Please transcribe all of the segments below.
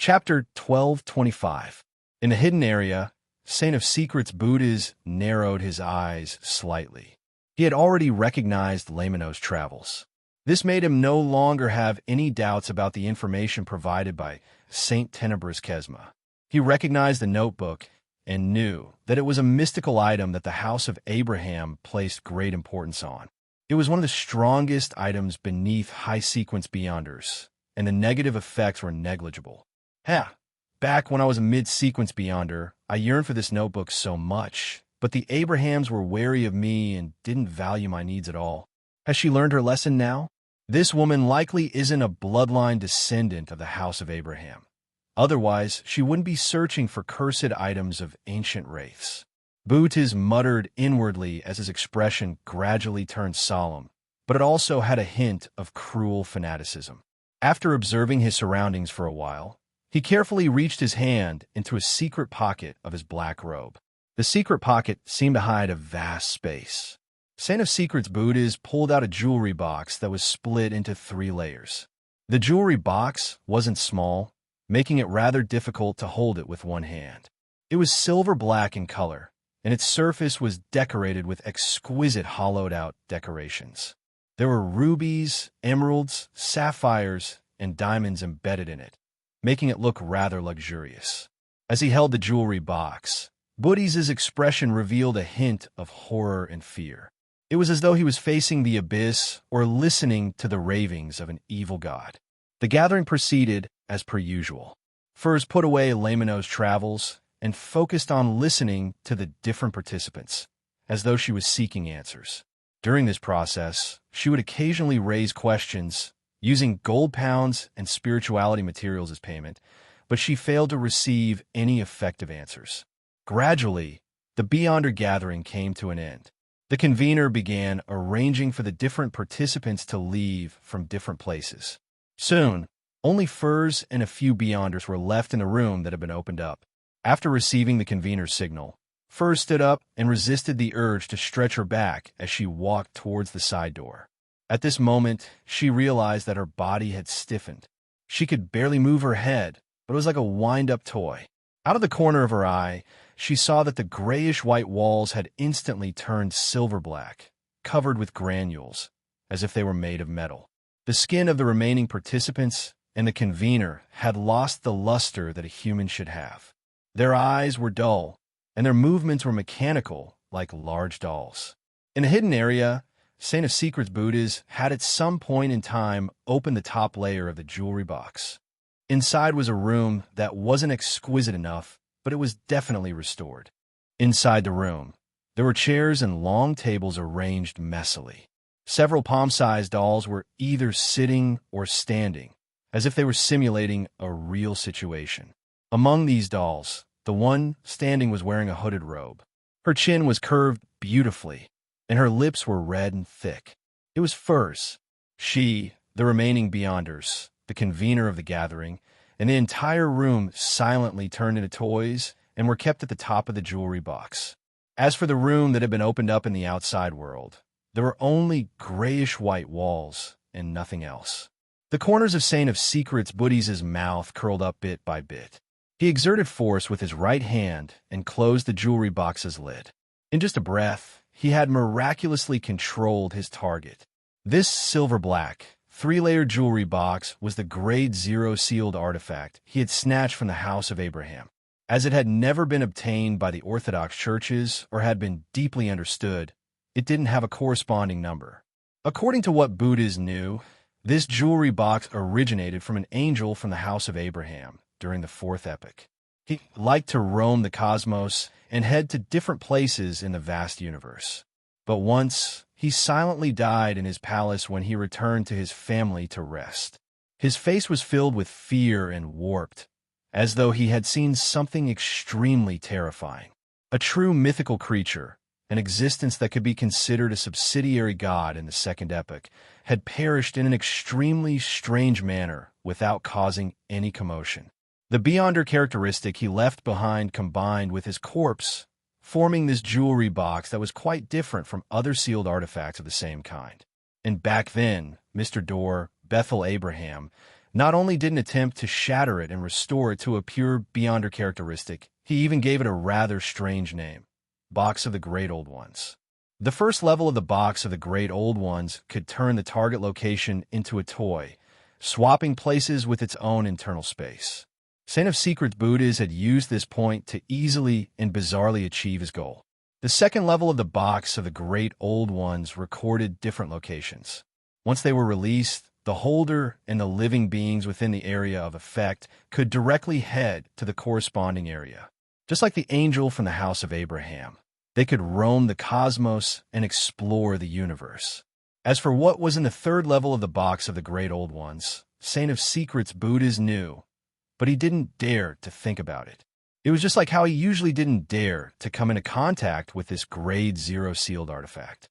Chapter 1225. In the hidden area, Saint of Secrets Buddhas narrowed his eyes slightly. He had already recognized Lamino's travels. This made him no longer have any doubts about the information provided by Saint Tenebrous Kesma. He recognized the notebook and knew that it was a mystical item that the House of Abraham placed great importance on. It was one of the strongest items beneath high-sequence Beyonders, and the negative effects were negligible. Back when I was a mid-sequence Beyonder, I yearned for this notebook so much, but the Abrahams were wary of me and didn't value my needs at all. Has she learned her lesson now? This woman likely isn't a bloodline descendant of the House of Abraham. Otherwise, she wouldn't be searching for cursed items of ancient wraiths. Buddhas muttered inwardly as his expression gradually turned solemn, but it also had a hint of cruel fanaticism. After observing his surroundings for a while, he carefully reached his hand into a secret pocket of his black robe. The secret pocket seemed to hide a vast space. Saint of Secrets Buddhas pulled out a jewelry box that was split into 3 layers. The jewelry box wasn't small, making it rather difficult to hold it with one hand. It was silver-black in color, and its surface was decorated with exquisite hollowed-out decorations. There were rubies, emeralds, sapphires, and diamonds embedded in it, making it look rather luxurious. As he held the jewelry box, Buddha's expression revealed a hint of horror and fear. It was as though he was facing the abyss or listening to the ravings of an evil god. The gathering proceeded as per usual. Furs put away Lamino's travels and focused on listening to the different participants, as though she was seeking answers. During this process, she would occasionally raise questions, using gold pounds and spirituality materials as payment, but she failed to receive any effective answers. Gradually, the Beyonder gathering came to an end. The convener began arranging for the different participants to leave from different places. Soon, only Furs and a few Beyonders were left in the room that had been opened up. After receiving the convener's signal, Furs stood up and resisted the urge to stretch her back as she walked towards the side door. At this moment, she realized that her body had stiffened. She could barely move her head, but it was like a wind-up toy. Out of the corner of her eye, she saw that the grayish-white walls had instantly turned silver-black, covered with granules, as if they were made of metal. The skin of the remaining participants and the convener had lost the luster that a human should have. Their eyes were dull, and their movements were mechanical, like large dolls. In a hidden area, Saint of Secrets Buddhas had at some point in time opened the top layer of the jewelry box. Inside was a room that wasn't exquisite enough, but it was definitely restored. Inside the room, there were chairs and long tables arranged messily. Several palm-sized dolls were either sitting or standing, as if they were simulating a real situation. Among these dolls, the one standing was wearing a hooded robe. Her chin was curved beautifully, and her lips were red and thick. It was Furs. She, the remaining Beyonders, the convener of the gathering, and the entire room silently turned into toys and were kept at the top of the jewelry box. As for the room that had been opened up in the outside world, there were only grayish-white walls and nothing else. The corners of Saint of Secrets Buddha's mouth curled up bit by bit. He exerted force with his right hand and closed the jewelry box's lid. In just a breath, he had miraculously controlled his target. This silver-black, 3-layer jewelry box was the Grade 0 sealed artifact he had snatched from the House of Abraham. As it had never been obtained by the Orthodox churches or had been deeply understood, it didn't have a corresponding number. According to what Buddhas knew, this jewelry box originated from an angel from the House of Abraham during the 4th epoch. He liked to roam the cosmos and head to different places in the vast universe. But once, he silently died in his palace when he returned to his family to rest. His face was filled with fear and warped, as though he had seen something extremely terrifying. A true mythical creature, an existence that could be considered a subsidiary god in the 2nd epoch, had perished in an extremely strange manner without causing any commotion. The Beyonder characteristic he left behind combined with his corpse, forming this jewelry box that was quite different from other sealed artifacts of the same kind. And back then, Mr. Dorr, Bethel Abraham, not only didn't attempt to shatter it and restore it to a pure beyonder characteristic, he even gave it a rather strange name, Box of the Great Old Ones. The first level of the Box of the Great Old Ones could turn the target location into a toy, swapping places with its own internal space. Saint of Secrets Buddhas had used this point to easily and bizarrely achieve his goal. The second level of the Box of the Great Old Ones recorded different locations. Once they were released, the holder and the living beings within the area of effect could directly head to the corresponding area. Just like the angel from the house of Abraham, they could roam the cosmos and explore the universe. As for what was in the third level of the Box of the Great Old Ones, Saint of Secrets Buddhas knew, but he didn't dare to think about it. It was just like how he usually didn't dare to come into contact with this Grade 0 sealed artifact.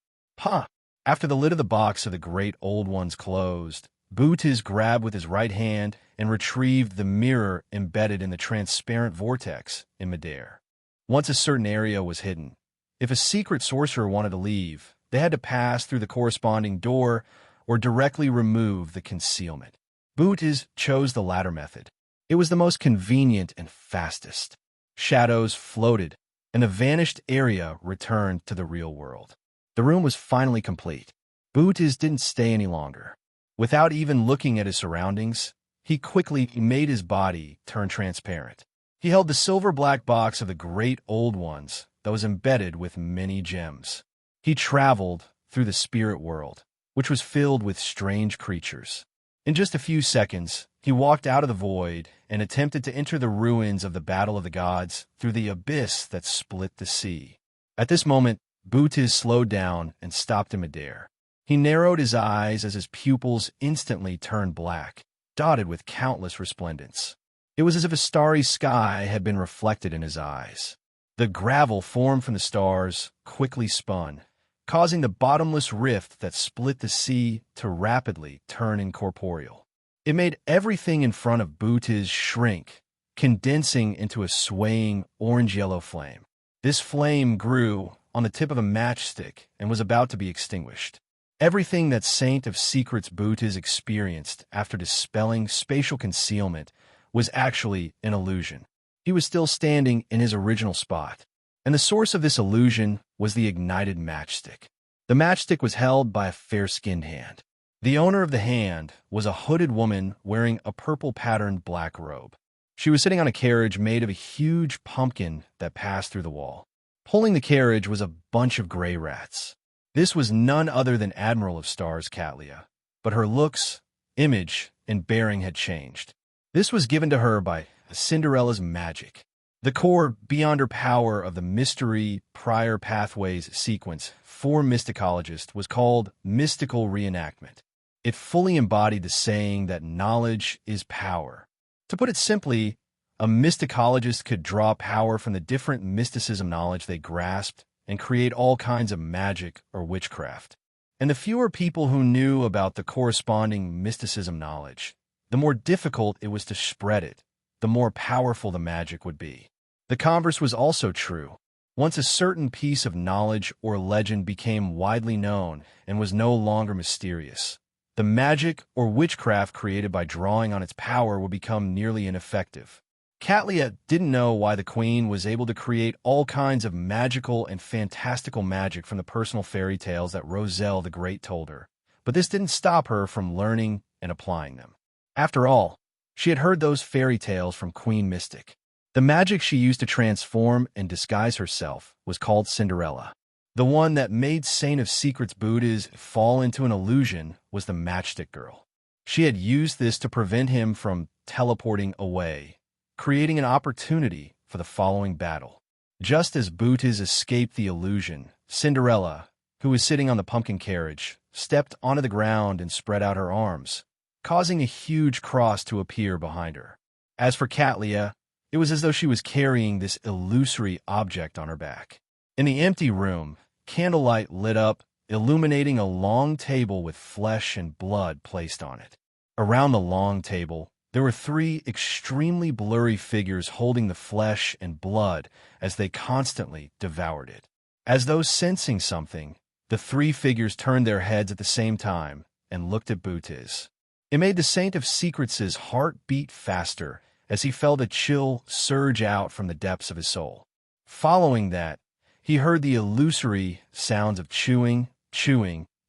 After the lid of the Box of the Great Old Ones closed, Buddhas grabbed with his right hand and retrieved the mirror embedded in the transparent vortex in midair. Once a certain area was hidden, if a secret sorcerer wanted to leave, they had to pass through the corresponding door or directly remove the concealment. Buddhas chose the latter method. It was the most convenient and fastest. Shadows floated, and the vanished area returned to the real world. The room was finally complete. Buddhas didn't stay any longer. Without even looking at his surroundings, he quickly made his body turn transparent. He held the silver-black box of the Great Old Ones that was embedded with many gems. He traveled through the spirit world, which was filled with strange creatures. In just a few seconds, he walked out of the void and attempted to enter the ruins of the Battle of the Gods through the abyss that split the sea. At this moment, Buddhas slowed down and stopped in midair. He narrowed his eyes as his pupils instantly turned black, dotted with countless resplendence. It was as if a starry sky had been reflected in his eyes. The gravel formed from the stars quickly spun, causing the bottomless rift that split the sea to rapidly turn incorporeal. It made everything in front of Buddhas shrink, condensing into a swaying orange-yellow flame. This flame grew on the tip of a matchstick and was about to be extinguished. Everything that Saint of Secrets Buddhas experienced after dispelling spatial concealment was actually an illusion. He was still standing in his original spot, and the source of this illusion was the ignited matchstick. The matchstick was held by a fair-skinned hand. The owner of the hand was a hooded woman wearing a purple-patterned black robe. She was sitting on a carriage made of a huge pumpkin that passed through the wall. Pulling the carriage was a bunch of gray rats. This was none other than Admiral of Stars Catlia, but her looks, image, and bearing had changed. This was given to her by Cinderella's magic. The core beyonder power of the Mystery Prior Pathways sequence for mysticologists was called mystical reenactment. It fully embodied the saying that knowledge is power. To put it simply, a mysticologist could draw power from the different mysticism knowledge they grasped and create all kinds of magic or witchcraft. And the fewer people who knew about the corresponding mysticism knowledge, the more difficult it was to spread it, the more powerful the magic would be. The converse was also true. Once a certain piece of knowledge or legend became widely known and was no longer mysterious, the magic or witchcraft created by drawing on its power would become nearly ineffective. Catlia didn't know why the queen was able to create all kinds of magical and fantastical magic from the personal fairy tales that Roselle the Great told her, but this didn't stop her from learning and applying them. After all, she had heard those fairy tales from Queen Mystic. The magic she used to transform and disguise herself was called Cinderella. The one that made Saint of Secrets Buddhas fall into an illusion was the Matchstick Girl. She had used this to prevent him from teleporting away, creating an opportunity for the following battle. Just as Buddhas escaped the illusion, Cinderella, who was sitting on the pumpkin carriage, stepped onto the ground and spread out her arms, causing a huge cross to appear behind her. As for Catlia, it was as though she was carrying this illusory object on her back. In the empty room, candlelight lit up, illuminating a long table with flesh and blood placed on it. Around the long table, there were three extremely blurry figures holding the flesh and blood as they constantly devoured it. As though sensing something, the three figures turned their heads at the same time and looked at Buddhas. It made the Saint of Secrets' heart beat faster as he felt a chill surge out from the depths of his soul. Following that, he heard the illusory sounds of chewing,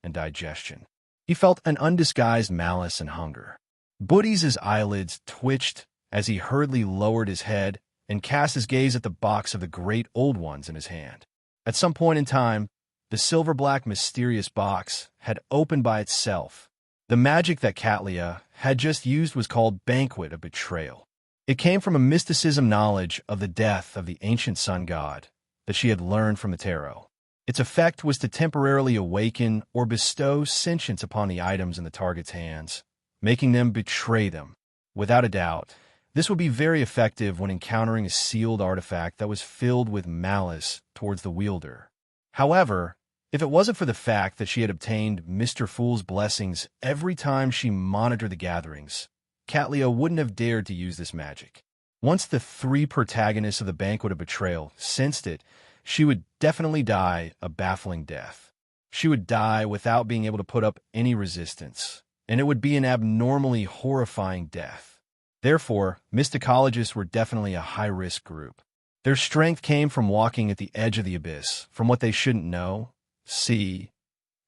and digestion. He felt an undisguised malice and hunger. Booties' eyelids twitched as he hurriedly lowered his head and cast his gaze at the box of the great old ones in his hand. At some point in time, the silver-black mysterious box had opened by itself. The magic that Catlia had just used was called Banquet of Betrayal. It came from a mysticism knowledge of the death of the ancient sun god that she had learned from the tarot. Its effect was to temporarily awaken or bestow sentience upon the items in the target's hands, making them betray them. Without a doubt, this would be very effective when encountering a sealed artifact that was filled with malice towards the wielder. However, if it wasn't for the fact that she had obtained Mr. Fool's blessings every time she monitored the gatherings, Catlia wouldn't have dared to use this magic. Once the three protagonists of the Banquet of Betrayal sensed it, she would definitely die a baffling death. She would die without being able to put up any resistance, and it would be an abnormally horrifying death. Therefore, mysticologists were definitely a high-risk group. Their strength came from walking at the edge of the abyss, from what they shouldn't know, see,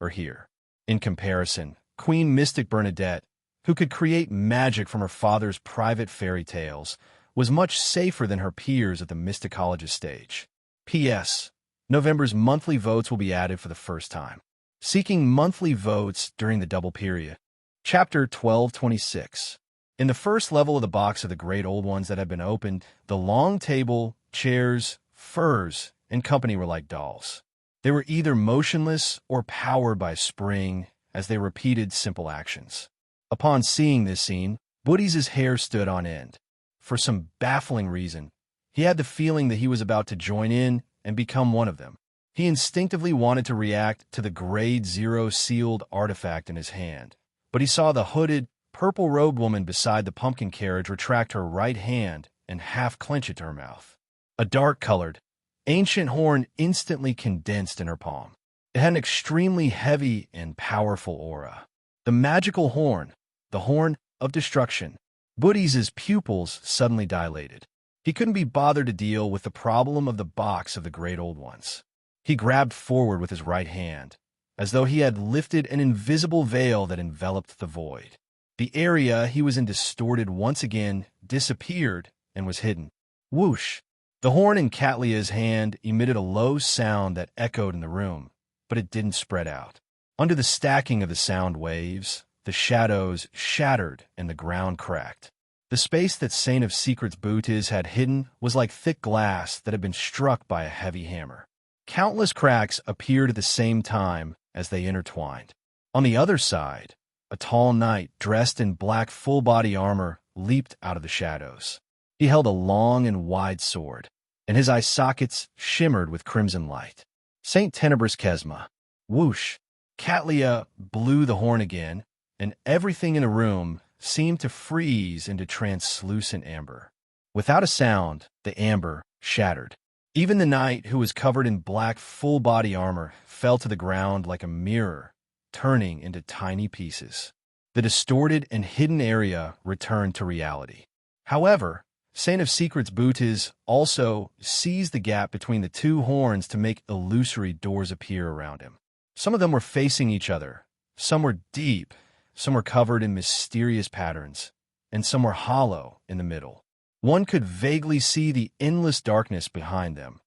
or hear. In comparison, Queen Mystic Bernadette, who could create magic from her father's private fairy tales, was much safer than her peers at the mysticologist stage. P.S. November's monthly votes will be added for the first time. Seeking monthly votes during the double period. Chapter 1226. In the first level of the box of the great old ones that had been opened, the long table, chairs, furs, and company were like dolls. They were either motionless or powered by a spring as they repeated simple actions. Upon seeing this scene, Booties' hair stood on end. For some baffling reason, he had the feeling that he was about to join in and become one of them. He instinctively wanted to react to the Grade 0 sealed artifact in his hand, but he saw the hooded, purple-robed woman beside the pumpkin carriage retract her right hand and half clench it to her mouth. A dark-colored, ancient horn instantly condensed in her palm. It had an extremely heavy and powerful aura. The magical horn, the horn of destruction. Booties' pupils suddenly dilated. He couldn't be bothered to deal with the problem of the box of the great old ones. He grabbed forward with his right hand, as though he had lifted an invisible veil that enveloped the void. The area he was in distorted once again, disappeared, and was hidden. Whoosh! The horn in Catlia's hand emitted a low sound that echoed in the room, but it didn't spread out. Under the stacking of the sound waves, the shadows shattered and the ground cracked. The space that Saint of Secrets Booties had hidden was like thick glass that had been struck by a heavy hammer. Countless cracks appeared at the same time as they intertwined. On the other side, a tall knight dressed in black full-body armor leaped out of the shadows. He held a long and wide sword, and his eye sockets shimmered with crimson light. Saint Tenebrous Kesma. Whoosh! Catlia blew the horn again, and everything in the room seemed to freeze into translucent amber. Without a sound, the amber shattered. Even the knight, who was covered in black full-body armor, fell to the ground like a mirror, turning into tiny pieces. The distorted and hidden area returned to reality. However, Saint of Secrets Booties also seized the gap between the two horns to make illusory doors appear around him. Some of them were facing each other, some were deep, some were covered in mysterious patterns, and some were hollow in the middle. One could vaguely see the endless darkness behind them.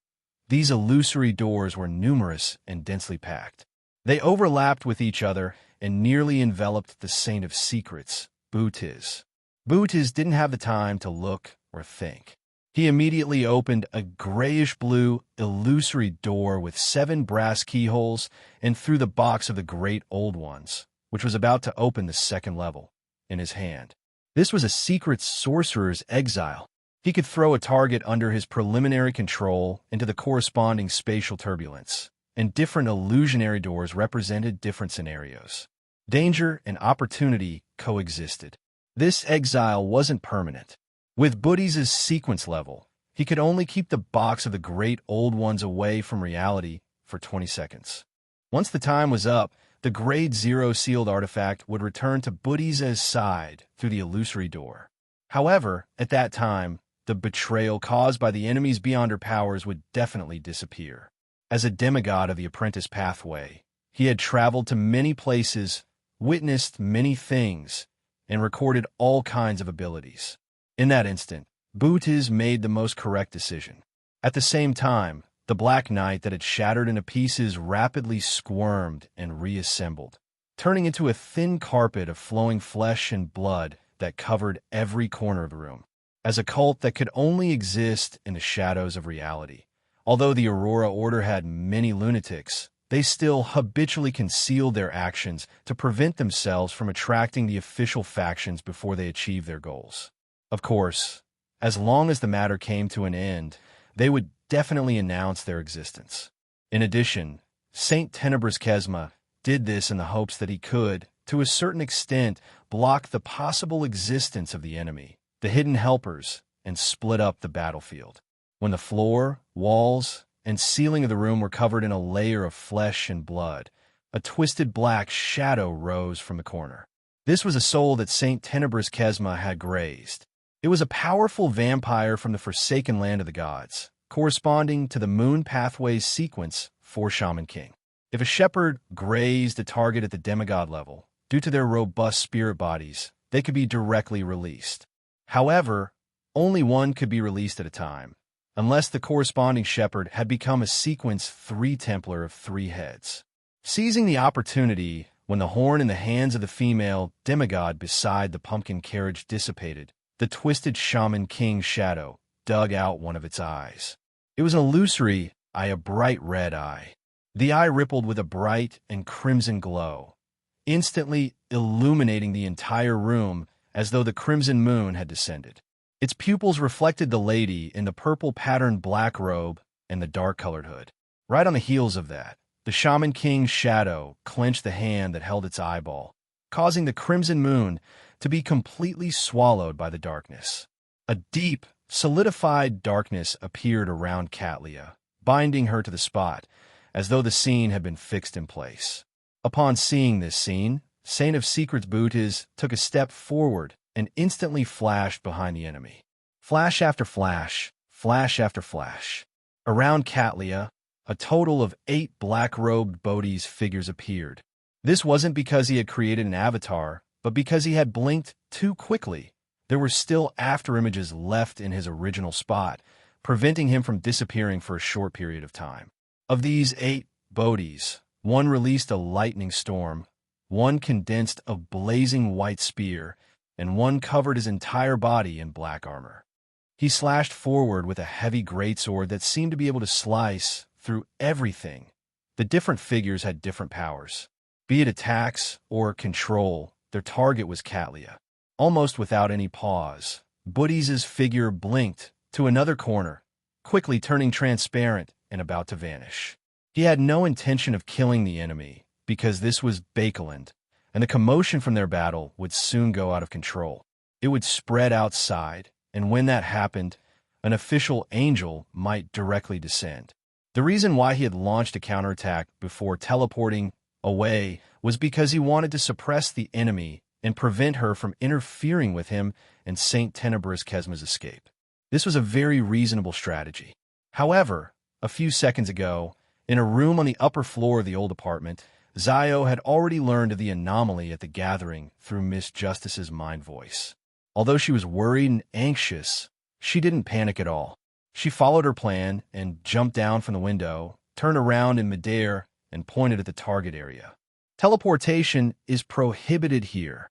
These illusory doors were numerous and densely packed. They overlapped with each other and nearly enveloped the Saint of Secrets, Booties. Booties didn't have the time to look or think. He immediately opened a grayish-blue, illusory door with 7 brass keyholes and threw the box of the great old ones, which was about to open the second level, in his hand. This was a secret sorcerer's exile. He could throw a target under his preliminary control into the corresponding spatial turbulence, and different illusionary doors represented different scenarios. Danger and opportunity coexisted. This exile wasn't permanent. With Booties' sequence level, he could only keep the box of the great old ones away from reality for 20 seconds. Once the time was up, the Grade 0 sealed artifact would return to Buddhisa's side through the illusory door. However, at that time, the betrayal caused by the enemies beyond her powers would definitely disappear. As a demigod of the apprentice pathway, he had traveled to many places, witnessed many things, and recorded all kinds of abilities. In that instant, Bootiz made the most correct decision. At the same time, the Black Knight that had shattered into pieces rapidly squirmed and reassembled, turning into a thin carpet of flowing flesh and blood that covered every corner of the room. As a cult that could only exist in the shadows of reality, although the Aurora Order had many lunatics, they still habitually concealed their actions to prevent themselves from attracting the official factions before they achieved their goals. Of course, as long as the matter came to an end, they would definitely announce their existence. In addition, Saint Tenebrous Kesma did this in the hopes that he could, to a certain extent, block the possible existence of the enemy, the hidden helpers, and split up the battlefield. When the floor, walls, and ceiling of the room were covered in a layer of flesh and blood, a twisted black shadow rose from the corner. This was a soul that Saint Tenebrous Kesma had grazed. It was a powerful vampire from the forsaken land of the gods, corresponding to the moon pathway's sequence for Shaman King. If a shepherd grazed a target at the demigod level, due to their robust spirit bodies, they could be directly released. However, only one could be released at a time, unless the corresponding shepherd had become a sequence 3 Templar of 3 heads. Seizing the opportunity, when the horn in the hands of the female demigod beside the pumpkin carriage dissipated, the twisted Shaman King shadow dug out one of its eyes. It was an illusory eye, a bright red eye. The eye rippled with a bright and crimson glow, instantly illuminating the entire room as though the crimson moon had descended. Its pupils reflected the lady in the purple-patterned black robe and the dark-colored hood. Right on the heels of that, the Shaman King's shadow clenched the hand that held its eyeball, causing the crimson moon to be completely swallowed by the darkness. A deep, solidified darkness appeared around Catlia, binding her to the spot, as though the scene had been fixed in place. Upon seeing this scene, Saint of Secrets Bootiz took a step forward and instantly flashed behind the enemy. Flash after flash, flash after flash. Around Catlia, a total of 8 black-robed Bodhi's figures appeared. This wasn't because he had created an avatar, but because he had blinked too quickly. There were still afterimages left in his original spot, preventing him from disappearing for a short period of time. Of these 8 Bodhis, one released a lightning storm, one condensed a blazing white spear, and one covered his entire body in black armor. He slashed forward with a heavy greatsword that seemed to be able to slice through everything. The different figures had different powers. Be it attacks or control, their target was Catlia. Almost without any pause, Buddhi's figure blinked to another corner, quickly turning transparent and about to vanish. He had no intention of killing the enemy, because this was Bakeland, and the commotion from their battle would soon go out of control. It would spread outside, and when that happened, an official angel might directly descend. The reason why he had launched a counterattack before teleporting away was because he wanted to suppress the enemy and prevent her from interfering with him and Saint Tenebrous Kesma's escape. This was a very reasonable strategy. However, a few seconds ago, in a room on the upper floor of the old apartment, Zio had already learned of the anomaly at the gathering through Miss Justice's mind voice. Although she was worried and anxious, she didn't panic at all. She followed her plan and jumped down from the window, turned around in midair, and pointed at the target area. Teleportation is prohibited here.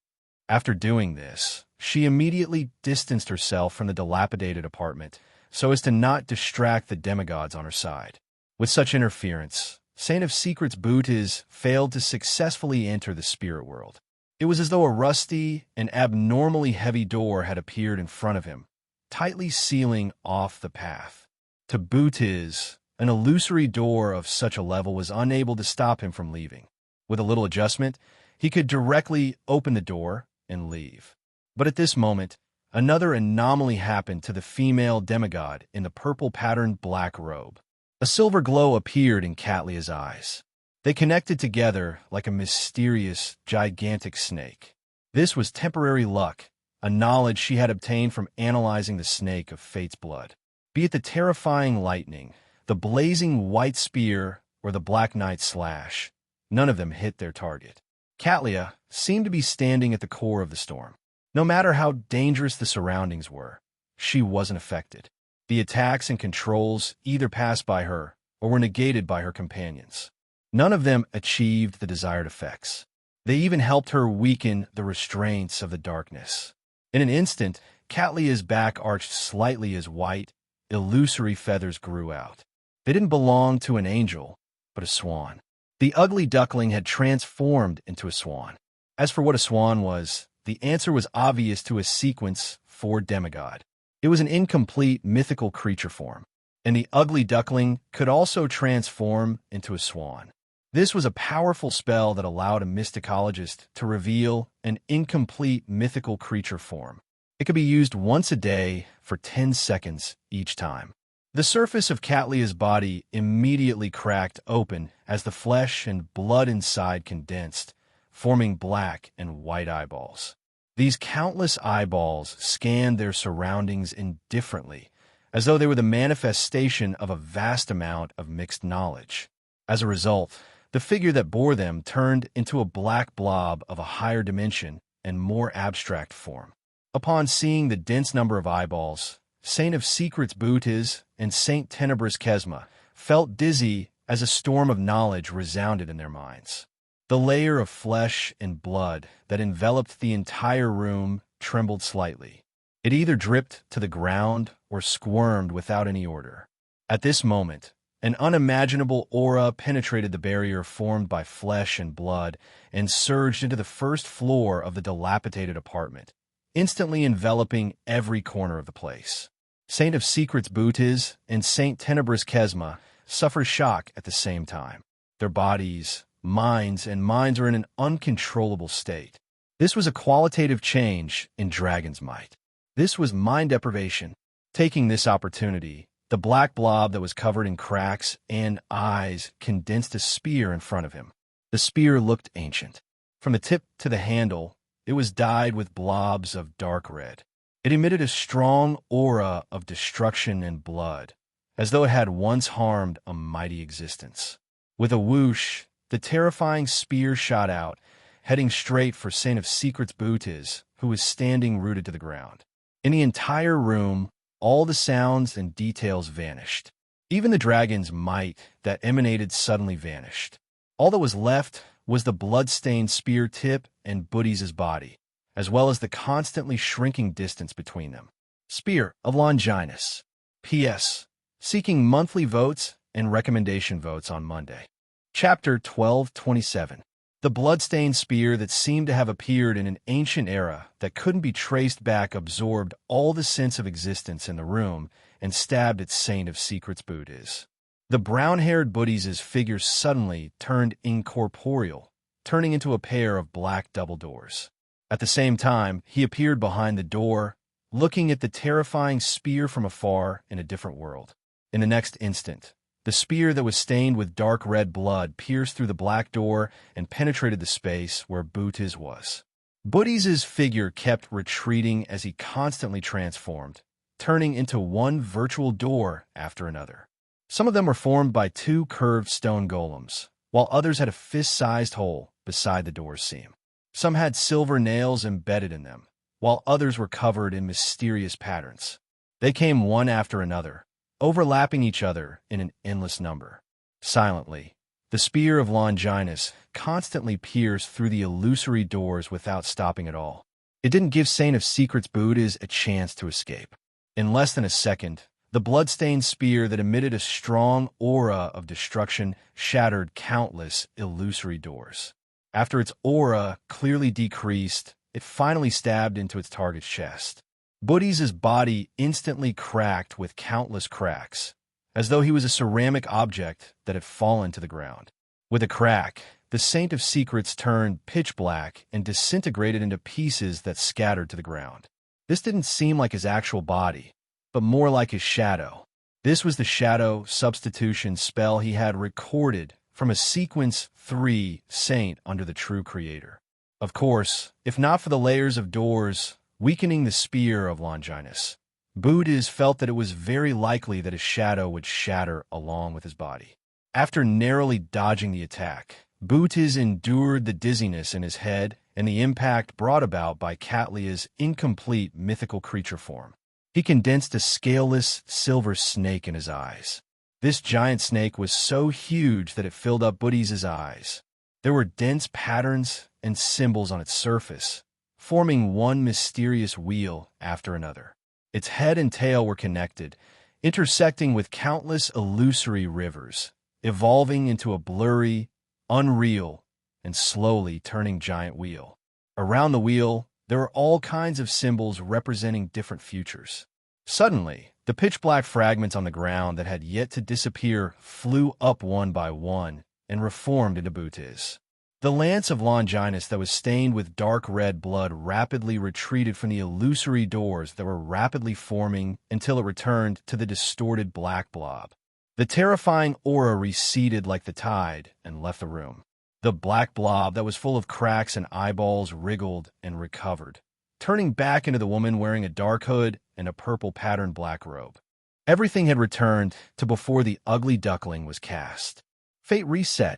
After doing this, she immediately distanced herself from the dilapidated apartment so as to not distract the demigods on her side. With such interference, Saint of Secrets Bootiz failed to successfully enter the spirit world. It was as though a rusty and abnormally heavy door had appeared in front of him, tightly sealing off the path. To Bootiz, an illusory door of such a level was unable to stop him from leaving. With a little adjustment, he could directly open the door and leave. But at this moment, another anomaly happened to the female demigod in the purple-patterned black robe. A silver glow appeared in Catlia's eyes. They connected together like a mysterious, gigantic snake. This was temporary luck, a knowledge she had obtained from analyzing the snake of fate's blood. Be it the terrifying lightning, the blazing white spear, or the black knight's slash, none of them hit their target. Katlia seemed to be standing at the core of the storm. No matter how dangerous the surroundings were, she wasn't affected. The attacks and controls either passed by her or were negated by her companions. None of them achieved the desired effects. They even helped her weaken the restraints of the darkness. In an instant, Katlia's back arched slightly as white, illusory feathers grew out. They didn't belong to an angel, but a swan. The ugly duckling had transformed into a swan. As for what a swan was, the answer was obvious to a sequence for demigod. It was an incomplete mythical creature form, and the ugly duckling could also transform into a swan. This was a powerful spell that allowed a mysticologist to reveal an incomplete mythical creature form. It could be used once a day for 10 seconds each time. The surface of Katlia's body immediately cracked open as the flesh and blood inside condensed, forming black and white eyeballs. These countless eyeballs scanned their surroundings indifferently, as though they were the manifestation of a vast amount of mixed knowledge. As a result, the figure that bore them turned into a black blob of a higher dimension and more abstract form. Upon seeing the dense number of eyeballs, Saint of Secrets Bootiz and Saint Tenebris Kesma felt dizzy as a storm of knowledge resounded in their minds. The layer of flesh and blood that enveloped the entire room trembled slightly. It either dripped to the ground or squirmed without any order. At this moment, an unimaginable aura penetrated the barrier formed by flesh and blood and surged into the first floor of the dilapidated apartment, instantly enveloping every corner of the place. Saint of Secrets Bootiz and Saint Tenebris Kesma suffer shock at the same time. Their bodies, minds are in an uncontrollable state. This was a qualitative change in Dragon's Might. This was mind deprivation. Taking this opportunity, the black blob that was covered in cracks and eyes condensed a spear in front of him. The spear looked ancient. From the tip to the handle, it was dyed with blobs of dark red. It emitted a strong aura of destruction and blood, as though it had once harmed a mighty existence. With a whoosh, the terrifying spear shot out, heading straight for Saint of Secrets Bootiz, who was standing rooted to the ground. In the entire room, all the sounds and details vanished. Even the dragon's might that emanated suddenly vanished. All that was left was the blood-stained spear tip and Bootiz's body, as well as the constantly shrinking distance between them. Spear of Longinus. P.S. Seeking monthly votes and recommendation votes on Monday. Chapter 1227. The blood-stained spear that seemed to have appeared in an ancient era that couldn't be traced back absorbed all the sense of existence in the room and stabbed at Saint of Secrets Bootiz. The brown-haired Bootiz's figure suddenly turned incorporeal, turning into a pair of black double doors. At the same time, he appeared behind the door, looking at the terrifying spear from afar in a different world. In the next instant, the spear that was stained with dark red blood pierced through the black door and penetrated the space where Bootiz was. Bootiz's figure kept retreating as he constantly transformed, turning into one virtual door after another. Some of them were formed by two curved stone golems, while others had a fist-sized hole beside the door's seam. Some had silver nails embedded in them, while others were covered in mysterious patterns. They came one after another, overlapping each other in an endless number. Silently, the spear of Longinus constantly pierced through the illusory doors without stopping at all. It didn't give Saint of Secrets Bootiz a chance to escape. In less than a second, the blood-stained spear that emitted a strong aura of destruction shattered countless illusory doors. After its aura clearly decreased, it finally stabbed into its target's chest. Bootiz's body instantly cracked with countless cracks, as though he was a ceramic object that had fallen to the ground. With a crack, the Saint of Secrets turned pitch black and disintegrated into pieces that scattered to the ground. This didn't seem like his actual body, but more like his shadow. This was the shadow substitution spell he had recorded from a Sequence 3 saint under the true creator. Of course, if not for the layers of doors weakening the spear of Longinus, Bootes felt that it was very likely that his shadow would shatter along with his body. After narrowly dodging the attack, Bootes endured the dizziness in his head and the impact brought about by Catlia's incomplete mythical creature form. He condensed a scaleless silver snake in his eyes. This giant snake was so huge that it filled up Bootes' eyes. There were dense patterns and symbols on its surface, forming one mysterious wheel after another. Its head and tail were connected, intersecting with countless illusory rivers, evolving into a blurry, unreal, and slowly turning giant wheel. Around the wheel, there were all kinds of symbols representing different futures. Suddenly, the pitch-black fragments on the ground that had yet to disappear flew up one by one and reformed into Bootes. The lance of Longinus that was stained with dark red blood rapidly retreated from the illusory doors that were rapidly forming until it returned to the distorted black blob. The terrifying aura receded like the tide and left the room. The black blob that was full of cracks and eyeballs wriggled and recovered, turning back into the woman wearing a dark hood and a purple-patterned black robe. Everything had returned to before the ugly duckling was cast. Fate reset.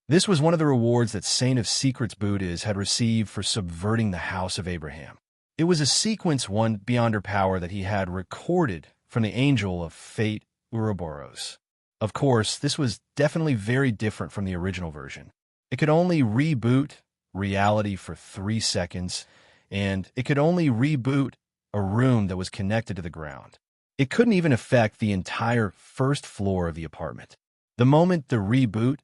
This was one of the rewards that Saint of Secrets Bootes had received for subverting the House of Abraham. It was a sequence one beyond her power that he had recorded from the angel of fate, Ouroboros. Of course, this was definitely very different from the original version. It could only reboot reality for 3 seconds, and it could only reboot a room that was connected to the ground. It couldn't even affect the entire first floor of the apartment. The moment the reboot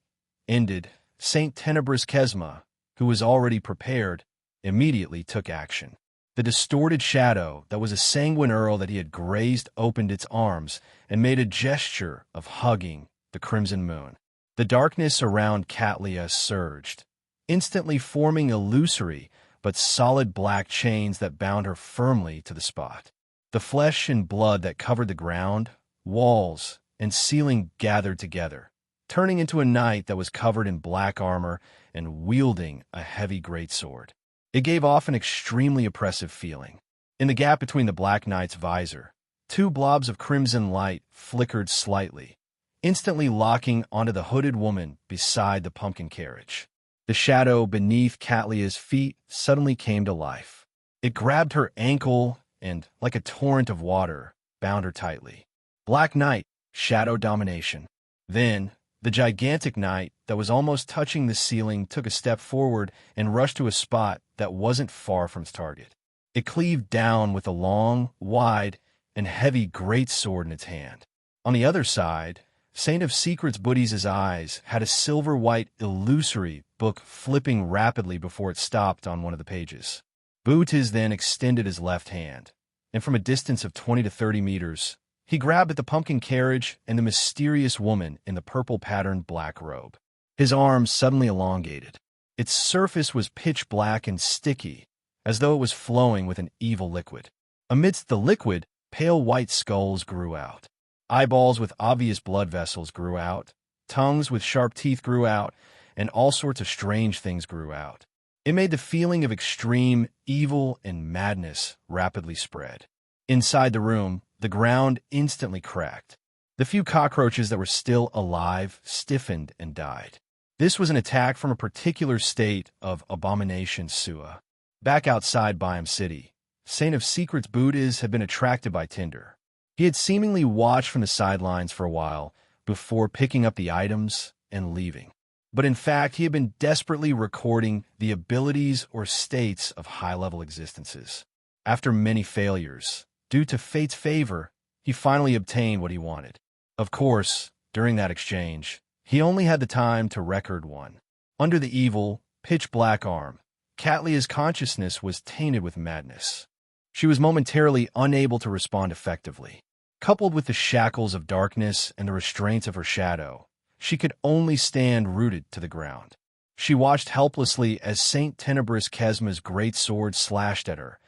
ended, Saint Tenebris Kesma, who was already prepared, immediately took action. The distorted shadow that was a sanguine earl that he had grazed opened its arms and made a gesture of hugging the crimson moon. The darkness around Catlia surged, instantly forming illusory but solid black chains that bound her firmly to the spot. The flesh and blood that covered the ground, walls, and ceiling gathered together, turning into a knight that was covered in black armor and wielding a heavy greatsword. It gave off an extremely oppressive feeling. In the gap between the Black Knight's visor, 2 blobs of crimson light flickered slightly, instantly locking onto the hooded woman beside the pumpkin carriage. The shadow beneath Catlia's feet suddenly came to life. It grabbed her ankle and, like a torrent of water, bound her tightly. Black Knight, shadow domination. Then, the gigantic knight that was almost touching the ceiling took a step forward and rushed to a spot that wasn't far from its target. It cleaved down with a long, wide, and heavy greatsword in its hand. On the other side, Saint of Secrets Bootes' eyes had a silver-white illusory book flipping rapidly before it stopped on one of the pages. Bootes then extended his left hand, and from a distance of 20 to 30 meters, he grabbed at the pumpkin carriage and the mysterious woman in the purple-patterned black robe. His arms suddenly elongated. Its surface was pitch black and sticky, as though it was flowing with an evil liquid. Amidst the liquid, pale white skulls grew out. Eyeballs with obvious blood vessels grew out. Tongues with sharp teeth grew out, and all sorts of strange things grew out. It made the feeling of extreme evil and madness rapidly spread. Inside the room, the ground instantly cracked. The few cockroaches that were still alive stiffened and died. This was an attack from a particular state of abomination Sua. Back outside Byam City, Saint of Secrets Bootes had been attracted by Tinder. He had seemingly watched from the sidelines for a while before picking up the items and leaving. But in fact, he had been desperately recording the abilities or states of high-level existences. After many failures, due to fate's favor, he finally obtained what he wanted. Of course, during that exchange, he only had the time to record one. Under the evil, pitch-black arm, Catlia's consciousness was tainted with madness. She was momentarily unable to respond effectively. Coupled with the shackles of darkness and the restraints of her shadow, she could only stand rooted to the ground. She watched helplessly as Saint Tenebris Kesma's great sword slashed at her,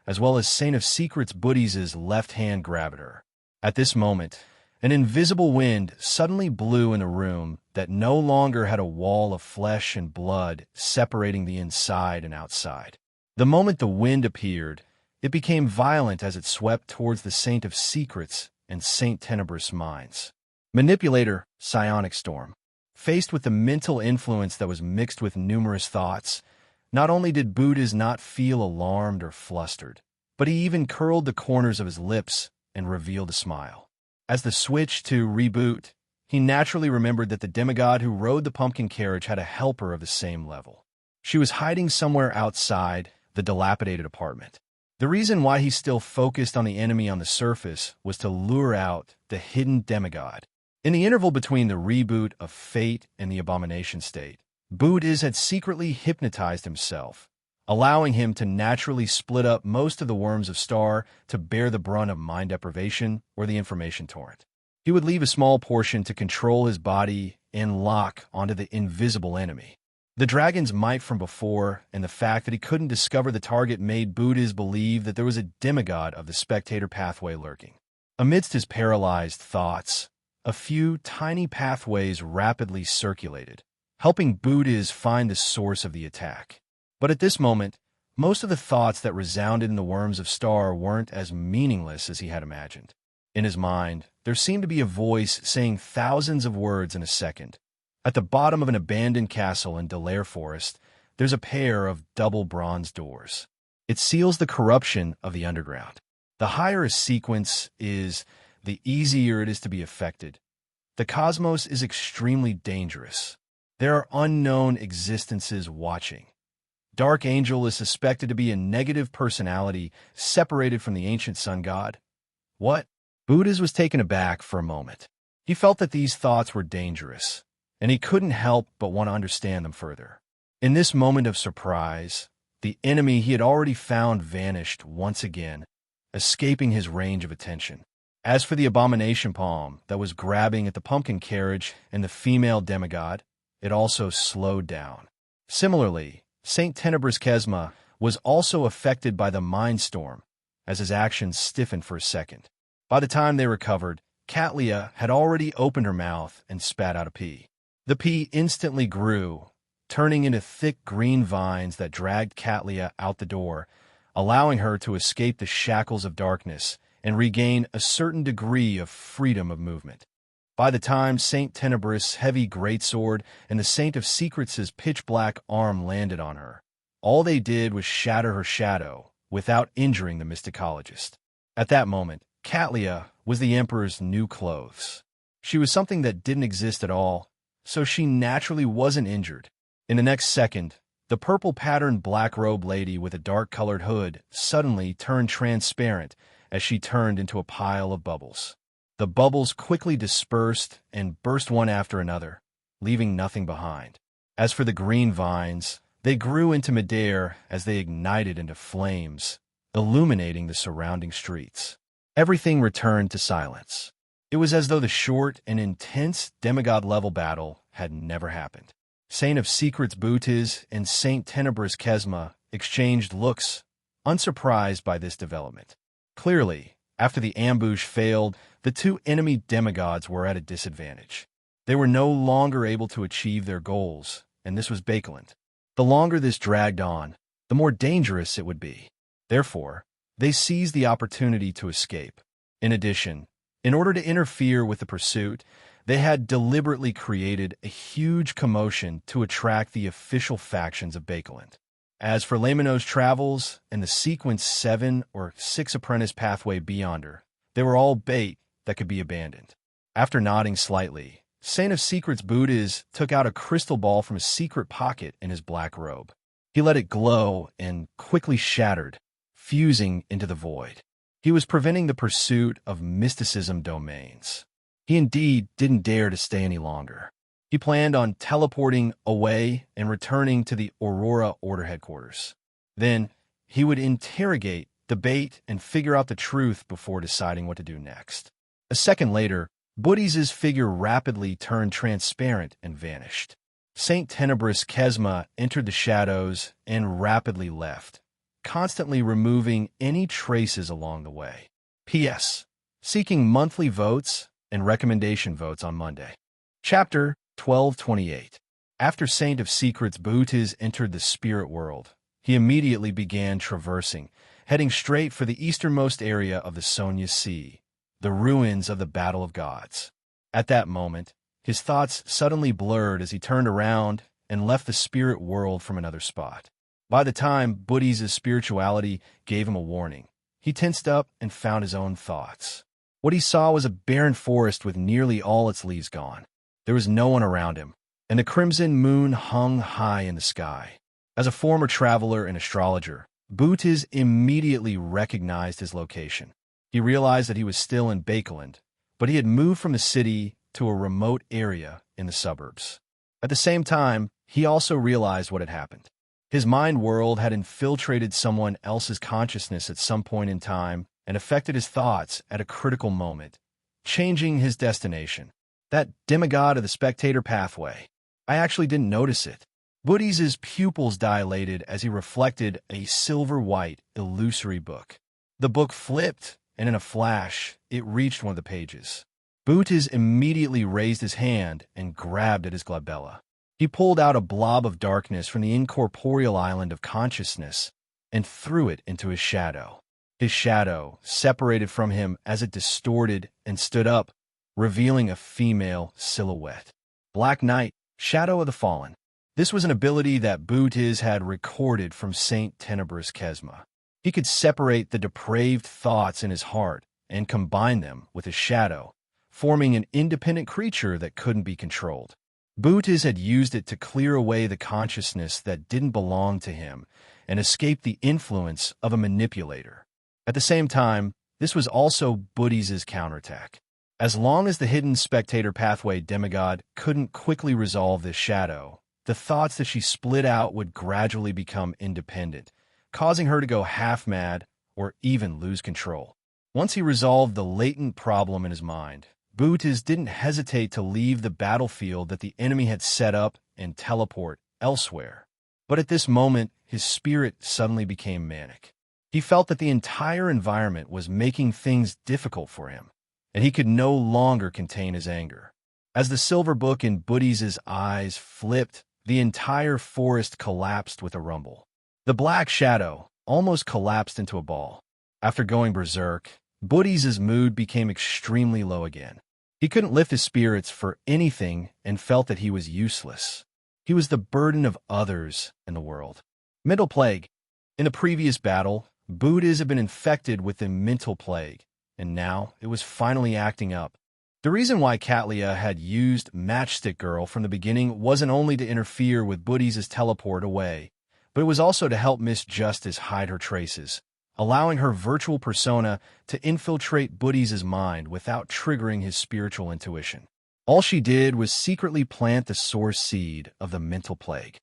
as well as Saint of Secrets Bootes' left hand grabbed her. At this moment, An invisible wind suddenly blew in a room that no longer had a wall of flesh and blood separating the inside and outside. The moment the wind appeared, it became violent as it swept towards the Saint of Secrets and Saint Tenebrous minds. Manipulator, psionic storm. Faced with the mental influence that was mixed with numerous thoughts, not only did Buddhas not feel alarmed or flustered, but he even curled the corners of his lips and revealed a smile. As the switch to reboot, he naturally remembered that the demigod who rode the pumpkin carriage had a helper of the same level. She was hiding somewhere outside the dilapidated apartment. The reason why he still focused on the enemy on the surface was to lure out the hidden demigod. In the interval between the reboot of Fate and the Abomination state, Buddhas had secretly hypnotized himself, allowing him to naturally split up most of the worms of Star to bear the brunt of mind deprivation or the information torrent. He would leave a small portion to control his body and lock onto the invisible enemy. The dragon's might from before and the fact that he couldn't discover the target made Buddhas believe that there was a demigod of the spectator pathway lurking. Amidst his paralyzed thoughts, a few tiny pathways rapidly circulated, helping Buddhas find the source of the attack. But at this moment, most of the thoughts that resounded in the worms of Star weren't as meaningless as he had imagined. In his mind, there seemed to be a voice saying thousands of words in a second. At the bottom of an abandoned castle in Delaire Forest, there's a pair of double bronze doors. It seals the corruption of the underground. The higher a sequence is, the easier it is to be affected. The cosmos is extremely dangerous. There are unknown existences watching. Dark Angel is suspected to be a negative personality separated from the ancient sun god. What? Buddhas was taken aback for a moment. He felt that these thoughts were dangerous, and he couldn't help but want to understand them further. In this moment of surprise, the enemy he had already found vanished once again, escaping his range of attention. As for the abomination palm that was grabbing at the pumpkin carriage and the female demigod, it also slowed down. Similarly, Saint Tenebrous Kesma was also affected by the mind storm, as his actions stiffened for a second. By the time they recovered, Catlia had already opened her mouth and spat out a pea. The pea instantly grew, turning into thick green vines that dragged Catlia out the door, allowing her to escape the shackles of darkness and regain a certain degree of freedom of movement. By the time Saint Tenebrous' heavy greatsword and the Saint of Secrets' pitch-black arm landed on her, all they did was shatter her shadow without injuring the mysticologist. At that moment, Catlia was the Emperor's new clothes. She was something that didn't exist at all, so she naturally wasn't injured. In the next second, the purple-patterned black-robed lady with a dark-colored hood suddenly turned transparent as she turned into a pile of bubbles. The bubbles quickly dispersed and burst one after another, leaving nothing behind. As for the green vines, they grew into midair as they ignited into flames, illuminating the surrounding streets. Everything returned to silence. It was as though the short and intense demigod-level battle had never happened. Saint of Secrets Buddhas and Saint Tenebrous Kesma exchanged looks, unsurprised by this development. Clearly, after the ambush failed, the two enemy demigods were at a disadvantage. They were no longer able to achieve their goals, and this was Bakeland. The longer this dragged on, the more dangerous it would be. Therefore, they seized the opportunity to escape. In addition, in order to interfere with the pursuit, they had deliberately created a huge commotion to attract the official factions of Bakeland. As for Lamino's travels and the sequence 7 or 6 apprentice pathway beyonder, they were all bait that could be abandoned. After nodding slightly, Saint of Secrets Buddhas took out a crystal ball from a secret pocket in his black robe. He let it glow and quickly shattered, fusing into the void. He was preventing the pursuit of mysticism domains. He indeed didn't dare to stay any longer. He planned on teleporting away and returning to the Aurora Order headquarters. Then, he would interrogate the bait and figure out the truth before deciding what to do next. A second later, Buddhas' figure rapidly turned transparent and vanished. Saint Tenebrous Kesma entered the shadows and rapidly left, constantly removing any traces along the way. P.S. Seeking monthly votes, and recommendation votes on Monday. Chapter 1228. After Saint of Secrets Bootiz entered the spirit world, he immediately began traversing, heading straight for the easternmost area of the Sonia Sea, the ruins of the Battle of Gods. At that moment, his thoughts suddenly blurred as he turned around and left the spirit world from another spot. By the time Buddhi's spirituality gave him a warning, he tensed up and found his own thoughts. What he saw was a barren forest with nearly all its leaves gone. There was no one around him, and the crimson moon hung high in the sky. As a former traveler and astrologer, Bootiz immediately recognized his location. He realized that he was still in Bakeland, but he had moved from the city to a remote area in the suburbs. At the same time, he also realized what had happened. His mind world had infiltrated someone else's consciousness at some point in time and affected his thoughts at a critical moment, changing his destination. That demigod of the spectator pathway. I actually didn't notice it. Buddhi's pupils dilated as he reflected a silver-white, illusory book. The book flipped, and in a flash, it reached one of the pages. Bootiz immediately raised his hand and grabbed at his glabella. He pulled out a blob of darkness from the incorporeal island of consciousness and threw it into his shadow. His shadow separated from him as it distorted and stood up, revealing a female silhouette. Black Knight, Shadow of the Fallen. This was an ability that Bootiz had recorded from Saint Tenebrous Kesma. He could separate the depraved thoughts in his heart and combine them with his shadow, forming an independent creature that couldn't be controlled. Bootiz had used it to clear away the consciousness that didn't belong to him and escape the influence of a manipulator. At the same time, this was also Buddhi's counterattack. As long as the hidden spectator pathway demigod couldn't quickly resolve this shadow, the thoughts that she split out would gradually become independent, causing her to go half-mad or even lose control. Once he resolved the latent problem in his mind, Bootiz didn't hesitate to leave the battlefield that the enemy had set up and teleport elsewhere. But at this moment, his spirit suddenly became manic. He felt that the entire environment was making things difficult for him, and he could no longer contain his anger. As the silver book in Buddhi's eyes flipped, the entire forest collapsed with a rumble. The black shadow almost collapsed into a ball. After going berserk, Buddhi's mood became extremely low again. He couldn't lift his spirits for anything and felt that he was useless. He was the burden of others in the world. Mental plague. In the previous battle, Buddhiz had been infected with the mental plague, and now it was finally acting up. The reason why Katlia had used Matchstick Girl from the beginning wasn't only to interfere with Buddhi's teleport away, but it was also to help Miss Justice hide her traces, allowing her virtual persona to infiltrate Buddhi's mind without triggering his spiritual intuition. All she did was secretly plant the source seed of the mental plague.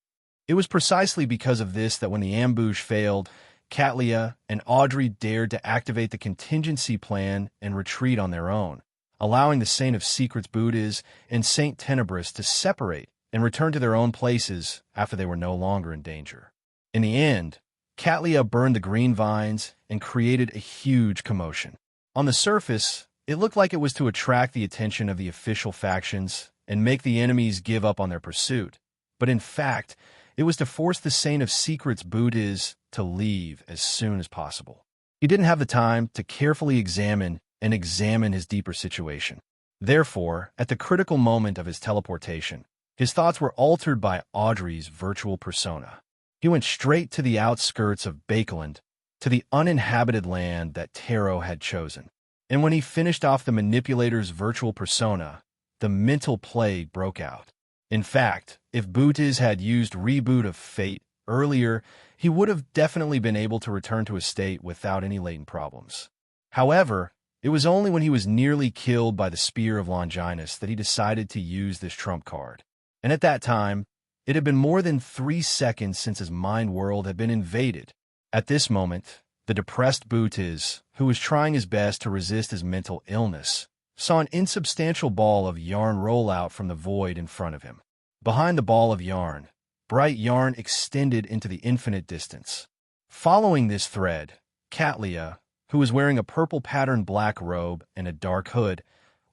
It was precisely because of this that when the ambush failed, Katlia and Audrey dared to activate the contingency plan and retreat on their own, allowing the Saint of Secrets Bootiz and Saint Tenebrous to separate and return to their own places after they were no longer in danger. In the end, Katlia burned the green vines and created a huge commotion. On the surface, it looked like it was to attract the attention of the official factions and make the enemies give up on their pursuit. But in fact, it was to force the Saint of Secrets Bootiz to leave as soon as possible. He didn't have the time to carefully examine his deeper situation. Therefore, at the critical moment of his teleportation, his thoughts were altered by Audrey's virtual persona. He went straight to the outskirts of Bakeland, to the uninhabited land that Tarot had chosen. And when he finished off the manipulator's virtual persona, the mental plague broke out. In fact, if Bootiz had used Reboot of Fate earlier, he would have definitely been able to return to his state without any latent problems. However, it was only when he was nearly killed by the Spear of Longinus that he decided to use this trump card. And at that time, it had been more than 3 seconds since his mind world had been invaded. At this moment, the depressed Bootiz, who was trying his best to resist his mental illness, saw an insubstantial ball of yarn roll out from the void in front of him. Behind the ball of yarn, bright yarn extended into the infinite distance. Following this thread, Katlia, who was wearing a purple patterned black robe and a dark hood,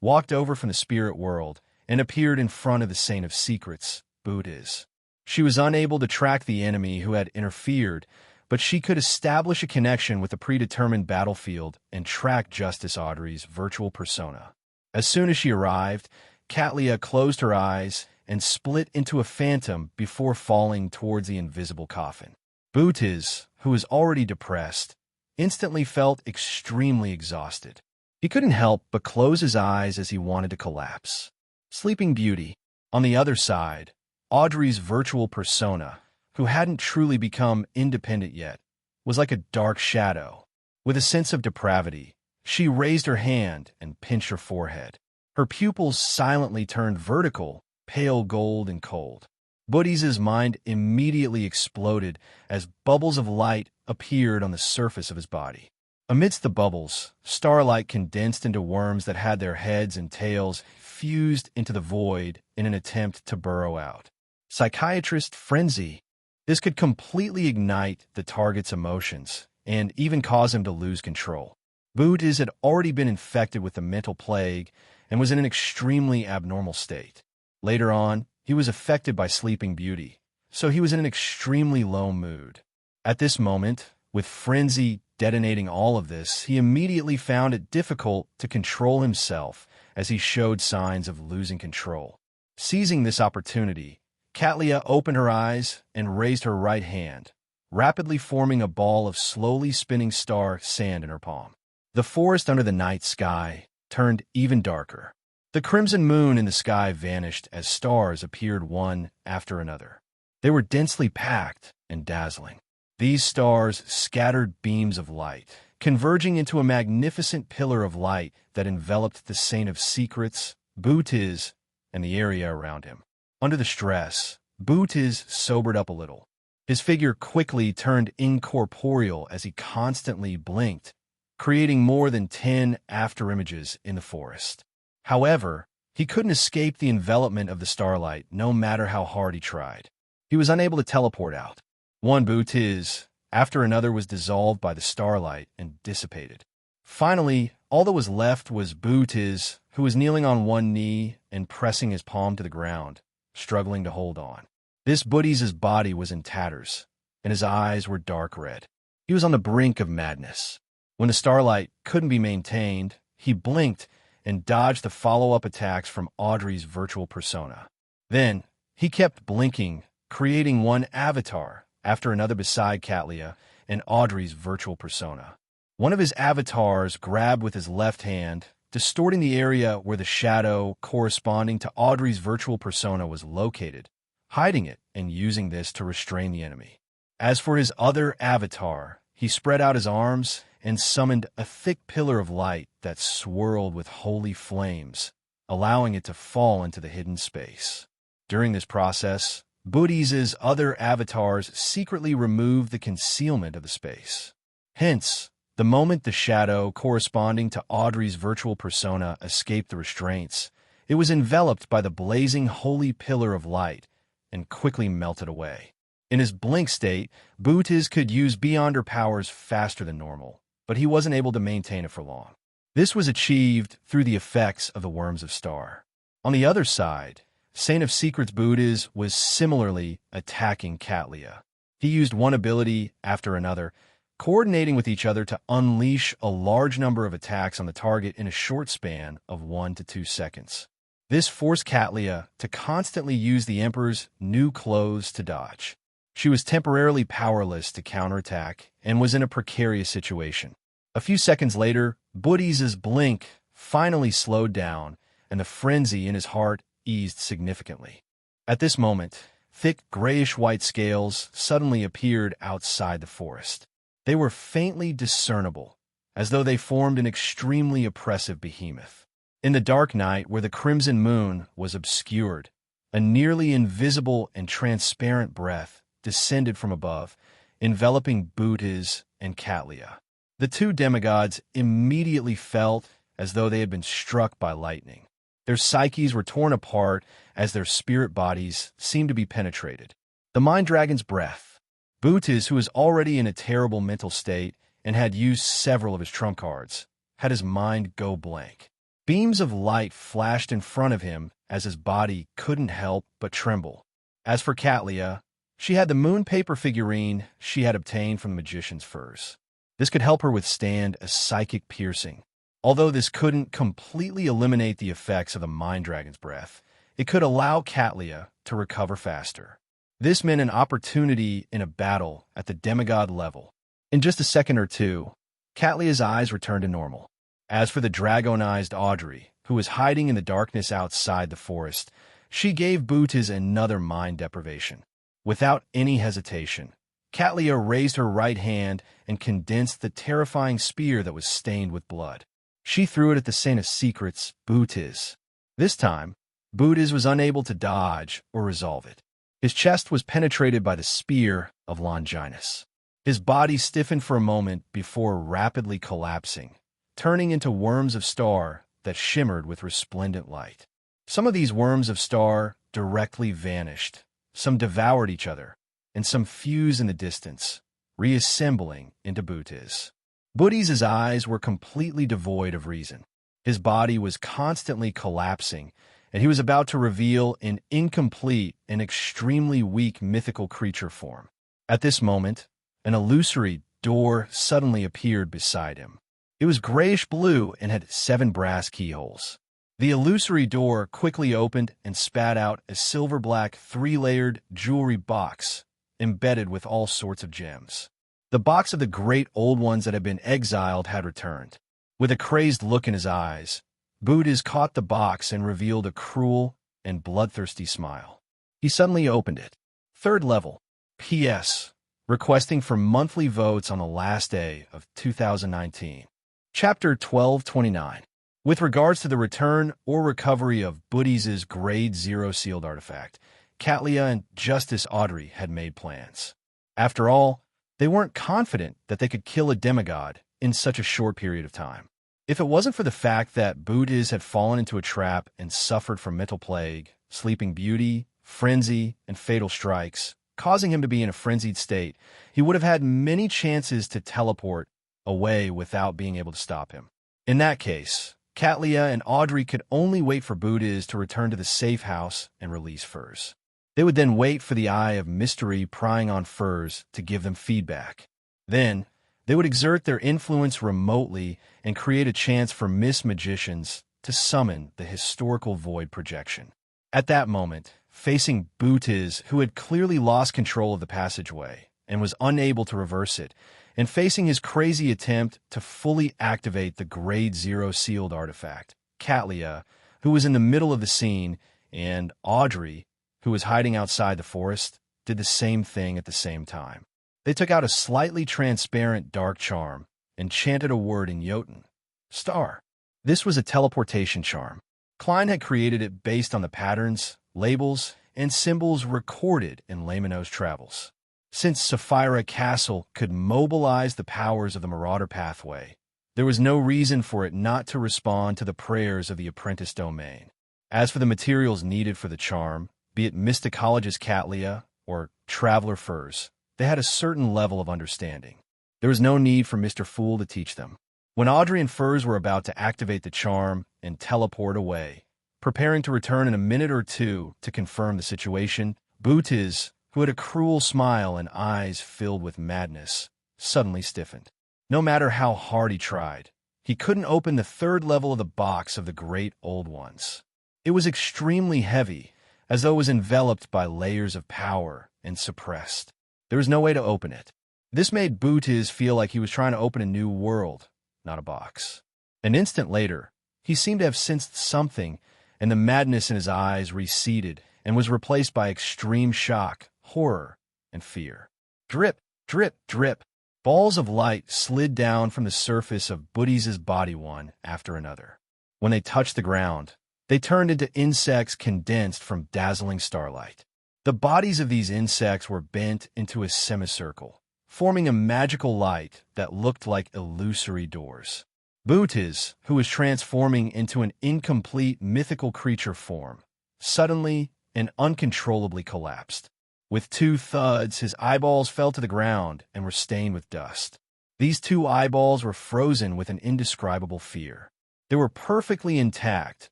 walked over from the spirit world and appeared in front of the Saint of Secrets, Buddhas. She was unable to track the enemy who had interfered, but she could establish a connection with the predetermined battlefield and track Justice Audrey's virtual persona. As soon as she arrived, Catlia closed her eyes and split into a phantom before falling towards the invisible coffin. Buddhas, who was already depressed, instantly felt extremely exhausted. He couldn't help but close his eyes as he wanted to collapse. Sleeping Beauty, on the other side, Audrey's virtual persona, who hadn't truly become independent yet, was like a dark shadow. With a sense of depravity, she raised her hand and pinched her forehead. Her pupils silently turned vertical, pale gold and cold. Buddhas' mind immediately exploded as bubbles of light appeared on the surface of his body. Amidst the bubbles, starlight condensed into worms that had their heads and tails fused into the void in an attempt to burrow out. Psychiatrist Frenzy. This could completely ignite the target's emotions and even cause him to lose control. Buddhas had already been infected with the mental plague and was in an extremely abnormal state. Later on, he was affected by Sleeping Beauty, so he was in an extremely low mood. At this moment, with Frenzy detonating all of this, he immediately found it difficult to control himself as he showed signs of losing control. Seizing this opportunity, Catlia opened her eyes and raised her right hand, rapidly forming a ball of slowly spinning star sand in her palm. The forest under the night sky turned even darker. The crimson moon in the sky vanished as stars appeared one after another. They were densely packed and dazzling. These stars scattered beams of light, converging into a magnificent pillar of light that enveloped the Saint of Secrets, Buddhas, and the area around him. Under the stress, Buddhas sobered up a little. His figure quickly turned incorporeal as he constantly blinked, creating more than 10 afterimages in the forest. However, he couldn't escape the envelopment of the starlight no matter how hard he tried. He was unable to teleport out. One Buddhas after another was dissolved by the starlight and dissipated. Finally, all that was left was Buddhas, who was kneeling on one knee and pressing his palm to the ground, struggling to hold on. This Buddhas' body was in tatters, and his eyes were dark red. He was on the brink of madness. When the starlight couldn't be maintained, he blinked and dodged the follow-up attacks from Audrey's virtual persona. Then, he kept blinking, creating one avatar after another beside Catlia and Audrey's virtual persona. One of his avatars grabbed with his left hand, distorting the area where the shadow corresponding to Audrey's virtual persona was located, hiding it and using this to restrain the enemy. As for his other avatar, he spread out his arms and summoned a thick pillar of light that swirled with holy flames, allowing it to fall into the hidden space. During this process, Buddhas' other avatars secretly removed the concealment of the space. Hence, the moment the shadow corresponding to Audrey's virtual persona escaped the restraints, it was enveloped by the blazing holy pillar of light and quickly melted away. In his blink state, Buddhas could use Beyonder powers faster than normal, but he wasn't able to maintain it for long. This was achieved through the effects of the Worms of Star. On the other side, Saint of Secrets Buddhas was similarly attacking Catlia. He used one ability after another, coordinating with each other to unleash a large number of attacks on the target in a short span of 1 to 2 seconds. This forced Catlia to constantly use the Emperor's new clothes to dodge. She was temporarily powerless to counterattack and was in a precarious situation. A few seconds later, Buddhas' blink finally slowed down, and the frenzy in his heart eased significantly. At this moment, thick grayish-white scales suddenly appeared outside the forest. They were faintly discernible, as though they formed an extremely oppressive behemoth. In the dark night where the crimson moon was obscured, a nearly invisible and transparent breath descended from above, enveloping Buddhas and Catlia. The two demigods immediately felt as though they had been struck by lightning. Their psyches were torn apart as their spirit bodies seemed to be penetrated. The Mind Dragon's breath. Buddhas, who was already in a terrible mental state and had used several of his trump cards, had his mind go blank. Beams of light flashed in front of him as his body couldn't help but tremble. As for Catlia, she had the moon paper figurine she had obtained from the magician's furs. This could help her withstand a psychic piercing. Although this couldn't completely eliminate the effects of the Mind Dragon's breath, it could allow Catlia to recover faster. This meant an opportunity in a battle at the demigod level. In just a second or two, Catlia's eyes returned to normal. As for the dragonized Audrey, who was hiding in the darkness outside the forest, she gave Bootiz another mind deprivation. Without any hesitation, Catlia raised her right hand and condensed the terrifying spear that was stained with blood. She threw it at the Saint of Secrets, Bootiz. This time, Bootiz was unable to dodge or resolve it. His chest was penetrated by the spear of Longinus. His body stiffened for a moment before rapidly collapsing, turning into worms of star that shimmered with resplendent light. Some of these worms of star directly vanished, some devoured each other, and some fused in the distance, reassembling into Bootiz. Bootiz's eyes were completely devoid of reason. His body was constantly collapsing, and he was about to reveal an incomplete and extremely weak mythical creature form. At this moment, an illusory door suddenly appeared beside him. It was grayish-blue and had 7 brass keyholes. The illusory door quickly opened and spat out a silver-black 3-layered jewelry box embedded with all sorts of gems. The box of the great old ones that had been exiled had returned. With a crazed look in his eyes, Bootiz caught the box and revealed a cruel and bloodthirsty smile. He suddenly opened it. 3rd level. P.S. Requesting for monthly votes on the last day of 2019. Chapter 1229. With regards to the return or recovery of Bootiz's Grade 0 sealed artifact, Catlia and Justice Audrey had made plans. After all, they weren't confident that they could kill a demigod in such a short period of time. If it wasn't for the fact that Bootiz had fallen into a trap and suffered from mental plague, sleeping beauty, frenzy, and fatal strikes, causing him to be in a frenzied state, he would have had many chances to teleport away without being able to stop him. In that case, Catlia and Audrey could only wait for Bootiz to return to the safe house and release Furs. They would then wait for the Eye of Mystery prying on Furs to give them feedback. Then, they would exert their influence remotely and create a chance for Miss Magicians to summon the historical void projection. At that moment, facing Bootiz, who had clearly lost control of the passageway and was unable to reverse it, and facing his crazy attempt to fully activate the Grade 0 sealed artifact, Catlia, who was in the middle of the scene, and Audrey, who was hiding outside the forest, did the same thing at the same time. They took out a slightly transparent dark charm and chanted a word in Jotun. Star. This was a teleportation charm. Klein had created it based on the patterns, labels, and symbols recorded in Laymanos' travels. Since Sapphira Castle could mobilize the powers of the Marauder pathway, there was no reason for it not to respond to the prayers of the apprentice domain. As for the materials needed for the charm, be it Mysticologist Catlia or Traveler Furs, they had a certain level of understanding. There was no need for Mr. Fool to teach them. When Audrey and Furs were about to activate the charm and teleport away, preparing to return in a minute or two to confirm the situation, Bootiz, who had a cruel smile and eyes filled with madness, suddenly stiffened. No matter how hard he tried, he couldn't open the 3rd level of the box of the Great Old Ones. It was extremely heavy, as though it was enveloped by layers of power and suppressed. There was no way to open it. This made Bootiz feel like he was trying to open a new world, not a box. An instant later, he seemed to have sensed something, and the madness in his eyes receded and was replaced by extreme shock, horror, and fear. Drip, drip, drip. Balls of light slid down from the surface of Bootiz's body one after another. When they touched the ground, they turned into insects condensed from dazzling starlight. The bodies of these insects were bent into a semicircle, forming a magical light that looked like illusory doors. Bootiz, who was transforming into an incomplete mythical creature form, suddenly and uncontrollably collapsed. With 2 thuds, his eyeballs fell to the ground and were stained with dust. These 2 eyeballs were frozen with an indescribable fear. They were perfectly intact,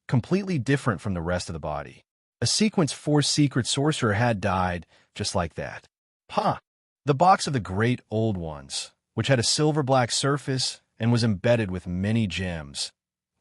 completely different from the rest of the body. A sequence 4 secret sorcerer had died just like that. Ha! The box of the Great Old Ones, which had a silver-black surface and was embedded with many gems,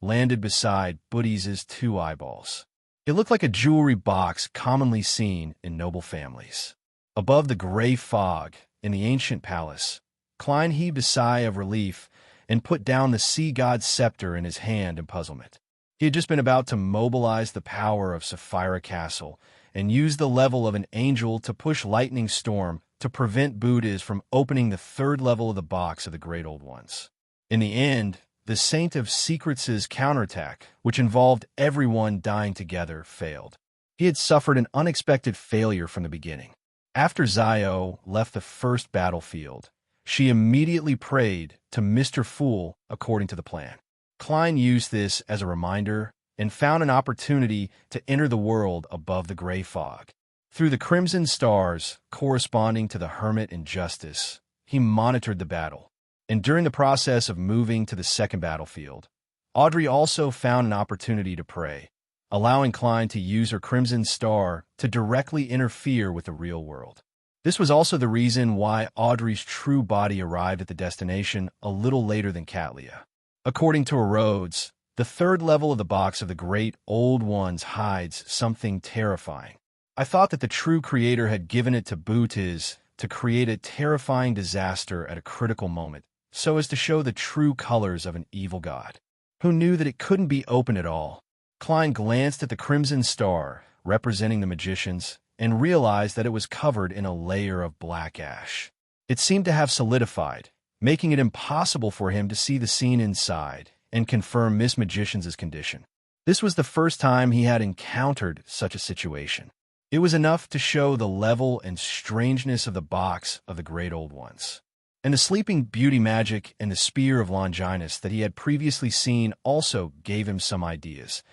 landed beside Booty's 2 eyeballs. It looked like a jewelry box commonly seen in noble families. Above the gray fog in the ancient palace, Klein heaved a sigh of relief and put down the sea god's scepter in his hand in puzzlement. He had just been about to mobilize the power of Sapphira Castle and use the level of an angel to push Lightning Storm to prevent Buddhas from opening the 3rd level of the box of the Great Old Ones. In the end, the Saint of Secrets' counterattack, which involved everyone dying together, failed. He had suffered an unexpected failure from the beginning. After Zio left the first battlefield, she immediately prayed to Mr. Fool according to the plan. Klein used this as a reminder and found an opportunity to enter the world above the gray fog. Through the crimson stars corresponding to the Hermit and Justice, he monitored the battle. And during the process of moving to the second battlefield, Audrey also found an opportunity to pray, allowing Klein to use her crimson star to directly interfere with the real world. This was also the reason why Audrey's true body arrived at the destination a little later than Catlia. According to Rhodes, the 3rd level of the box of the Great Old Ones hides something terrifying. I thought that the true creator had given it to Bootiz to create a terrifying disaster at a critical moment, so as to show the true colors of an evil god. Who knew that it couldn't be open at all? Klein glanced at the crimson star, representing the magicians, and realized that it was covered in a layer of black ash. It seemed to have solidified, making it impossible for him to see the scene inside and confirm Miss Magician's condition. This was the first time he had encountered such a situation. It was enough to show the level and strangeness of the box of the Great Old Ones. And the Sleeping Beauty magic and the Spear of Longinus that he had previously seen also gave him some ideas.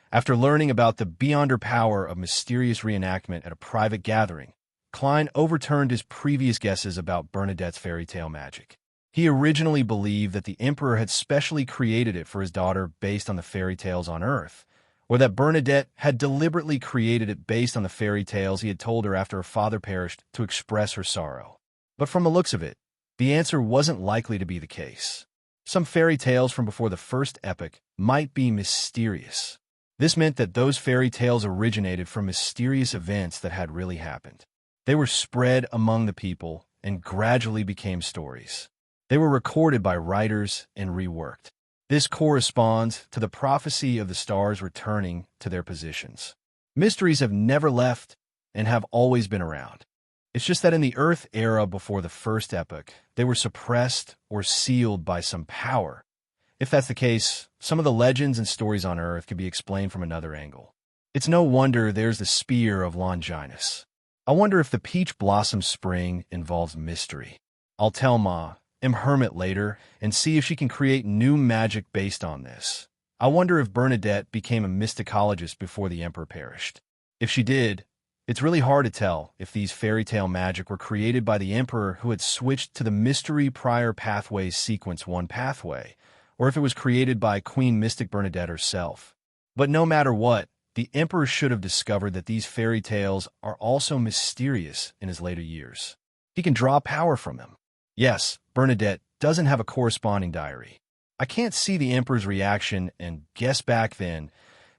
After learning about the beyonder power of mysterious reenactment at a private gathering, Klein overturned his previous guesses about Bernadette's fairy tale magic. He originally believed that the Emperor had specially created it for his daughter based on the fairy tales on Earth, or that Bernadette had deliberately created it based on the fairy tales he had told her after her father perished to express her sorrow. But from the looks of it, the answer wasn't likely to be the case. Some fairy tales from before the first epoch might be mysterious. This meant that those fairy tales originated from mysterious events that had really happened. They were spread among the people and gradually became stories. They were recorded by writers and reworked. This corresponds to the prophecy of the stars returning to their positions. Mysteries have never left and have always been around. It's just that in the Earth era before the first epoch, they were suppressed or sealed by some power. If that's the case, some of the legends and stories on Earth could be explained from another angle. It's no wonder there's the Spear of Longinus. I wonder if the Peach Blossom Spring involves mystery. I'll tell Ma, Hermit later, and see if she can create new magic based on this. I wonder if Bernadette became a mysticologist before the Emperor perished. If she did, it's really hard to tell if these fairy tale magic were created by the Emperor who had switched to the Mystery Prior Pathways Sequence 1 pathway, or if it was created by Queen Mystic Bernadette herself. But no matter what, the Emperor should have discovered that these fairy tales are also mysterious in his later years. He can draw power from them. Yes, Bernadette doesn't have a corresponding diary. I can't see the Emperor's reaction and guess back then,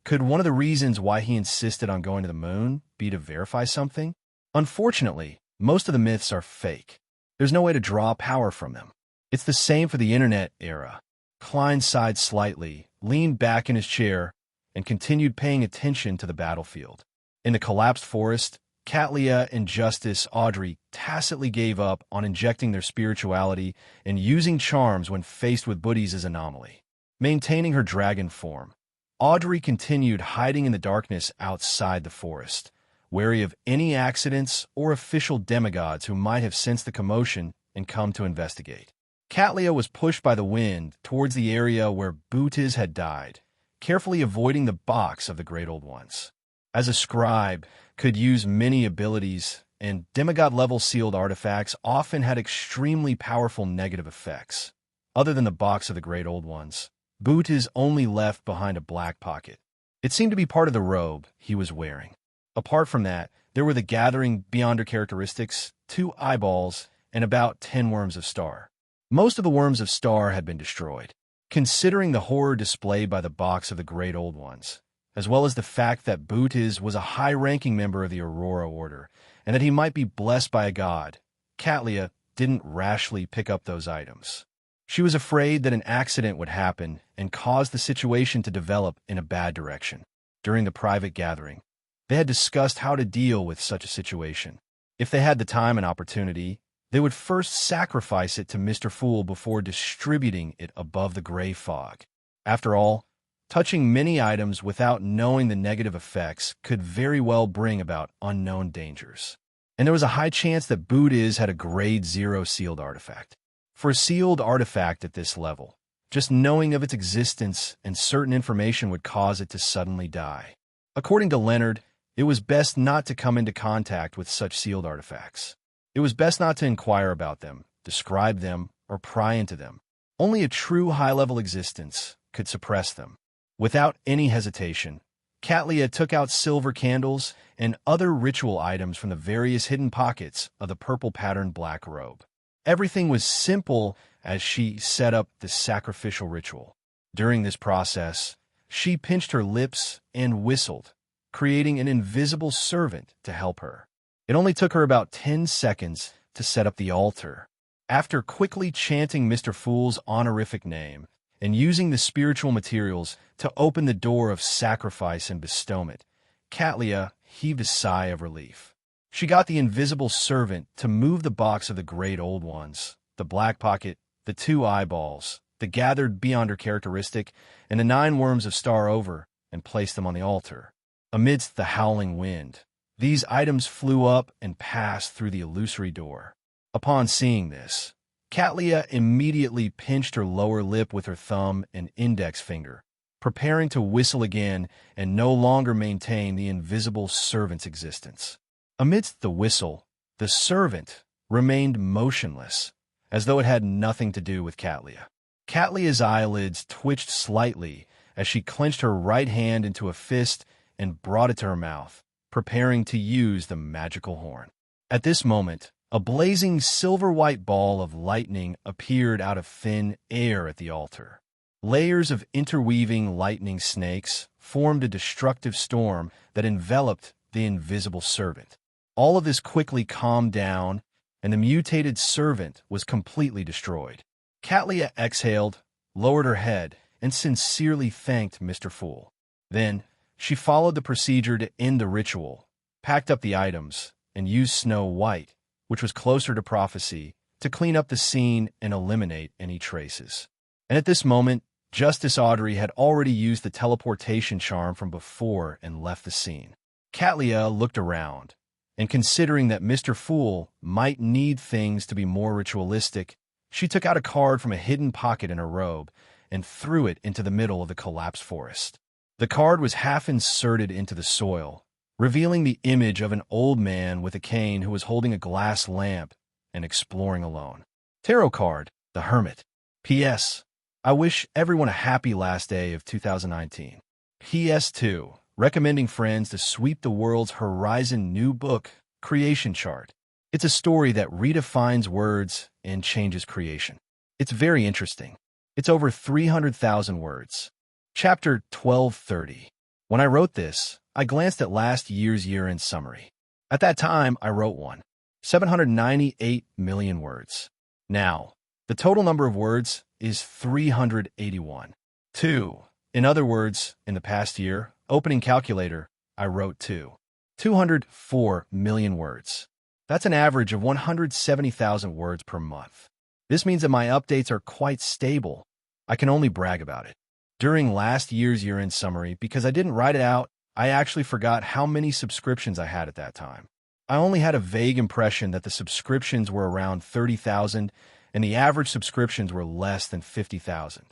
could one of the reasons why he insisted on going to the moon be to verify something? Unfortunately, most of the myths are fake. There's no way to draw power from them. It's the same for the internet era. Klein sighed slightly, leaned back in his chair, and continued paying attention to the battlefield. In the collapsed forest, Catlia and Justice Audrey tacitly gave up on injecting their spirituality and using charms when faced with Booty's anomaly. Maintaining her dragon form, Audrey continued hiding in the darkness outside the forest, wary of any accidents or official demigods who might have sensed the commotion and come to investigate. Catlia was pushed by the wind towards the area where Bootiz had died, carefully avoiding the box of the Great Old Ones. As a scribe, could use many abilities, and demigod-level sealed artifacts often had extremely powerful negative effects. Other than the box of the Great Old Ones, Boot is only left behind a black pocket. It seemed to be part of the robe he was wearing. Apart from that, there were the gathering beyonder characteristics, 2 eyeballs, and about 10 worms of star. Most of the worms of star had been destroyed. Considering the horror displayed by the box of the Great Old Ones, as well as the fact that Bootiz was a high-ranking member of the Aurora Order, and that he might be blessed by a god, Catlia didn't rashly pick up those items. She was afraid that an accident would happen and cause the situation to develop in a bad direction. During the private gathering, they had discussed how to deal with such a situation. If they had the time and opportunity, they would first sacrifice it to Mr. Fool before distributing it above the gray fog. After all, touching many items without knowing the negative effects could very well bring about unknown dangers. And there was a high chance that Bootiz had a grade 0 sealed artifact. For a sealed artifact at this level, just knowing of its existence and certain information would cause it to suddenly die. According to Leonard, it was best not to come into contact with such sealed artifacts. It was best not to inquire about them, describe them, or pry into them. Only a true high-level existence could suppress them. Without any hesitation, Catlia took out silver candles and other ritual items from the various hidden pockets of the purple-patterned black robe. Everything was simple as she set up the sacrificial ritual. During this process, she pinched her lips and whistled, creating an invisible servant to help her. It only took her about 10 seconds to set up the altar. After quickly chanting Mr. Fool's honorific name and using the spiritual materials to open the door of sacrifice and bestowment, Catlia heaved a sigh of relief. She got the invisible servant to move the box of the Great Old Ones, the black pocket, the 2 eyeballs, the gathered beyonder characteristic, and the 9 worms of star over, and place them on the altar. Amidst the howling wind, these items flew up and passed through the illusory door. Upon seeing this, Catlia immediately pinched her lower lip with her thumb and index finger, preparing to whistle again and no longer maintain the invisible servant's existence. Amidst the whistle, the servant remained motionless, as though it had nothing to do with Catlia. Catlia's eyelids twitched slightly as she clenched her right hand into a fist and brought it to her mouth, preparing to use the magical horn. At this moment, a blazing silver-white ball of lightning appeared out of thin air at the altar. Layers of interweaving lightning snakes formed a destructive storm that enveloped the invisible servant. All of this quickly calmed down, and the mutated servant was completely destroyed. Catlia exhaled, lowered her head, and sincerely thanked Mr. Fool. Then, she followed the procedure to end the ritual, packed up the items, and used Snow White, which was closer to prophecy, to clean up the scene and eliminate any traces. And at this moment, Justice Audrey had already used the teleportation charm from before and left the scene. Catlia looked around, and considering that Mr. Fool might need things to be more ritualistic, she took out a card from a hidden pocket in her robe and threw it into the middle of the collapsed forest. The card was half inserted into the soil, revealing the image of an old man with a cane who was holding a glass lamp and exploring alone. Tarot card, the Hermit. P.S. I wish everyone a happy last day of 2019. P.S. 2. Recommending friends to sweep the world's horizon new book, Creation Chart. It's a story that redefines words and changes creation. It's very interesting. It's over 300,000 words. Chapter 1230. When I wrote this, I glanced at last year's year-end summary. At that time, I wrote one. 798 million words. Now, the total number of words is 381. 2. In other words, in the past year, opening calculator, I wrote 204 million words. That's an average of 170,000 words per month. This means that my updates are quite stable. I can only brag about it. During last year's year-end summary, because I didn't write it out, I actually forgot how many subscriptions I had at that time. I only had a vague impression that the subscriptions were around 30,000 and the average subscriptions were less than 50,000.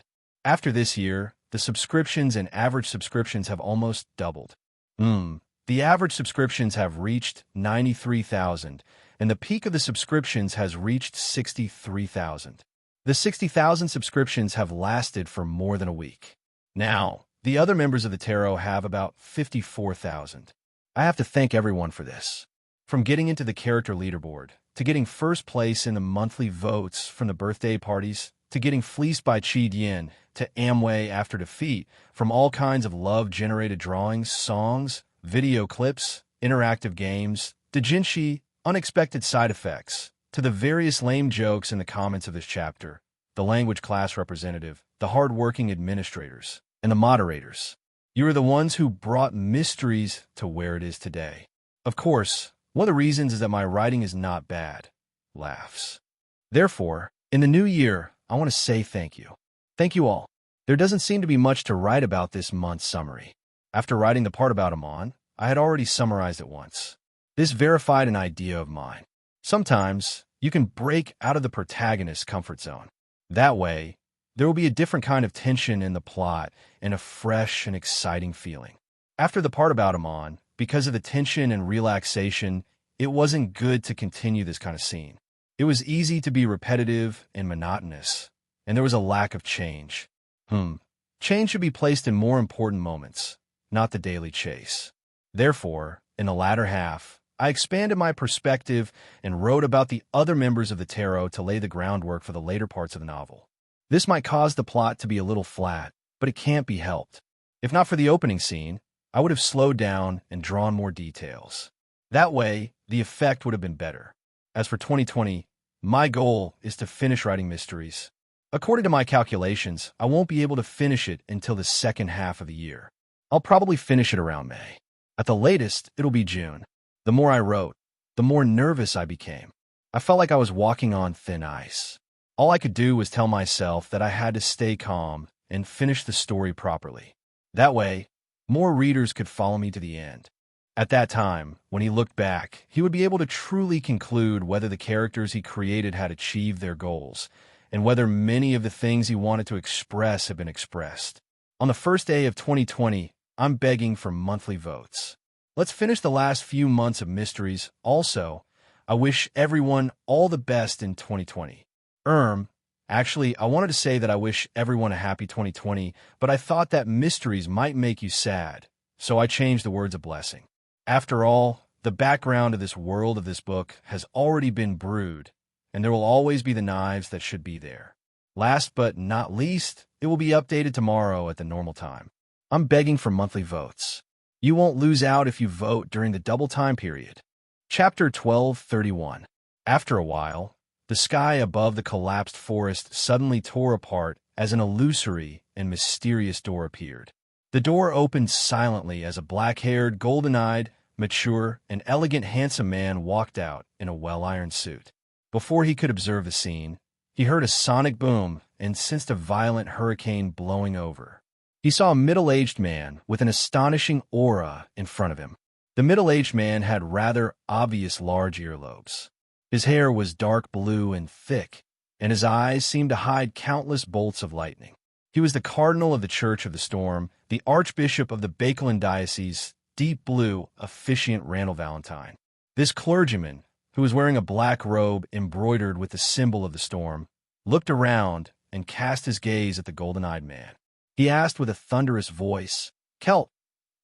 After this year, the subscriptions and average subscriptions have almost doubled. The average subscriptions have reached 93,000, and the peak of the subscriptions has reached 63,000. The 60,000 subscriptions have lasted for more than a week. Now, the other members of the tarot have about 54,000. I have to thank everyone for this. From getting into the character leaderboard, to getting first place in the monthly votes from the birthday parties, to getting fleeced by Chi Dian, to Amway after defeat, from all kinds of love-generated drawings, songs, video clips, interactive games, doujinshi, unexpected side effects, to the various lame jokes in the comments of this chapter, the language class representative, the hard-working administrators, and the moderators. You are the ones who brought mysteries to where it is today. Of course, one of the reasons is that my writing is not bad. Laughs. Therefore, in the new year, I want to say thank you. Thank you all. There doesn't seem to be much to write about this month's summary. After writing the part about Amon, I had already summarized it once. This verified an idea of mine. Sometimes, you can break out of the protagonist's comfort zone. That way, there will be a different kind of tension in the plot and a fresh and exciting feeling. After the part about Amon, because of the tension and relaxation, it wasn't good to continue this kind of scene. It was easy to be repetitive and monotonous, and there was a lack of change. Change should be placed in more important moments, not the daily chase. Therefore, in the latter half, I expanded my perspective and wrote about the other members of the tarot to lay the groundwork for the later parts of the novel. This might cause the plot to be a little flat, but it can't be helped. If not for the opening scene, I would have slowed down and drawn more details. That way, the effect would have been better. As for 2020, my goal is to finish writing mysteries. According to my calculations, I won't be able to finish it until the second half of the year. I'll probably finish it around May. At the latest, it'll be June. The more I wrote, the more nervous I became. I felt like I was walking on thin ice. All I could do was tell myself that I had to stay calm and finish the story properly. That way, more readers could follow me to the end. At that time, when he looked back, he would be able to truly conclude whether the characters he created had achieved their goals, and whether many of the things he wanted to express had been expressed. On the first day of 2020, I'm begging for monthly votes. Let's finish the last few months of mysteries. Also, I wish everyone all the best in 2020. Actually, I wanted to say that I wish everyone a happy 2020, but I thought that mysteries might make you sad, so I changed the words of blessing. After all, the background of this world of this book has already been brewed, and there will always be the knives that should be there. Last but not least, it will be updated tomorrow at the normal time. I'm begging for monthly votes. You won't lose out if you vote during the double time period. Chapter 1231. After a while, the sky above the collapsed forest suddenly tore apart as an illusory and mysterious door appeared. The door opened silently as a black-haired, golden-eyed, mature, and elegant handsome man walked out in a well-ironed suit. Before he could observe the scene, he heard a sonic boom and sensed a violent hurricane blowing over. He saw a middle-aged man with an astonishing aura in front of him. The middle-aged man had rather obvious large earlobes. His hair was dark blue and thick, and his eyes seemed to hide countless bolts of lightning. He was the cardinal of the Church of the Storm, the archbishop of the Bacalin Diocese, deep blue, officiant Randall Valentine. This clergyman, who was wearing a black robe embroidered with the symbol of the storm, looked around and cast his gaze at the golden-eyed man. He asked with a thunderous voice, "Celt,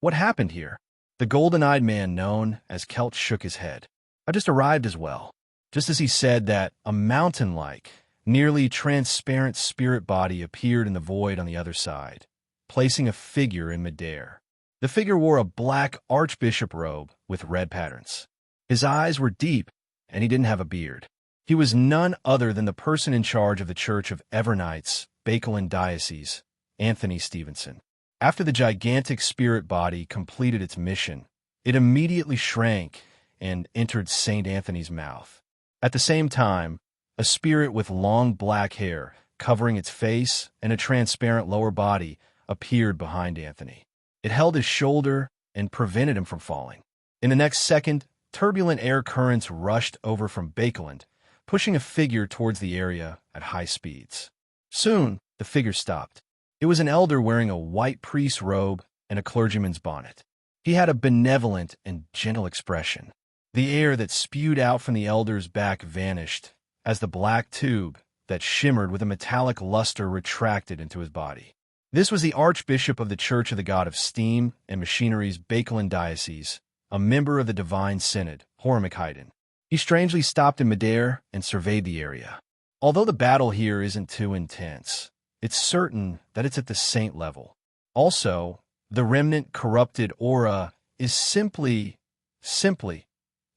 what happened here?" The golden-eyed man known as Celt shook his head. "I just arrived as well." Just as he said that, a mountain-like, nearly transparent spirit body appeared in the void on the other side, placing a figure in midair. The figure wore a black archbishop robe with red patterns. His eyes were deep, and he didn't have a beard. He was none other than the person in charge of the Church of Evernights, Bacalin Diocese, Anthony Stevenson. After the gigantic spirit body completed its mission, it immediately shrank and entered St. Anthony's mouth. At the same time, a spirit with long black hair covering its face and a transparent lower body appeared behind Anthony. It held his shoulder and prevented him from falling. In the next second, turbulent air currents rushed over from Bacalin, pushing a figure towards the area at high speeds. Soon, the figure stopped. It was an elder wearing a white priest's robe and a clergyman's bonnet. He had a benevolent and gentle expression. The air that spewed out from the elder's back vanished as the black tube, that shimmered with a metallic luster retracted into his body. This was the Archbishop of the Church of the God of Steam and Machinery's Bakelin Diocese, a member of the Divine Synod, Hormiciden. He strangely stopped in midair and surveyed the area. Although the battle here isn't too intense, it's certain that it's at the saint level. Also, the remnant corrupted aura is simply,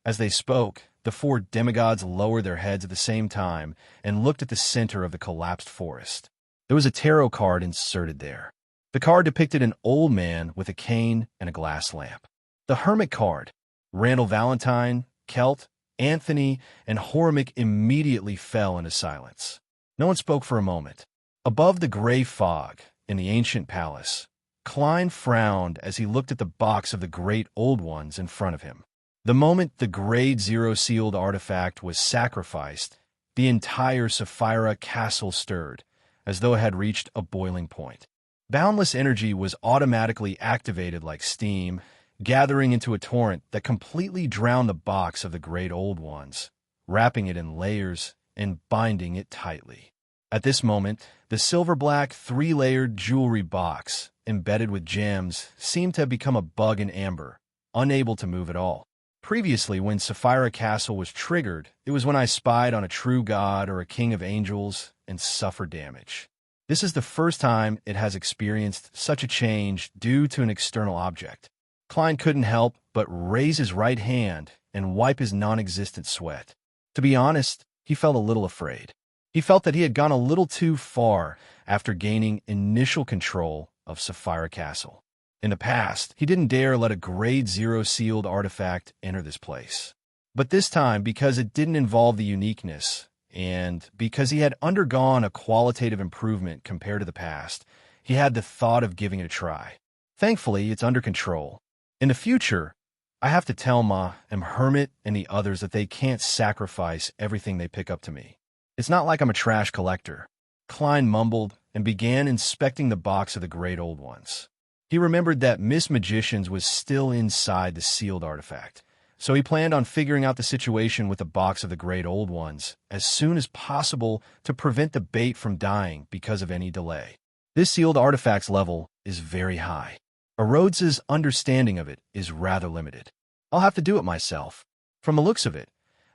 as they spoke, the four demigods lowered their heads at the same time and looked at the center of the collapsed forest. There was a tarot card inserted there. The card depicted an old man with a cane and a glass lamp. The hermit card, Randall Valentine, Celt, Anthony, and Hormick immediately fell into silence. No one spoke for a moment. Above the gray fog in the ancient palace, Klein frowned as he looked at the box of the Great Old Ones in front of him. The moment the Grade Zero sealed artifact was sacrificed, the entire Sapphira castle stirred, as though it had reached a boiling point. Boundless energy was automatically activated like steam, gathering into a torrent that completely drowned the box of the Great Old Ones, wrapping it in layers and binding it tightly. At this moment, the silver-black, three-layered jewelry box, embedded with gems, seemed to have become a bug in amber, unable to move at all. Previously, when Sapphira Castle was triggered, it was when I spied on a true god or a king of angels and suffered damage. This is the first time it has experienced such a change due to an external object. Klein couldn't help but raise his right hand and wipe his non-existent sweat. To be honest, he felt a little afraid. He felt that he had gone a little too far after gaining initial control of Sapphira Castle. In the past, he didn't dare let a Grade Zero sealed artifact enter this place. But this time, because it didn't involve the uniqueness, and because he had undergone a qualitative improvement compared to the past, he had the thought of giving it a try. Thankfully, it's under control. In the future, I have to tell Ma and Hermit and the others that they can't sacrifice everything they pick up to me. It's not like I'm a trash collector. Klein mumbled and began inspecting the box of the Great Old Ones. He remembered that Miss Magicians was still inside the sealed artifact, so he planned on figuring out the situation with the box of the Great Old Ones as soon as possible to prevent the bait from dying because of any delay. This sealed artifact's level is very high. A Rhodes's understanding of it is rather limited. I'll have to do it myself. From the looks of it,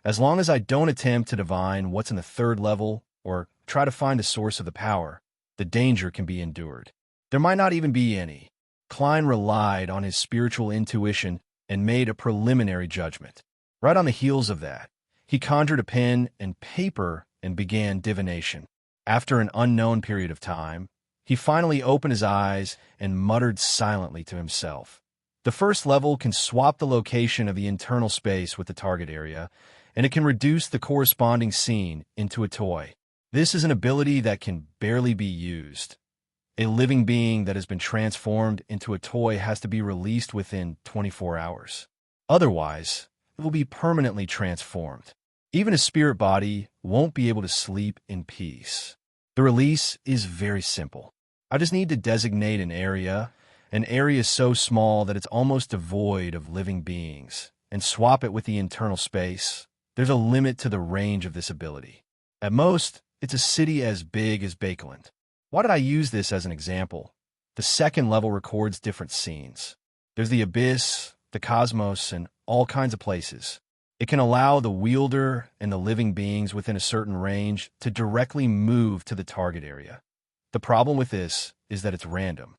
as long as I don't attempt to divine what's in the third level or try to find the source of the power, the danger can be endured. There might not even be any. Klein relied on his spiritual intuition and made a preliminary judgment. Right on the heels of that, he conjured a pen and paper and began divination. After an unknown period of time, he finally opened his eyes and muttered silently to himself. The first level can swap the location of the internal space with the target area, and it can reduce the corresponding scene into a toy. This is an ability that can barely be used. A living being that has been transformed into a toy has to be released within 24 hours. Otherwise, it will be permanently transformed. Even a spirit body won't be able to sleep in peace. The release is very simple. I just need to designate an area so small that it's almost devoid of living beings, and swap it with the internal space. There's a limit to the range of this ability. At most, it's a city as big as Bakeland. Why did I use this as an example? The second level records different scenes. There's the abyss, the cosmos, and all kinds of places. It can allow the wielder and the living beings within a certain range to directly move to the target area. The problem with this is that it's random.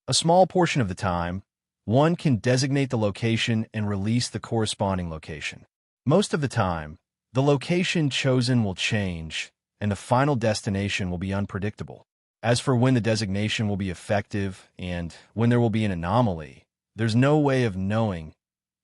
A small portion of the time, one can designate the location and release the corresponding location. Most of the time, the location chosen will change, and the final destination will be unpredictable. As for when the designation will be effective and when there will be an anomaly, there's no way of knowing.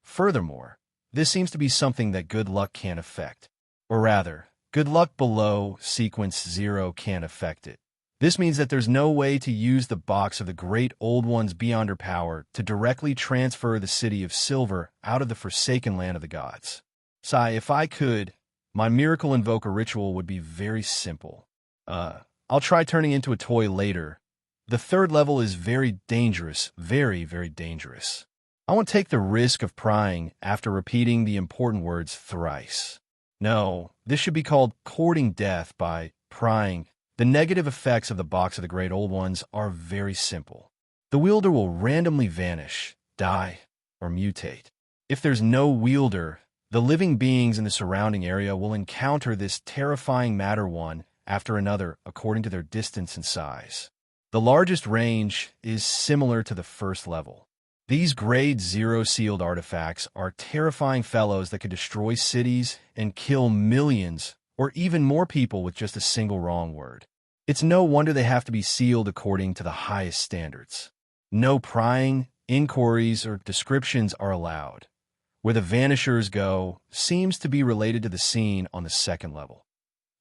Furthermore, this seems to be something that good luck can't affect. Or rather, good luck below sequence 0 can't affect it. This means that there's no way to use the box of the Great Old Ones beyond her power to directly transfer the city of Silver out of the forsaken land of the gods. Sai, if I could, my miracle invoker ritual would be very simple. I'll try turning into a toy later. The third level is very dangerous, very, very dangerous. I won't take the risk of prying after repeating the important words thrice. No, this should be called Courting Death by Prying. The negative effects of the Box of the Great Old Ones are very simple. The wielder will randomly vanish, die, or mutate. If there's no wielder, the living beings in the surrounding area will encounter this terrifying matter one after another according to their distance and size. The largest range is similar to the first level. These Grade 0 sealed artifacts are terrifying fellows that could destroy cities and kill millions or even more people with just a single wrong word. It's no wonder they have to be sealed according to the highest standards. No prying, inquiries, or descriptions are allowed. Where the vanishers go seems to be related to the scene on the second level.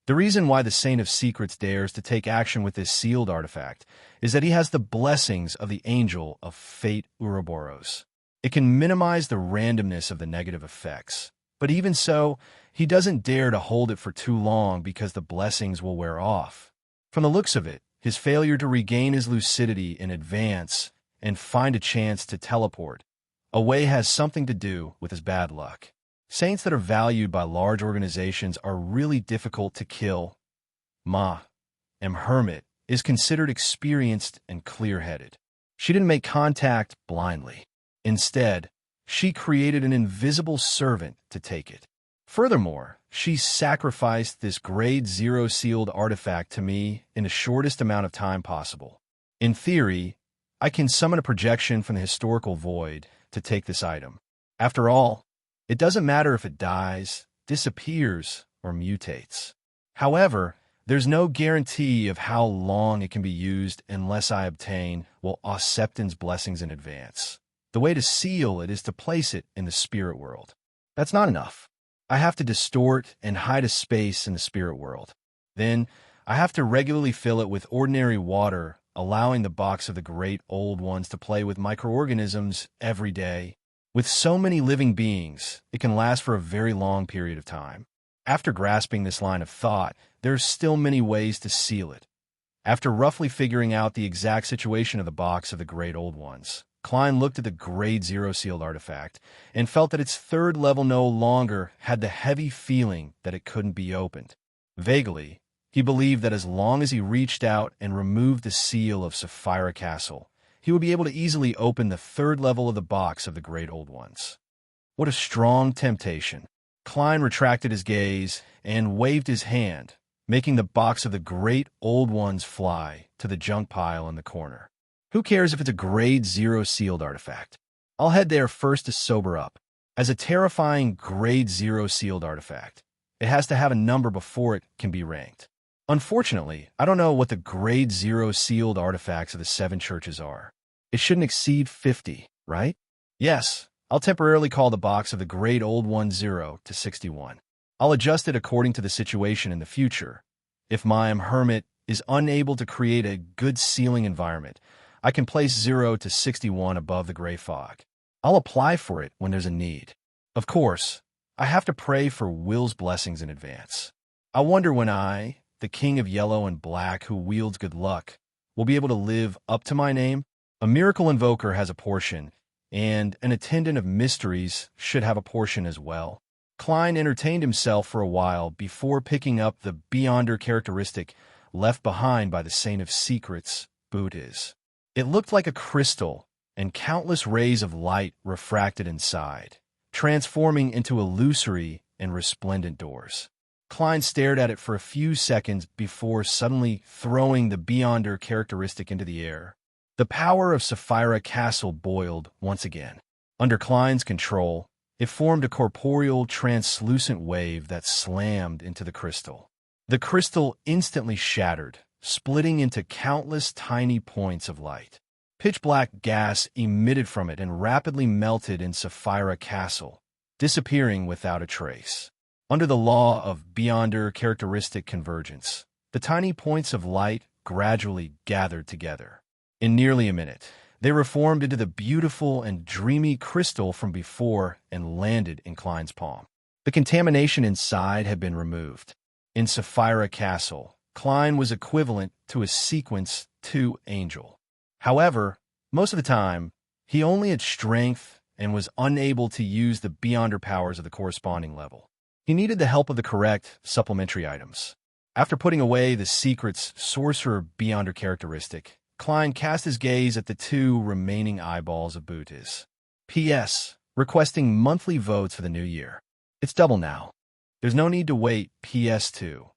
The reason why the Saint of Secrets dares to take action with this sealed artifact is that he has the blessings of the Angel of Fate Ouroboros. It can minimize the randomness of the negative effects, but even so, he doesn't dare to hold it for too long because the blessings will wear off. From the looks of it, his failure to regain his lucidity in advance and find a chance to teleport away has something to do with his bad luck. Saints that are valued by large organizations are really difficult to kill. Hermit is considered experienced and clear-headed. She didn't make contact blindly. Instead, she created an invisible servant to take it. Furthermore, she sacrificed this Grade 0 sealed artifact to me in the shortest amount of time possible. In theory, I can summon a projection from the historical void to take this item. After all, it doesn't matter if it dies, disappears, or mutates. However, there's no guarantee of how long it can be used unless I obtain Septon's blessings in advance. The way to seal it is to place it in the spirit world. That's not enough. I have to distort and hide a space in the spirit world. Then, I have to regularly fill it with ordinary water, allowing the Box of the Great Old Ones to play with microorganisms every day. With so many living beings, it can last for a very long period of time. After grasping this line of thought, there's still many ways to seal it. After roughly figuring out the exact situation of the Box of the Great Old Ones, Klein looked at the Grade 0 sealed artifact and felt that its third level no longer had the heavy feeling that it couldn't be opened. Vaguely, he believed that as long as he reached out and removed the seal of Sapphira Castle, he would be able to easily open the third level of the Box of the Great Old Ones. What a strong temptation. Klein retracted his gaze and waved his hand, making the Box of the Great Old Ones fly to the junk pile in the corner. Who cares if it's a Grade 0 sealed artifact? I'll head there first to sober up. As a terrifying Grade 0 sealed artifact, it has to have a number before it can be ranked. Unfortunately, I don't know what the Grade 0 sealed artifacts of the 7 churches are. It shouldn't exceed 50, right? Yes, I'll temporarily call the Box of the Great Old One 0 to 61. I'll adjust it according to the situation in the future. If my Hermit is unable to create a good sealing environment, I can place 0 to 61 above the gray fog. I'll apply for it when there's a need. Of course, I have to pray for Will's blessings in advance. I wonder when I, the King of Yellow and Black who wields good luck, will be able to live up to my name. A miracle invoker has a portion, and an attendant of mysteries should have a portion as well. Klein entertained himself for a while before picking up the Beyonder characteristic left behind by the Saint of Secrets, Buddhas. It looked like a crystal, and countless rays of light refracted inside, transforming into illusory and resplendent doors. Klein stared at it for a few seconds before suddenly throwing the Beyonder characteristic into the air. The power of Sapphira Castle boiled once again. Under Klein's control, it formed a corporeal, translucent wave that slammed into the crystal. The crystal instantly shattered, splitting into countless tiny points of light. Pitch-black gas emitted from it and rapidly melted in Sapphira Castle, disappearing without a trace. Under the law of Beyonder characteristic convergence, the tiny points of light gradually gathered together. In nearly a minute, they reformed into the beautiful and dreamy crystal from before and landed in Klein's palm. The contamination inside had been removed. In Sapphira Castle, Klein was equivalent to a Sequence 2 angel. However, most of the time, he only had strength and was unable to use the Beyonder powers of the corresponding level. He needed the help of the correct supplementary items. After putting away the secret's sorcerer beyonder characteristic, Klein cast his gaze at the two remaining eyeballs of Bootis. P.S. Requesting monthly votes for the new year. It's double now. There's no need to wait PS2.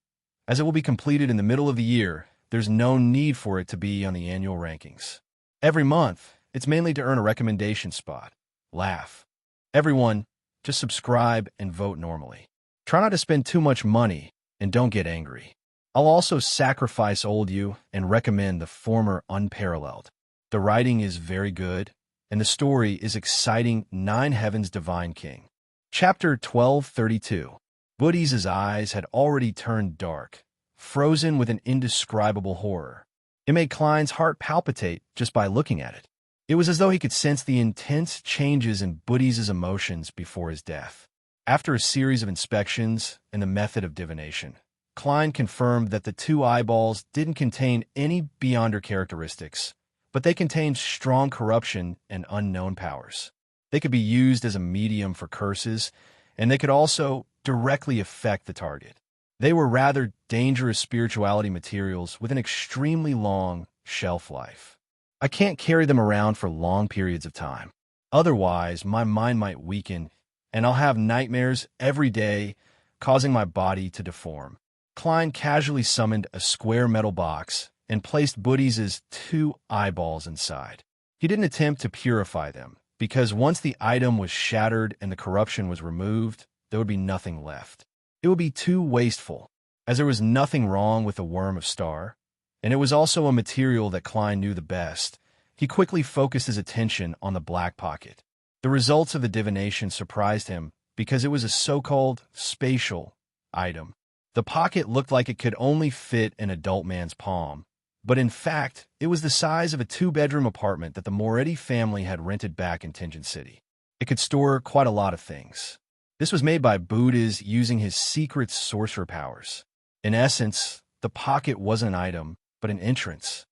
As it will be completed in the middle of the year, there's no need for it to be on the annual rankings. Every month, it's mainly to earn a recommendation spot. Laugh. Everyone, just subscribe and vote normally. Try not to spend too much money, and don't get angry. I'll also sacrifice old you and recommend the former Unparalleled. The writing is very good, and the story is exciting. 9 Heaven's Divine King. Chapter 1232. Booties' eyes had already turned dark, frozen with an indescribable horror. It made Klein's heart palpitate just by looking at it. It was as though he could sense the intense changes in Booties' emotions before his death. After a series of inspections and the method of divination, Klein confirmed that the two eyeballs didn't contain any beyonder characteristics, but they contained strong corruption and unknown powers. They could be used as a medium for curses, and they could also directly affect the target. They were rather dangerous spirituality materials with an extremely long shelf life. I can't carry them around for long periods of time. Otherwise, my mind might weaken, and I'll have nightmares every day, causing my body to deform. Klein casually summoned a square metal box and placed Booties' two eyeballs inside. He didn't attempt to purify them, because once the item was shattered and the corruption was removed, there would be nothing left. It would be too wasteful, as there was nothing wrong with the Worm of Star, and it was also a material that Klein knew the best. He quickly focused his attention on the black pocket. The results of the divination surprised him because it was a so-called spatial item. The pocket looked like it could only fit an adult man's palm, but in fact, it was the size of a 2-bedroom apartment that the Moretti family had rented back in Tingen City. It could store quite a lot of things. This was made by Bootis using his secret sorcerer powers. In essence, the pocket wasn't an item, but an entrance.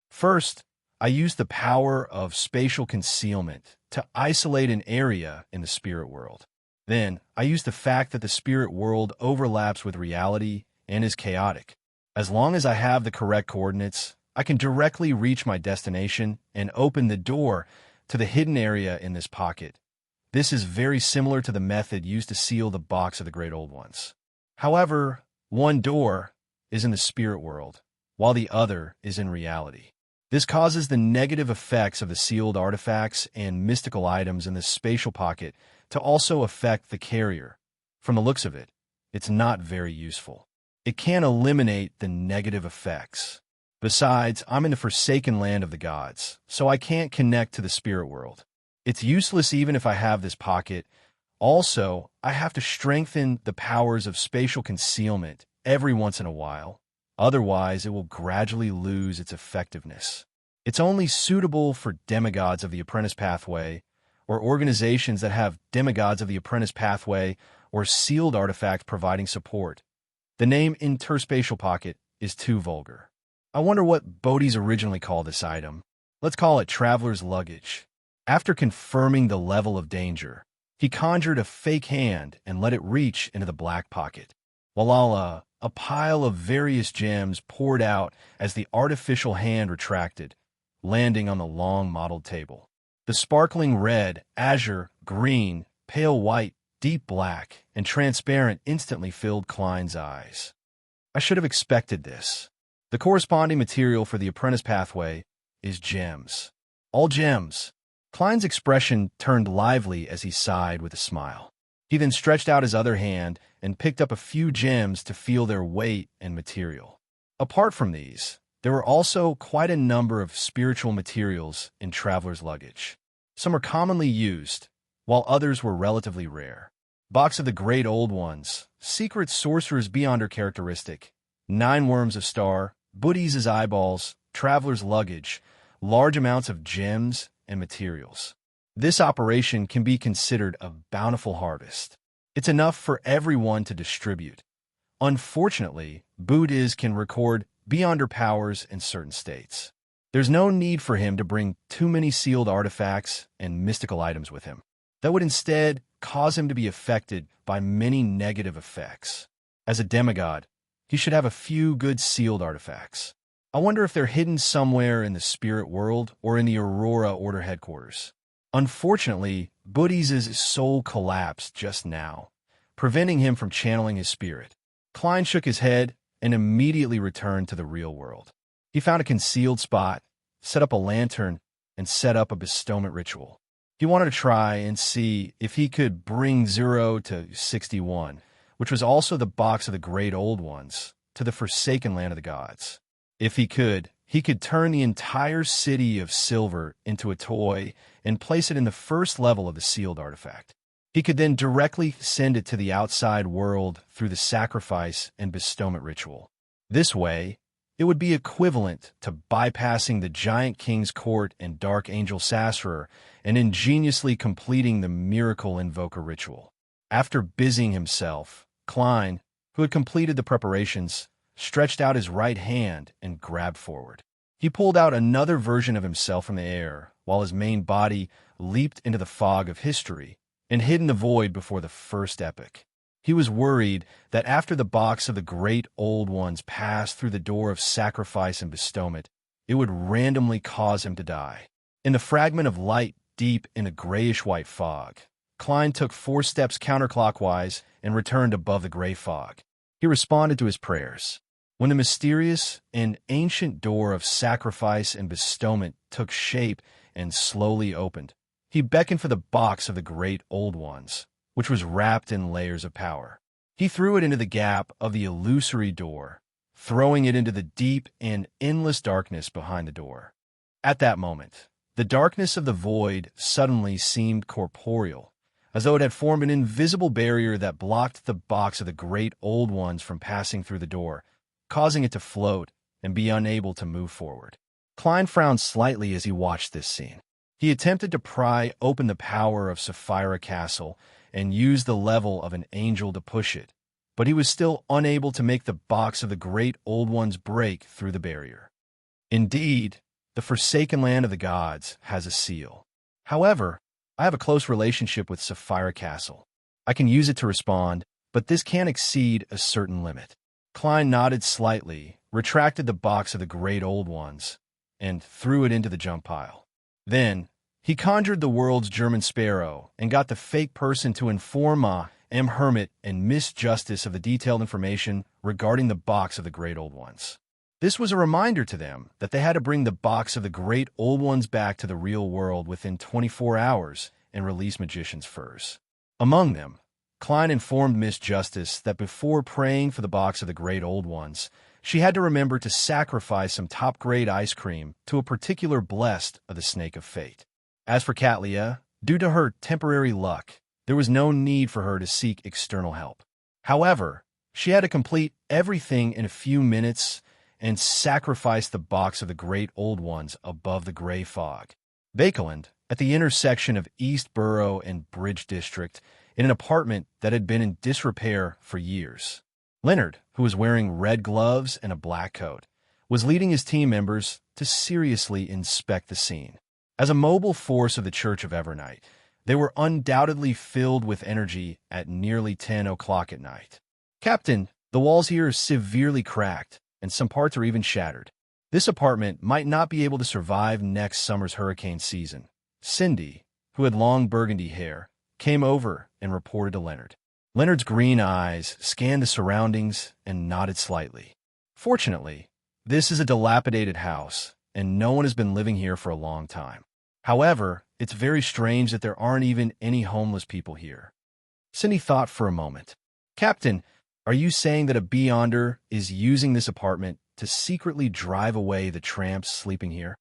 First, I used the power of spatial concealment to isolate an area in the spirit world. Then, I used the fact that the spirit world overlaps with reality and is chaotic. As long as I have the correct coordinates, I can directly reach my destination and open the door to the hidden area in this pocket. This is very similar to the method used to seal the box of the Great Old Ones. However, one door is in the spirit world, while the other is in reality. This causes the negative effects of the sealed artifacts and mystical items in the spatial pocket to also affect the carrier. From the looks of it, it's not very useful. It can't eliminate the negative effects. Besides, I'm in the forsaken land of the gods, so I can't connect to the spirit world. It's useless even if I have this pocket. Also, I have to strengthen the powers of spatial concealment every once in a while. Otherwise, it will gradually lose its effectiveness. It's only suitable for demigods of the apprentice pathway, or organizations that have demigods of the apprentice pathway or sealed artifacts providing support. The name interspatial pocket is too vulgar. I wonder what Bodhi's originally called this item. Let's call it traveler's luggage. After confirming the level of danger, he conjured a fake hand and let it reach into the black pocket. Voila! A pile of various gems poured out as the artificial hand retracted, landing on the long modeled table. The sparkling red, azure, green, pale white, deep black, and transparent instantly filled Klein's eyes. I should have expected this. The corresponding material for the apprentice pathway is gems. All gems. Klein's expression turned lively as he sighed with a smile. He then stretched out his other hand and picked up a few gems to feel their weight and material. Apart from these, there were also quite a number of spiritual materials in traveler's luggage. Some are commonly used, while others were relatively rare. Box of the Great Old Ones, secret sorcerer's beyonder characteristic, 9 worms of star, Booties' eyeballs, traveler's luggage, large amounts of gems and materials. This operation can be considered a bountiful harvest. It's enough for everyone to distribute. Unfortunately, Bootis can record beyonder powers in certain states. There's no need for him to bring too many sealed artifacts and mystical items with him. That would instead cause him to be affected by many negative effects. As a demigod, he should have a few good sealed artifacts. I wonder if they're hidden somewhere in the spirit world or in the Aurora Order headquarters. Unfortunately, Buddy's soul collapsed just now, preventing him from channeling his spirit. Klein shook his head and immediately returned to the real world. He found a concealed spot, set up a lantern, and set up a bestowment ritual. He wanted to try and see if he could bring 0 to 61, which was also the box of the Great Old Ones, to the Forsaken Land of the Gods. If he could turn the entire city of silver into a toy and place it in the first level of the sealed artifact. He could then directly send it to the outside world through the sacrifice and bestowment ritual. This way, it would be equivalent to bypassing the Giant King's court and Dark Angel Sassurer and ingeniously completing the Miracle Invoker ritual. After busying himself, Klein, who had completed the preparations, stretched out his right hand and grabbed forward. He pulled out another version of himself from the air, while his main body leaped into the fog of history and hid in the void before the first epic. He was worried that after the box of the Great Old Ones passed through the door of sacrifice and bestowment, it would randomly cause him to die. In the fragment of light deep in a grayish-white fog, Klein took 4 steps counterclockwise and returned above the gray fog. He responded to his prayers. When the mysterious and ancient door of sacrifice and bestowment took shape and slowly opened, he beckoned for the box of the Great Old Ones, which was wrapped in layers of power. He threw it into the gap of the illusory door, throwing it into the deep and endless darkness behind the door. At that moment, the darkness of the void suddenly seemed corporeal, as though it had formed an invisible barrier that blocked the box of the Great Old Ones from passing through the door, causing it to float and be unable to move forward. Klein frowned slightly as he watched this scene. He attempted to pry open the power of Sapphira Castle and use the level of an angel to push it, but he was still unable to make the box of the Great Old Ones break through the barrier. Indeed, the Forsaken Land of the Gods has a seal. However, I have a close relationship with Sapphira Castle. I can use it to respond, but this can't exceed a certain limit. Klein nodded slightly, retracted the box of the Great Old Ones, and threw it into the junk pile. Then, he conjured the world's German sparrow and got the fake person to inform M. Hermit and Miss Justice of the detailed information regarding the box of the Great Old Ones. This was a reminder to them that they had to bring the box of the Great Old Ones back to the real world within 24 hours and release Magician's furs. Among them, Klein informed Miss Justice that before praying for the box of the Great Old Ones, she had to remember to sacrifice some top-grade ice cream to a particular blessed of the Snake of Fate. As for Katlia, due to her temporary luck, there was no need for her to seek external help. However, she had to complete everything in a few minutes and sacrifice the box of the Great Old Ones above the gray fog. Bakeland, at the intersection of East Borough and Bridge District, in an apartment that had been in disrepair for years. Leonard, who was wearing red gloves and a black coat, was leading his team members to seriously inspect the scene. As a mobile force of the Church of Evernight, they were undoubtedly filled with energy at nearly 10 o'clock at night. Captain, the walls here are severely cracked, and some parts are even shattered. This apartment might not be able to survive next summer's hurricane season. Cindy, who had long burgundy hair, came over and reported to Leonard. Leonard's green eyes scanned the surroundings and nodded slightly. Fortunately, this is a dilapidated house, and no one has been living here for a long time. However, it's very strange that there aren't even any homeless people here. Cindy thought for a moment. Captain, are you saying that a Beyonder is using this apartment to secretly drive away the tramps sleeping here?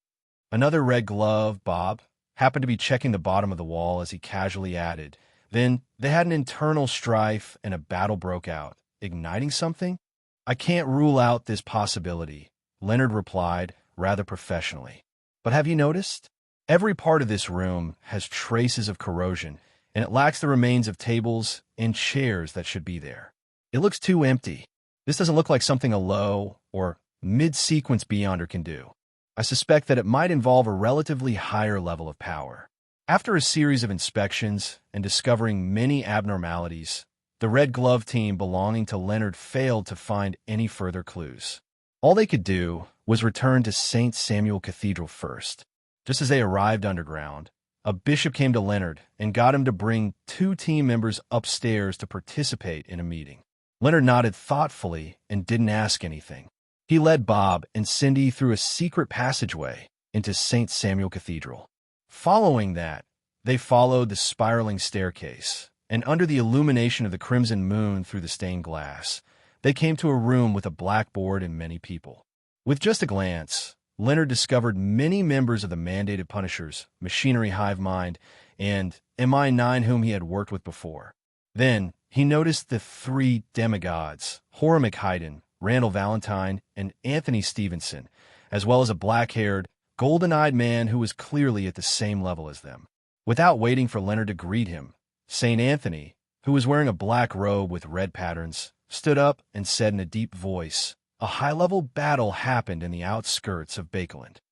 Another red glove, Bob, happened to be checking the bottom of the wall as he casually added, then they had an internal strife and a battle broke out, igniting something? I can't rule out this possibility, Leonard replied rather professionally. But have you noticed? Every part of this room has traces of corrosion, and it lacks the remains of tables and chairs that should be there. It looks too empty. This doesn't look like something a low or mid-sequence Beyonder can do. I suspect that it might involve a relatively higher level of power. After a series of inspections and discovering many abnormalities, The Red Glove team belonging to Leonard failed to find any further clues. All they could do was return to St. Samuel Cathedral first. Just as they arrived underground, a bishop came to Leonard and got him to bring 2 team members upstairs to participate in a meeting. Leonard nodded thoughtfully and didn't ask anything. He led Bob and Cindy through a secret passageway into St. Samuel Cathedral. Following that, they followed the spiraling staircase, and under the illumination of the crimson moon through the stained glass, they came to a room with a blackboard and many people. With just a glance, Leonard discovered many members of the mandated Punishers, Machinery Hive Mind, and MI9 whom he had worked with before. Then, he noticed the 3 demigods, Horace Haydn, Randall Valentine, and Anthony Stevenson, as well as a black-haired, golden-eyed man who was clearly at the same level as them. Without waiting for Leonard to greet him, St. Anthony, who was wearing a black robe with red patterns, stood up and said in a deep voice, "A high-level battle happened in the outskirts of Bakeland."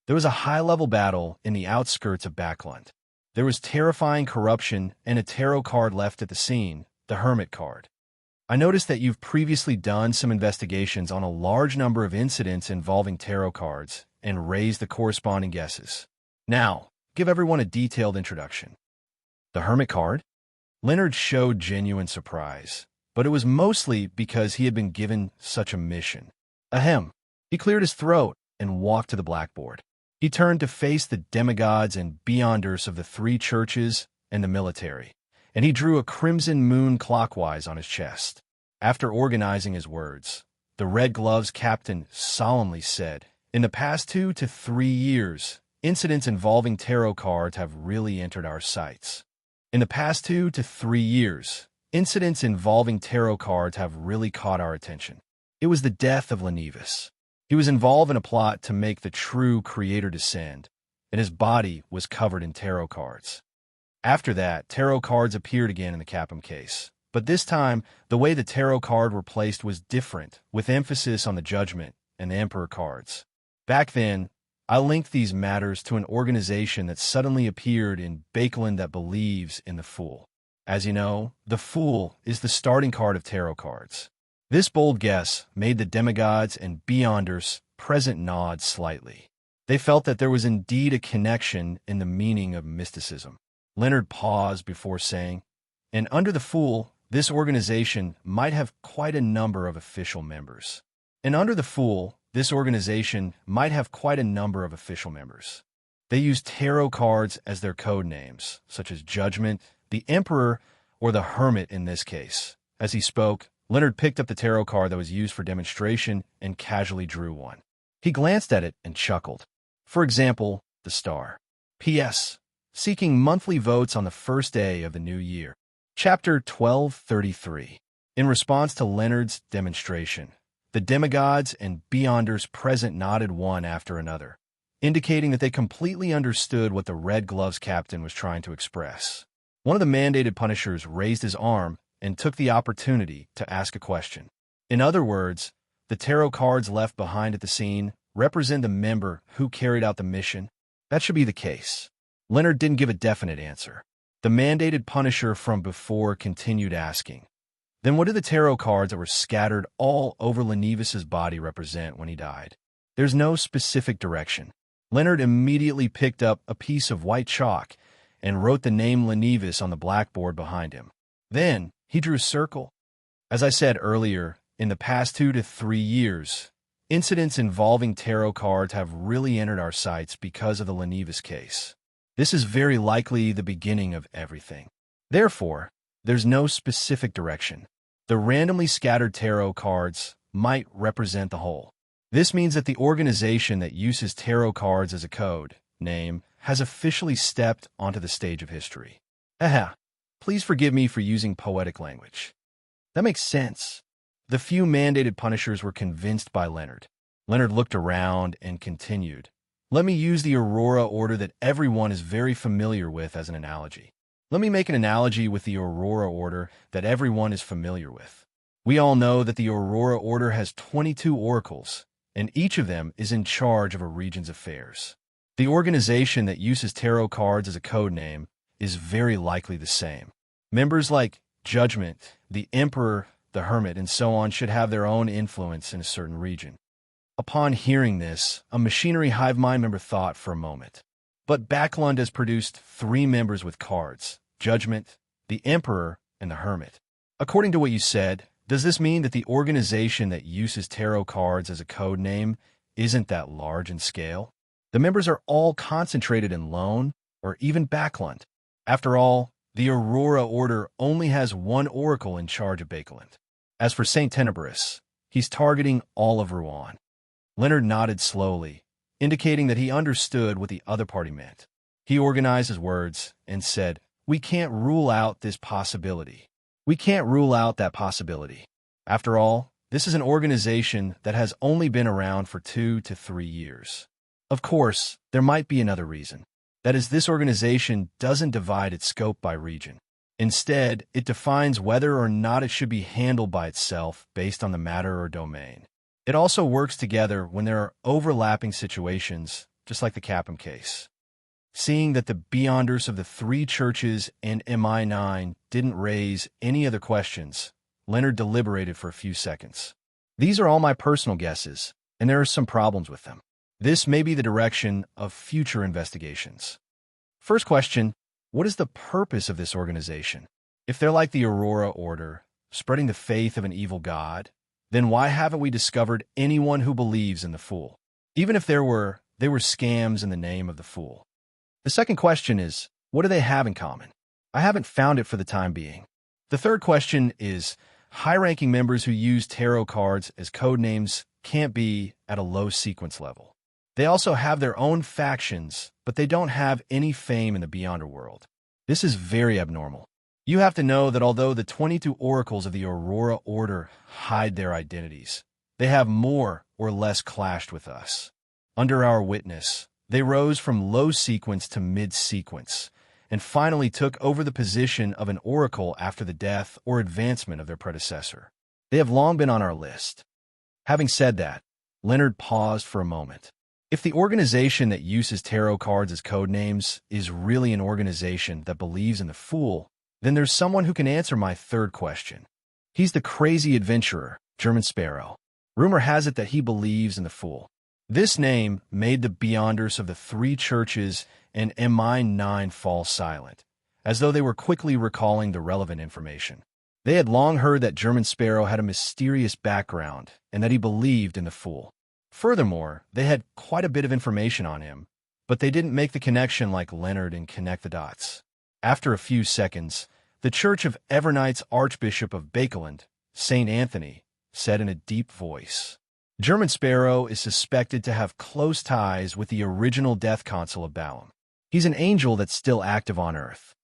There was a high-level battle in the outskirts of Bakeland. There was terrifying corruption and a tarot card left at the scene, the Hermit card. I noticed that you've previously done some investigations on a large number of incidents involving tarot cards and raised the corresponding guesses. Now, give everyone a detailed introduction. The Hermit card? Leonard showed genuine surprise, but it was mostly because he had been given such a mission. Ahem. He cleared his throat and walked to the blackboard. He turned to face the demigods and beyonders of the 3 churches and the military, and he drew a crimson moon clockwise on his chest. After organizing his words, the Red Gloves captain solemnly said, "In the past 2 to 3 years, incidents involving tarot cards have really entered our sights. In the past 2 to 3 years, incidents involving tarot cards have really caught our attention. It was the death of Lenivus. He was involved in a plot to make the true creator descend, and his body was covered in tarot cards. After that, tarot cards appeared again in the Capum case. But this time, the way the tarot card were placed was different, with emphasis on the Judgment and the Emperor cards. Back then, I linked these matters to an organization that suddenly appeared in Bakeland that believes in the Fool. As you know, the Fool is the starting card of tarot cards. This bold guess made the demigods and beyonders present nod slightly. They felt that there was indeed a connection in the meaning of mysticism. Leonard paused before saying, "And under the Fool, this organization might have quite a number of official members. And under the Fool, this organization might have quite a number of official members. They use tarot cards as their code names, such as Judgment, the Emperor, or the Hermit in this case." As he spoke, Leonard picked up the tarot card that was used for demonstration and casually drew one. He glanced at it and chuckled. For example, the star. P.S. Seeking monthly votes on the first day of the new year. Chapter 1233. In response to Leonard's demonstration, the demigods and beyonders present nodded one after another, indicating that they completely understood what the Red Gloves captain was trying to express. One of the mandated Punishers raised his arm and took the opportunity to ask a question. In other words, the tarot cards left behind at the scene represent the member who carried out the mission. That should be the case. Leonard didn't give a definite answer. The mandated Punisher from before continued asking, "Then what do the tarot cards that were scattered all over Lenivus's body represent when he died?" There's no specific direction. Leonard immediately picked up a piece of white chalk and wrote the name Lenivus on the blackboard behind him. Then he drew a circle. As I said earlier, in the past 2 to 3 years, incidents involving tarot cards have really entered our sights because of the Lenivus case. This is very likely the beginning of everything. Therefore, there's no specific direction. The randomly scattered tarot cards might represent the whole. This means that the organization that uses tarot cards as a code name has officially stepped onto the stage of history. Haha, please forgive me for using poetic language. That makes sense. The few mandated Punishers were convinced by Leonard. Leonard looked around and continued, "Let me use the Aurora order that everyone is very familiar with as an analogy. Let me make an analogy with the Aurora order that everyone is familiar with. We all know that the Aurora order has 22 oracles, and each of them is in charge of a region's affairs. The organization that uses tarot cards as a code name is very likely the same. Members like judgment, the emperor, the hermit, and so on should have their own influence in a certain region. Upon hearing this, a machinery hive mind member thought for a moment. But Backlund has produced 3 members with cards: Judgment, the Emperor, and the Hermit. According to what you said, does this mean that the organization that uses tarot cards as a code name isn't that large in scale? The members are all concentrated in Lone or even Backlund. After all, the Aurora Order only has one oracle in charge of Backlund. As for Saint Tenebrous, he's targeting all of Rouen. Leonard nodded slowly, indicating that he understood what the other party meant. He organized his words and said, "We can't rule out this possibility. We can't rule out that possibility. After all, this is an organization that has only been around for 2 to 3 years. Of course, there might be another reason. That is, this organization doesn't divide its scope by region. Instead, it defines whether or not it should be handled by itself based on the matter or domain. It also works together when there are overlapping situations, just like the Capum case." Seeing that the Beyonders of the 3 churches and MI9 didn't raise any other questions, Leonard deliberated for a few seconds. "These are all my personal guesses, and there are some problems with them. This may be the direction of future investigations. First question, what is the purpose of this organization? If they're like the Aurora Order, spreading the faith of an evil god, then why haven't we discovered anyone who believes in the Fool? Even if they were scams in the name of the Fool. The second question is, what do they have in common? I haven't found it for the time being. The third question is, high-ranking members who use tarot cards as code names can't be at a low sequence level. They also have their own factions, but they don't have any fame in the Beyonder world. This is very abnormal. You have to know that although the 22 oracles of the Aurora Order hide their identities, they have more or less clashed with us. Under our witness, they rose from low sequence to mid-sequence, and finally took over the position of an oracle after the death or advancement of their predecessor. They have long been on our list. Having said that, Leonard paused for a moment. If the organization that uses tarot cards as code names is really an organization that believes in the Fool, then there's someone who can answer my third question. He's the crazy adventurer, German Sparrow. Rumor has it that he believes in the Fool. This name made the Beyonders of the 3 churches and MI9 fall silent, as though they were quickly recalling the relevant information. They had long heard that German Sparrow had a mysterious background and that he believed in the Fool. Furthermore, they had quite a bit of information on him, but they didn't make the connection like Leonard and connect the dots. After a few seconds, the Church of Evernight's Archbishop of Bakeland, St. Anthony, said in a deep voice, "German Sparrow is suspected to have close ties with the original Death Consul of Balaam. He's an angel that's still active on Earth."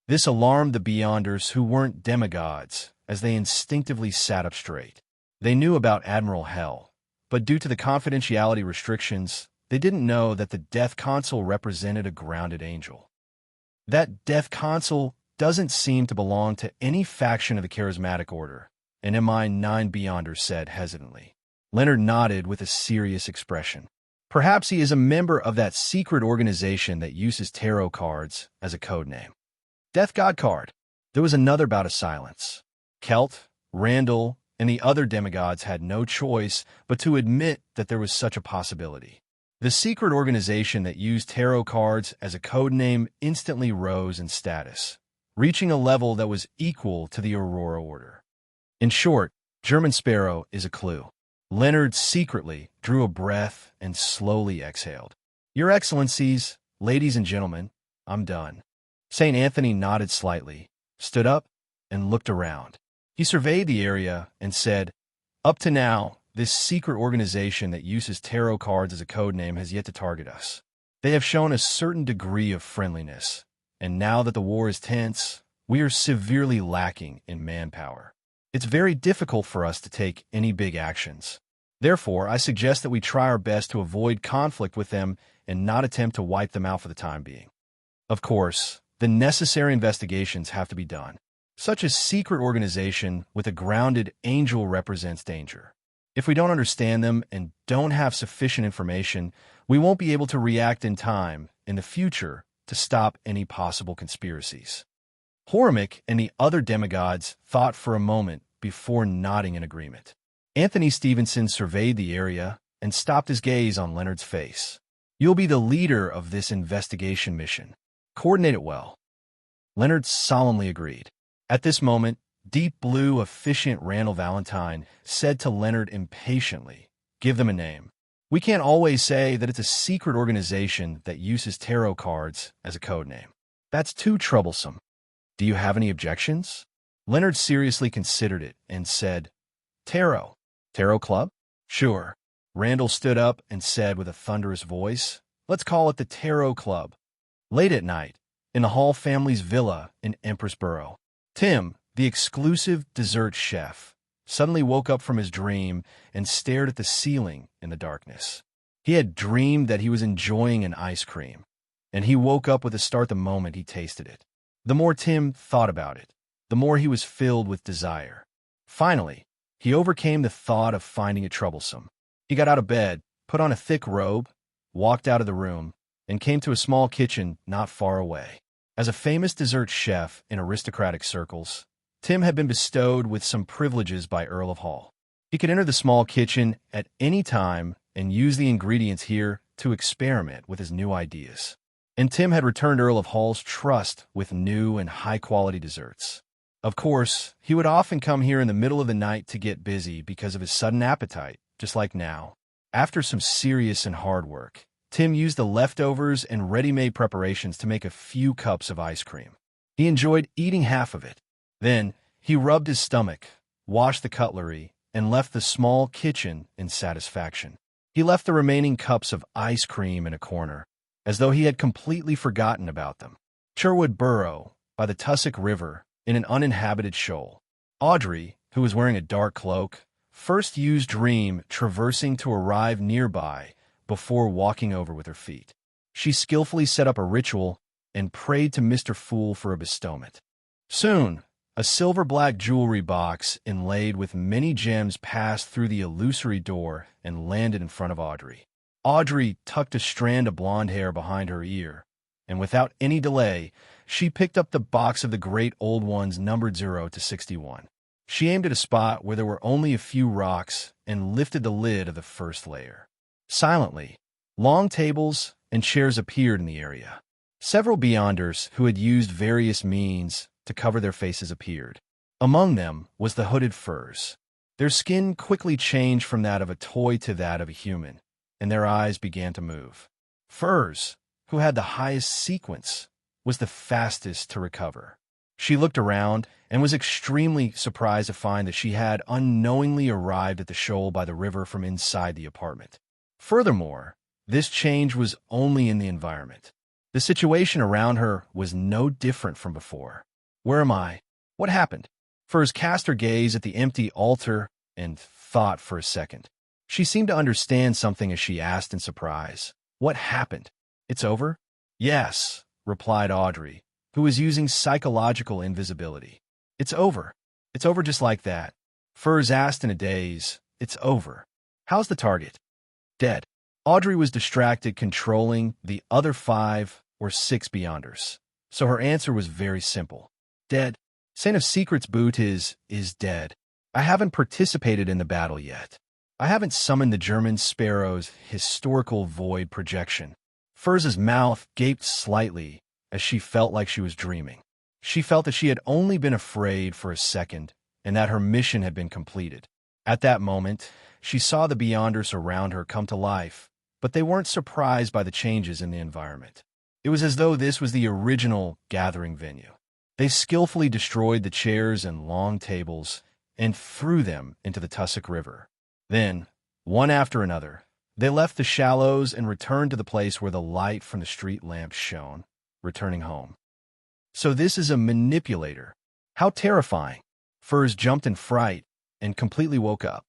This alarmed the Beyonders, who weren't demigods, as they instinctively sat up straight. They knew about Admiral Hell, but due to the confidentiality restrictions, they didn't know that the Death Consul represented a grounded angel. That Death Consul doesn't seem to belong to any faction of the Charismatic Order, an MI9 Beyonder said hesitantly. Leonard nodded with a serious expression. Perhaps he is a member of that secret organization that uses tarot cards as a code name. Death God card. There was another bout of silence. Kelt, Randall, and the other demigods had no choice but to admit that there was such a possibility. The secret organization that used tarot cards as a code name instantly rose in status, reaching a level that was equal to the Aurora Order. In short, German Sparrow is a clue. Leonard secretly drew a breath and slowly exhaled. "Your Excellencies, ladies and gentlemen, I'm done." St. Anthony nodded slightly, stood up, and looked around. He surveyed the area and said, "Up to now, this secret organization that uses tarot cards as a code name has yet to target us. They have shown a certain degree of friendliness, and now that the war is tense, we are severely lacking in manpower. It's very difficult for us to take any big actions. Therefore, I suggest that we try our best to avoid conflict with them and not attempt to wipe them out for the time being. Of course, the necessary investigations have to be done. Such a secret organization with a grounded angel represents danger. If we don't understand them and don't have sufficient information, we won't be able to react in time, in the future, to stop any possible conspiracies." Horimic and the other demigods thought for a moment before nodding in agreement. Anthony Stevenson surveyed the area and stopped his gaze on Leonard's face. "You'll be the leader of this investigation mission. Coordinate it well." Leonard solemnly agreed. At this moment, Deep Blue Efficient Randall Valentine said to Leonard impatiently, "Give them a name. We can't always say that it's a secret organization that uses tarot cards as a code name. That's too troublesome. Do you have any objections?" Leonard seriously considered it and said, "Tarot. Tarot Club? Sure." Randall stood up and said with a thunderous voice, "Let's call it the Tarot Club." Late at night, in the Hall family's villa in Empress Borough, Tim, the exclusive dessert chef, suddenly woke up from his dream and stared at the ceiling in the darkness. He had dreamed that he was enjoying an ice cream, and he woke up with a start the moment he tasted it. The more Tim thought about it, the more he was filled with desire. Finally, he overcame the thought of finding it troublesome. He got out of bed, put on a thick robe, walked out of the room, and came to a small kitchen not far away. As a famous dessert chef in aristocratic circles, Tim had been bestowed with some privileges by Earl of Hall. He could enter the small kitchen at any time and use the ingredients here to experiment with his new ideas. And Tim had returned Earl of Hall's trust with new and high-quality desserts. Of course, he would often come here in the middle of the night to get busy because of his sudden appetite, just like now. After some serious and hard work, Tim used the leftovers and ready-made preparations to make a few cups of ice cream. He enjoyed eating half of it. Then, he rubbed his stomach, washed the cutlery, and left the small kitchen in satisfaction. He left the remaining cups of ice cream in a corner, as though he had completely forgotten about them. Sherwood Borough, by the Tussock River, in an uninhabited shoal. Audrey, who was wearing a dark cloak, first used Dream traversing to arrive nearby before walking over with her feet. She skillfully set up a ritual and prayed to Mr. Fool for a bestowment. Soon, a silver-black jewelry box inlaid with many gems passed through the illusory door and landed in front of Audrey. Audrey tucked a strand of blonde hair behind her ear, and without any delay, she picked up the box of the Great Old Ones numbered 0 to 61. She aimed at a spot where there were only a few rocks and lifted the lid of the first layer. Silently, long tables and chairs appeared in the area. Several Beyonders who had used various means to cover their faces appeared. Among them was the hooded Furs. Their skin quickly changed from that of a toy to that of a human, and their eyes began to move. Furs, who had the highest sequence, was the fastest to recover. She looked around and was extremely surprised to find that she had unknowingly arrived at the shoal by the river from inside the apartment. Furthermore, this change was only in the environment. The situation around her was no different from before. "Where am I? What happened?" Furs cast her gaze at the empty altar and thought for a second. She seemed to understand something as she asked in surprise, "What happened? It's over?" "Yes," replied Audrey, who was using psychological invisibility. "It's over. It's over just like that." Furs asked in a daze, "It's over. How's the target?" "Dead." Audrey was distracted controlling the other 5 or 6 Beyonders, so her answer was very simple. "Dead. Saint of Secrets Boot is dead. I haven't participated in the battle yet. I haven't summoned the German Sparrow's historical void projection." Furs's mouth gaped slightly as she felt like she was dreaming. She felt that she had only been afraid for a second and that her mission had been completed. At that moment, she saw the Beyonders around her come to life, but they weren't surprised by the changes in the environment. It was as though this was the original gathering venue. They skillfully destroyed the chairs and long tables and threw them into the Tussock River. Then, one after another, they left the shallows and returned to the place where the light from the street lamps shone, returning home. "So this is a manipulator. How terrifying." Furs jumped in fright and completely woke up.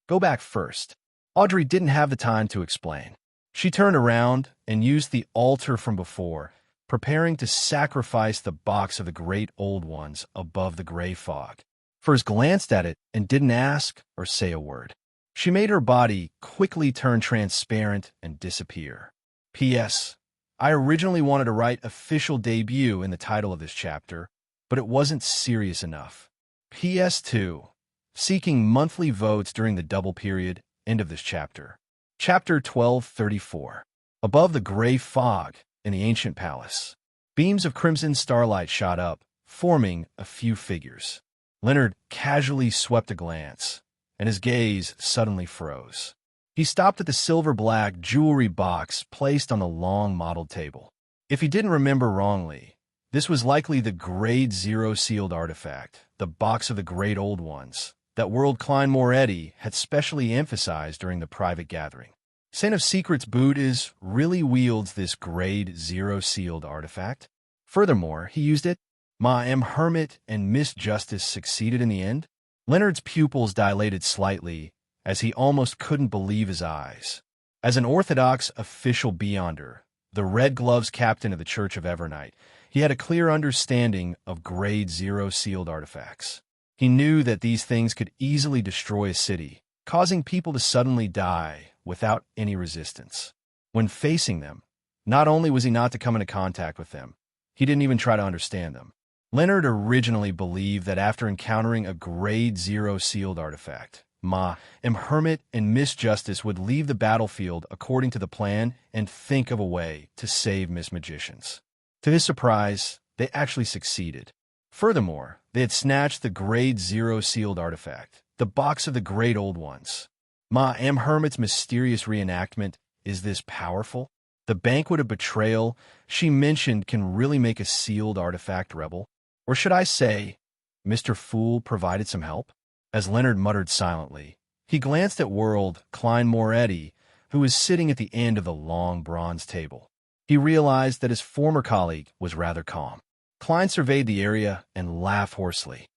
"Go back first." Audrey didn't have the time to explain. She turned around and used the altar from before, preparing to sacrifice the box of the Great Old Ones above the gray fog. Furs glanced at it and didn't ask or say a word. She made her body quickly turn transparent and disappear. P.S. I originally wanted to write official debut in the title of this chapter, but it wasn't serious enough. PS2. Seeking monthly votes during the double period. End of this chapter. Chapter 1234. Above the gray fog in the ancient palace, beams of crimson starlight shot up, forming a few figures. Leonard casually swept a glance, and his gaze suddenly froze. He stopped at the silver-black jewelry box placed on the long modeled table. If he didn't remember wrongly, this was likely the Grade Zero sealed artifact, the box of the Great Old Ones, that World Klein Moretti had specially emphasized during the private gathering. Saint of Secrets Buddhas really wields this Grade Zero sealed artifact. Furthermore, he used it. Ma M. Hermit and Miss Justice succeeded in the end. Leonard's pupils dilated slightly, as he almost couldn't believe his eyes. As an Orthodox official beyonder, the Red Gloves captain of the Church of Evernight, he had a clear understanding of Grade Zero sealed artifacts. He knew that these things could easily destroy a city, causing people to suddenly die without any resistance. When facing them, not only was he not to come into contact with them, he didn't even try to understand them. Leonard originally believed that after encountering a Grade Zero sealed artifact, Ma M. Hermit and Miss Justice would leave the battlefield according to the plan and think of a way to save Miss Magicians. To his surprise, they actually succeeded. Furthermore, they had snatched the Grade Zero sealed artifact, the box of the Great Old Ones. Ma M. Hermit's mysterious reenactment is this powerful. The banquet of betrayal she mentioned can really make a sealed artifact rebel. Or should I say, Mr. Fool provided some help? As Leonard muttered silently, he glanced at World Klein Moretti, who was sitting at the end of the long bronze table. He realized that his former colleague was rather calm. Klein surveyed the area and laughed hoarsely.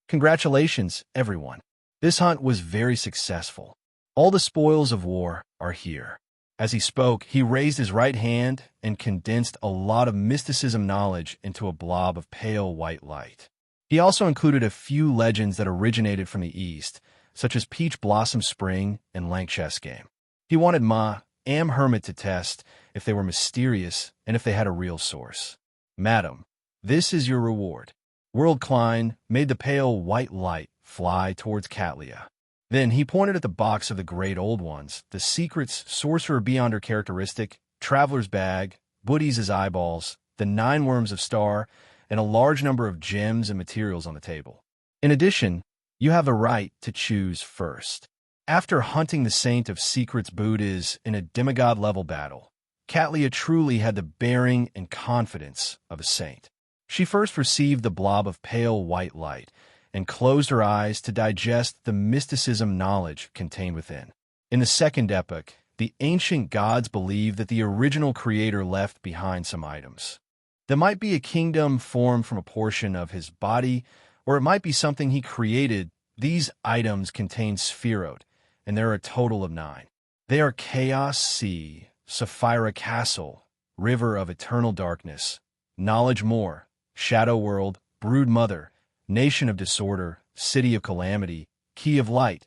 Congratulations, everyone. This hunt was very successful. All the spoils of war are here. As he spoke, he raised his right hand and condensed a lot of mysticism knowledge into a blob of pale white light. He also included a few legends that originated from the East, such as Peach Blossom Spring and Lank Chess Game. He wanted Ma M. Hermit to test if they were mysterious and if they had a real source. Madam, this is your reward. World Klein made the pale white light fly towards Catlia. Then he pointed at the box of the Great Old Ones, the secrets Sorcerer Beyonder characteristic, Traveler's Bag, Buddy's eyeballs, the 9 worms of Star, and a large number of gems and materials on the table. In addition, you have the right to choose first. After hunting the Saint of Secrets Buddhas in a demigod-level battle, Catlia truly had the bearing and confidence of a saint. She first received the blob of pale white light and closed her eyes to digest the mysticism knowledge contained within. In the second epoch, the ancient gods believed that the original creator left behind some items. There might be a kingdom formed from a portion of his body, or it might be something he created. These items contain Sphirot, and there are a total of 9. They are Chaos Sea, Sapphira Castle, River of Eternal Darkness, Knowledge More, Shadow World, Brood Mother, Nation of Disorder, City of Calamity, Key of Light.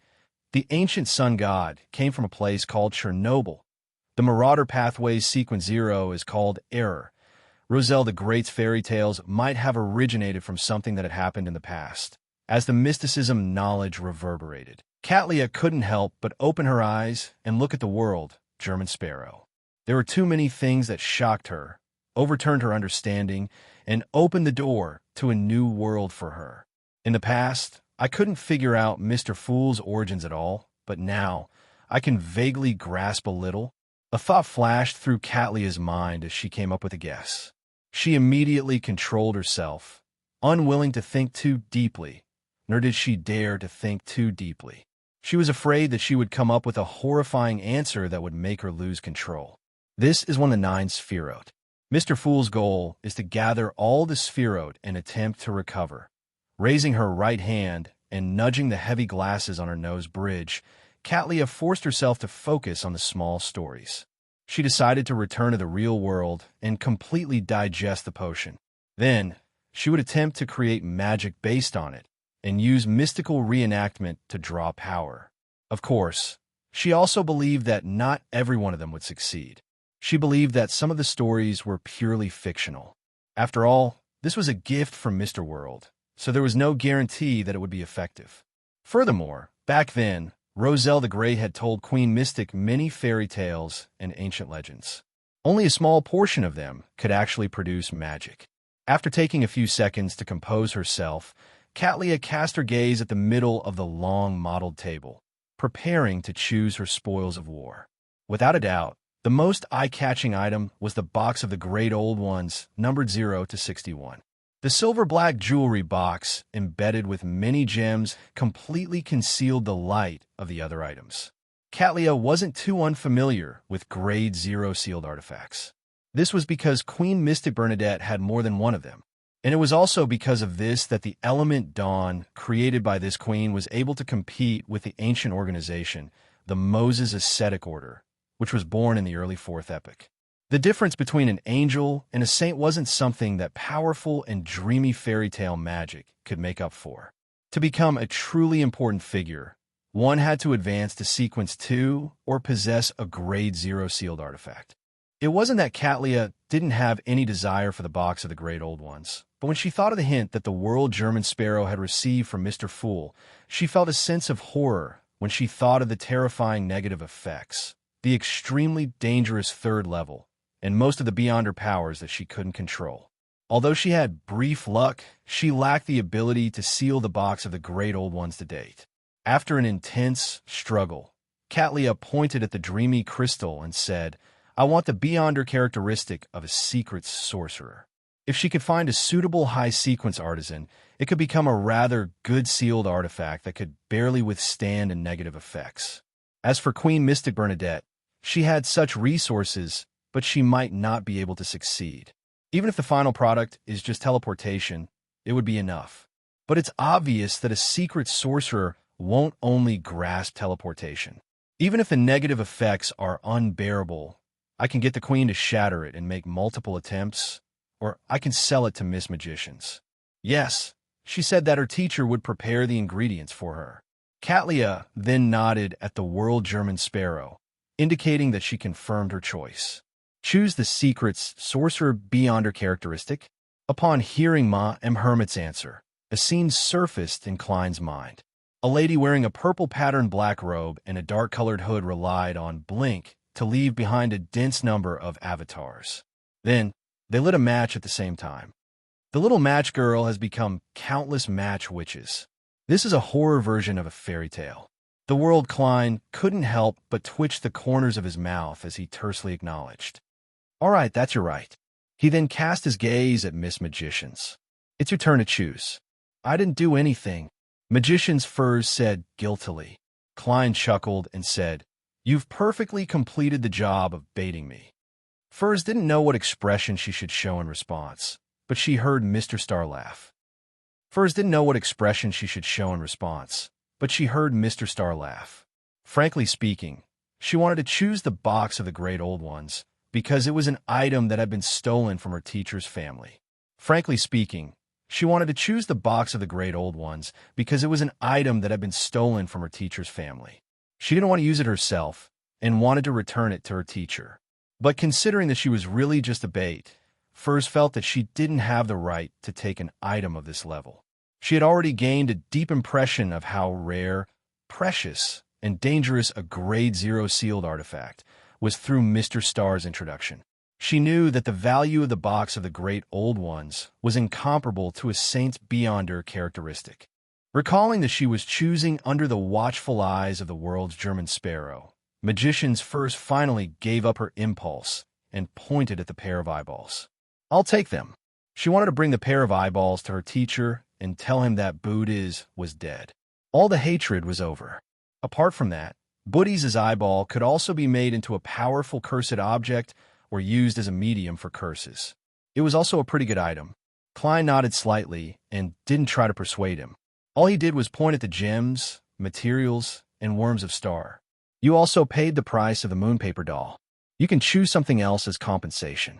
The ancient sun god came from a place called Chernobyl. The Marauder Pathways Sequence 0 is called Error. Roselle the Great's fairy tales might have originated from something that had happened in the past. As the mysticism knowledge reverberated, Catlia couldn't help but open her eyes and look at the world, German Sparrow. There were too many things that shocked her, overturned her understanding, and opened the door to a new world for her. In the past, I couldn't figure out Mr. Fool's origins at all, but now I can vaguely grasp a little. A thought flashed through Catlia's mind as she came up with a guess. She immediately controlled herself, unwilling to think too deeply, nor did she dare to think too deeply. She was afraid that she would come up with a horrifying answer that would make her lose control. This is one of the 9 Sphirot. Mr. Fool's goal is to gather all the Sphirot and attempt to recover. Raising her right hand and nudging the heavy glasses on her nose bridge, Catlia forced herself to focus on the small stories. She decided to return to the real world and completely digest the potion. Then, she would attempt to create magic based on it and use mystical reenactment to draw power. Of course, she also believed that not every one of them would succeed. She believed that some of the stories were purely fictional. After all, This was a gift from Mr. World, so there was no guarantee that it would be effective. Furthermore, back then, Roselle the Great had told Queen Mystic many fairy tales and ancient legends. Only a small portion of them could actually produce magic. After taking a few seconds to compose herself, Catlia cast her gaze at the middle of the long mottled table, preparing to choose her spoils of war. Without a doubt, the most eye-catching item was the box of the Great Old Ones, numbered 0 to 61. The silver-black jewelry box, embedded with many gems, completely concealed the light of the other items. Catlia wasn't too unfamiliar with Grade 0 sealed artifacts. This was because Queen Mystic Bernadette had more than one of them. And it was also because of this that the element Dawn, created by this queen, was able to compete with the ancient organization, the Moses Ascetic Order, which was born in the early 4th epoch. The difference between an angel and a saint wasn't something that powerful and dreamy fairy tale magic could make up for. To become a truly important figure, one had to advance to Sequence 2 or possess a Grade 0 sealed artifact. It wasn't that Catlia didn't have any desire for the box of the Great Old Ones, but when she thought of the hint that the World German Sparrow had received from Mr. Fool, she felt a sense of horror when she thought of the terrifying negative effects, the extremely dangerous 3rd level, and most of the Beyonder powers that she couldn't control. Although she had brief luck, she lacked the ability to seal the box of the Great Old Ones to date. After an intense struggle, Catlia pointed at the dreamy crystal and said, "I want the Beyonder characteristic of a secret sorcerer." If she could find a suitable high-sequence artisan, it could become a rather good sealed artifact that could barely withstand negative effects. As for Queen Mystic Bernadette, she had such resources, but she might not be able to succeed. Even if the final product is just teleportation, it would be enough. But it's obvious that a secret sorcerer won't only grasp teleportation. Even if the negative effects are unbearable, I can get the queen to shatter it and make multiple attempts, or I can sell it to Miss Magicians. Yes, she said that her teacher would prepare the ingredients for her. Catlia then nodded at the World German Sparrow, indicating that she confirmed her choice. Choose the secret's sorcerer Beyonder characteristic. Upon hearing Ma M. Hermit's answer, a scene surfaced in Klein's mind. A lady wearing a purple-patterned black robe and a dark-colored hood relied on Blink to leave behind a dense number of avatars. Then, they lit a match at the same time. The little match girl has become countless match witches. This is a horror version of a fairy tale. The World Klein couldn't help but twitch the corners of his mouth as he tersely acknowledged. "All right, that's your right." He then cast his gaze at Miss Magicians. "It's your turn to choose." "I didn't do anything," Magician's Furs said guiltily. Klein chuckled and said, "You've perfectly completed the job of baiting me." Furs didn't know what expression she should show in response, but she heard Mr. Star laugh. Furs didn't know what expression she should show in response, but she heard Mr. Star laugh. Frankly speaking, she wanted to choose the box of the Great Old Ones because it was an item that had been stolen from her teacher's family. Frankly speaking, she wanted to choose the box of the Great Old Ones because it was an item that had been stolen from her teacher's family. She didn't want to use it herself and wanted to return it to her teacher. But considering that she was really just a bait, Furs felt that she didn't have the right to take an item of this level. She had already gained a deep impression of how rare, precious, and dangerous a Grade 0 sealed artifact was through Mr. Star's introduction. She knew that the value of the box of the Great Old Ones was incomparable to a saint's Beyonder characteristic. Recalling that she was choosing under the watchful eyes of the World's German Sparrow, Magician's Furs finally gave up her impulse and pointed at the pair of eyeballs. "I'll take them." She wanted to bring the pair of eyeballs to her teacher and tell him that Booties was dead. All the hatred was over. Apart from that, Booties' eyeball could also be made into a powerful cursed object or used as a medium for curses. It was also a pretty good item. Klein nodded slightly and didn't try to persuade him. All he did was point at the gems, materials, and worms of Star. "You also paid the price of the Moonpaper doll. You can choose something else as compensation."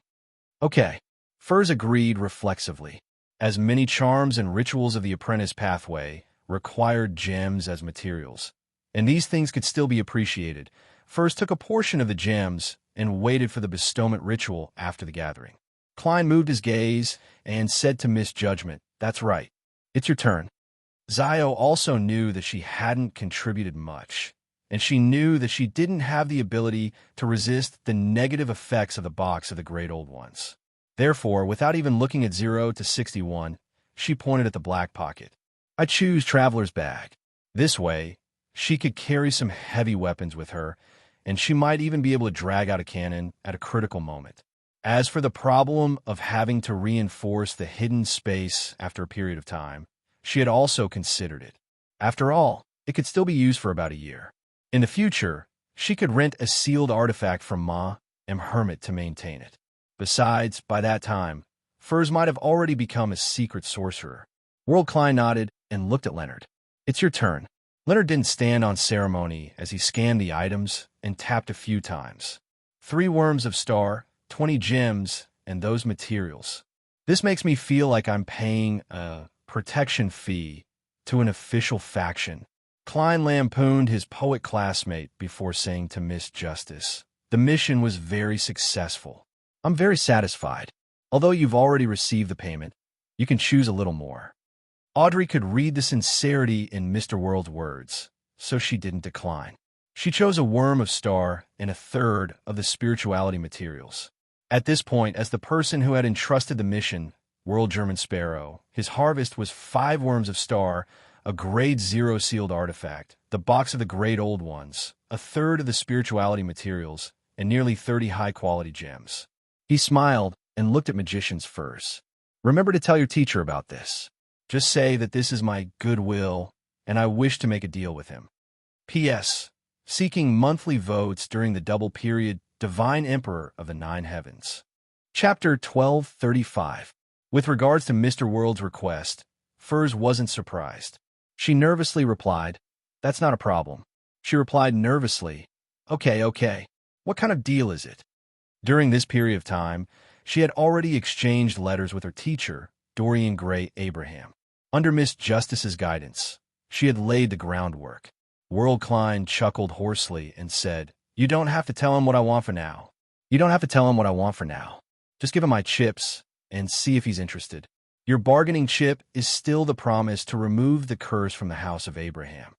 "Okay." Furs agreed reflexively, as many charms and rituals of the apprentice pathway required gems as materials, and these things could still be appreciated. Furs took a portion of the gems and waited for the bestowment ritual after the gathering. Klein moved his gaze and said to Misjudgment, "That's right. It's your turn." Zio also knew that she hadn't contributed much, and she knew that she didn't have the ability to resist the negative effects of the box of the Great Old Ones. Therefore, without even looking at 0 to 61, she pointed at the black pocket. "I choose Traveler's Bag." This way, she could carry some heavy weapons with her, and she might even be able to drag out a cannon at a critical moment. As for the problem of having to reinforce the hidden space after a period of time, she had also considered it. After all, it could still be used for about a year. In the future, she could rent a sealed artifact from Ma and Hermit to maintain it. Besides, by that time, Furs might have already become a secret sorcerer. World Klein nodded and looked at Leonard. "It's your turn." Leonard didn't stand on ceremony as he scanned the items and tapped a few times. 3 worms of star, 20 gems, and those materials. This makes me feel like I'm paying a protection fee to an official faction. Klein lampooned his poet classmate before saying to Miss Justice, "The mission was very successful. I'm very satisfied. Although you've already received the payment, you can choose a little more." Audrey could read the sincerity in Mr. World's words, so she didn't decline. She chose a worm of star and a third of the spirituality materials. At this point, as the person who had entrusted the mission, World German Sparrow, his harvest was 5 worms of star, a grade 0 sealed artifact, the box of the Great Old Ones, a third of the spirituality materials, and nearly 30 high-quality gems. He smiled and looked at Magician's Furs. "Remember to tell your teacher about this. Just say that this is my goodwill, and I wish to make a deal with him. P.S. Seeking monthly votes during the double period, Divine Emperor of the 9 Heavens." Chapter 1235. With regards to Mr. World's request, Furs wasn't surprised. She nervously replied, "That's not a problem." She replied nervously, Okay. What kind of deal is it?" During this period of time, she had already exchanged letters with her teacher, Dorian Gray Abraham. Under Miss Justice's guidance, she had laid the groundwork. World Klein chuckled hoarsely and said, "You don't have to tell him what I want for now. You don't have to tell him what I want for now. Just give him my chips and see if he's interested. Your bargaining chip is still the promise to remove the curse from the house of Abraham."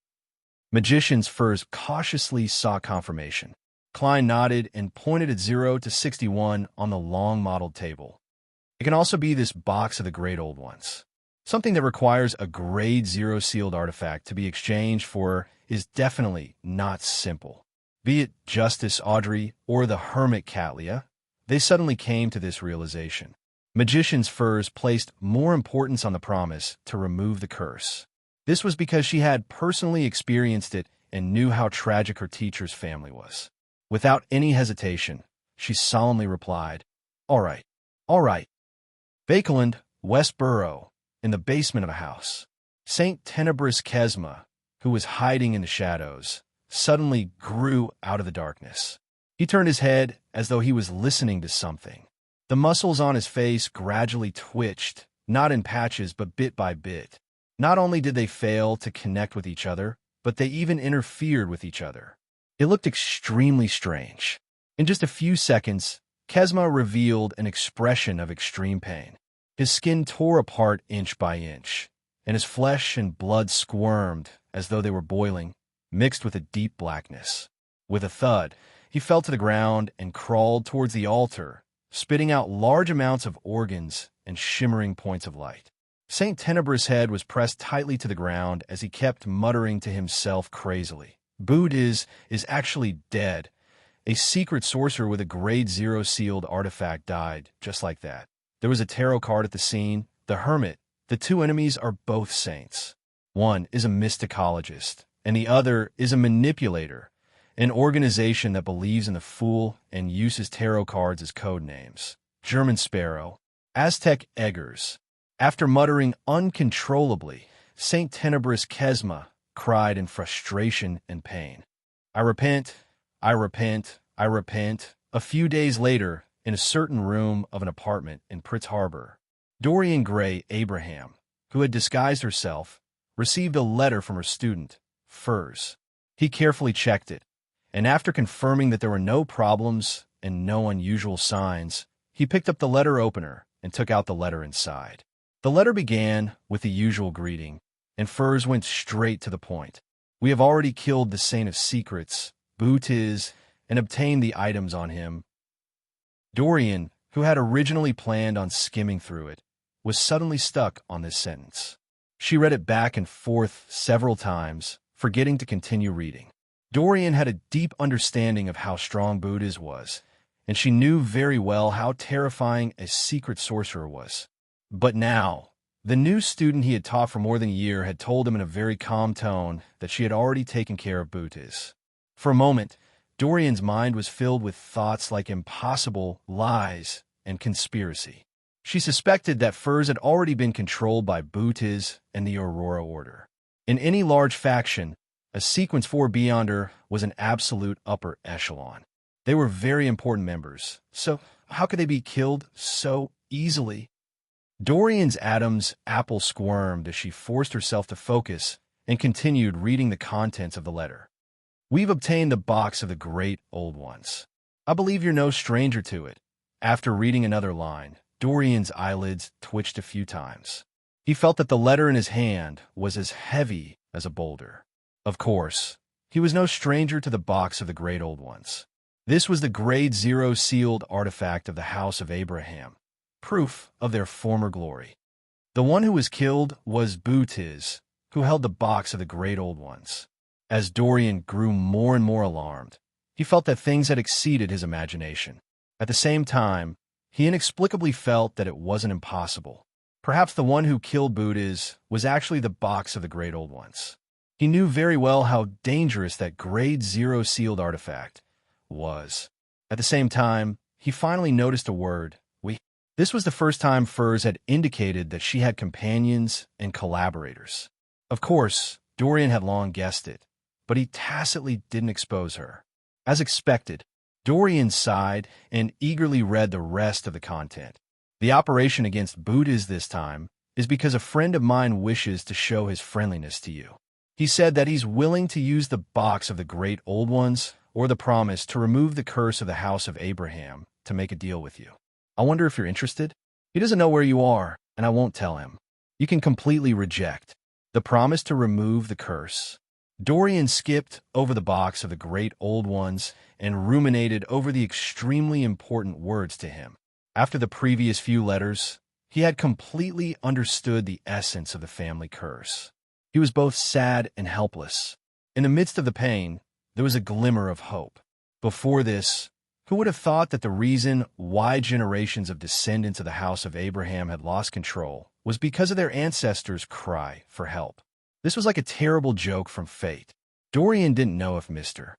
Magician's Furs cautiously sought confirmation. Klein nodded and pointed at 0 to 61 on the long-modeled table. "It can also be this box of the Great Old Ones. Something that requires a grade 0 sealed artifact to be exchanged for is definitely not simple." Be it Justice Audrey or the Hermit Catlia, they suddenly came to this realization. Magician's Furs placed more importance on the promise to remove the curse. This was because she had personally experienced it and knew how tragic her teacher's family was. Without any hesitation, she solemnly replied, All right. Bakeland, West Borough, in the basement of a house. St. Tenebrous Kesma, who was hiding in the shadows, suddenly grew out of the darkness. He turned his head as though he was listening to something. The muscles on his face gradually twitched, not in patches but bit by bit. Not only did they fail to connect with each other, but they even interfered with each other. It looked extremely strange. In just a few seconds, Kesma revealed an expression of extreme pain. His skin tore apart inch by inch, and his flesh and blood squirmed as though they were boiling, mixed with a deep blackness. With a thud, he fell to the ground and crawled towards the altar, spitting out large amounts of organs and shimmering points of light. St. Tenebrous' head was pressed tightly to the ground as he kept muttering to himself crazily. Bood is actually dead. A secret sorcerer with a grade 0 sealed artifact died, just like that. There was a tarot card at the scene, the Hermit. The two enemies are both saints. One is a mysticologist, and the other is a manipulator, an organization that believes in the fool and uses tarot cards as code names. German Sparrow, Aztec Eggers. After muttering uncontrollably, St. Tenebrous Kesma cried in frustration and pain. I repent. A few days later, in a certain room of an apartment in Pritz Harbor, Dorian Gray Abraham, who had disguised herself, received a letter from her student, Furs. He carefully checked it, and after confirming that there were no problems and no unusual signs, He picked up the letter opener and took out the letter inside. The letter began with the usual greeting, and Furs went straight to the point. We have already killed the Saint of Secrets, Bootiz, and obtained the items on him. Dorian, who had originally planned on skimming through it, was suddenly stuck on this sentence. She read it back and forth several times, forgetting to continue reading. Dorian had a deep understanding of how strong Bootiz was, and she knew very well how terrifying a secret sorcerer was. But now, the new student he had taught for more than a year had told him in a very calm tone that she had already taken care of Bootiz. For a moment, Dorian's mind was filled with thoughts like impossible, lies, and conspiracy. She suspected that Furs had already been controlled by Bootiz and the Aurora Order. In any large faction, a Sequence 4 Beyonder was an absolute upper echelon. They were very important members, so how could they be killed so easily? Dorian's Adam's apple squirmed as she forced herself to focus and continued reading the contents of the letter. We've obtained the box of the Great Old Ones. I believe you're no stranger to it. After reading another line, Dorian's eyelids twitched a few times. He felt that the letter in his hand was as heavy as a boulder. Of course, he was no stranger to the box of the Great Old Ones. This was the Grade 0 sealed artifact of the House of Abraham, proof of their former glory. The one who was killed was Bootiz, who held the box of the Great Old Ones. As Dorian grew more and more alarmed, he felt that things had exceeded his imagination. At the same time, he inexplicably felt that it wasn't impossible. Perhaps the one who killed Bootiz was actually the box of the Great Old Ones. He knew very well how dangerous that Grade 0 sealed artifact was. At the same time, he finally noticed a word, we. This was the first time Furs had indicated that she had companions and collaborators. Of course, Dorian had long guessed it, but he tacitly didn't expose her. As expected, Dorian sighed and eagerly read the rest of the content. The operation against Bootiz this time is because a friend of mine wishes to show his friendliness to you. He said that he's willing to use the box of the Great Old Ones or the promise to remove the curse of the House of Abraham to make a deal with you. I wonder if you're interested? He doesn't know where you are, and I won't tell him. You can completely reject the promise to remove the curse. Dorian skipped over the box of the Great Old Ones and ruminated over the extremely important words to him. After the previous few letters, he had completely understood the essence of the family curse. He was both sad and helpless. In the midst of the pain, there was a glimmer of hope. Before this, who would have thought that the reason why generations of descendants of the House of Abraham had lost control was because of their ancestors' cry for help? This was like a terrible joke from fate. Dorian didn't know if Mr.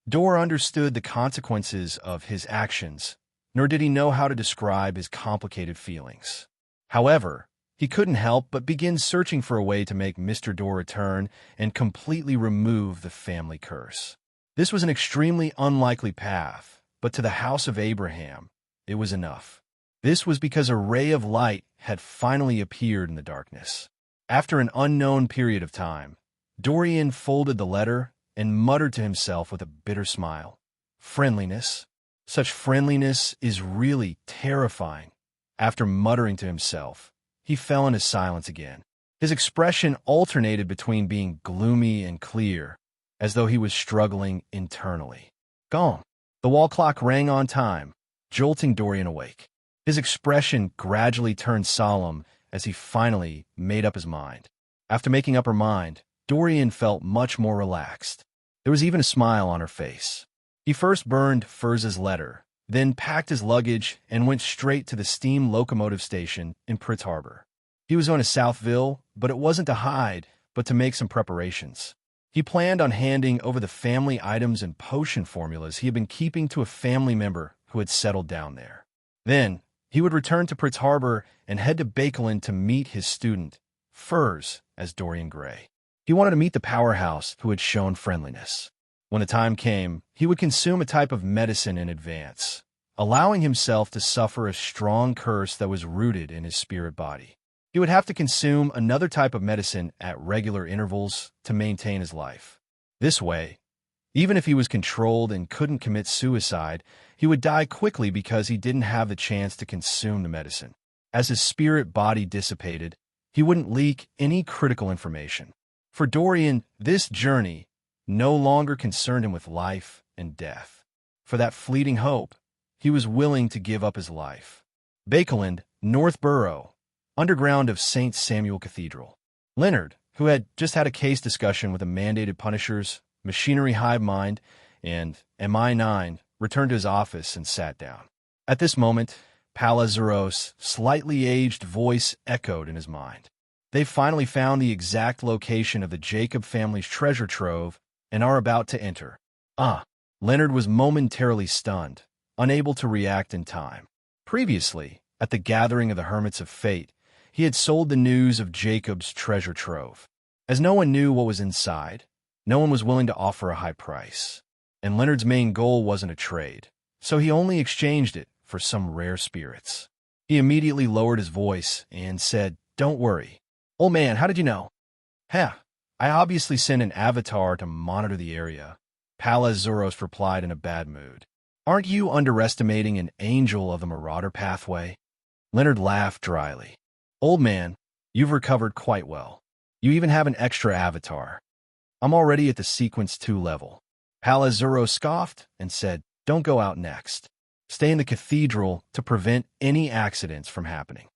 Dor understood the consequences of his actions, nor did he know how to describe his complicated feelings. However, he couldn't help but begin searching for a way to make Mr. Dor return and completely remove the family curse. This was an extremely unlikely path, but to the House of Abraham, it was enough. This was because a ray of light had finally appeared in the darkness. After an unknown period of time, Dorian folded the letter and muttered to himself with a bitter smile. Friendliness. Such friendliness is really terrifying. After muttering to himself, he fell into silence again. His expression alternated between being gloomy and clear, as though he was struggling internally. Gong. The wall clock rang on time, jolting Dorian awake. His expression gradually turned solemn as he finally made up his mind. After making up her mind, Dorian felt much more relaxed. There was even a smile on her face. He first burned Furz's letter, then packed his luggage and went straight to the steam locomotive station in Pritz Harbor. He was going to Southville, but it wasn't to hide, but to make some preparations. He planned on handing over the family items and potion formulas he had been keeping to a family member who had settled down there. Then, he would return to Pritz Harbor and head to Bakelin to meet his student, Furs, as Dorian Gray. He wanted to meet the powerhouse who had shown friendliness. When the time came, he would consume a type of medicine in advance, allowing himself to suffer a strong curse that was rooted in his spirit body. He would have to consume another type of medicine at regular intervals to maintain his life. This way, Even if he was controlled and couldn't commit suicide, he would die quickly because he didn't have the chance to consume the medicine. As his spirit body dissipated, he wouldn't leak any critical information. For Dorian, this journey no longer concerned him with life and death. For that fleeting hope, he was willing to give up his life. Bakeland, North Borough, underground of St. Samuel Cathedral. Leonard, who had just had a case discussion with the mandated punishers, Machinery Hive Mind, and MI9, returned to his office and sat down. At this moment, Palazuro's slightly aged voice echoed in his mind. They've finally found the exact location of the Jacob family's treasure trove and are about to enter. Leonard was momentarily stunned, unable to react in time. Previously, at the gathering of the Hermits of Fate, he had sold the news of Jacob's treasure trove. As no one knew what was inside, no one was willing to offer a high price. And Leonard's main goal wasn't a trade, so he only exchanged it for some rare spirits. He immediately lowered his voice and said, "Don't worry. Old man, how did you know?" I obviously sent an avatar to monitor the area," Palazuros replied in a bad mood. "Aren't you underestimating an angel of the Marauder pathway?" Leonard laughed dryly. "Old man, you've recovered quite well. You even have an extra avatar. I'm already at the Sequence 2 level." Palazuros scoffed and said, "Don't go out next. Stay in the cathedral to prevent any accidents from happening."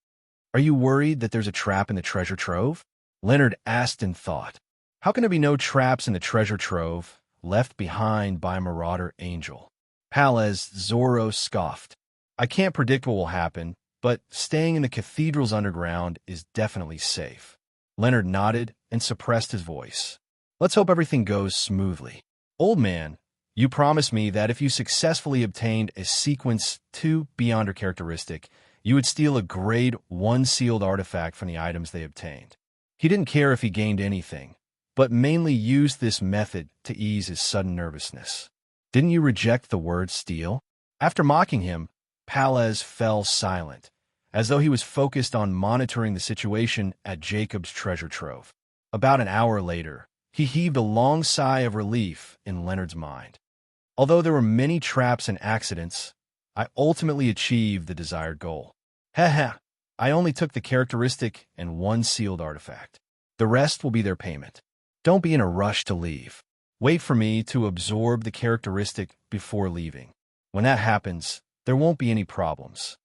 "Are you worried that there's a trap in the treasure trove?" Leonard asked in thought. How can there be no traps in the treasure trove left behind by a marauder angel? Palazuros scoffed. "I can't predict what will happen, but staying in the cathedral's underground is definitely safe." Leonard nodded and suppressed his voice. "Let's hope everything goes smoothly. Old man, you promised me that if you successfully obtained a Sequence 2 Beyonder characteristic, you would steal a Grade 1 sealed artifact from the items they obtained." He didn't care if he gained anything, but mainly used this method to ease his sudden nervousness. "Didn't you reject the word steal?" After mocking him, Palaz fell silent, as though he was focused on monitoring the situation at Jacob's treasure trove. About an hour later, he heaved a long sigh of relief in Leonard's mind. "Although there were many traps and accidents, I ultimately achieved the desired goal. I only took the characteristic and one sealed artifact. The rest will be their payment. Don't be in a rush to leave. Wait for me to absorb the characteristic before leaving. When that happens, there won't be any problems."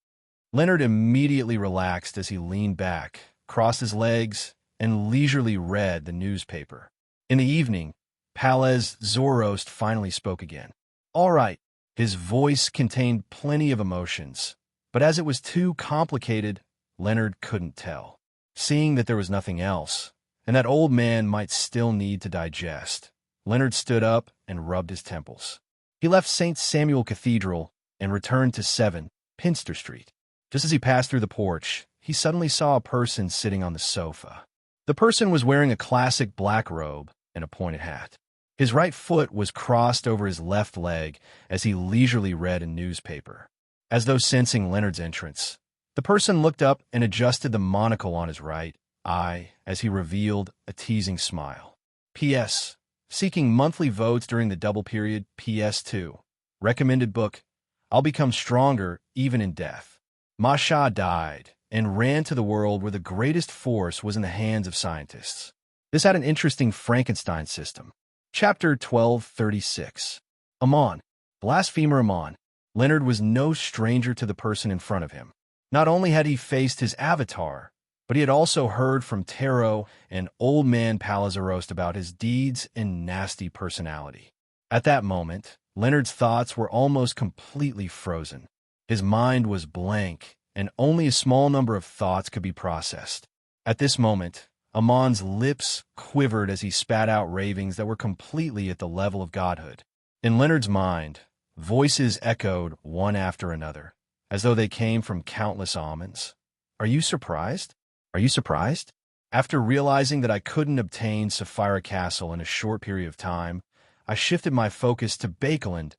Leonard immediately relaxed as he leaned back, crossed his legs, and leisurely read the newspaper. In the evening, Palazuros finally spoke again. "All right." His voice contained plenty of emotions, but as it was too complicated, Leonard couldn't tell. Seeing that there was nothing else, and that old man might still need to digest, Leonard stood up and rubbed his temples. He left St. Samuel Cathedral and returned to 7 Pinster Street. Just as he passed through the porch, he suddenly saw a person sitting on the sofa. The person was wearing a classic black robe and a pointed hat. His right foot was crossed over his left leg as he leisurely read a newspaper. As though sensing Leonard's entrance, the person looked up and adjusted the monocle on his right eye as he revealed a teasing smile. "P.S. Seeking monthly votes during the double period. PS2. Recommended book. I'll become stronger even in death." Masha died and ran to the world where the greatest force was in the hands of scientists. This had an interesting Frankenstein system. Chapter 1236. Amon. Blasphemer Amon. Leonard was no stranger to the person in front of him. Not only had he faced his avatar, but he had also heard from Taro and Old Man Palazuros about his deeds and nasty personality. At that moment, Leonard's thoughts were almost completely frozen. His mind was blank, and only a small number of thoughts could be processed. At this moment, Amon's lips quivered as he spat out ravings that were completely at the level of godhood. In Leonard's mind, voices echoed one after another, as though they came from countless almonds. "Are you surprised? Are you surprised?" After realizing that I couldn't obtain Sapphira Castle in a short period of time, I shifted my focus to Bakeland.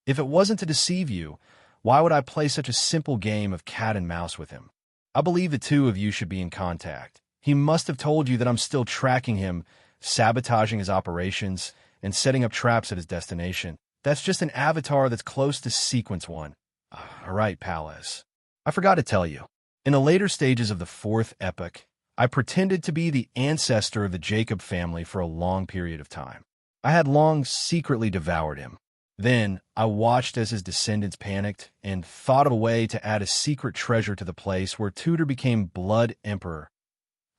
If it wasn't to deceive you, why would I play such a simple game of cat and mouse with him? I believe the two of you should be in contact. He must have told you that I'm still tracking him, sabotaging his operations, and setting up traps at his destination. That's just an avatar that's close to sequence 1. All right, Palace. I forgot to tell you. In the later stages of the 4th epoch, I pretended to be the ancestor of the Jacob family for a long period of time. I had long secretly devoured him. Then, I watched as his descendants panicked and thought of a way to add a secret treasure to the place where Tudor became Blood Emperor.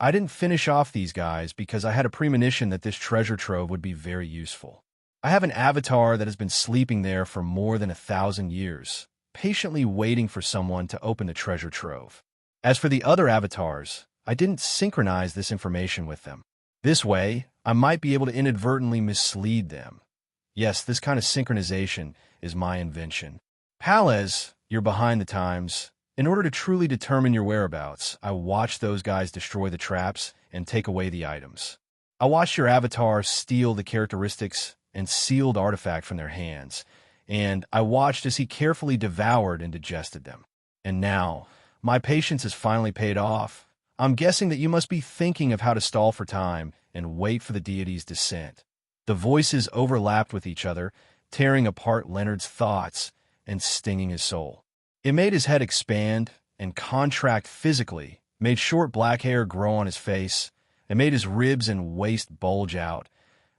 I didn't finish off these guys because I had a premonition that this treasure trove would be very useful. I have an avatar that has been sleeping there for more than 1,000 years, patiently waiting for someone to open the treasure trove. As for the other avatars, I didn't synchronize this information with them. This way, I might be able to inadvertently mislead them. Yes, this kind of synchronization is my invention. Palace, you're behind the times. In order to truly determine your whereabouts, I watched those guys destroy the traps and take away the items. I watched your avatar steal the characteristics and sealed artifact from their hands, and I watched as he carefully devoured and digested them. And now, my patience has finally paid off. I'm guessing that you must be thinking of how to stall for time and wait for the deity's descent. The voices overlapped with each other, tearing apart Leonard's thoughts and stinging his soul. It made his head expand and contract physically, made short black hair grow on his face, and made his ribs and waist bulge out,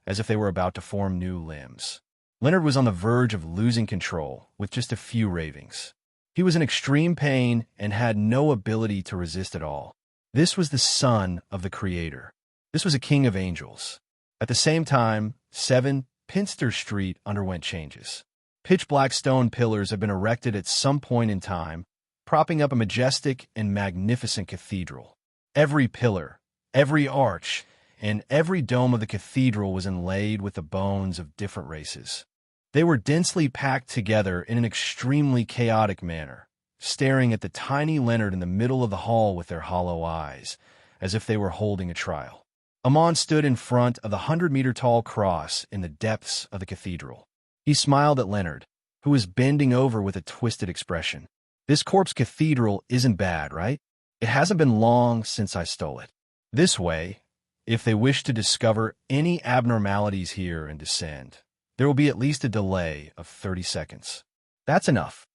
as if they were about to form new limbs. Leonard was on the verge of losing control, with just a few ravings. He was in extreme pain and had no ability to resist at all. This was the son of the Creator. This was a king of angels. At the same time, 7 Pinster Street underwent changes. Pitch-black stone pillars had been erected at some point in time, propping up a majestic and magnificent cathedral. Every pillar, every arch, and every dome of the cathedral was inlaid with the bones of different races. They were densely packed together in an extremely chaotic manner, staring at the tiny Leonard in the middle of the hall with their hollow eyes, as if they were holding a trial. Amon stood in front of the 100-meter-tall cross in the depths of the cathedral. He smiled at Leonard, who was bending over with a twisted expression. This corpse cathedral isn't bad, right? It hasn't been long since I stole it. This way, if they wish to discover any abnormalities here and descend, there will be at least a delay of 30 seconds. That's enough.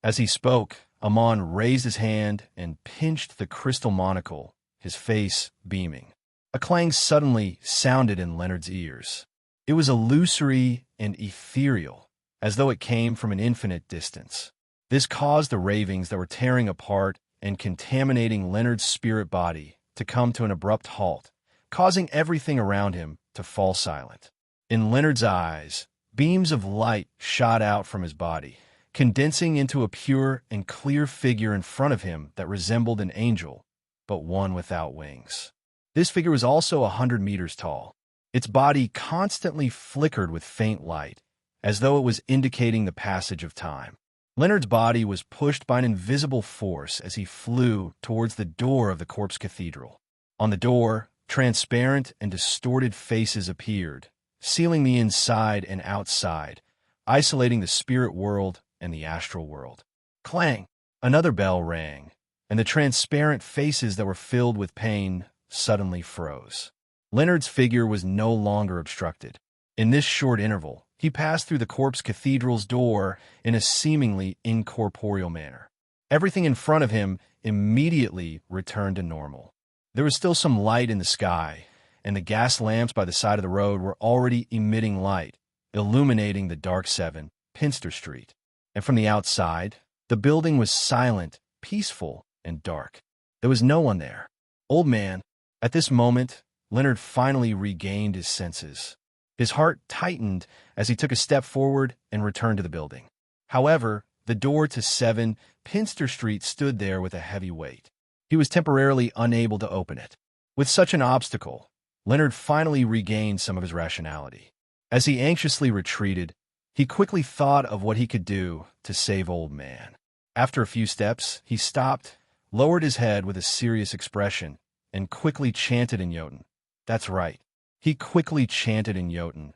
As he spoke, Amon raised his hand and pinched the crystal monocle, his face beaming. A clang suddenly sounded in Leonard's ears. It was illusory and ethereal, as though it came from an infinite distance. This caused the ravings that were tearing apart and contaminating Leonard's spirit body to come to an abrupt halt, causing everything around him to fall silent. In Leonard's eyes, beams of light shot out from his body, condensing into a pure and clear figure in front of him that resembled an angel, but one without wings. This figure was also 100 meters tall. Its body constantly flickered with faint light, as though it was indicating the passage of time. Leonard's body was pushed by an invisible force as he flew towards the door of the corpse cathedral. On the door, transparent and distorted faces appeared, sealing the inside and outside, isolating the spirit world and the astral world. Clang! Another bell rang, and the transparent faces that were filled with pain suddenly froze. Leonard's figure was no longer obstructed. In this short interval, he passed through the corpse cathedral's door in a seemingly incorporeal manner. Everything in front of him immediately returned to normal. There was still some light in the sky, and the gas lamps by the side of the road were already emitting light, illuminating the dark 7 Pinster Street. And from the outside, the building was silent, peaceful, and dark. There was no one there. Old man, at this moment, Leonard finally regained his senses. His heart tightened as he took a step forward and returned to the building. However, the door to 7 Pinster Street stood there with a heavy weight. He was temporarily unable to open it. With such an obstacle, Leonard finally regained some of his rationality. As he anxiously retreated, he quickly thought of what he could do to save old man. After a few steps, he stopped, lowered his head with a serious expression, and quickly chanted in Jotun. That's right. He quickly chanted in Jotun.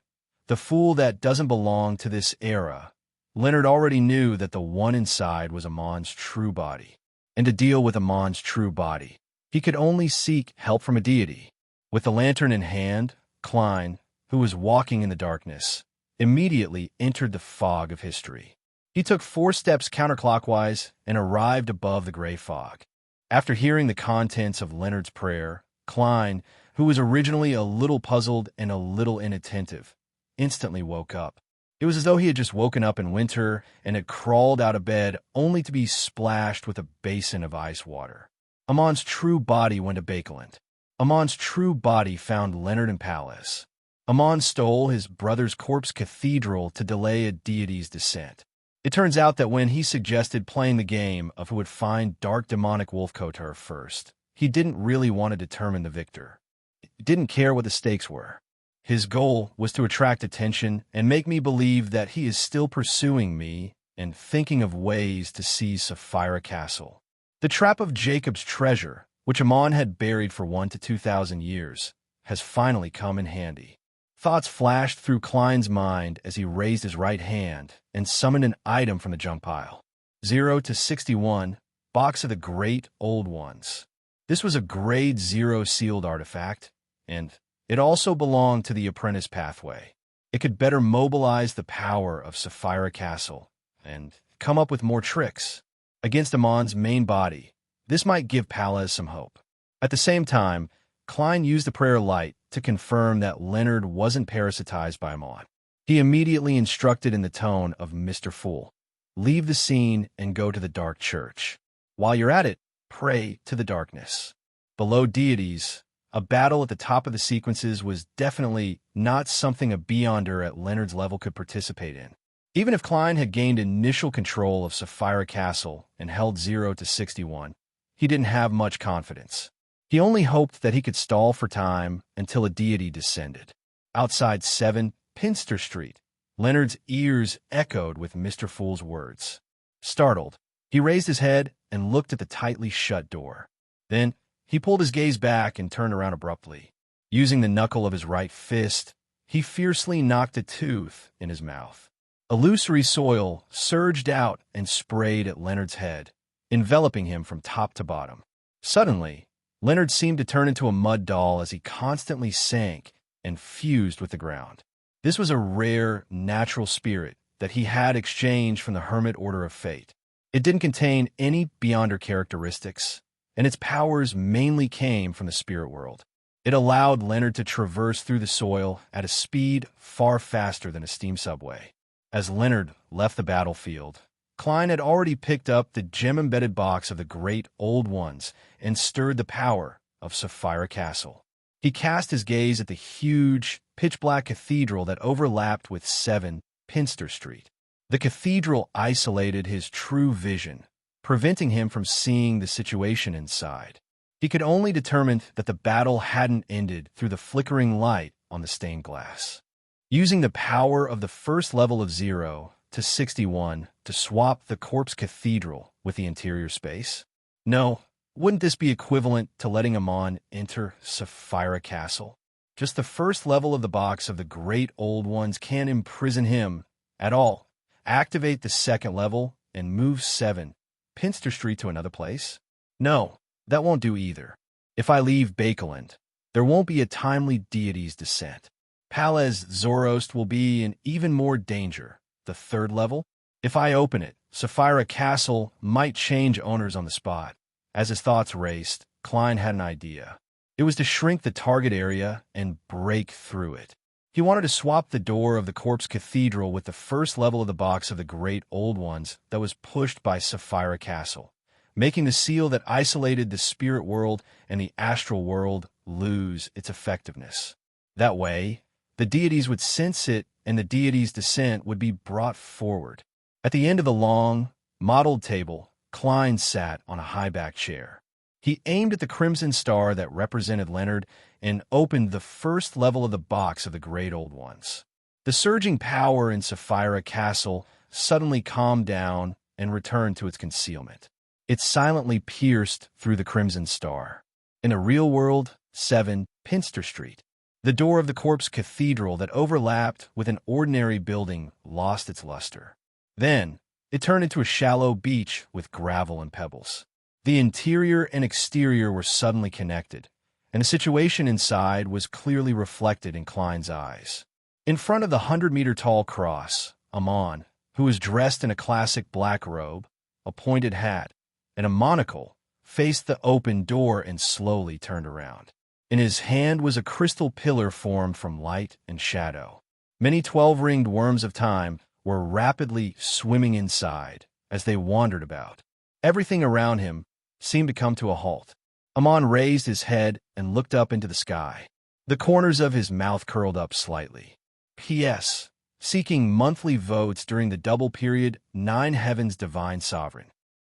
The fool that doesn't belong to this era. Leonard already knew that the one inside was Amon's true body. And to deal with Amon's true body, he could only seek help from a deity. With the lantern in hand, Klein, who was walking in the darkness, immediately entered the fog of history. He took 4 steps counterclockwise and arrived above the gray fog. After hearing the contents of Leonard's prayer, Klein, who was originally a little puzzled and a little inattentive, instantly woke up. It was as though he had just woken up in winter and had crawled out of bed only to be splashed with a basin of ice water. Amon's true body went to Bakeland. Amon's true body found Leonard and Pallas. Amon stole his brother's corpse cathedral to delay a deity's descent. It turns out that when he suggested playing the game of who would find dark demonic Wolfkotar first, he didn't really want to determine the victor. He didn't care what the stakes were. His goal was to attract attention and make me believe that he is still pursuing me and thinking of ways to seize Sapphira Castle. The trap of Jacob's treasure, which Amon had buried for 1,000 to 2,000 years, has finally come in handy. Thoughts flashed through Klein's mind as he raised his right hand and summoned an item from the junk pile. 0 to 61, Box of the Great Old Ones. This was a Grade 0 sealed artifact, and it also belonged to the Apprentice Pathway. It could better mobilize the power of Sapphira Castle and come up with more tricks. Against Amon's main body, this might give Pallas some hope. At the same time, Klein used the prayer light to confirm that Leonard wasn't parasitized by Amon. He immediately instructed in the tone of Mr. Fool, "Leave the scene and go to the dark church. While you're at it, pray to the darkness." Below deities, a battle at the top of the sequences was definitely not something a Beyonder at Leonard's level could participate in. Even if Klein had gained initial control of Sapphira Castle and held 0 to 61, he didn't have much confidence. He only hoped that he could stall for time until a deity descended. Outside 7 Pinster Street, Leonard's ears echoed with Mr. Fool's words. Startled, he raised his head and looked at the tightly shut door. Then, he pulled his gaze back and turned around abruptly. Using the knuckle of his right fist, he fiercely knocked a tooth in his mouth. Illusory soil surged out and sprayed at Leonard's head, enveloping him from top to bottom. Suddenly, Leonard seemed to turn into a mud doll as he constantly sank and fused with the ground. This was a rare, natural spirit that he had exchanged from the Hermit Order of Fate. It didn't contain any Beyonder characteristics, and its powers mainly came from the spirit world. It allowed Leonard to traverse through the soil at a speed far faster than a steam subway. As Leonard left the battlefield, Klein had already picked up the gem-embedded box of the Great Old Ones and stirred the power of Sapphira Castle. He cast his gaze at the huge, pitch-black cathedral that overlapped with 7 Pinster Street. The cathedral isolated his true vision, preventing him from seeing the situation inside. He could only determine that the battle hadn't ended through the flickering light on the stained glass. Using the power of the first level of 0 to 61 to swap the corpse cathedral with the interior space? No, wouldn't this be equivalent to letting Amon enter Sapphira Castle? Just the first level of the box of the Great Old Ones can't imprison him at all. Activate the second level and move 7 Pinster Street to another place? No, that won't do either. If I leave Bakeland, there won't be a timely deity's descent. Pallas Zoroast will be in even more danger. The third level? If I open it, Sapphira Castle might change owners on the spot. As his thoughts raced, Klein had an idea. It was to shrink the target area and break through it. He wanted to swap the door of the Corpse Cathedral with the first level of the box of the Great Old Ones that was pushed by Sapphira Castle, making the seal that isolated the spirit world and the astral world lose its effectiveness. That way, the deities would sense it and the deity's descent would be brought forward. At the end of the long, modeled table, Klein sat on a high-backed chair. He aimed at the crimson star that represented Leonard and opened the first level of the box of the Great Old Ones. The surging power in Sapphira Castle suddenly calmed down and returned to its concealment. It silently pierced through the crimson star. In the real world, 7 Pinster Street, the door of the Corpse Cathedral that overlapped with an ordinary building lost its luster. Then, it turned into a shallow beach with gravel and pebbles. The interior and exterior were suddenly connected, and the situation inside was clearly reflected in Klein's eyes. In front of the 100-meter-tall cross, Amon, who was dressed in a classic black robe, a pointed hat, and a monocle, faced the open door and slowly turned around. In his hand was a crystal pillar formed from light and shadow. Many 12-ringed worms of time were rapidly swimming inside as they wandered about. Everything around him seemed to come to a halt. Amon raised his head and looked up into the sky. The corners of his mouth curled up slightly. P.S. Seeking monthly votes during the double period 9 Heaven's Divine Sovereign.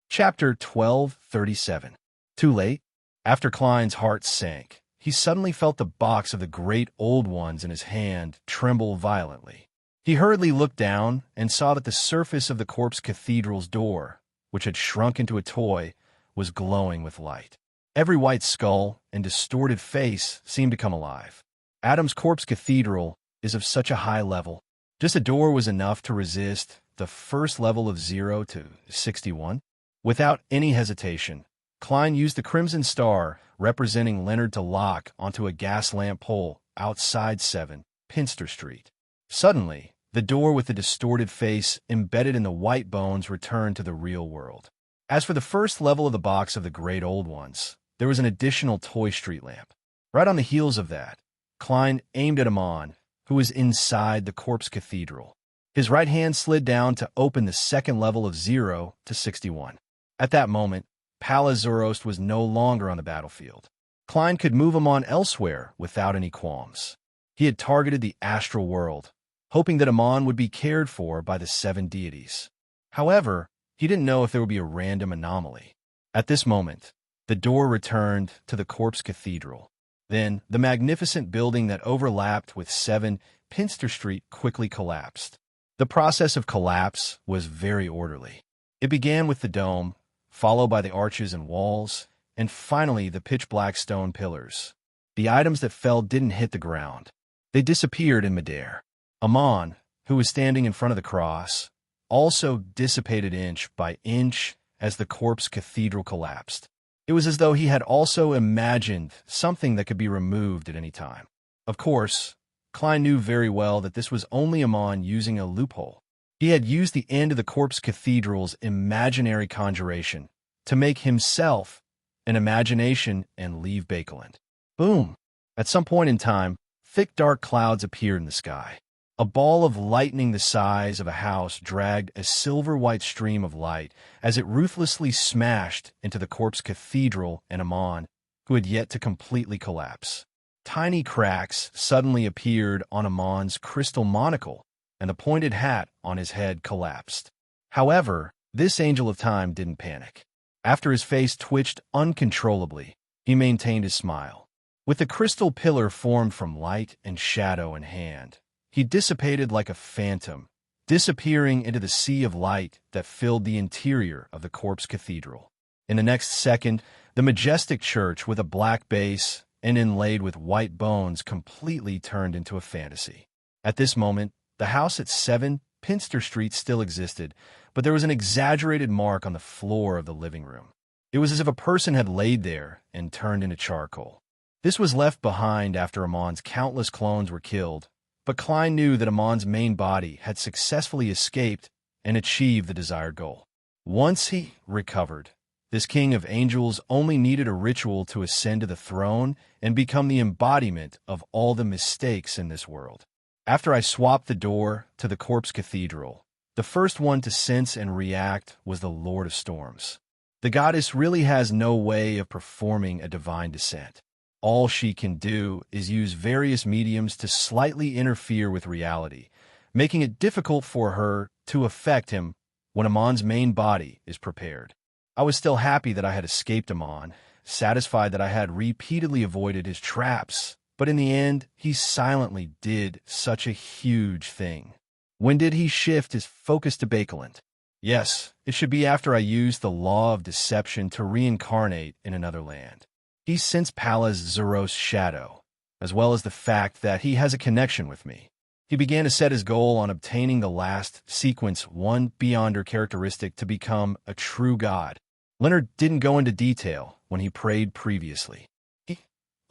Chapter 1237. Too late? After Klein's heart sank, he suddenly felt the box of the great old ones in his hand tremble violently. He hurriedly looked down and saw that the surface of the corpse cathedral's door, which had shrunk into a toy, was glowing with light. Every white skull and distorted face seemed to come alive. Adam's corpse cathedral is of such a high level. Just a door was enough to resist the first level of 0 to 61. Without any hesitation, Klein used the crimson star representing Leonard to lock onto a gas lamp pole outside 7 Pinster Street. Suddenly, the door with the distorted face embedded in the white bones returned to the real world. As for the first level of the box of the great old ones, there was an additional toy street lamp. Right on the heels of that, Klein aimed at Amon, who was inside the corpse cathedral. His right hand slid down to open the second level of 0 to 61. At that moment, Pallas Zoroast was no longer on the battlefield. Klein could move Amon elsewhere without any qualms. He had targeted the astral world, hoping that Amon would be cared for by the 7 deities. However, he didn't know if there would be a random anomaly. At this moment, the door returned to the corpse cathedral. Then, the magnificent building that overlapped with 7 Pinster Street quickly collapsed. The process of collapse was very orderly. It began with the dome, followed by the arches and walls, and finally the pitch-black stone pillars. The items that fell didn't hit the ground. They disappeared in midair. Amon, who was standing in front of the cross, also dissipated inch by inch as the corpse cathedral collapsed. It was as though he had also imagined something that could be removed at any time. Of course, Klein knew very well that this was only Amon using a loophole. He had used the end of the corpse cathedral's imaginary conjuration to make himself an imagination and leave Bakeland. Boom! At some point in time, thick dark clouds appeared in the sky. A ball of lightning the size of a house dragged a silver-white stream of light as it ruthlessly smashed into the corpse cathedral and Amon, who had yet to completely collapse. Tiny cracks suddenly appeared on Amon's crystal monocle, and the pointed hat on his head collapsed. However, this angel of time didn't panic. After his face twitched uncontrollably, he maintained his smile. With the crystal pillar formed from light and shadow in hand, he dissipated like a phantom, disappearing into the sea of light that filled the interior of the corpse cathedral. In the next second, the majestic church with a black base and inlaid with white bones completely turned into a fantasy. At this moment, the house at 7 Pinster Street still existed, but there was an exaggerated mark on the floor of the living room. It was as if a person had laid there and turned into charcoal. This was left behind after Amon's countless clones were killed, but Klein knew that Amon's main body had successfully escaped and achieved the desired goal. Once he recovered, this king of angels only needed a ritual to ascend to the throne and become the embodiment of all the mistakes in this world. After I swapped the door to the corpse cathedral, the first one to sense and react was the Lord of Storms. The goddess really has no way of performing a divine descent. All she can do is use various mediums to slightly interfere with reality, making it difficult for her to affect him when Amon's main body is prepared. I was still happy that I had escaped Amon, satisfied that I had repeatedly avoided his traps, but in the end, he silently did such a huge thing. When did he shift his focus to Bakeland? Yes, it should be after I used the law of deception to reincarnate in another land. He sensed Pallas Zoroast's shadow, as well as the fact that he has a connection with me. He began to set his goal on obtaining the last sequence 1 Beyonder characteristic to become a true god. Leonard didn't go into detail when he prayed previously. He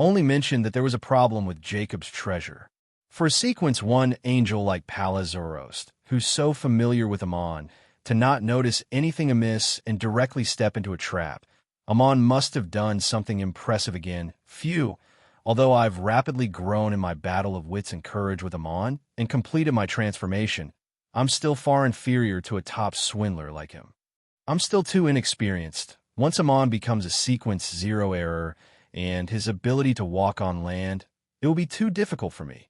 only mentioned that there was a problem with Jacob's treasure. For a sequence one angel like Palazzoros, who's so familiar with Amon, to not notice anything amiss and directly step into a trap, Amon must have done something impressive again. Phew! Although I've rapidly grown in my battle of wits and courage with Amon and completed my transformation, I'm still far inferior to a top swindler like him. I'm still too inexperienced. Once Amon becomes a sequence zero error and his ability to walk on land, it will be too difficult for me.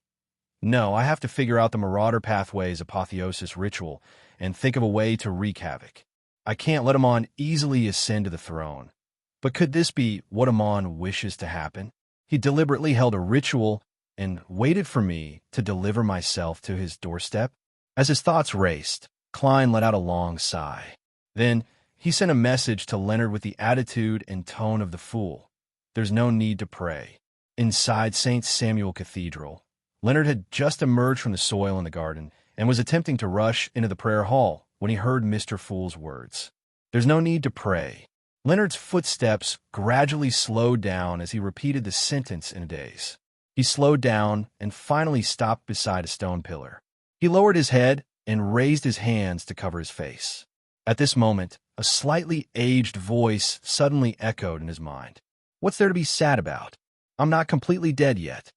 No, I have to figure out the Marauder Pathway's apotheosis ritual and think of a way to wreak havoc. I can't let Amon easily ascend to the throne. But could this be what Amon wishes to happen? He deliberately held a ritual and waited for me to deliver myself to his doorstep. As his thoughts raced, Klein let out a long sigh. Then he sent a message to Leonard with the attitude and tone of the fool. There's no need to pray. Inside St. Samuel Cathedral, Leonard had just emerged from the soil in the garden and was attempting to rush into the prayer hall when he heard Mr. Fool's words. There's no need to pray. Leonard's footsteps gradually slowed down as he repeated the sentence in a daze. He slowed down and finally stopped beside a stone pillar. He lowered his head and raised his hands to cover his face. At this moment, a slightly aged voice suddenly echoed in his mind. What's there to be sad about? I'm not completely dead yet.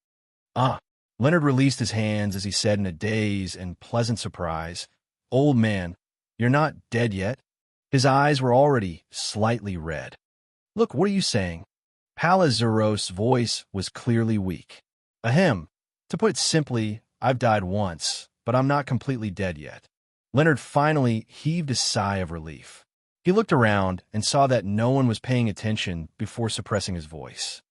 Ah. Leonard released his hands as he said in a daze and pleasant surprise, Old man, you're not dead yet? His eyes were already slightly red. Look, what are you saying? Palazzoros' voice was clearly weak. Ahem. To put it simply, I've died once, but I'm not completely dead yet. Leonard finally heaved a sigh of relief. He looked around and saw that no one was paying attention before suppressing his voice.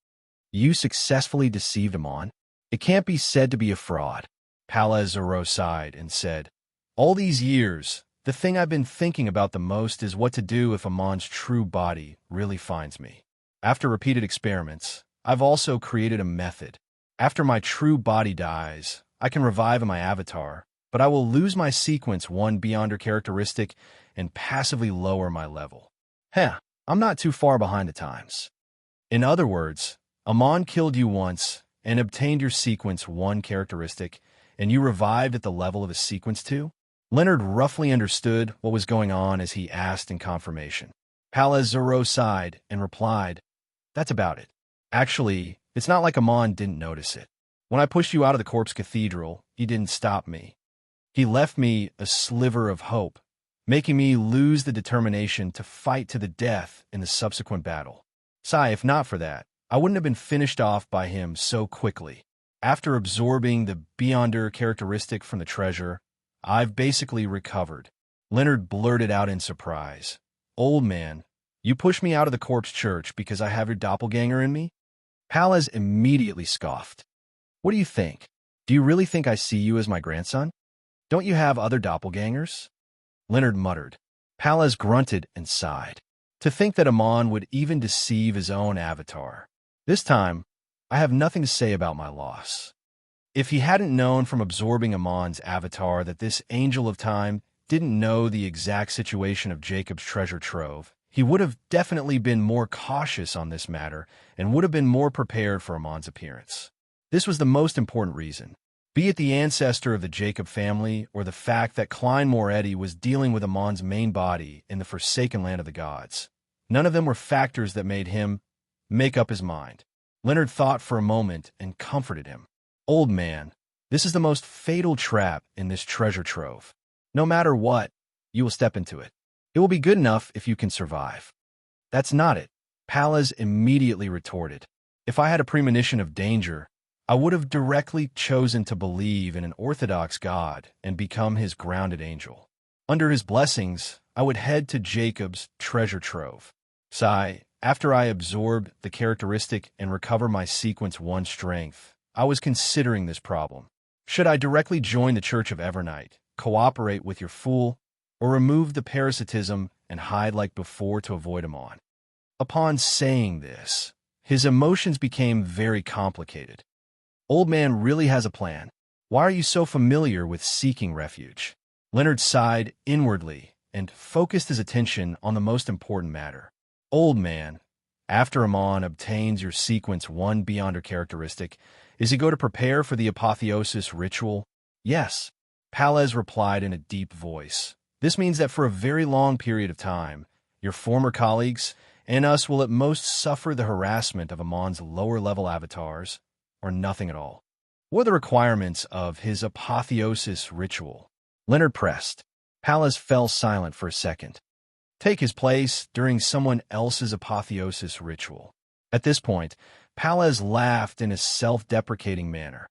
You successfully deceived Amon? It can't be said to be a fraud. Palazzoros sighed and said, All these years, the thing I've been thinking about the most is what to do if Amon's true body really finds me. After repeated experiments, I've also created a method. After my true body dies, I can revive in my avatar, but I will lose my sequence one beyonder characteristic and passively lower my level. I'm not too far behind the times. In other words, Amon killed you once and obtained your sequence 1 characteristic, and you revived at the level of a sequence 2? Leonard roughly understood what was going on as he asked in confirmation. Palazzoros sighed and replied, That's about it. Actually, it's not like Amon didn't notice it. When I pushed you out of the Corpse Cathedral, he didn't stop me. He left me a sliver of hope, making me lose the determination to fight to the death in the subsequent battle. If not for that, I wouldn't have been finished off by him so quickly. After absorbing the beyonder characteristic from the treasure, I've basically recovered. Leonard blurted out in surprise. Old man, you pushed me out of the corpse church because I have your doppelganger in me? Palaz immediately scoffed. What do you think? Do you really think I see you as my grandson? Don't you have other doppelgangers? Leonard muttered. Palaz grunted and sighed. To think that Amon would even deceive his own avatar. This time, I have nothing to say about my loss. If he hadn't known from absorbing Amon's avatar that this angel of time didn't know the exact situation of Jacob's treasure trove, he would have definitely been more cautious on this matter and would have been more prepared for Amon's appearance. This was the most important reason. Be it the ancestor of the Jacob family or the fact that Klein Moretti was dealing with Amon's main body in the forsaken land of the gods. None of them were factors that made him make up his mind. Leonard thought for a moment and comforted him. Old man, this is the most fatal trap in this treasure trove. No matter what, you will step into it. It will be good enough if you can survive. That's not it, Palaz immediately retorted. If I had a premonition of danger, I would have directly chosen to believe in an orthodox God and become his grounded angel. Under his blessings, I would head to Jacob's treasure trove. After I absorb the characteristic and recover my sequence 1 strength, I was considering this problem. Should I directly join the Church of Evernight, cooperate with your fool, or remove the parasitism and hide like before to avoid Amon? Upon saying this, his emotions became very complicated. Old man really has a plan. Why are you so familiar with seeking refuge? Leonard sighed inwardly and focused his attention on the most important matter. Old man, After Amon obtains your sequence 1 beyonder characteristic, is he going to prepare for the apotheosis ritual? Yes, Palez replied in a deep voice. This means that for a very long period of time, your former colleagues and us will at most suffer the harassment of Amon's lower-level avatars, or nothing at all. What are the requirements of his apotheosis ritual? Leonard pressed. Palez fell silent for a second. Take his place during someone else's apotheosis ritual. At this point, Palez laughed in a self-deprecating manner.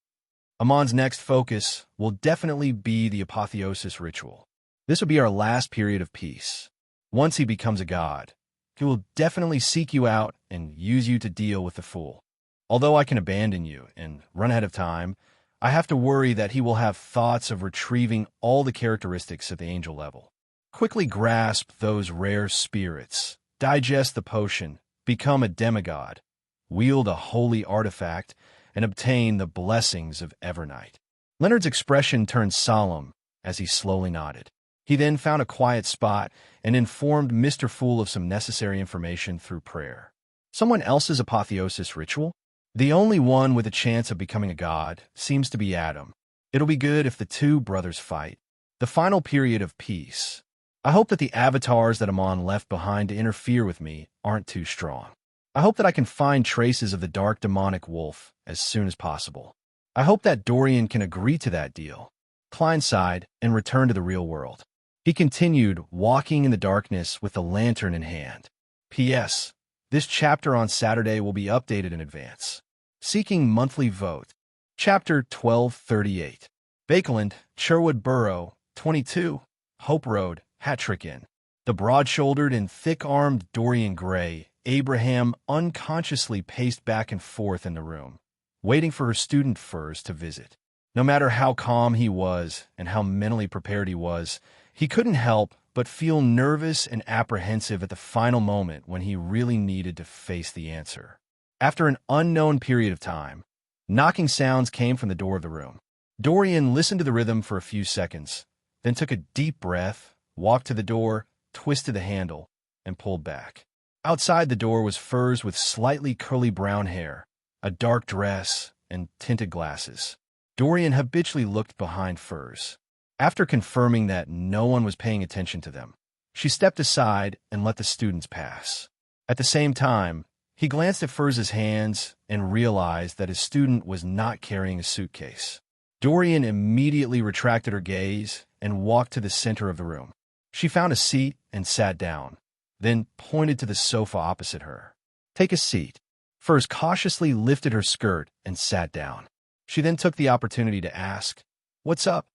Amon's next focus will definitely be the apotheosis ritual. This will be our last period of peace. Once he becomes a god, he will definitely seek you out and use you to deal with the fool. Although I can abandon you and run ahead of time, I have to worry that he will have thoughts of retrieving all the characteristics at the angel level. Quickly grasp those rare spirits, digest the potion, become a demigod, wield a holy artifact, and obtain the blessings of Evernight. Leonard's expression turned solemn as he slowly nodded. He then found a quiet spot and informed Mr. Fool of some necessary information through prayer. Someone else's apotheosis ritual? The only one with a chance of becoming a god seems to be Adam. It'll be good if the two brothers fight. The final period of peace. I hope that the avatars that Amon left behind to interfere with me aren't too strong. I hope that I can find traces of the dark demonic wolf as soon as possible. I hope that Dorian can agree to that deal. Klein sighed and returned to the real world. He continued walking in the darkness with the lantern in hand. P.S. This chapter on Saturday will be updated in advance. Seeking monthly vote. Chapter 1238. Bakeland, Sherwood Borough, 22, Hope Road, Hattrick Inn. The broad-shouldered and thick-armed Dorian Gray, Abraham unconsciously paced back and forth in the room, waiting for her student Furs to visit. No matter how calm he was and how mentally prepared he was, he couldn't help but feel nervous and apprehensive at the final moment when he really needed to face the answer. After an unknown period of time, knocking sounds came from the door of the room. Dorian listened to the rhythm for a few seconds, then took a deep breath, walked to the door, twisted the handle, and pulled back. Outside the door was Furs with slightly curly brown hair, a dark dress, and tinted glasses. Dorian habitually looked behind Furs. After confirming that no one was paying attention to them, she stepped aside and let the students pass. At the same time, he glanced at Furs's hands and realized that his student was not carrying a suitcase. Dorian immediately retracted her gaze and walked to the center of the room. She found a seat and sat down, then pointed to the sofa opposite her. Take a seat. Furs cautiously lifted her skirt and sat down. She then took the opportunity to ask, "What's up?"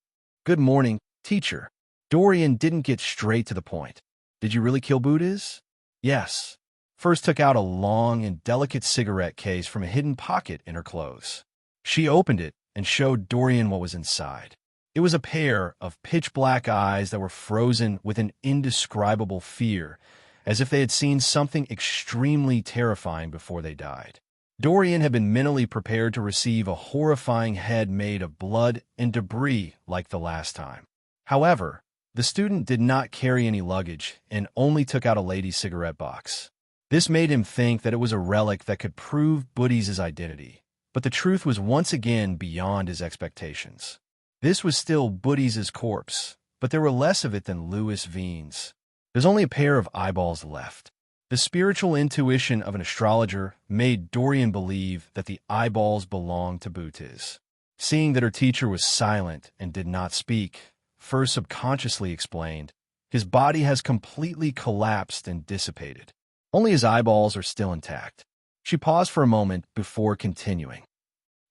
"Good morning, teacher." Dorian didn't get straight to the point. "Did you really kill Buddhas?" "Yes." Furs took out a long and delicate cigarette case from a hidden pocket in her clothes. She opened it and showed Dorian what was inside. It was a pair of pitch-black eyes that were frozen with an indescribable fear, as if they had seen something extremely terrifying before they died. Dorian had been mentally prepared to receive a horrifying head made of blood and debris like the last time. However, the student did not carry any luggage and only took out a lady's cigarette box. This made him think that it was a relic that could prove Buddy's identity, but the truth was once again beyond his expectations. This was still Buddy's corpse, but there were less of it than Louis Vine's. There's only a pair of eyeballs left. The spiritual intuition of an astrologer made Dorian believe that the eyeballs belonged to Butiz. Seeing that her teacher was silent and did not speak, Furs subconsciously explained, "His body has completely collapsed and dissipated. Only his eyeballs are still intact." She paused for a moment before continuing.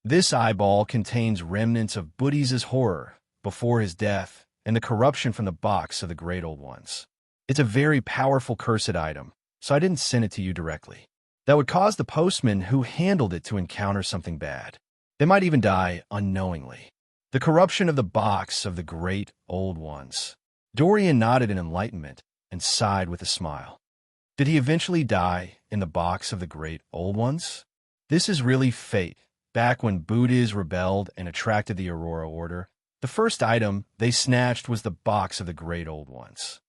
"This eyeball contains remnants of Buddy's horror before his death and the corruption from the box of the Great Old Ones. It's a very powerful cursed item, so I didn't send it to you directly. That would cause the postman who handled it to encounter something bad. They might even die unknowingly. The corruption of the box of the Great Old Ones." Dorian nodded in enlightenment and sighed with a smile. Did he eventually die in the box of the Great Old Ones? This is really fate. Back when Butiz rebelled and attracted the Aurora Order, the first item they snatched was the box of the Great Old Ones.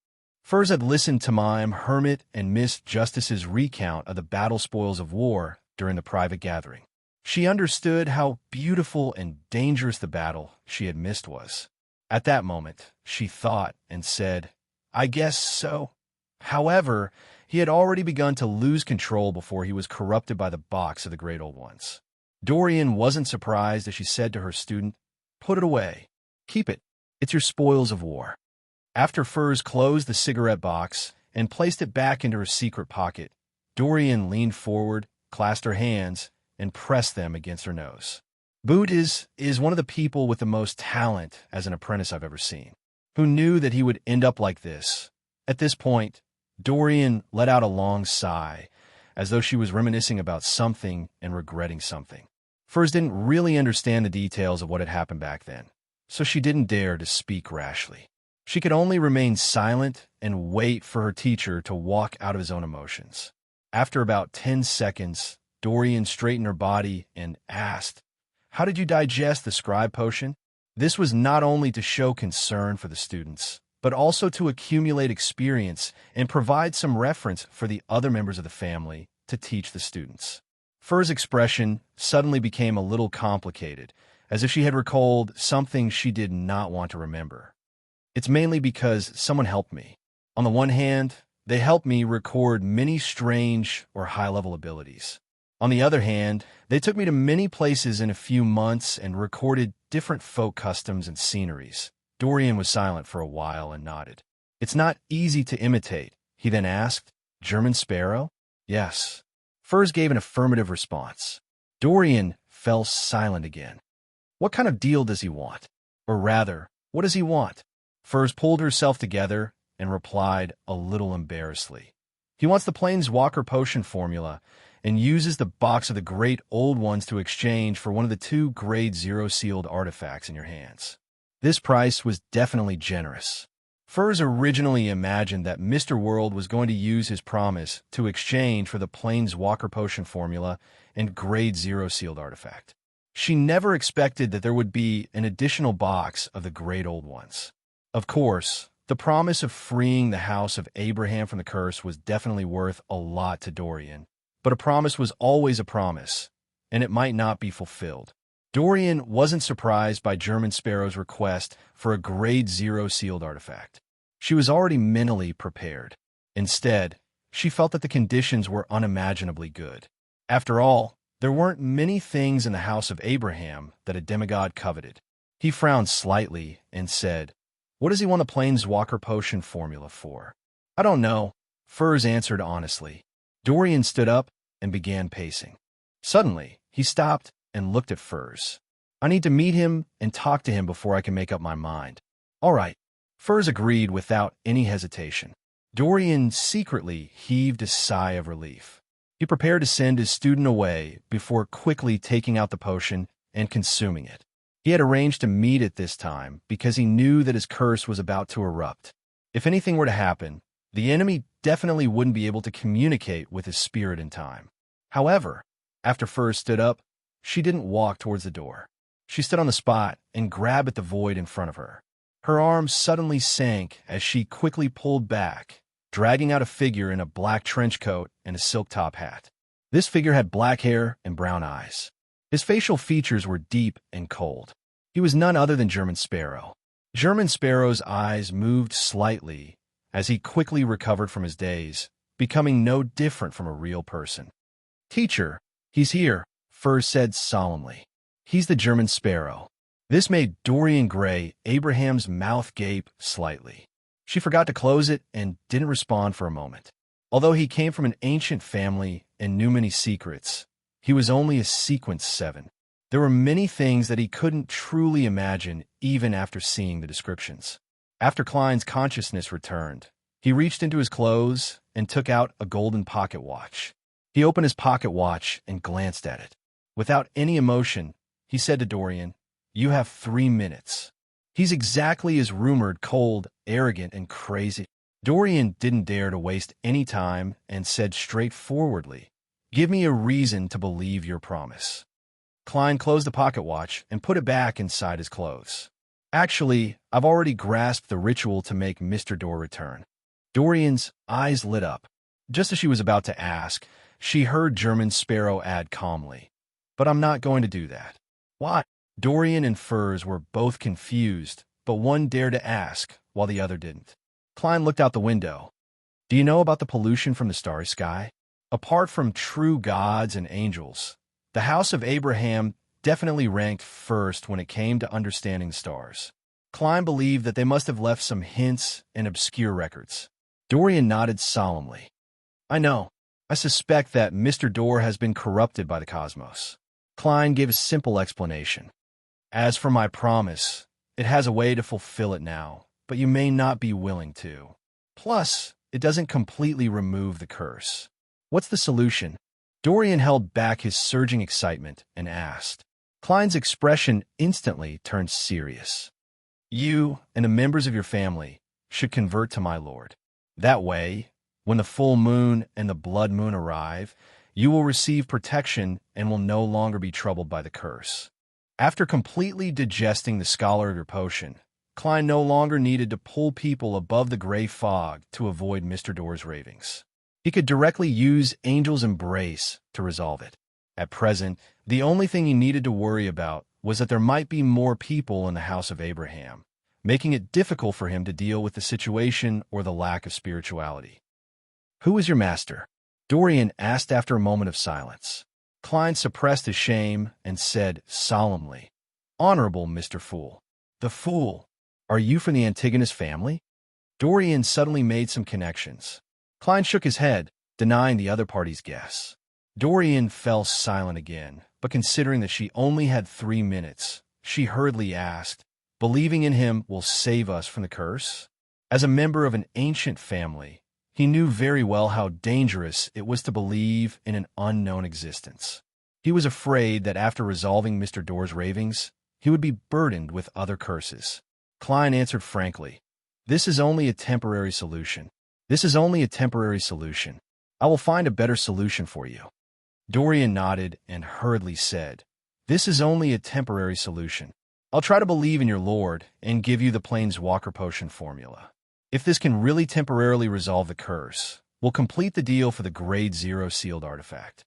Furs had listened to Mime, Hermit, and Miss Justice's recount of the battle spoils of war during the private gathering. She understood how beautiful and dangerous the battle she had missed was. At that moment, she thought and said, "I guess so." However, he had already begun to lose control before he was corrupted by the box of the Great Old Ones. Dorian wasn't surprised as she said to her student, "Put it away. Keep it. It's your spoils of war." After Furs closed the cigarette box and placed it back into her secret pocket, Dorian leaned forward, clasped her hands, and pressed them against her nose. Boot is one of the people with the most talent as an apprentice I've ever seen. Who knew that he would end up like this? At this point, Dorian let out a long sigh, as though she was reminiscing about something and regretting something. Furs didn't really understand the details of what had happened back then, so she didn't dare to speak rashly. She could only remain silent and wait for her teacher to walk out of his own emotions. After about 10 seconds, Dorian straightened her body and asked, "How did you digest the scribe potion?" This was not only to show concern for the students, but also to accumulate experience and provide some reference for the other members of the family to teach the students. Fur's expression suddenly became a little complicated, as if she had recalled something she did not want to remember. "It's mainly because someone helped me. On the one hand, they helped me record many strange or high-level abilities. On the other hand, they took me to many places in a few months and recorded different folk customs and sceneries." Dorian was silent for a while and nodded. "It's not easy to imitate," he then asked. "German Sparrow?" "Yes." Furs gave an affirmative response. Dorian fell silent again. What kind of deal does he want? Or rather, what does he want? Furs pulled herself together and replied a little embarrassedly. "He wants the Planeswalker potion formula and uses the box of the Great Old Ones to exchange for one of the 2 Grade 0 sealed artifacts in your hands." This price was definitely generous. Furs originally imagined that Mr. World was going to use his promise to exchange for the Planeswalker potion formula and Grade 0 sealed artifact. She never expected that there would be an additional box of the Great Old Ones. Of course, the promise of freeing the house of Abraham from the curse was definitely worth a lot to Dorian, but a promise was always a promise, and it might not be fulfilled. Dorian wasn't surprised by German Sparrow's request for a Grade 0 sealed artifact. She was already mentally prepared. Instead, she felt that the conditions were unimaginably good. After all, there weren't many things in the house of Abraham that a demigod coveted. He frowned slightly and said, "What does he want the Planeswalker potion formula for?" "I don't know," Furs answered honestly. Dorian stood up and began pacing. Suddenly, he stopped and looked at Furs. "I need to meet him and talk to him before I can make up my mind." "All right." Furs agreed without any hesitation. Dorian secretly heaved a sigh of relief. He prepared to send his student away before quickly taking out the potion and consuming it. He had arranged to meet at this time because he knew that his curse was about to erupt. If anything were to happen, the enemy definitely wouldn't be able to communicate with his spirit in time. However, after Furs stood up, she didn't walk towards the door. She stood on the spot and grabbed at the void in front of her. Her arms suddenly sank as she quickly pulled back, dragging out a figure in a black trench coat and a silk top hat. This figure had black hair and brown eyes. His facial features were deep and cold. He was none other than German Sparrow. German Sparrow's eyes moved slightly as he quickly recovered from his daze, becoming no different from a real person. "Teacher, he's here," Furs said solemnly. "He's the German Sparrow." This made Dorian Gray Abraham's mouth gape slightly. She forgot to close it and didn't respond for a moment. Although he came from an ancient family and knew many secrets, he was only a sequence 7. There were many things that he couldn't truly imagine even after seeing the descriptions. After Klein's consciousness returned, he reached into his clothes and took out a golden pocket watch. He opened his pocket watch and glanced at it. Without any emotion, he said to Dorian, "You have 3 minutes." He's exactly as rumored, cold, arrogant, and crazy. Dorian didn't dare to waste any time and said straightforwardly, "Give me a reason to believe your promise." Klein closed the pocket watch and put it back inside his clothes. "Actually, I've already grasped the ritual to make Mr. Door return." Dorian's eyes lit up. Just as she was about to ask, she heard German Sparrow add calmly, "But I'm not going to do that." "Why?" Dorian and Furs were both confused, but one dared to ask, while the other didn't. Klein looked out the window. "Do you know about the pollution from the starry sky? Apart from true gods and angels, the House of Abraham definitely ranked first when it came to understanding the stars." Klein believed that they must have left some hints and obscure records. Dorian nodded solemnly. "I know. I suspect that Mr. Door has been corrupted by the cosmos." Klein gave a simple explanation. "As for my promise, it has a way to fulfill it now, but you may not be willing to. Plus, it doesn't completely remove the curse." "What's the solution?" Dorian held back his surging excitement and asked. Klein's expression instantly turned serious. "You and the members of your family should convert to my lord. That way, when the full moon and the blood moon arrive, you will receive protection and will no longer be troubled by the curse." After completely digesting the scholar of your potion, Klein no longer needed to pull people above the gray fog to avoid Mr. Door's ravings. He could directly use Angel's Embrace to resolve it. At present, the only thing he needed to worry about was that there might be more people in the House of Abraham, making it difficult for him to deal with the situation or the lack of spirituality. "Who is your master?" Dorian asked after a moment of silence. Klein suppressed his shame and said solemnly, "Honorable Mr. Fool." "The Fool? Are you from the Antigonus family?" Dorian suddenly made some connections. Klein shook his head, denying the other party's guess. Dorian fell silent again, but considering that she only had 3 minutes, she hurriedly asked, "Believing in him will save us from the curse?" As a member of an ancient family, he knew very well how dangerous it was to believe in an unknown existence. He was afraid that after resolving Mr. Door's ravings, he would be burdened with other curses. Klein answered frankly, "This is only a temporary solution. This is only a temporary solution. I will find a better solution for you." Dorian nodded and hurriedly said, "This is only a temporary solution. I'll try to believe in your lord and give you the Planeswalker potion formula. If this can really temporarily resolve the curse, we'll complete the deal for the Grade 0 sealed artifact."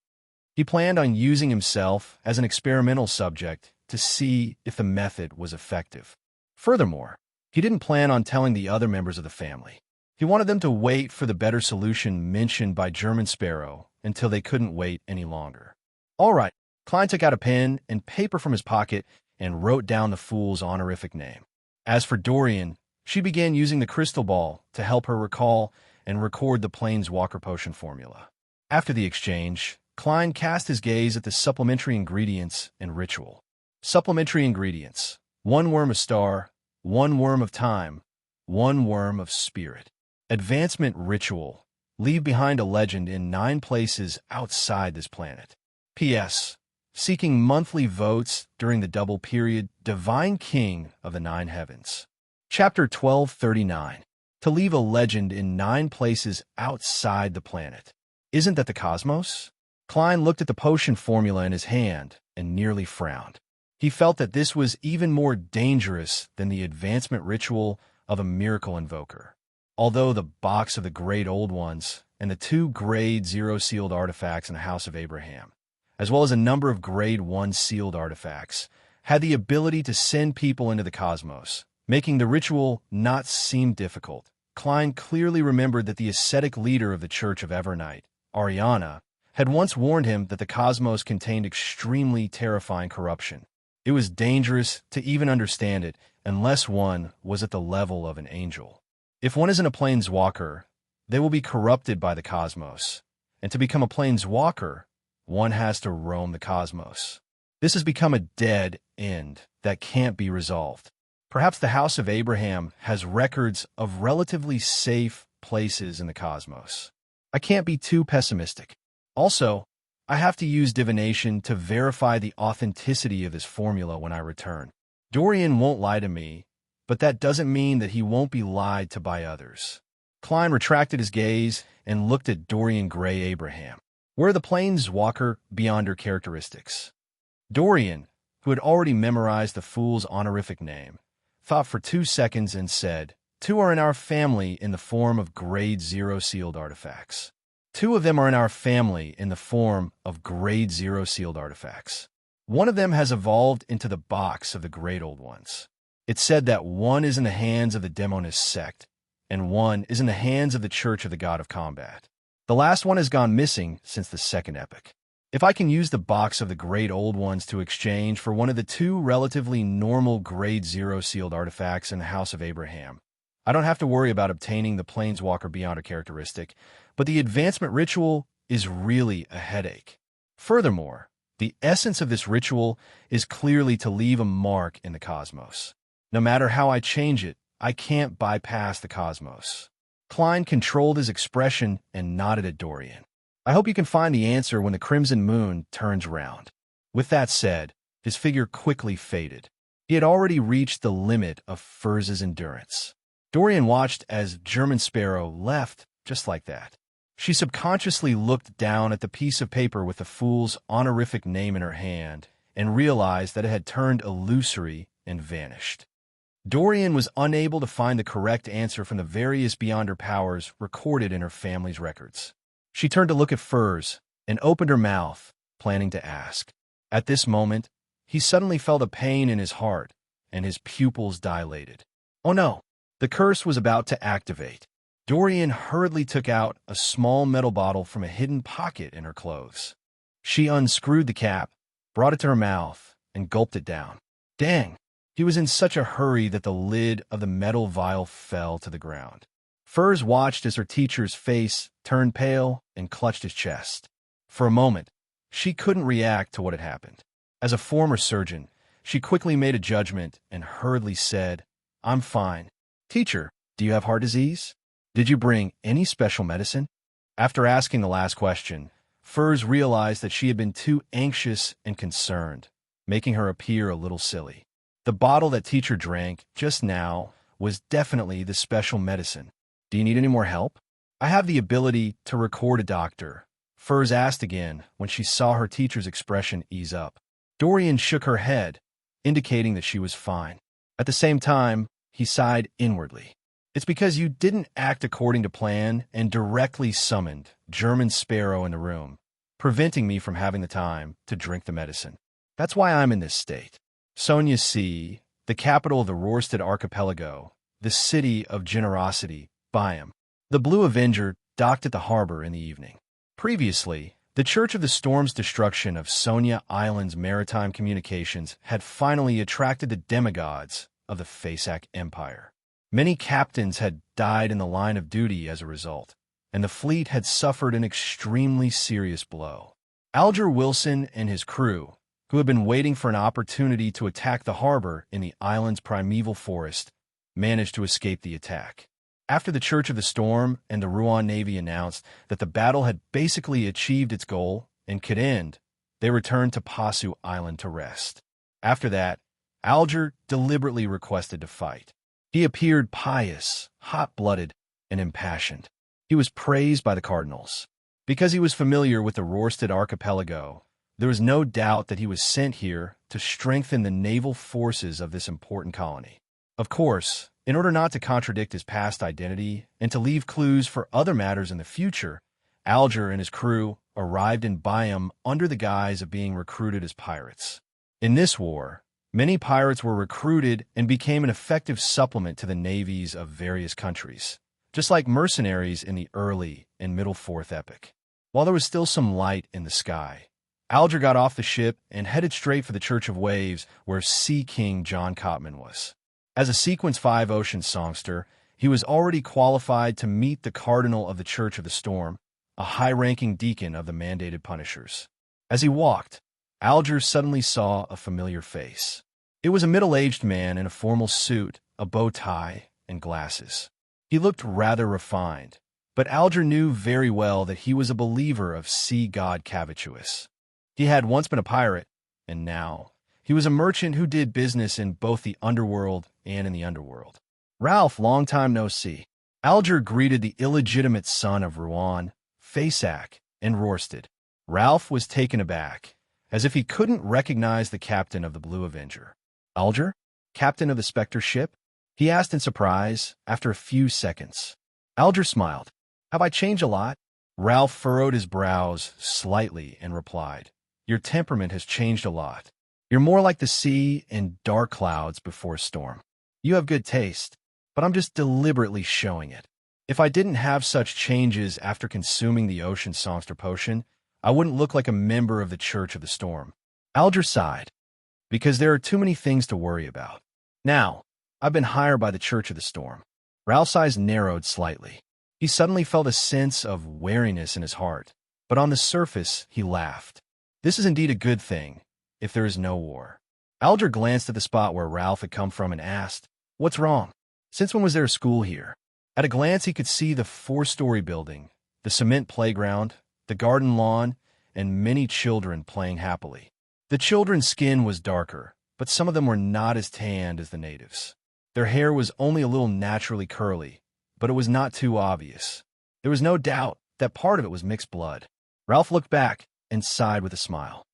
He planned on using himself as an experimental subject to see if the method was effective. Furthermore, he didn't plan on telling the other members of the family. He wanted them to wait for the better solution mentioned by German Sparrow until they couldn't wait any longer. "All right." Klein took out a pen and paper from his pocket and wrote down the fool's honorific name. As for Dorian, she began using the crystal ball to help her recall and record the Planeswalker potion formula. After the exchange, Klein cast his gaze at the supplementary ingredients and ritual. Supplementary ingredients: 1 worm of star, 1 worm of time, 1 worm of spirit. Advancement ritual: leave behind a legend in 9 places outside this planet. P.S. Seeking monthly votes during the double period, Divine King of the 9 Heavens. Chapter 1239. To leave a legend in 9 places outside the planet. Isn't that the cosmos? Klein looked at the potion formula in his hand and nearly frowned. He felt that this was even more dangerous than the advancement ritual of a miracle invoker. Although the box of the Great Old Ones and the 2 Grade 0 sealed artifacts in the House of Abraham, as well as a number of Grade 1 sealed artifacts, had the ability to send people into the cosmos, making the ritual not seem difficult, Klein clearly remembered that the ascetic leader of the Church of Evernight, Ariana, had once warned him that the cosmos contained extremely terrifying corruption. It was dangerous to even understand it unless one was at the level of an angel. If one isn't a planeswalker, they will be corrupted by the cosmos, and to become a planeswalker, one has to roam the cosmos. This has become a dead end that can't be resolved. Perhaps the House of Abraham has records of relatively safe places in the cosmos. I can't be too pessimistic. Also, I have to use divination to verify the authenticity of this formula when I return. Dorian won't lie to me, but that doesn't mean that he won't be lied to by others. Klein retracted his gaze and looked at Dorian Gray Abraham. Where are the planeswalker beyond her characteristics? Dorian, who had already memorized the fool's honorific name, thought for 2 seconds and said, 2 are in our family in the form of Grade 0 sealed artifacts. 2 of them are in our family in the form of Grade 0 sealed artifacts. One of them has evolved into the box of the Great Old Ones. It's said that 1 is in the hands of the Demonist sect, and 1 is in the hands of the Church of the God of Combat. The last one has gone missing since the second epoch. If I can use the box of the Great Old Ones to exchange for one of the 2 relatively normal Grade 0 sealed artifacts in the House of Abraham, I don't have to worry about obtaining the Planeswalker Beyonder characteristic, but the advancement ritual is really a headache. Furthermore, the essence of this ritual is clearly to leave a mark in the cosmos. No matter how I change it, I can't bypass the cosmos. Klein controlled his expression and nodded at Dorian. I hope you can find the answer when the Crimson Moon turns round. With that said, his figure quickly faded. He had already reached the limit of Furz's endurance. Dorian watched as German Sparrow left just like that. She subconsciously looked down at the piece of paper with the fool's honorific name in her hand and realized that it had turned illusory and vanished. Dorian was unable to find the correct answer from the various Beyonder powers recorded in her family's records. She turned to look at Furz and opened her mouth, planning to ask. At this moment, he suddenly felt a pain in his heart, and his pupils dilated. Oh no! The curse was about to activate. Dorian hurriedly took out a small metal bottle from a hidden pocket in her clothes. She unscrewed the cap, brought it to her mouth, and gulped it down. Dang! He was in such a hurry that the lid of the metal vial fell to the ground. Furz watched as her teacher's face turned pale and clutched his chest. For a moment, she couldn't react to what had happened. As a former surgeon, she quickly made a judgment and hurriedly said, "I'm fine. Teacher, do you have heart disease? Did you bring any special medicine?" After asking the last question, Furz realized that she had been too anxious and concerned, making her appear a little silly. The bottle that teacher drank just now was definitely the special medicine. Do you need any more help? I have the ability to record a doctor, Furz asked again when she saw her teacher's expression ease up. Dorian shook her head, indicating that she was fine. At the same time, he sighed inwardly. It's because you didn't act according to plan and directly summoned German Sparrow in the room, preventing me from having the time to drink the medicine. That's why I'm in this state. Sonia C., the capital of the Rorstad Archipelago, the city of generosity, Byam. The Blue Avenger docked at the harbor in the evening. Previously, the Church of the Storm's destruction of Sonia Island's maritime communications had finally attracted the demigods of the Fasak Empire. Many captains had died in the line of duty as a result, and the fleet had suffered an extremely serious blow. Alger Wilson and his crew, who had been waiting for an opportunity to attack the harbor in the island's primeval forest, managed to escape the attack. After the Church of the Storm and the Ruan Navy announced that the battle had basically achieved its goal and could end, they returned to Pasu Island to rest. After that, Alger deliberately requested to fight. He appeared pious, hot-blooded, and impassioned. He was praised by the cardinals. Because he was familiar with the Rorstad Archipelago, there was no doubt that he was sent here to strengthen the naval forces of this important colony. Of course, in order not to contradict his past identity and to leave clues for other matters in the future, Alger and his crew arrived in Byam under the guise of being recruited as pirates. In this war, many pirates were recruited and became an effective supplement to the navies of various countries, just like mercenaries in the early and middle Fourth Epoch. While there was still some light in the sky, Alger got off the ship and headed straight for the Church of Waves, where Sea King John Cotman was. As a Sequence 5 Ocean songster, he was already qualified to meet the Cardinal of the Church of the Storm, a high-ranking deacon of the mandated Punishers. As he walked, Alger suddenly saw a familiar face. It was a middle-aged man in a formal suit, a bow tie, and glasses. He looked rather refined, but Alger knew very well that he was a believer of sea god Cavituous. He had once been a pirate, and now he was a merchant who did business in both the underworld and in the underworld. Ralph, long time no see. Alger greeted the illegitimate son of Ruan, Fasak, and Rorstad. Ralph was taken aback, as if he couldn't recognize the captain of the Blue Avenger. Alger? Captain of the Spectre ship? he asked in surprise after a few seconds. Alger smiled. Have I changed a lot? Ralph furrowed his brows slightly and replied, Your temperament has changed a lot. You're more like the sea in dark clouds before a storm. You have good taste, but I'm just deliberately showing it. If I didn't have such changes after consuming the ocean songster potion, I wouldn't look like a member of the Church of the Storm. Alger sighed, because there are too many things to worry about. Now, I've been hired by the Church of the Storm. Ralph's eyes narrowed slightly. He suddenly felt a sense of wariness in his heart, but on the surface, he laughed. This is indeed a good thing, if there is no war. Alger glanced at the spot where Ralph had come from and asked, What's wrong? Since when was there a school here? At a glance, he could see the 4-story building, the cement playground, the garden lawn, and many children playing happily. The children's skin was darker, but some of them were not as tanned as the natives. Their hair was only a little naturally curly, but it was not too obvious. There was no doubt that part of it was mixed blood. Ralph looked back and sighed with a smile.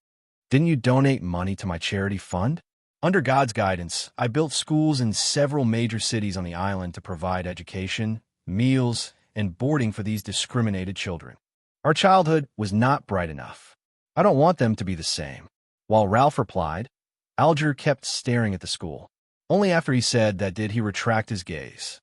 Didn't you donate money to my charity fund? Under God's guidance, I built schools in several major cities on the island to provide education, meals, and boarding for these discriminated children. Our childhood was not bright enough. I don't want them to be the same. While Ralph replied, Alger kept staring at the school. Only after he said that did he retract his gaze.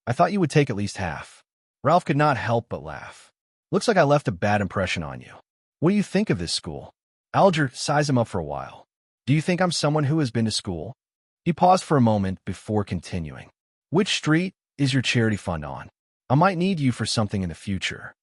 I thought you would take at least half. Ralph could not help but laugh. Looks like I left a bad impression on you. What do you think of this school? Alger sized him up for a while. Do you think I'm someone who has been to school? He paused for a moment before continuing. Which street is your charity fund on? I might need you for something in the future.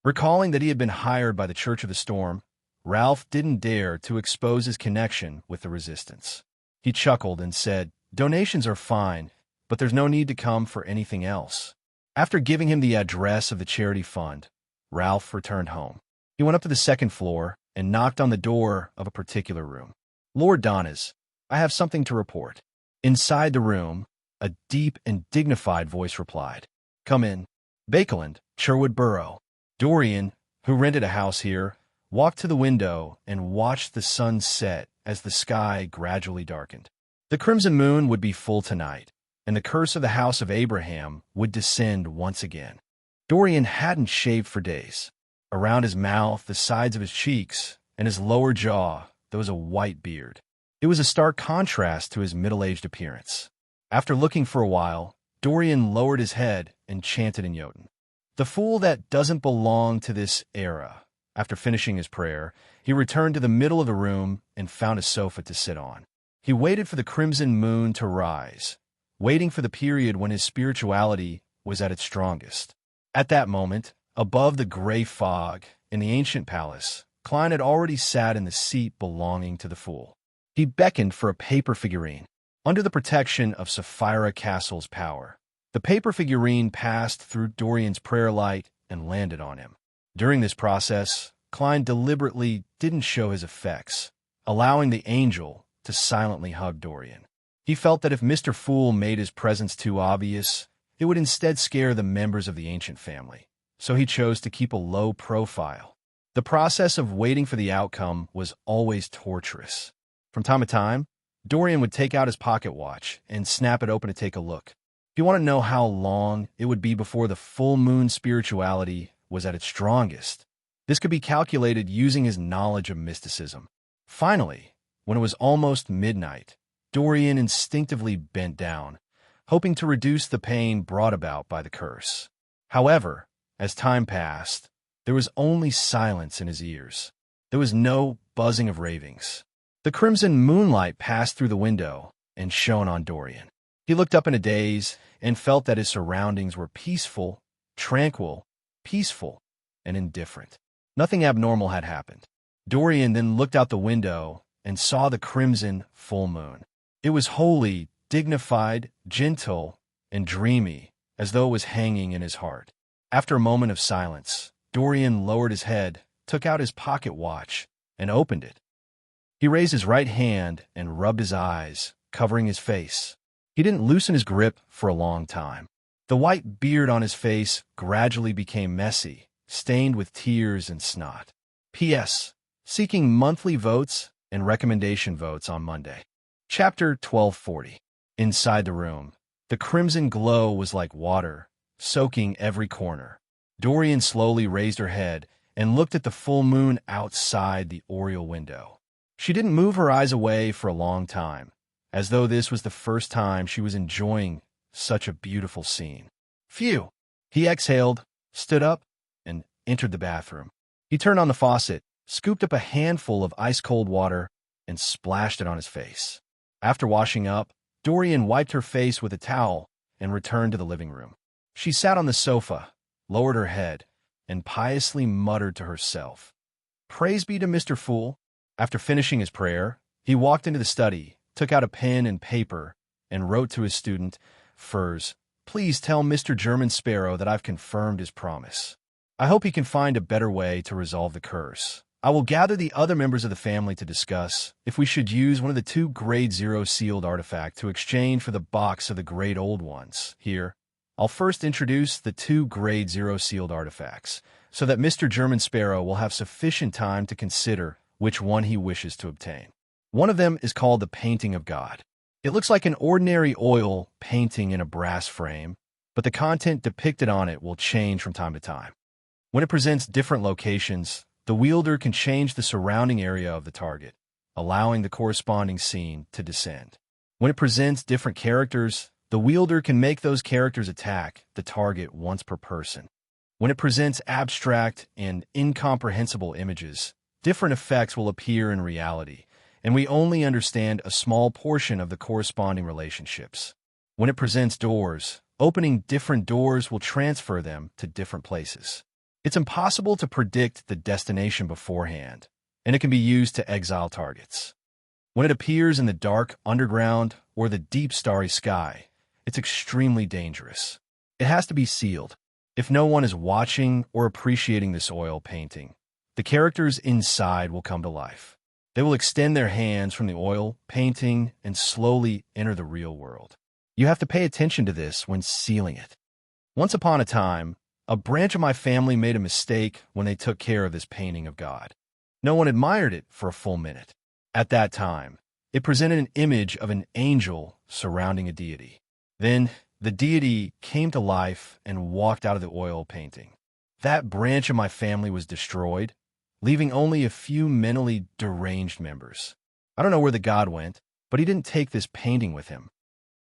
Recalling that he had been hired by the Church of the Storm, Ralph didn't dare to expose his connection with the resistance. He chuckled and said, Donations are fine, but there's no need to come for anything else. After giving him the address of the charity fund, Ralph returned home. He went up to the 2nd floor and knocked on the door of a particular room. Lord Donnas, I have something to report. Inside the room, a deep and dignified voice replied, Come in. Bakeland, Sherwood Borough. Dorian, who rented a house here, walked to the window and watched the sun set as the sky gradually darkened. The crimson moon would be full tonight, and the curse of the house of Abraham would descend once again. Dorian hadn't shaved for days. Around his mouth, the sides of his cheeks, and his lower jaw, there was a white beard. It was a stark contrast to his middle-aged appearance. After looking for a while, Dorian lowered his head and chanted in Jotun. The fool that doesn't belong to this era. After finishing his prayer, he returned to the middle of the room and found a sofa to sit on. He waited for the crimson moon to rise, waiting for the period when his spirituality was at its strongest. At that moment, above the gray fog in the ancient palace, Klein had already sat in the seat belonging to the fool. He beckoned for a paper figurine. Under the protection of Sapphira Castle's power, the paper figurine passed through Dorian's prayer light and landed on him. During this process, Klein deliberately didn't show his effects, allowing the angel to silently hug Dorian. He felt that if Mr. Fool made his presence too obvious, it would instead scare the members of the ancient family, so he chose to keep a low profile. The process of waiting for the outcome was always torturous. From time to time, Dorian would take out his pocket watch and snap it open to take a look. If you want to know how long it would be before the full moon spirituality was at its strongest, this could be calculated using his knowledge of mysticism. Finally, when it was almost midnight, Dorian instinctively bent down, hoping to reduce the pain brought about by the curse. However, as time passed, there was only silence in his ears. There was no buzzing of ravings. The crimson moonlight passed through the window and shone on Dorian. He looked up in a daze and felt that his surroundings were peaceful, tranquil, peaceful, and indifferent. Nothing abnormal had happened. Dorian then looked out the window and saw the crimson full moon. It was holy, dignified, gentle, and dreamy, as though it was hanging in his heart. After a moment of silence, Dorian lowered his head, took out his pocket watch, and opened it. He raised his right hand and rubbed his eyes, covering his face. He didn't loosen his grip for a long time. The white beard on his face gradually became messy, stained with tears and snot. P.S. Seeking monthly votes and recommendation votes on Monday. Chapter 1240. Inside the room, The crimson glow was like water, soaking every corner. Dorian slowly raised her head and looked at the full moon outside the oriel window. She didn't move her eyes away for a long time, as though this was the first time she was enjoying such a beautiful scene. Phew! He exhaled, stood up, and entered the bathroom. He turned on the faucet, scooped up a handful of ice-cold water, and splashed it on his face. After washing up, Dorian wiped her face with a towel and returned to the living room. She sat on the sofa, lowered her head, and piously muttered to herself, "Praise be to Mr. Fool." After finishing his prayer, he walked into the study, took out a pen and paper, and wrote to his student, Furs, "Please tell Mr. German Sparrow that I've confirmed his promise. I hope he can find a better way to resolve the curse. I will gather the other members of the family to discuss if we should use one of the 2 Grade 0 sealed artifacts to exchange for the box of the Grade Old ones. Here, I'll first introduce the 2 Grade 0 sealed artifacts, so that Mr. German Sparrow will have sufficient time to consider which one he wishes to obtain. One of them is called the Painting of God. It looks like an ordinary oil painting in a brass frame, but the content depicted on it will change from time to time. When it presents different locations, the wielder can change the surrounding area of the target, allowing the corresponding scene to descend. When it presents different characters, the wielder can make those characters attack the target once per person. When it presents abstract and incomprehensible images, different effects will appear in reality, and we only understand a small portion of the corresponding relationships. When it presents doors, opening different doors will transfer them to different places. It's impossible to predict the destination beforehand, and it can be used to exile targets. When it appears in the dark underground or the deep starry sky, it's extremely dangerous. It has to be sealed. If no one is watching or appreciating this oil painting, the characters inside will come to life. They will extend their hands from the oil painting and slowly enter the real world. You have to pay attention to this when sealing it. Once upon a time, a branch of my family made a mistake when they took care of this painting of God. No one admired it for a full minute. At that time, it presented an image of an angel surrounding a deity. Then, the deity came to life and walked out of the oil painting. That branch of my family was destroyed, leaving only a few mentally deranged members. I don't know where the god went, but he didn't take this painting with him.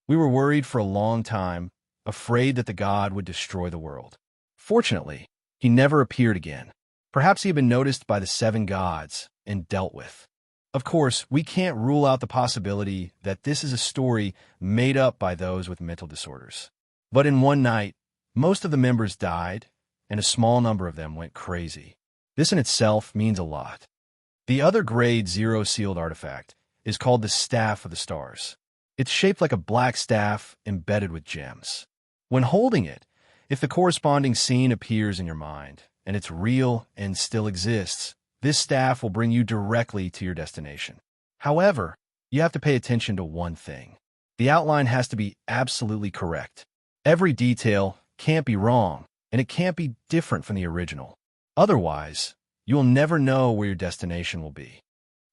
We were worried for a long time, afraid that the god would destroy the world. Fortunately, he never appeared again. Perhaps he had been noticed by the 7 gods and dealt with. Of course, we can't rule out the possibility that this is a story made up by those with mental disorders. But in one night, most of the members died, and a small number of them went crazy. This in itself means a lot. The other Grade 0 sealed artifact is called the Staff of the Stars. It's shaped like a black staff embedded with gems. When holding it, if the corresponding scene appears in your mind, and it's real and still exists, this staff will bring you directly to your destination. However, you have to pay attention to one thing. The outline has to be absolutely correct. Every detail can't be wrong, and it can't be different from the original. Otherwise, you will never know where your destination will be.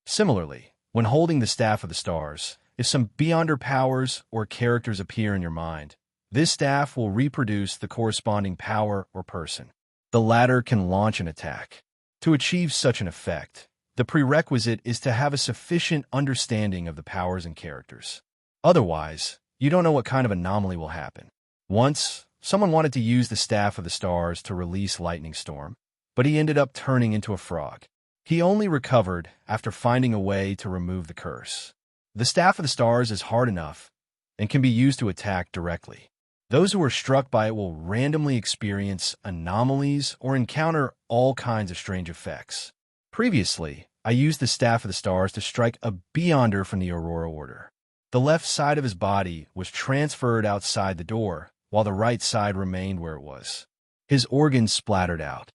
Similarly, when holding the Staff of the Stars, if some beyonder powers or characters appear in your mind, this staff will reproduce the corresponding power or person. The latter can launch an attack. To achieve such an effect, the prerequisite is to have a sufficient understanding of the powers and characters. Otherwise, you don't know what kind of anomaly will happen. Once, someone wanted to use the Staff of the Stars to release Lightning Storm, but he ended up turning into a frog. He only recovered after finding a way to remove the curse. The Staff of the Stars is hard enough and can be used to attack directly. Those who are struck by it will randomly experience anomalies or encounter all kinds of strange effects. Previously, I used the Staff of the Stars to strike a Beyonder from the Aurora Order. The left side of his body was transferred outside the door, while the right side remained where it was. His organs splattered out.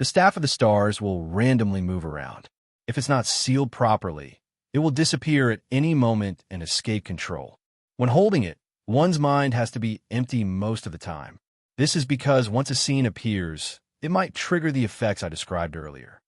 The Staff of the Stars will randomly move around. If it's not sealed properly, it will disappear at any moment and escape control. When holding it, one's mind has to be empty most of the time. This is because once a scene appears, it might trigger the effects I described earlier.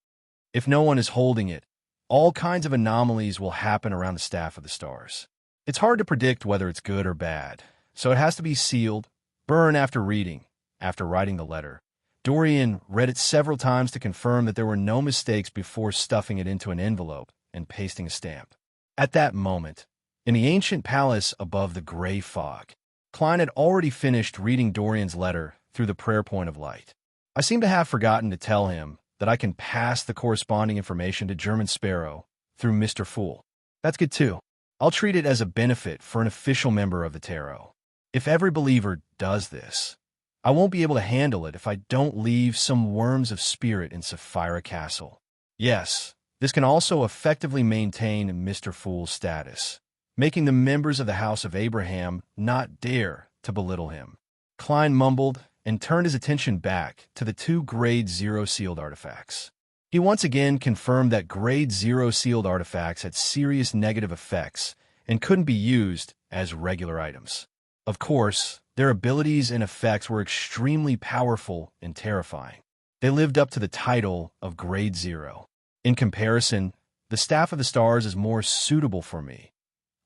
If no one is holding it, all kinds of anomalies will happen around the Staff of the Stars. It's hard to predict whether it's good or bad, so it has to be sealed, burn after writing the letter. Dorian read it several times to confirm that there were no mistakes before stuffing it into an envelope and pasting a stamp. At that moment, in the ancient palace above the gray fog, Klein had already finished reading Dorian's letter through the prayer point of light. I seem to have forgotten to tell him that I can pass the corresponding information to German Sparrow through Mr. Fool. That's good too. I'll treat it as a benefit for an official member of the tarot. If every believer does this, I won't be able to handle it if I don't leave some worms of spirit in Sapphira Castle. Yes, this can also effectively maintain Mr. Fool's status, making the members of the House of Abraham not dare to belittle him. Klein mumbled and turned his attention back to the 2 Grade 0 sealed artifacts. He once again confirmed that Grade 0 sealed artifacts had serious negative effects and couldn't be used as regular items. Of course, their abilities and effects were extremely powerful and terrifying. They lived up to the title of Grade 0. In comparison, the Staff of the Stars is more suitable for me.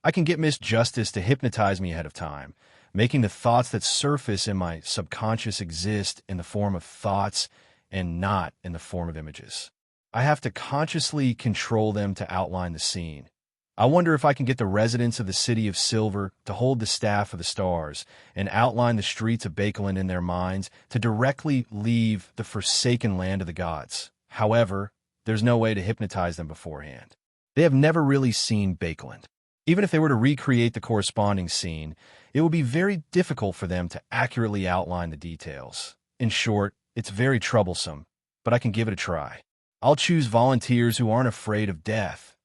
I can get Miss Justice to hypnotize me ahead of time, making the thoughts that surface in my subconscious exist in the form of thoughts and not in the form of images. I have to consciously control them to outline the scene. I wonder if I can get the residents of the City of Silver to hold the Staff of the Stars and outline the streets of Bakeland in their minds to directly leave the forsaken land of the gods. However, there's no way to hypnotize them beforehand. They have never really seen Bakeland. Even if they were to recreate the corresponding scene, it would be very difficult for them to accurately outline the details. In short, it's very troublesome, but I can give it a try. I'll choose volunteers who aren't afraid of death.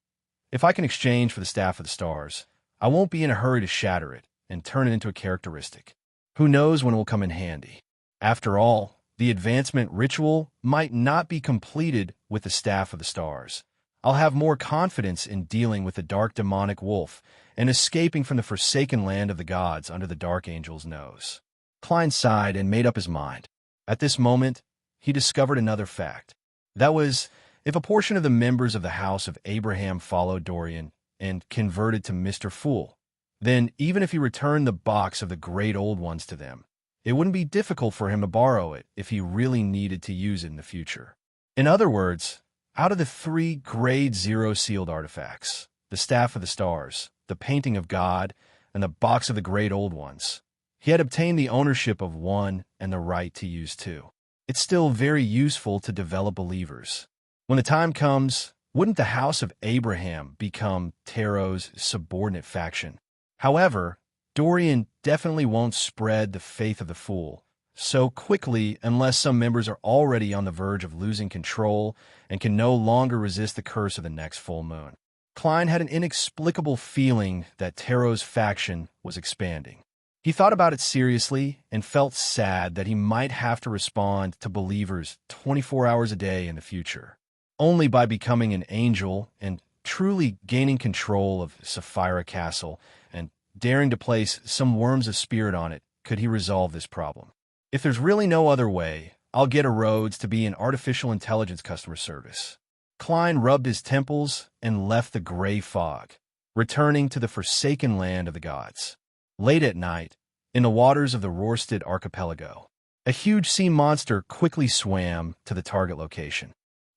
If I can exchange for the Staff of the Stars, I won't be in a hurry to shatter it and turn it into a characteristic. Who knows when it will come in handy? After all, the advancement ritual might not be completed with the Staff of the Stars. I'll have more confidence in dealing with the dark demonic wolf and escaping from the forsaken land of the gods under the Dark Angel's nose. Klein sighed and made up his mind. At this moment, he discovered another fact. That was, if a portion of the members of the House of Abraham followed Dorian and converted to Mr. Fool, then even if he returned the box of the Great Old Ones to them, it wouldn't be difficult for him to borrow it if he really needed to use it in the future. In other words, out of the 3 Grade 0 sealed artifacts, the Staff of the Stars, the Painting of God, and the Box of the Great Old Ones, he had obtained the ownership of one and the right to use 2. It's still very useful to develop believers. When the time comes, wouldn't the House of Abraham become Tarot's subordinate faction? However, Dorian definitely won't spread the faith of the Fool so quickly unless some members are already on the verge of losing control and can no longer resist the curse of the next full moon. Klein had an inexplicable feeling that Tarot's faction was expanding. He thought about it seriously and felt sad that he might have to respond to believers 24 hours a day in the future. Only by becoming an angel and truly gaining control of Sapphira Castle and daring to place some worms of spirit on it could he resolve this problem. If there's really no other way, I'll get a Rhodes to be an artificial intelligence customer service. Klein rubbed his temples and left the gray fog, returning to the forsaken land of the gods. Late at night, in the waters of the Rorstad archipelago, a huge sea monster quickly swam to the target location.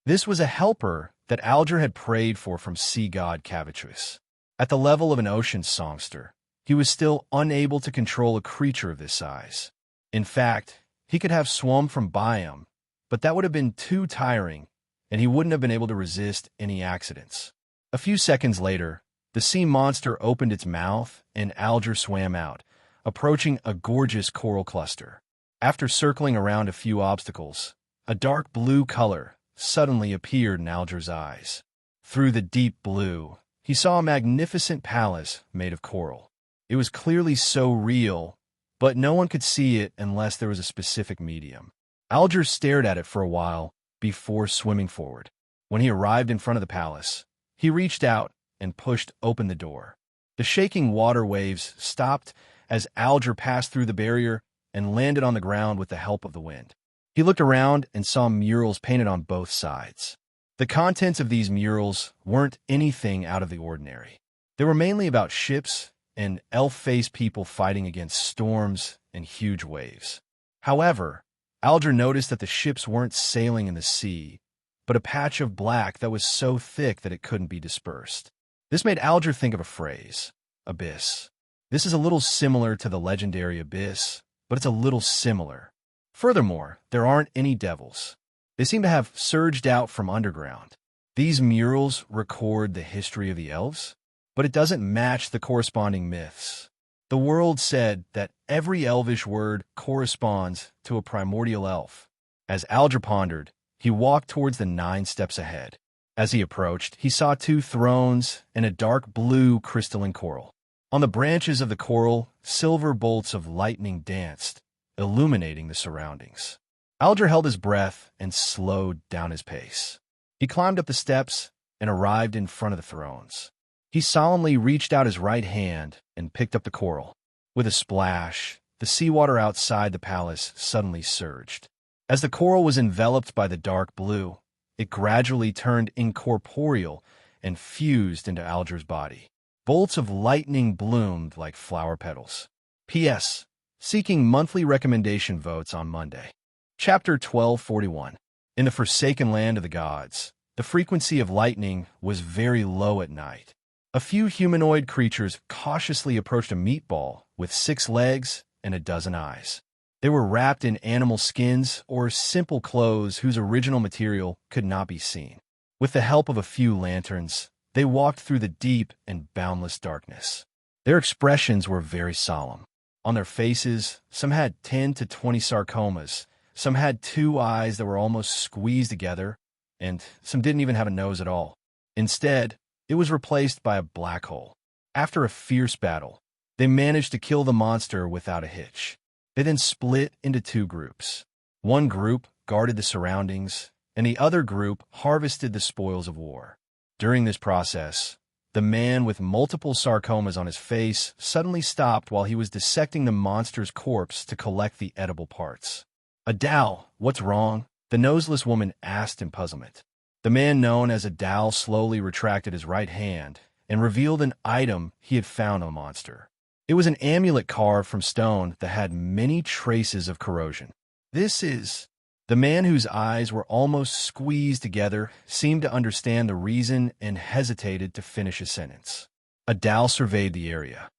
This was a helper that Alger had prayed for from sea god Cavitris. At the level of an ocean songster, he was still unable to control a creature of this size. In fact, he could have swum from by him, but that would have been too tiring, and he wouldn't have been able to resist any accidents. A few seconds later, the sea monster opened its mouth and Alger swam out, approaching a gorgeous coral cluster. After circling around a few obstacles, a dark blue color suddenly appeared in Alger's eyes. Through the deep blue, he saw a magnificent palace made of coral. It was clearly so real, but no one could see it unless there was a specific medium. Alger stared at it for a while before swimming forward. When he arrived in front of the palace, he reached out and pushed open the door. The shaking water waves stopped as Alger passed through the barrier and landed on the ground with the help of the wind. He looked around and saw murals painted on both sides. The contents of these murals weren't anything out of the ordinary. They were mainly about ships and elf-faced people fighting against storms and huge waves. However, Alger noticed that the ships weren't sailing in the sea, but a patch of black that was so thick that it couldn't be dispersed. This made Alger think of a phrase, abyss. This is a little similar to the legendary abyss, but it's a little similar. Furthermore, there aren't any devils. They seem to have surged out from underground. These murals record the history of the elves, but it doesn't match the corresponding myths. The world said that every elvish word corresponds to a primordial elf. As Alger pondered, he walked towards the 9 steps ahead. As he approached, he saw 2 thrones and a dark blue crystalline coral. On the branches of the coral, silver bolts of lightning danced, illuminating the surroundings. Alger held his breath and slowed down his pace. He climbed up the steps and arrived in front of the thrones. He solemnly reached out his right hand and picked up the coral. With a splash, the seawater outside the palace suddenly surged. As the coral was enveloped by the dark blue, it gradually turned incorporeal and fused into Alger's body. Bolts of lightning bloomed like flower petals. P.S. Seeking monthly recommendation votes on Monday. Chapter 1241. In the forsaken land of the gods, the frequency of lightning was very low at night. A few humanoid creatures cautiously approached a meatball with 6 legs and a dozen eyes. They were wrapped in animal skins or simple clothes whose original material could not be seen. With the help of a few lanterns, they walked through the deep and boundless darkness. Their expressions were very solemn. On their faces, some had 10 to 20 sarcomas, some had 2 eyes that were almost squeezed together, and some didn't even have a nose at all. Instead, it was replaced by a black hole. After a fierce battle, they managed to kill the monster without a hitch. They then split into 2 groups. One group guarded the surroundings, and the other group harvested the spoils of war. During this process, the man with multiple sarcomas on his face suddenly stopped while he was dissecting the monster's corpse to collect the edible parts. "Adal, what's wrong?" the noseless woman asked in puzzlement. The man known as Adal slowly retracted his right hand and revealed an item he had found on the monster. It was an amulet carved from stone that had many traces of corrosion. "This is..." The man whose eyes were almost squeezed together seemed to understand the reason and hesitated to finish his sentence. Adal surveyed the area.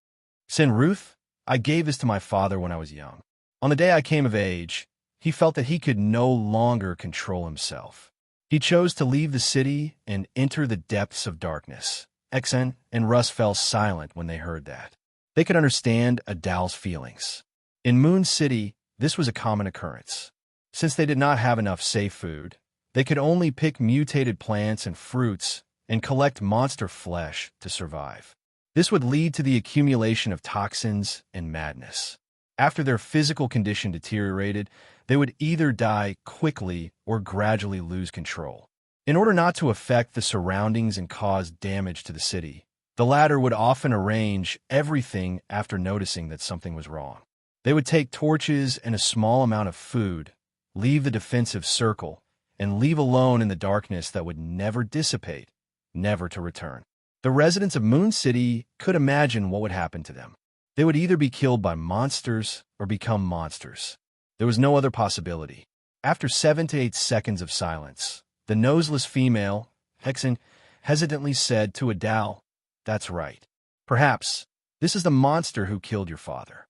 "Sinruth, I gave this to my father when I was young. On the day I came of age, he felt that he could no longer control himself. He chose to leave the city and enter the depths of darkness." Exen and Russ fell silent when they heard that. They could understand Adal's feelings. In Moon City, this was a common occurrence. Since they did not have enough safe food, they could only pick mutated plants and fruits and collect monster flesh to survive. This would lead to the accumulation of toxins and madness. After their physical condition deteriorated, they would either die quickly or gradually lose control. In order not to affect the surroundings and cause damage to the city, the latter would often arrange everything after noticing that something was wrong. They would take torches and a small amount of food, leave the defensive circle, and leave alone in the darkness that would never dissipate, never to return. The residents of Moon City could imagine what would happen to them. They would either be killed by monsters or become monsters. There was no other possibility. After 7 to 8 seconds of silence, the noseless female, Hexen, hesitantly said to Adal, "That's right. Perhaps this is the monster who killed your father.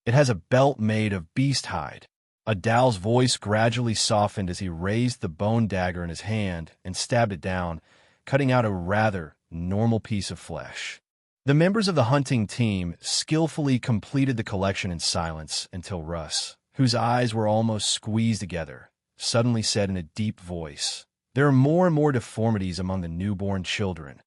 It has a belt made of beast hide." Adal's voice gradually softened as he raised the bone dagger in his hand and stabbed it down, cutting out a rather normal piece of flesh. The members of the hunting team skillfully completed the collection in silence until Russ, whose eyes were almost squeezed together, suddenly said in a deep voice, "There are more and more deformities among the newborn children.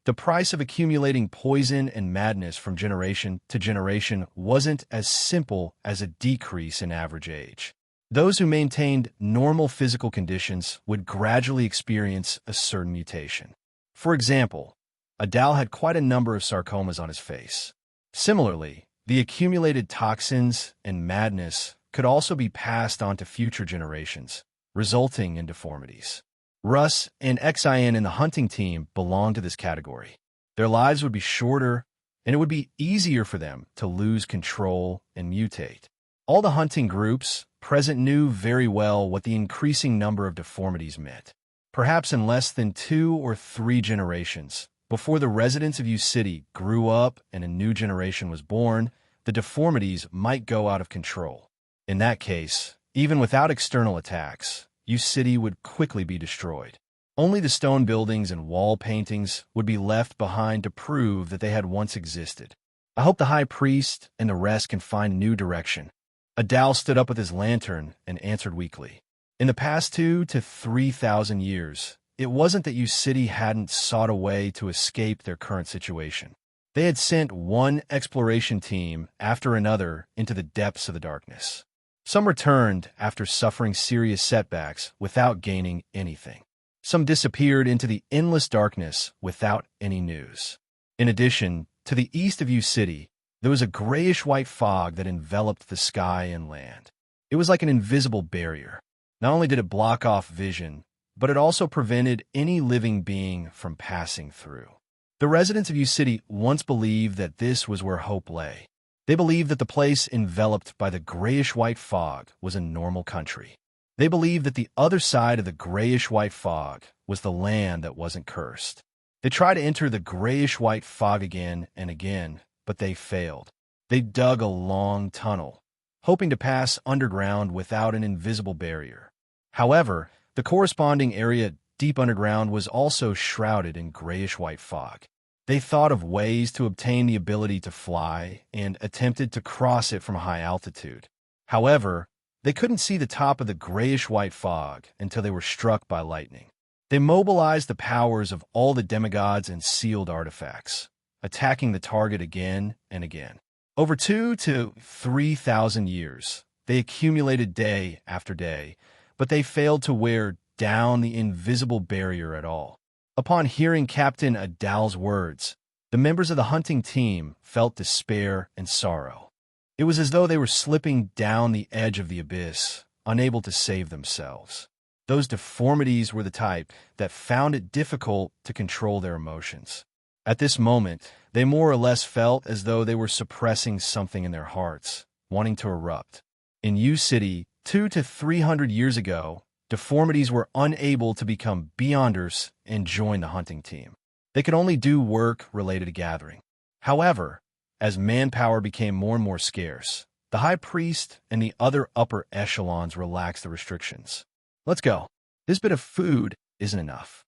The price of accumulating poison and madness from generation to generation wasn't as simple as a decrease in average age. Those who maintained normal physical conditions would gradually experience a certain mutation. For example, Adal had quite a number of sarcomas on his face. Similarly, the accumulated toxins and madness could also be passed on to future generations, resulting in deformities. Russ and Xin in the hunting team belonged to this category. Their lives would be shorter, and it would be easier for them to lose control and mutate. All the hunting groups present knew very well what the increasing number of deformities meant. Perhaps in less than 2 or 3 generations, before the residents of U City grew up and a new generation was born, the deformities might go out of control. In that case, even without external attacks, U City would quickly be destroyed. Only the stone buildings and wall paintings would be left behind to prove that they had once existed. I hope the high priest and the rest can find a new direction. Adal stood up with his lantern and answered weakly. In the past 2 to 3,000 years, it wasn't that U City hadn't sought a way to escape their current situation. They had sent one exploration team after another into the depths of the darkness. Some returned after suffering serious setbacks without gaining anything. Some disappeared into the endless darkness without any news. In addition, to the east of U City, there was a grayish-white fog that enveloped the sky and land. It was like an invisible barrier. Not only did it block off vision, but it also prevented any living being from passing through. The residents of U City once believed that this was where hope lay. They believed that the place enveloped by the grayish-white fog was a normal country. They believed that the other side of the grayish-white fog was the land that wasn't cursed. They tried to enter the grayish-white fog again and again, but they failed. They dug a long tunnel, hoping to pass underground without an invisible barrier. However, the corresponding area deep underground was also shrouded in grayish-white fog. They thought of ways to obtain the ability to fly and attempted to cross it from a high altitude. However, they couldn't see the top of the grayish-white fog until they were struck by lightning. They mobilized the powers of all the demigods and sealed artifacts, attacking the target again and again. Over 2 to 3,000 years, they accumulated day after day, but they failed to wear down the invisible barrier at all. Upon hearing Captain Adal's words, the members of the hunting team felt despair and sorrow. It was as though they were slipping down the edge of the abyss, unable to save themselves. Those deformities were the type that found it difficult to control their emotions. At this moment, they more or less felt as though they were suppressing something in their hearts, wanting to erupt. In U City, 200 to 300 years ago, deformities were unable to become beyonders and join the hunting team. They could only do work related to gathering. However, as manpower became more and more scarce, the high priest and the other upper echelons relaxed the restrictions. Let's go. This bit of food isn't enough.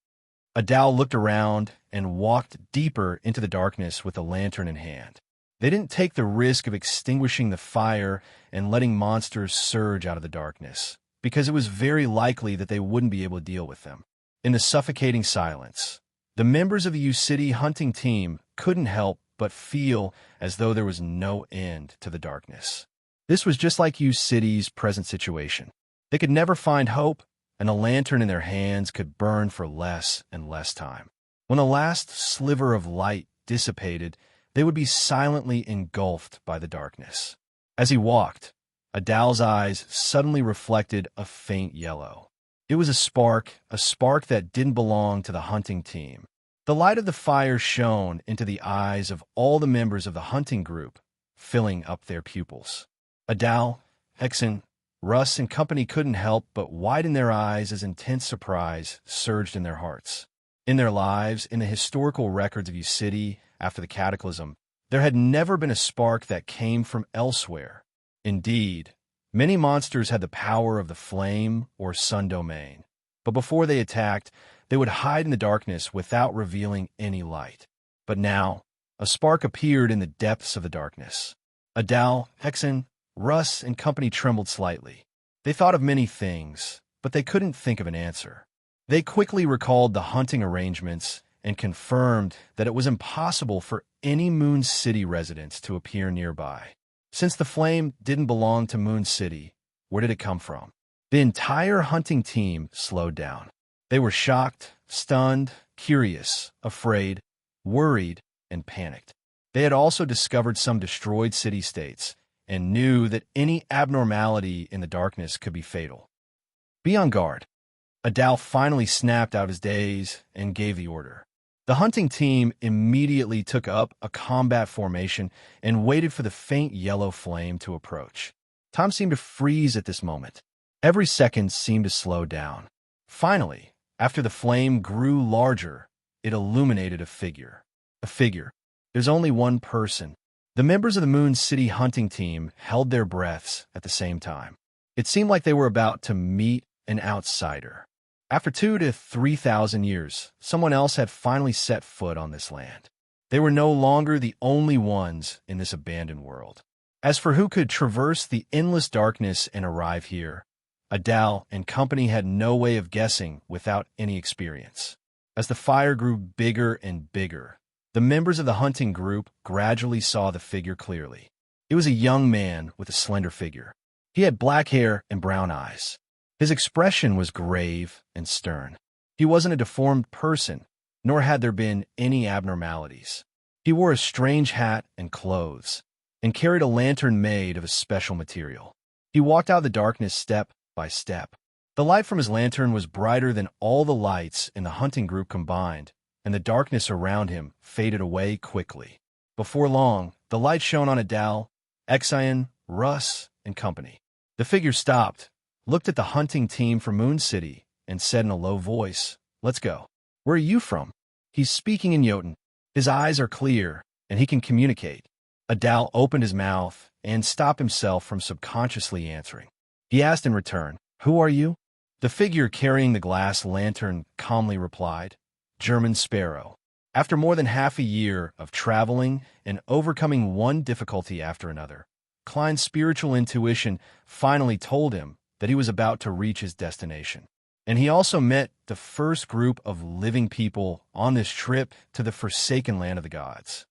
Adal looked around and walked deeper into the darkness with a lantern in hand. They didn't take the risk of extinguishing the fire and letting monsters surge out of the darkness, because it was very likely that they wouldn't be able to deal with them. In the suffocating silence, the members of the U City hunting team couldn't help but feel as though there was no end to the darkness. This was just like U City's present situation. They could never find hope, and a lantern in their hands could burn for less and less time. When the last sliver of light dissipated, they would be silently engulfed by the darkness. As he walked, Adal's eyes suddenly reflected a faint yellow. It was a spark that didn't belong to the hunting team. The light of the fire shone into the eyes of all the members of the hunting group, filling up their pupils. Adal, Hexen, Russ, and company couldn't help but widen their eyes as intense surprise surged in their hearts. In their lives, in the historical records of U City after the cataclysm, there had never been a spark that came from elsewhere. Indeed, many monsters had the power of the flame or sun domain, but before they attacked, they would hide in the darkness without revealing any light. But now, a spark appeared in the depths of the darkness. Adal, Hexen, Russ, and company trembled slightly. They thought of many things, but they couldn't think of an answer. They quickly recalled the hunting arrangements and confirmed that it was impossible for any Moon City residents to appear nearby. Since the flame didn't belong to Moon City, where did it come from? The entire hunting team slowed down. They were shocked, stunned, curious, afraid, worried, and panicked. They had also discovered some destroyed city-states and knew that any abnormality in the darkness could be fatal. Be on guard. Adal finally snapped out his daze and gave the order. The hunting team immediately took up a combat formation and waited for the faint yellow flame to approach. Time seemed to freeze at this moment. Every second seemed to slow down. Finally, after the flame grew larger, it illuminated a figure. A figure. There's only one person. The members of the Moon City hunting team held their breaths at the same time. It seemed like they were about to meet an outsider. After 2,000 to 3,000 years, someone else had finally set foot on this land. They were no longer the only ones in this abandoned world. As for who could traverse the endless darkness and arrive here, Adele and company had no way of guessing without any experience. As the fire grew bigger and bigger, the members of the hunting group gradually saw the figure clearly. It was a young man with a slender figure. He had black hair and brown eyes. His expression was grave and stern. He wasn't a deformed person, nor had there been any abnormalities. He wore a strange hat and clothes, and carried a lantern made of a special material. He walked out of the darkness step by step. The light from his lantern was brighter than all the lights in the hunting group combined, and the darkness around him faded away quickly. Before long, the light shone on Adele, Exion, Russ, and company. The figure stopped, looked at the hunting team from Moon City, and said in a low voice, "Let's go." "Where are you from?" "He's speaking in Jotun. His eyes are clear, and he can communicate." Adele opened his mouth and stopped himself from subconsciously answering. He asked in return, "Who are you?" The figure carrying the glass lantern calmly replied, "German Sparrow." After more than half a year of traveling and overcoming one difficulty after another, Klein's spiritual intuition finally told him that he was about to reach his destination. And he also met the first group of living people on this trip to the forsaken land of the gods.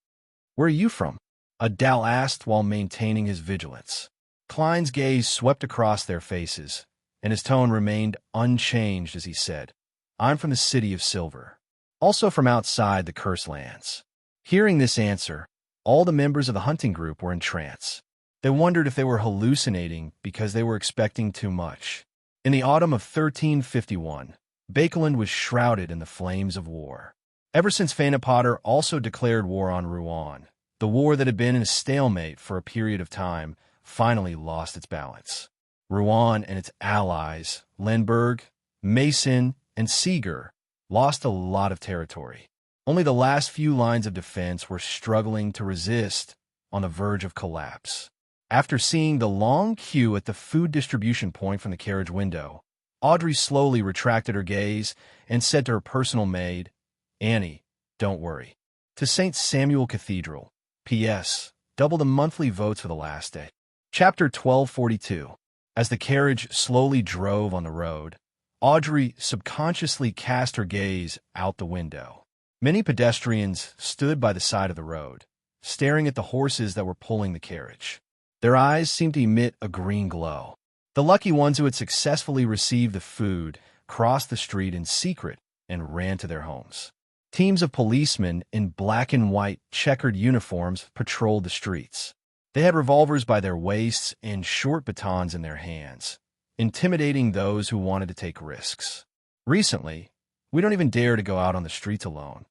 "Where are you from?" Adele asked while maintaining his vigilance. Klein's gaze swept across their faces, and his tone remained unchanged as he said, "I'm from the City of Silver, also from outside the Cursed Lands." Hearing this answer, all the members of the hunting group were in trance. They wondered if they were hallucinating because they were expecting too much. In the autumn of 1351, Bakeland was shrouded in the flames of war. Ever since Potter also declared war on Rouen, the war that had been in a stalemate for a period of time finally lost its balance. Rouen and its allies, Lemberg, Mason, and Seeger, lost a lot of territory. Only the last few lines of defense were struggling to resist on the verge of collapse. After seeing the long queue at the food distribution point from the carriage window, Audrey slowly retracted her gaze and said to her personal maid, "Annie, don't worry. To St. Samuel Cathedral. P.S. Double the monthly votes for the last day." Chapter 1242. As the carriage slowly drove on the road, Audrey subconsciously cast her gaze out the window. Many pedestrians stood by the side of the road, staring at the horses that were pulling the carriage. Their eyes seemed to emit a green glow. The lucky ones who had successfully received the food crossed the street in secret and ran to their homes. Teams of policemen in black and white checkered uniforms patrolled the streets. They had revolvers by their waists and short batons in their hands, intimidating those who wanted to take risks. Recently, we don't even dare to go out on the streets alone.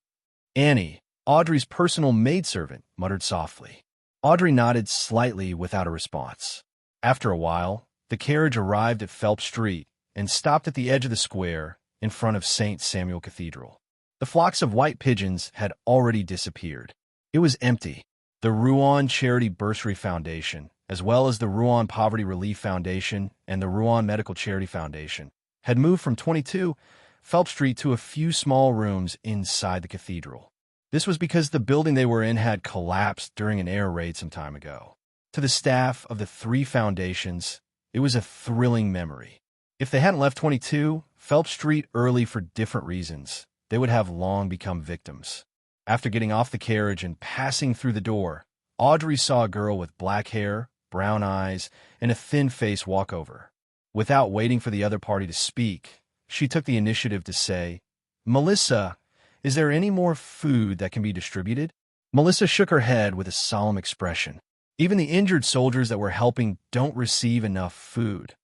Annie, Audrey's personal maidservant, muttered softly. Audrey nodded slightly without a response. After a while, the carriage arrived at Phelps Street and stopped at the edge of the square in front of St. Samuel Cathedral. The flocks of white pigeons had already disappeared. It was empty. The Rouen Charity Bursary Foundation, as well as the Rouen Poverty Relief Foundation and the Rouen Medical Charity Foundation, had moved from 22 Phelps Street to a few small rooms inside the cathedral. This was because the building they were in had collapsed during an air raid some time ago. To the staff of the three foundations, it was a thrilling memory. If they hadn't left 22 Phelps Street early for different reasons, they would have long become victims. After getting off the carriage and passing through the door, Audrey saw a girl with black hair, brown eyes, and a thin face walk over. Without waiting for the other party to speak, she took the initiative to say, "Melissa, is there any more food that can be distributed?" Melissa shook her head with a solemn expression. "Even the injured soldiers that we're helping don't receive enough food."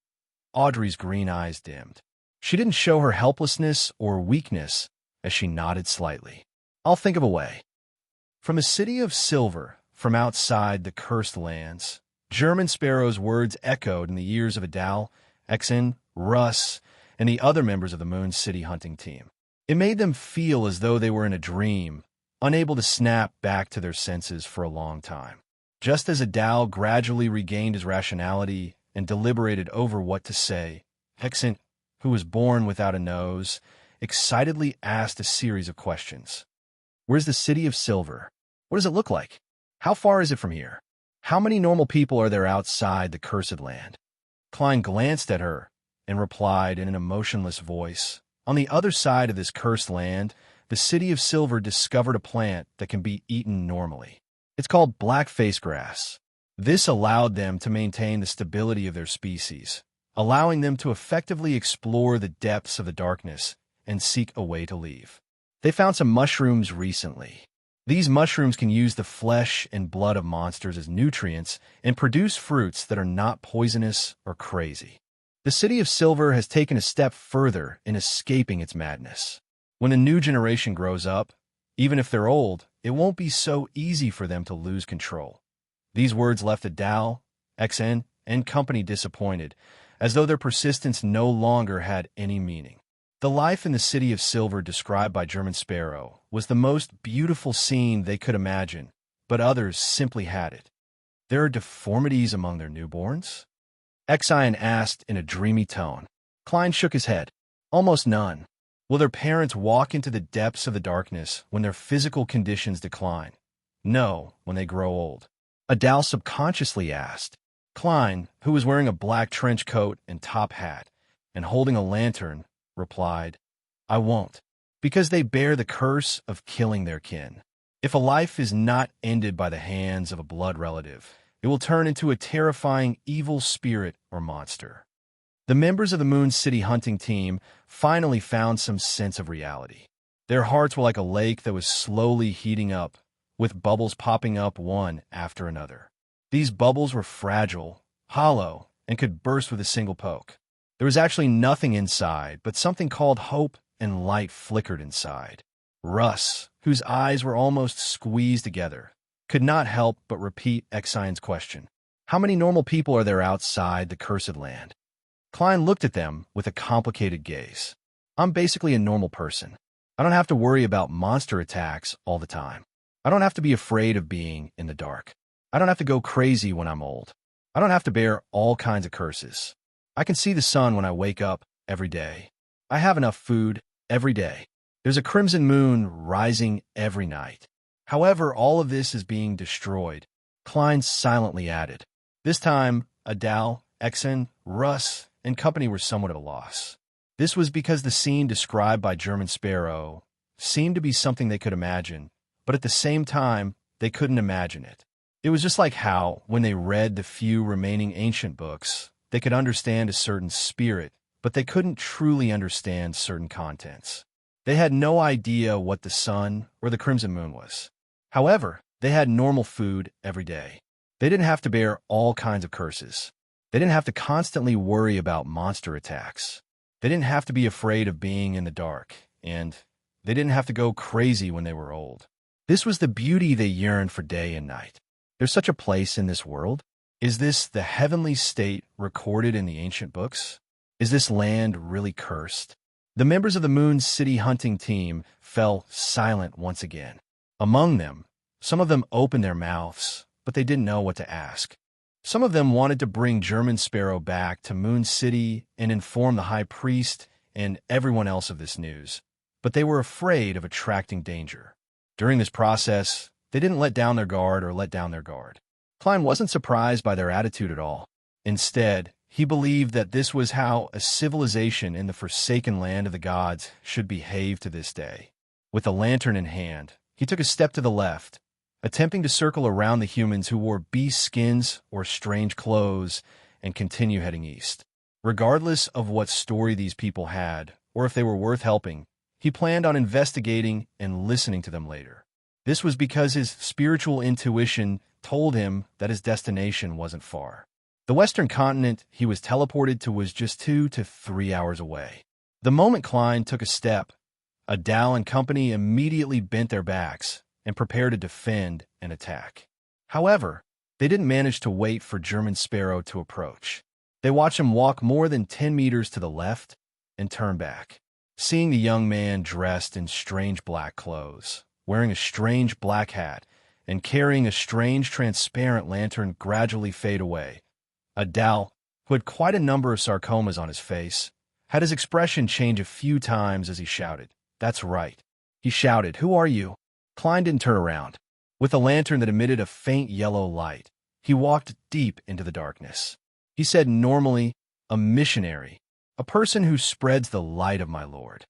Audrey's green eyes dimmed. She didn't show her helplessness or weakness as she nodded slightly. I'll think of a way. From the city of silver, from outside the cursed lands, German Sparrow's words echoed in the ears of Adal, Exen, Russ, and the other members of the Moon City hunting team. It made them feel as though they were in a dream, unable to snap back to their senses for a long time. Just as Adal gradually regained his rationality and deliberated over what to say, Exen, who was born without a nose, excitedly asked a series of questions. Where's the city of silver? What does it look like? How far is it from here? How many normal people are there outside the cursed land? Klein glanced at her and replied in an emotionless voice, on the other side of this cursed land, the city of silver discovered a plant that can be eaten normally. It's called black face grass. This allowed them to maintain the stability of their species, allowing them to effectively explore the depths of the darkness and seek a way to leave. They found some mushrooms recently. These mushrooms can use the flesh and blood of monsters as nutrients and produce fruits that are not poisonous or crazy. The city of silver has taken a step further in escaping its madness. When the new generation grows up, even if they're old, it won't be so easy for them to lose control. These words left Adal, XN, and company disappointed, as though their persistence no longer had any meaning. The life in the city of silver described by German Sparrow was the most beautiful scene they could imagine, but others simply had it. There are deformities among their newborns? Exine asked in a dreamy tone. Klein shook his head. Almost none. Will their parents walk into the depths of the darkness when their physical conditions decline? No, when they grow old. Adal subconsciously asked. Klein, who was wearing a black trench coat and top hat and holding a lantern, replied, I won't, because they bear the curse of killing their kin. If a life is not ended by the hands of a blood relative, it will turn into a terrifying evil spirit or monster. The members of the Moon City hunting team finally found some sense of reality. Their hearts were like a lake that was slowly heating up, with bubbles popping up one after another. These bubbles were fragile, hollow, and could burst with a single poke. There was actually nothing inside, but something called hope and light flickered inside. Russ, whose eyes were almost squeezed together, could not help but repeat Exine's question. How many normal people are there outside the cursed land? Klein looked at them with a complicated gaze. I'm basically a normal person. I don't have to worry about monster attacks all the time. I don't have to be afraid of being in the dark. I don't have to go crazy when I'm old. I don't have to bear all kinds of curses. I can see the sun when I wake up every day. I have enough food every day. There's a crimson moon rising every night. However, all of this is being destroyed. Klein silently added. This time, Adal, Exen, Russ, and company were somewhat at a loss. This was because the scene described by German Sparrow seemed to be something they could imagine, but at the same time, they couldn't imagine it. It was just like how, when they read the few remaining ancient books, they could understand a certain spirit, but they couldn't truly understand certain contents. They had no idea what the sun or the crimson moon was. However, they had normal food every day. They didn't have to bear all kinds of curses. They didn't have to constantly worry about monster attacks. They didn't have to be afraid of being in the dark, and they didn't have to go crazy when they were old. This was the beauty they yearned for day and night. There's such a place in this world. Is this the heavenly state recorded in the ancient books? Is this land really cursed? The members of the Moon City hunting team fell silent once again. Among them, some of them opened their mouths, but they didn't know what to ask. Some of them wanted to bring German Sparrow back to Moon City and inform the High Priest and everyone else of this news, but they were afraid of attracting danger. During this process, they didn't let down their guard or let down their guard. Klein wasn't surprised by their attitude at all. Instead, he believed that this was how a civilization in the forsaken land of the gods should behave to this day. With a lantern in hand, he took a step to the left, attempting to circle around the humans who wore beast skins or strange clothes and continue heading east. Regardless of what story these people had, or if they were worth helping, he planned on investigating and listening to them later. This was because his spiritual intuition told him that his destination wasn't far. The western continent he was teleported to was just 2 to 3 hours away. The moment Klein took a step, Adal and company immediately bent their backs and prepared to defend and attack. However, they didn't manage to wait for German Sparrow to approach. They watched him walk more than 10 meters to the left and turn back. Seeing the young man dressed in strange black clothes, wearing a strange black hat, and carrying a strange transparent lantern gradually fade away, Adal, who had quite a number of sarcomas on his face, had his expression change a few times as he shouted, "That's right." He shouted, "Who are you?" Klein didn't turn around. With a lantern that emitted a faint yellow light, he walked deep into the darkness. He said normally, "A missionary, a person who spreads the light of my Lord."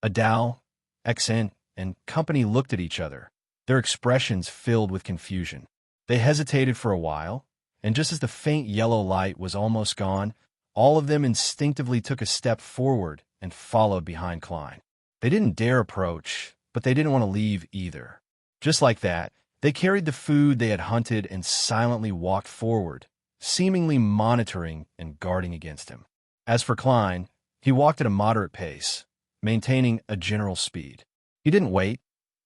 Adal, Xen, and company looked at each other, their expressions filled with confusion. They hesitated for a while, and just as the faint yellow light was almost gone, all of them instinctively took a step forward and followed behind Klein. They didn't dare approach, but they didn't want to leave either. Just like that, they carried the food they had hunted and silently walked forward, seemingly monitoring and guarding against him. As for Klein, he walked at a moderate pace, maintaining a general speed. He didn't wait,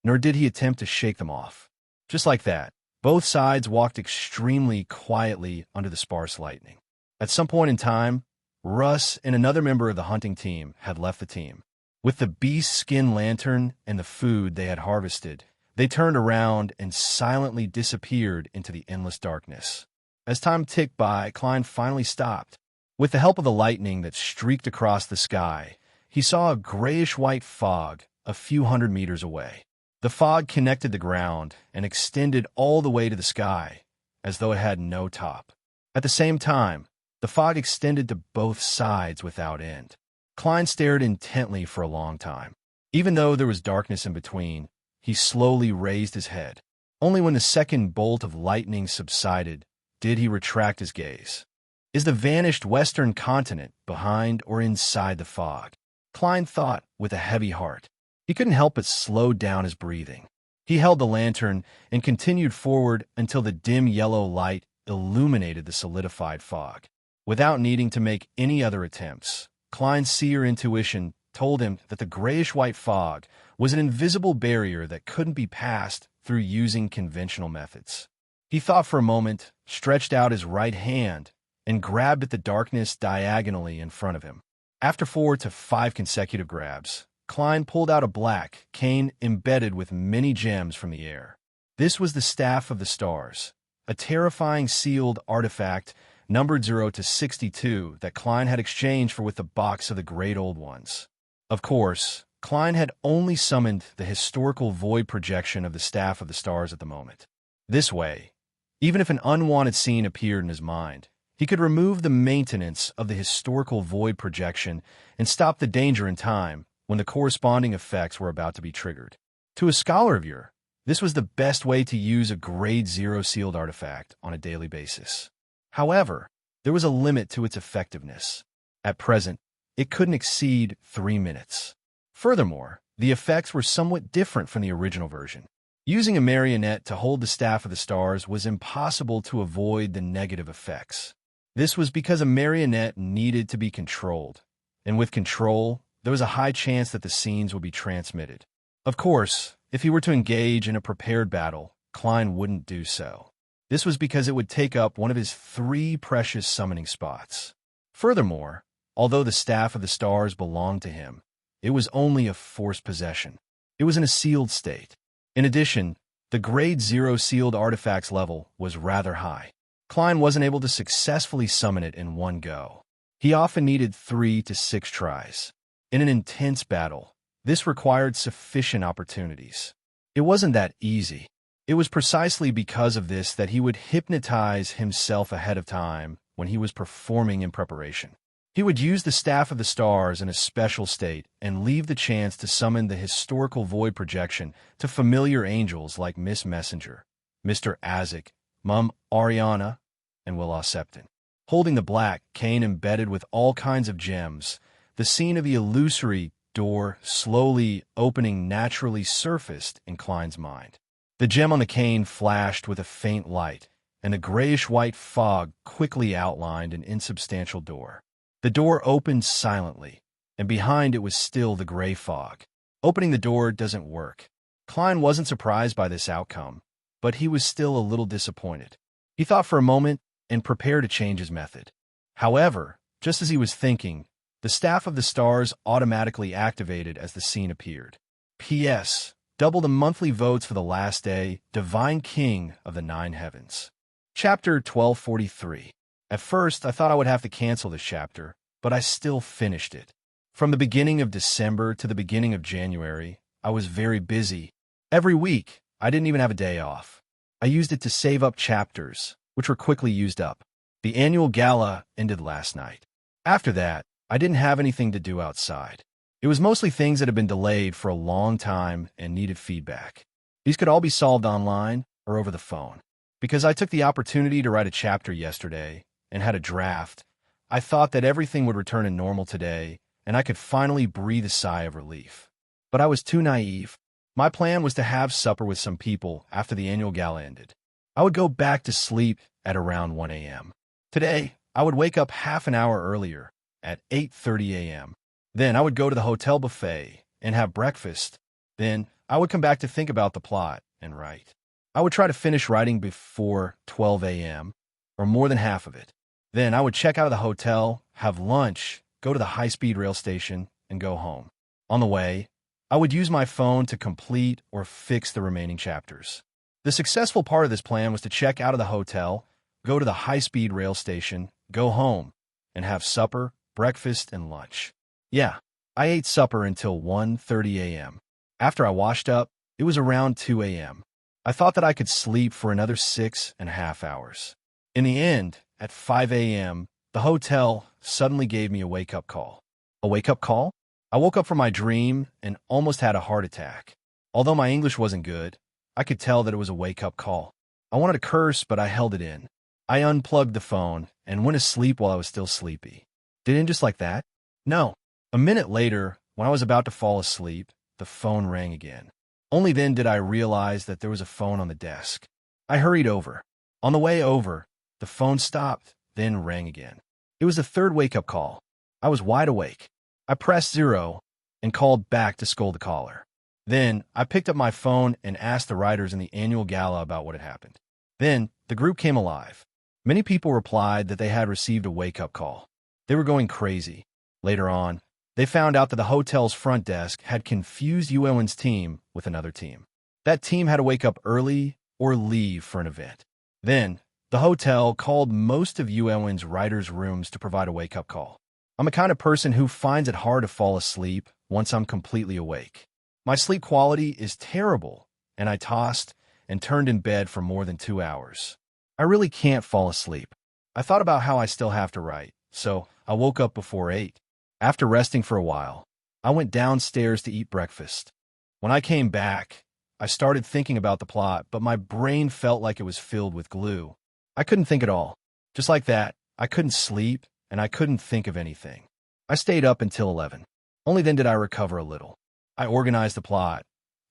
nor did he attempt to shake them off. Just like that, both sides walked extremely quietly under the sparse lightning. At some point in time, Russ and another member of the hunting team had left the team. With the beast skin lantern and the food they had harvested, they turned around and silently disappeared into the endless darkness. As time ticked by, Klein finally stopped. With the help of the lightning that streaked across the sky, he saw a grayish-white fog a few hundred meters away. The fog connected the ground and extended all the way to the sky, as though it had no top. At the same time, the fog extended to both sides without end. Klein stared intently for a long time. Even though there was darkness in between, he slowly raised his head. Only when the second bolt of lightning subsided did he retract his gaze. Is the vanished western continent behind or inside the fog? Klein thought with a heavy heart. He couldn't help but slow down his breathing. He held the lantern and continued forward until the dim yellow light illuminated the solidified fog. Without needing to make any other attempts, Klein's seer intuition told him that the grayish-white fog was an invisible barrier that couldn't be passed through using conventional methods. He thought for a moment, stretched out his right hand, and grabbed at the darkness diagonally in front of him. After 4 to 5 consecutive grabs, Klein pulled out a black cane embedded with many gems from the air. This was the Staff of the Stars, a terrifying sealed artifact numbered 0 to 62 that Klein had exchanged for with the box of the Great Old Ones. Of course, Klein had only summoned the historical void projection of the Staff of the Stars at the moment. This way, even if an unwanted scene appeared in his mind, he could remove the maintenance of the historical void projection and stop the danger in time when the corresponding effects were about to be triggered. To a scholar viewer, this was the best way to use a Grade 0 sealed artifact on a daily basis. However, there was a limit to its effectiveness. At present, it couldn't exceed 3 minutes. Furthermore, the effects were somewhat different from the original version. Using a marionette to hold the Staff of the Stars was impossible to avoid the negative effects. This was because a marionette needed to be controlled, and with control, there was a high chance that the scenes would be transmitted. Of course, if he were to engage in a prepared battle, Klein wouldn't do so. This was because it would take up one of his 3 precious summoning spots. Furthermore, although the Staff of the Stars belonged to him, it was only a forced possession. It was in a sealed state. In addition, the Grade 0 sealed artifacts level was rather high. Klein wasn't able to successfully summon it in one go. He often needed 3 to 6 tries. In an intense battle, this required sufficient opportunities. It wasn't that easy. It was precisely because of this that he would hypnotize himself ahead of time when he was performing in preparation. He would use the Staff of the Stars in a special state and leave the chance to summon the historical void projection to familiar angels like Miss Messenger, Mr. Azek, Mum Ariana, and Willow Septon. Holding the black cane embedded with all kinds of gems, the scene of the illusory door slowly opening naturally surfaced in Klein's mind. The gem on the cane flashed with a faint light, and the grayish-white fog quickly outlined an insubstantial door. The door opened silently, and behind it was still the gray fog. Opening the door doesn't work. Klein wasn't surprised by this outcome, but he was still a little disappointed. He thought for a moment and prepared to change his method. However, just as he was thinking, the staff of the stars automatically activated as the scene appeared. P.S. Double the monthly votes for the last day, Divine King of the Nine Heavens. Chapter 1243. At first, I thought I would have to cancel this chapter, but I still finished it. From the beginning of December to the beginning of January, I was very busy. Every week, I didn't even have a day off. I used it to save up chapters, which were quickly used up. The annual gala ended last night. After that, I didn't have anything to do outside. It was mostly things that had been delayed for a long time and needed feedback. These could all be solved online or over the phone. Because I took the opportunity to write a chapter yesterday and had a draft, I thought that everything would return to normal today and I could finally breathe a sigh of relief. But I was too naive. My plan was to have supper with some people after the annual gala ended. I would go back to sleep at around 1 a.m. Today, I would wake up half an hour earlier at 8:30 a.m. Then I would go to the hotel buffet and have breakfast. Then I would come back to think about the plot and write. I would try to finish writing before 12 a.m., or more than half of it. Then I would check out of the hotel, have lunch, go to the high-speed rail station, and go home. On the way, I would use my phone to complete or fix the remaining chapters. The successful part of this plan was to check out of the hotel, go to the high-speed rail station, go home, and have supper, breakfast, and lunch. Yeah, I ate supper until 1:30 a.m. After I washed up, it was around 2 a.m. I thought that I could sleep for another 6.5 hours. In the end, at 5 a.m., the hotel suddenly gave me a wake-up call. A wake-up call? I woke up from my dream and almost had a heart attack. Although my English wasn't good, I could tell that it was a wake-up call. I wanted to curse, but I held it in. I unplugged the phone and went to sleep while I was still sleepy. Did it end just like that? No. A minute later, when I was about to fall asleep, the phone rang again. Only then did I realize that there was a phone on the desk. I hurried over. On the way over, the phone stopped, then rang again. It was the third wake-up call. I was wide awake. I pressed 0 and called back to scold the caller. Then, I picked up my phone and asked the writers in the annual gala about what had happened. Then, the group came alive. Many people replied that they had received a wake-up call. They were going crazy. Later on, they found out that the hotel's front desk had confused Yuewen's team with another team. That team had to wake up early or leave for an event. Then, the hotel called most of Yuewen's writers' rooms to provide a wake-up call. I'm a kind of person who finds it hard to fall asleep once I'm completely awake. My sleep quality is terrible, and I tossed and turned in bed for more than 2 hours. I really can't fall asleep. I thought about how I still have to write, so I woke up before 8. After resting for a while, I went downstairs to eat breakfast. When I came back, I started thinking about the plot, but my brain felt like it was filled with glue. I couldn't think at all. Just like that, I couldn't sleep, and I couldn't think of anything. I stayed up until 11. Only then did I recover a little. I organized the plot,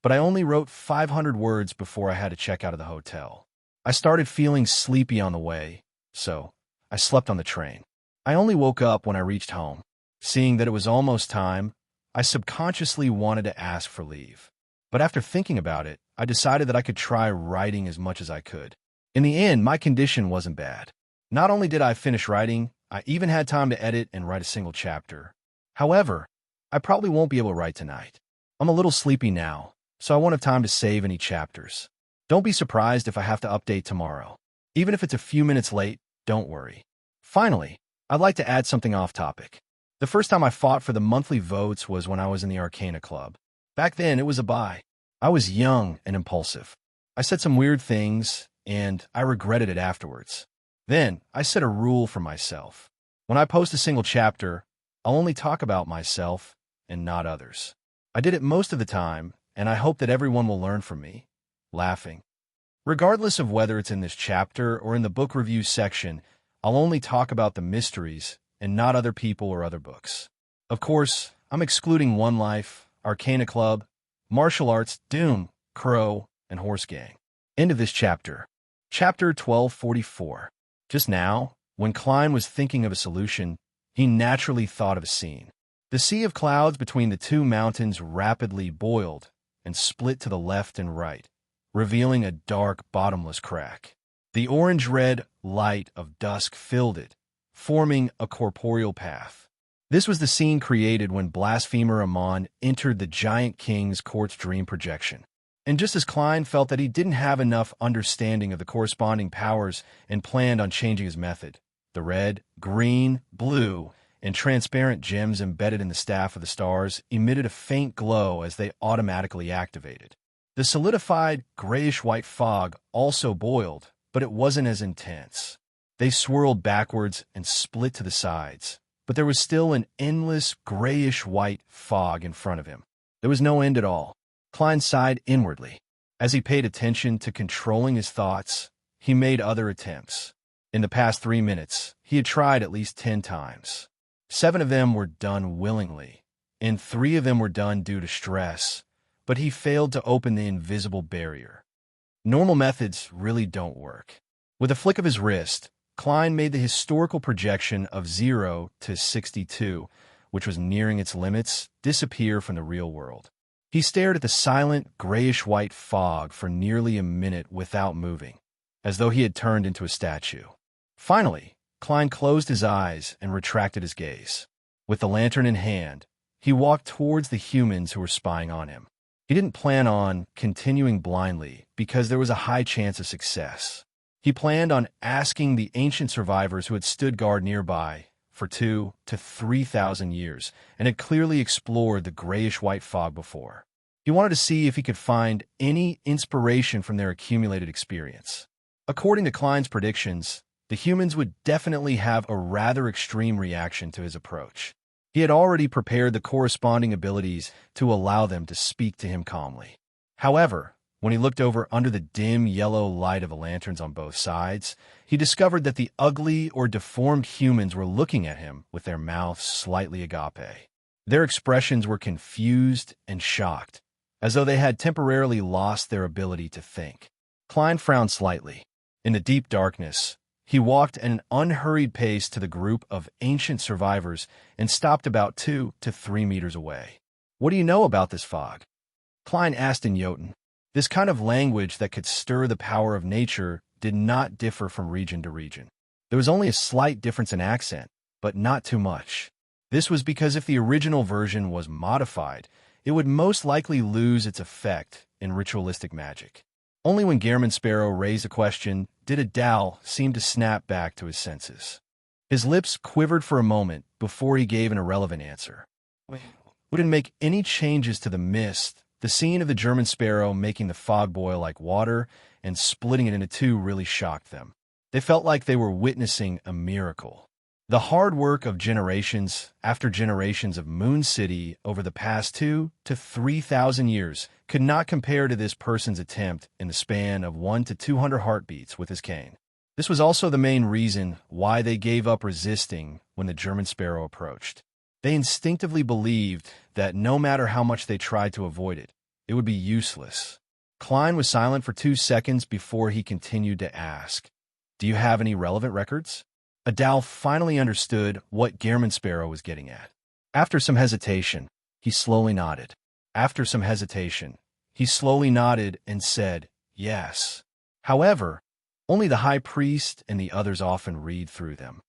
but I only wrote 500 words before I had to check out of the hotel. I started feeling sleepy on the way, so I slept on the train. I only woke up when I reached home. Seeing that it was almost time, I subconsciously wanted to ask for leave. But after thinking about it, I decided that I could try writing as much as I could. In the end, my condition wasn't bad. Not only did I finish writing, I even had time to edit and write a single chapter. However, I probably won't be able to write tonight. I'm a little sleepy now, so I won't have time to save any chapters. Don't be surprised if I have to update tomorrow. Even if it's a few minutes late, don't worry. Finally, I'd like to add something off topic. The first time I fought for the monthly votes was when I was in the Arcana Club. Back then, it was a bye. I was young and impulsive. I said some weird things, and I regretted it afterwards. Then, I set a rule for myself. When I post a single chapter, I'll only talk about myself and not others. I did it most of the time, and I hope that everyone will learn from me. Laughing. Regardless of whether it's in this chapter or in the book review section, I'll only talk about the mysteries and not other people or other books. Of course, I'm excluding One Life, Arcana Club, Martial Arts, Doom, Crow, and Horse Gang. End of this chapter. Chapter 1244. Just now, when Klein was thinking of a solution, he naturally thought of a scene. The sea of clouds between the two mountains rapidly boiled and split to the left and right, revealing a dark, bottomless crack. The orange-red light of dusk filled it, forming a corporeal path. This was the scene created when blasphemer Amon entered the giant king's court's dream projection. And just as Klein felt that he didn't have enough understanding of the corresponding powers and planned on changing his method, the red, green, blue, and transparent gems embedded in the staff of the stars emitted a faint glow as they automatically activated. The solidified, grayish-white fog also boiled, but it wasn't as intense. They swirled backwards and split to the sides, but there was still an endless, grayish-white fog in front of him. There was no end at all. Klein sighed inwardly. As he paid attention to controlling his thoughts, he made other attempts. In the past 3 minutes, he had tried at least 10 times. 7 of them were done willingly, and 3 of them were done due to stress, but he failed to open the invisible barrier. Normal methods really don't work. With a flick of his wrist, Klein made the historical projection of 0 to 62, which was nearing its limits, disappear from the real world. He stared at the silent, grayish-white fog for nearly a minute without moving, as though he had turned into a statue. Finally, Klein closed his eyes and retracted his gaze. With the lantern in hand, he walked towards the humans who were spying on him. He didn't plan on continuing blindly because there was a high chance of success. He planned on asking the ancient survivors who had stood guard nearby for 2,000 to 3,000 years and had clearly explored the grayish-white fog before. He wanted to see if he could find any inspiration from their accumulated experience. According to Klein's predictions, the humans would definitely have a rather extreme reaction to his approach. He had already prepared the corresponding abilities to allow them to speak to him calmly. However, when he looked over under the dim yellow light of the lanterns on both sides, he discovered that the ugly or deformed humans were looking at him with their mouths slightly agape. Their expressions were confused and shocked, as though they had temporarily lost their ability to think. Klein frowned slightly. In the deep darkness, he walked at an unhurried pace to the group of ancient survivors and stopped about 2 to 3 meters away. "What do you know about this fog?" Klein asked in Jotun. This kind of language that could stir the power of nature did not differ from region to region. There was only a slight difference in accent, but not too much. This was because if the original version was modified, it would most likely lose its effect in ritualistic magic. Only when Gehrman Sparrow raised a question did Adal seem to snap back to his senses. His lips quivered for a moment before he gave an irrelevant answer. We didn't make any changes to the mist. The scene of the German sparrow making the fog boil like water and splitting it into 2 really shocked them. They felt like they were witnessing a miracle. The hard work of generations after generations of Moon City over the past 2,000 to 3,000 years could not compare to this person's attempt in the span of 1 to 200 heartbeats with his cane. This was also the main reason why they gave up resisting when the German sparrow approached. They instinctively believed that no matter how much they tried to avoid it, it would be useless. Klein was silent for 2 seconds before he continued to ask, "Do you have any relevant records?" Adal finally understood what Gehrman Sparrow was getting at. After some hesitation, he slowly nodded. And said, "Yes. However, only the high priest and the others often read through them."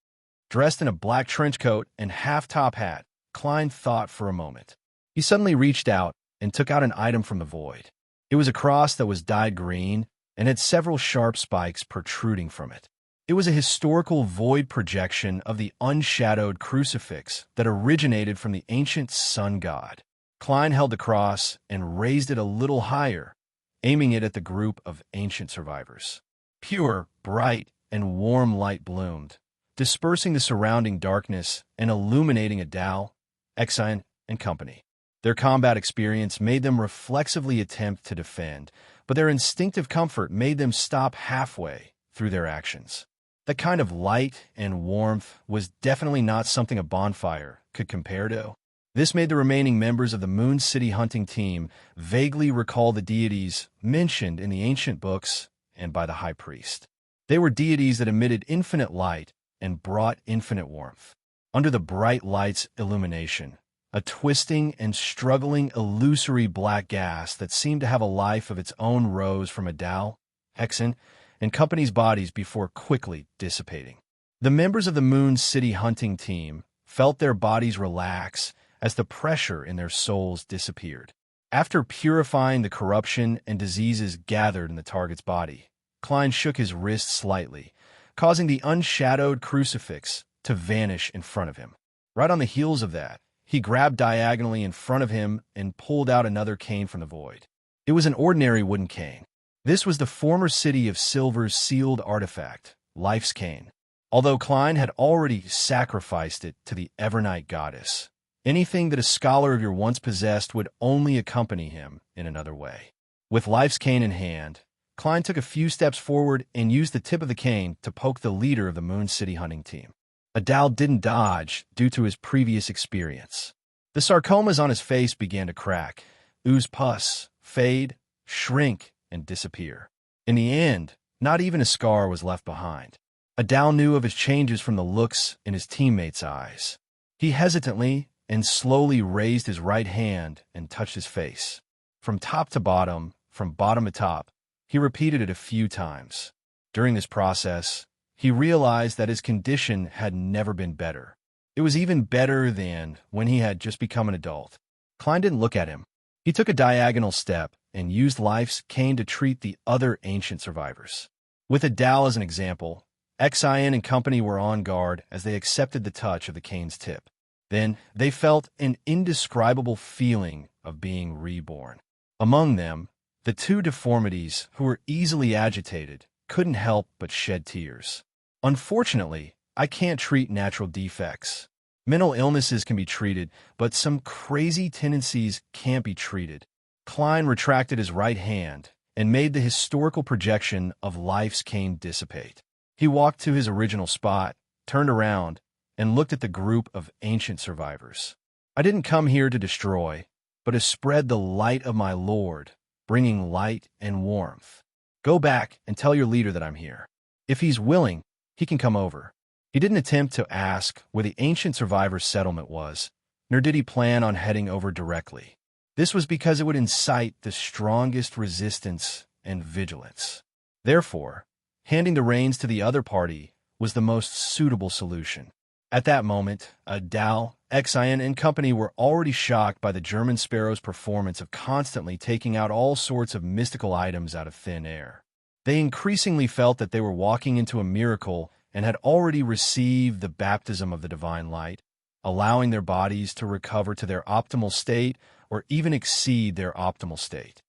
Dressed in a black trench coat and half-top hat, Klein thought for a moment. He suddenly reached out and took out an item from the void. It was a cross that was dyed green and had several sharp spikes protruding from it. It was a historical void projection of the unshadowed crucifix that originated from the ancient sun god. Klein held the cross and raised it a little higher, aiming it at the group of ancient survivors. Pure, bright, and warm light bloomed, dispersing the surrounding darkness and illuminating Adal, Exine, and company. Their combat experience made them reflexively attempt to defend, but their instinctive comfort made them stop halfway through their actions. That kind of light and warmth was definitely not something a bonfire could compare to. This made the remaining members of the Moon City hunting team vaguely recall the deities mentioned in the ancient books and by the high priest. They were deities that emitted infinite light and brought infinite warmth. Under the bright light's illumination, a twisting and struggling illusory black gas that seemed to have a life of its own rose from Adal, Hexen, and company's bodies before quickly dissipating. The members of the Moon City hunting team felt their bodies relax as the pressure in their souls disappeared. After purifying the corruption and diseases gathered in the target's body, Klein shook his wrist slightly, causing the unshadowed crucifix to vanish in front of him. Right on the heels of that, he grabbed diagonally in front of him and pulled out another cane from the void. It was an ordinary wooden cane. This was the former City of Silver's sealed artifact, Life's Cane. Although Klein had already sacrificed it to the Evernight goddess, anything that a scholar of your once possessed would only accompany him in another way. With Life's Cane in hand, Klein took a few steps forward and used the tip of the cane to poke the leader of the Moon City hunting team. Adal didn't dodge due to his previous experience. The sarcomas on his face began to crack, ooze pus, fade, shrink, and disappear. In the end, not even a scar was left behind. Adal knew of his changes from the looks in his teammates' eyes. He hesitantly and slowly raised his right hand and touched his face. From top to bottom, from bottom to top, he repeated it a few times. During this process, he realized that his condition had never been better. It was even better than when he had just become an adult. Klein didn't look at him. He took a diagonal step and used Life's Cane to treat the other ancient survivors. With Adal as an example, Xian and company were on guard as they accepted the touch of the cane's tip. Then they felt an indescribable feeling of being reborn. Among them, the two deformities, who were easily agitated, couldn't help but shed tears. Unfortunately, I can't treat natural defects. Mental illnesses can be treated, but some crazy tendencies can't be treated. Klein retracted his right hand and made the historical projection of Life's Cane dissipate. He walked to his original spot, turned around, and looked at the group of ancient survivors. I didn't come here to destroy, but to spread the light of my Lord, bringing light and warmth. Go back and tell your leader that I'm here. If he's willing, he can come over. He didn't attempt to ask where the ancient survivors' settlement was, nor did he plan on heading over directly. This was because it would incite the strongest resistance and vigilance. Therefore, handing the reins to the other party was the most suitable solution. At that moment, Adal, Xian, and company were already shocked by the German Sparrow's performance of constantly taking out all sorts of mystical items out of thin air. They increasingly felt that they were walking into a miracle and had already received the baptism of the divine light, allowing their bodies to recover to their optimal state or even exceed their optimal state.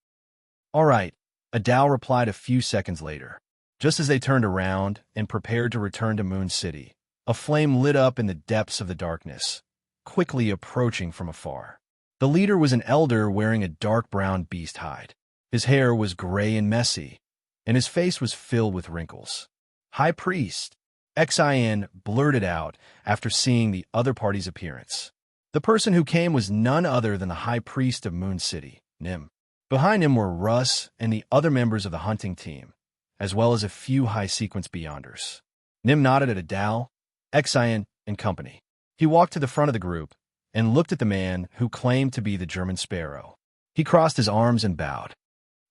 All right, Adal replied a few seconds later. Just as they turned around and prepared to return to Moon City, a flame lit up in the depths of the darkness, quickly approaching from afar. The leader was an elder wearing a dark brown beast hide. His hair was gray and messy, and his face was filled with wrinkles. High Priest, Xian blurted out after seeing the other party's appearance. The person who came was none other than the High Priest of Moon City, Nim. Behind him were Russ and the other members of the hunting team, as well as a few high-sequence beyonders. Nim nodded at Adal, Xian, and company. He walked to the front of the group and looked at the man who claimed to be the German Sparrow. He crossed his arms and bowed.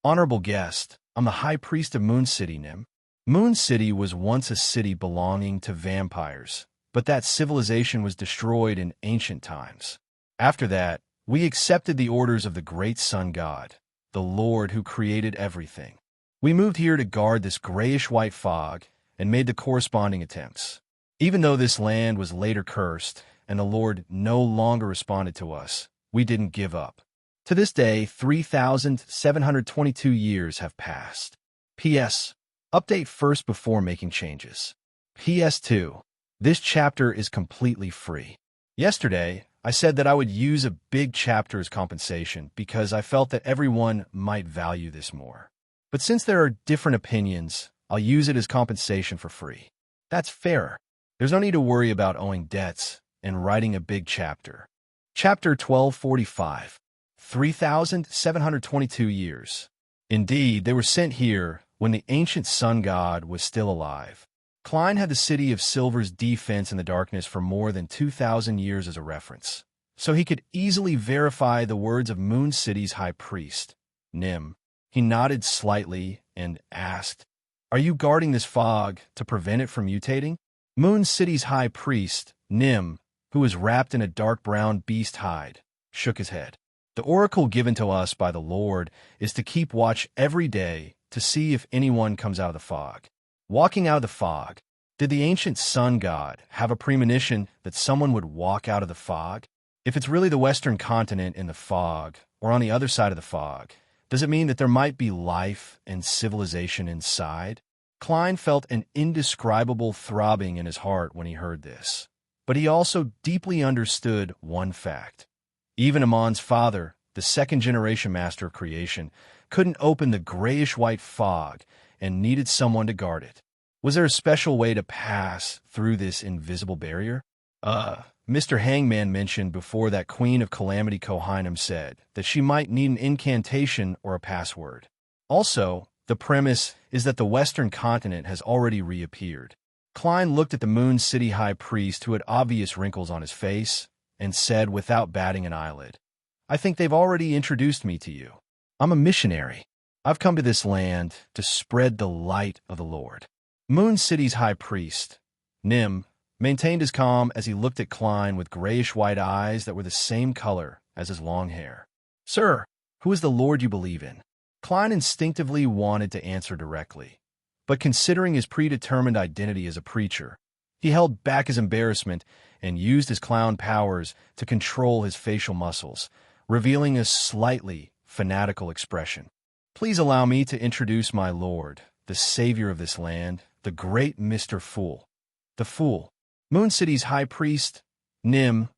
Honorable guest, I'm the High Priest of Moon City, Nim. Moon City was once a city belonging to vampires, but that civilization was destroyed in ancient times. After that, we accepted the orders of the great sun god, the Lord who created everything. We moved here to guard this grayish-white fog and made the corresponding attempts. Even though this land was later cursed and the Lord no longer responded to us, we didn't give up. To this day, 3,722 years have passed. P.S. Update first before making changes. PS2. This chapter is completely free. Yesterday, I said that I would use a big chapter as compensation because I felt that everyone might value this more. But since there are different opinions, I'll use it as compensation for free. That's fair. There's no need to worry about owing debts and writing a big chapter. Chapter 1245. 3,722 years. Indeed, they were sent here when the ancient sun god was still alive. Klein had the City of Silver's defense in the darkness for more than 2,000 years as a reference. so he could easily verify the words of Moon City's high priest, Nim. He nodded slightly and asked, "Are you guarding this fog to prevent it from mutating?" Moon City's high priest, Nim, who was wrapped in a dark brown beast hide, shook his head. "The oracle given to us by the Lord is to keep watch every day to see if anyone comes out of the fog." Walking out of the fog. Did the ancient sun god have a premonition that someone would walk out of the fog? If it's really the western continent in the fog, or on the other side of the fog, does it mean that there might be life and civilization inside? Klein felt an indescribable throbbing in his heart when he heard this. But he also deeply understood one fact. Even Amon's father, the second-generation master of creation, couldn't open the grayish-white fog and needed someone to guard it. Was there a special way to pass through this invisible barrier? Mr. Hangman mentioned before that Queen of Calamity Kohinum said that she might need an incantation or a password. Also, the premise is that the western continent has already reappeared. Klein looked at the Moon City High Priest, who had obvious wrinkles on his face, and said without batting an eyelid, "I think they've already introduced me to you. I'm a missionary. I've come to this land to spread the light of the Lord." Moon City's high priest, Nim, maintained his calm as he looked at Klein with grayish-white eyes that were the same color as his long hair. "Sir, who is the Lord you believe in?" Klein instinctively wanted to answer directly, but considering his predetermined identity as a preacher, he held back his embarrassment and used his clown powers to control his facial muscles, revealing a slightly fanatical expression. "Please allow me to introduce my Lord, the savior of this land, the great Mr. Fool." The Fool. Moon City's high priest, Nim,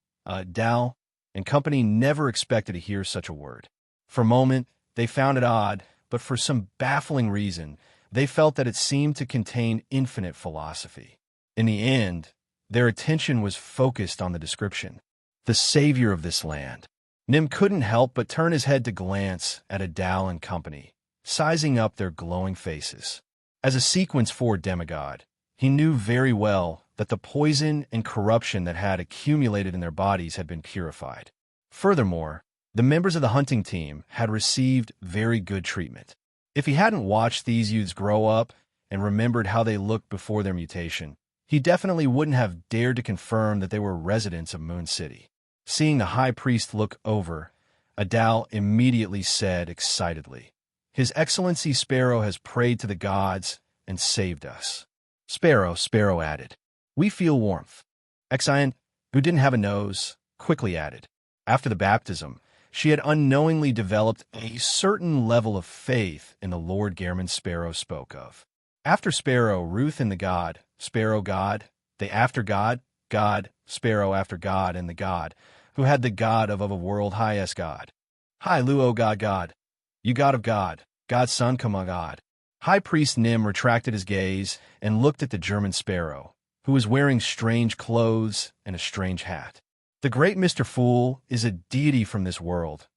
Dal, and company never expected to hear such a word. For a moment, they found it odd, but for some baffling reason, they felt that it seemed to contain infinite philosophy. In the end, their attention was focused on the description. The savior of this land. Nim couldn't help but turn his head to glance at Adal and company, sizing up their glowing faces. As a Sequence 4 demigod, he knew very well that the poison and corruption that had accumulated in their bodies had been purified. Furthermore, the members of the hunting team had received very good treatment. If he hadn't watched these youths grow up and remembered how they looked before their mutation, he definitely wouldn't have dared to confirm that they were residents of Moon City. Seeing the high priest look over, Adal immediately said excitedly, "His Excellency Sparrow has prayed to the gods and saved us." Sparrow added, "We feel warmth." Exeunt, who didn't have a nose, quickly added, after the baptism, she had unknowingly developed a certain level of faith in the Lord Gehrman Sparrow spoke of. After Sparrow, Ruth and the God, Sparrow God, the after God, God, Sparrow after God, and the God, who had the God of a world highest God. Hi, Luo God, you God of God, God's son come on God. High Priest Nim retracted his gaze and looked at the German Sparrow, who was wearing strange clothes and a strange hat. "The great Mr. Fool is a deity from this world.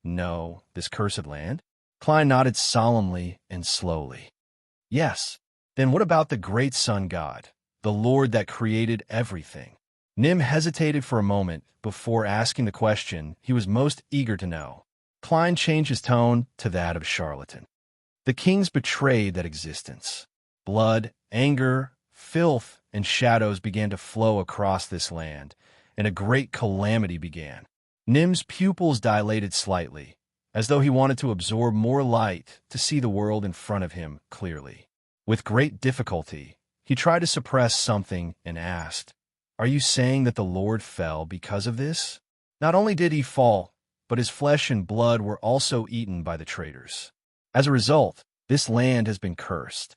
No, this cursed land?" Klein nodded solemnly and slowly. "Yes. Then what about the great sun god, the Lord that created everything?" Nim hesitated for a moment before asking the question he was most eager to know. Klein changed his tone to that of a charlatan. "The kings betrayed that existence. Blood, anger, filth, and shadows began to flow across this land, and a great calamity began." Nim's pupils dilated slightly, as though he wanted to absorb more light to see the world in front of him clearly. With great difficulty, he tried to suppress something and asked, "Are you saying that the Lord fell because of this?" "Not only did he fall, but his flesh and blood were also eaten by the traitors. As a result, this land has been cursed."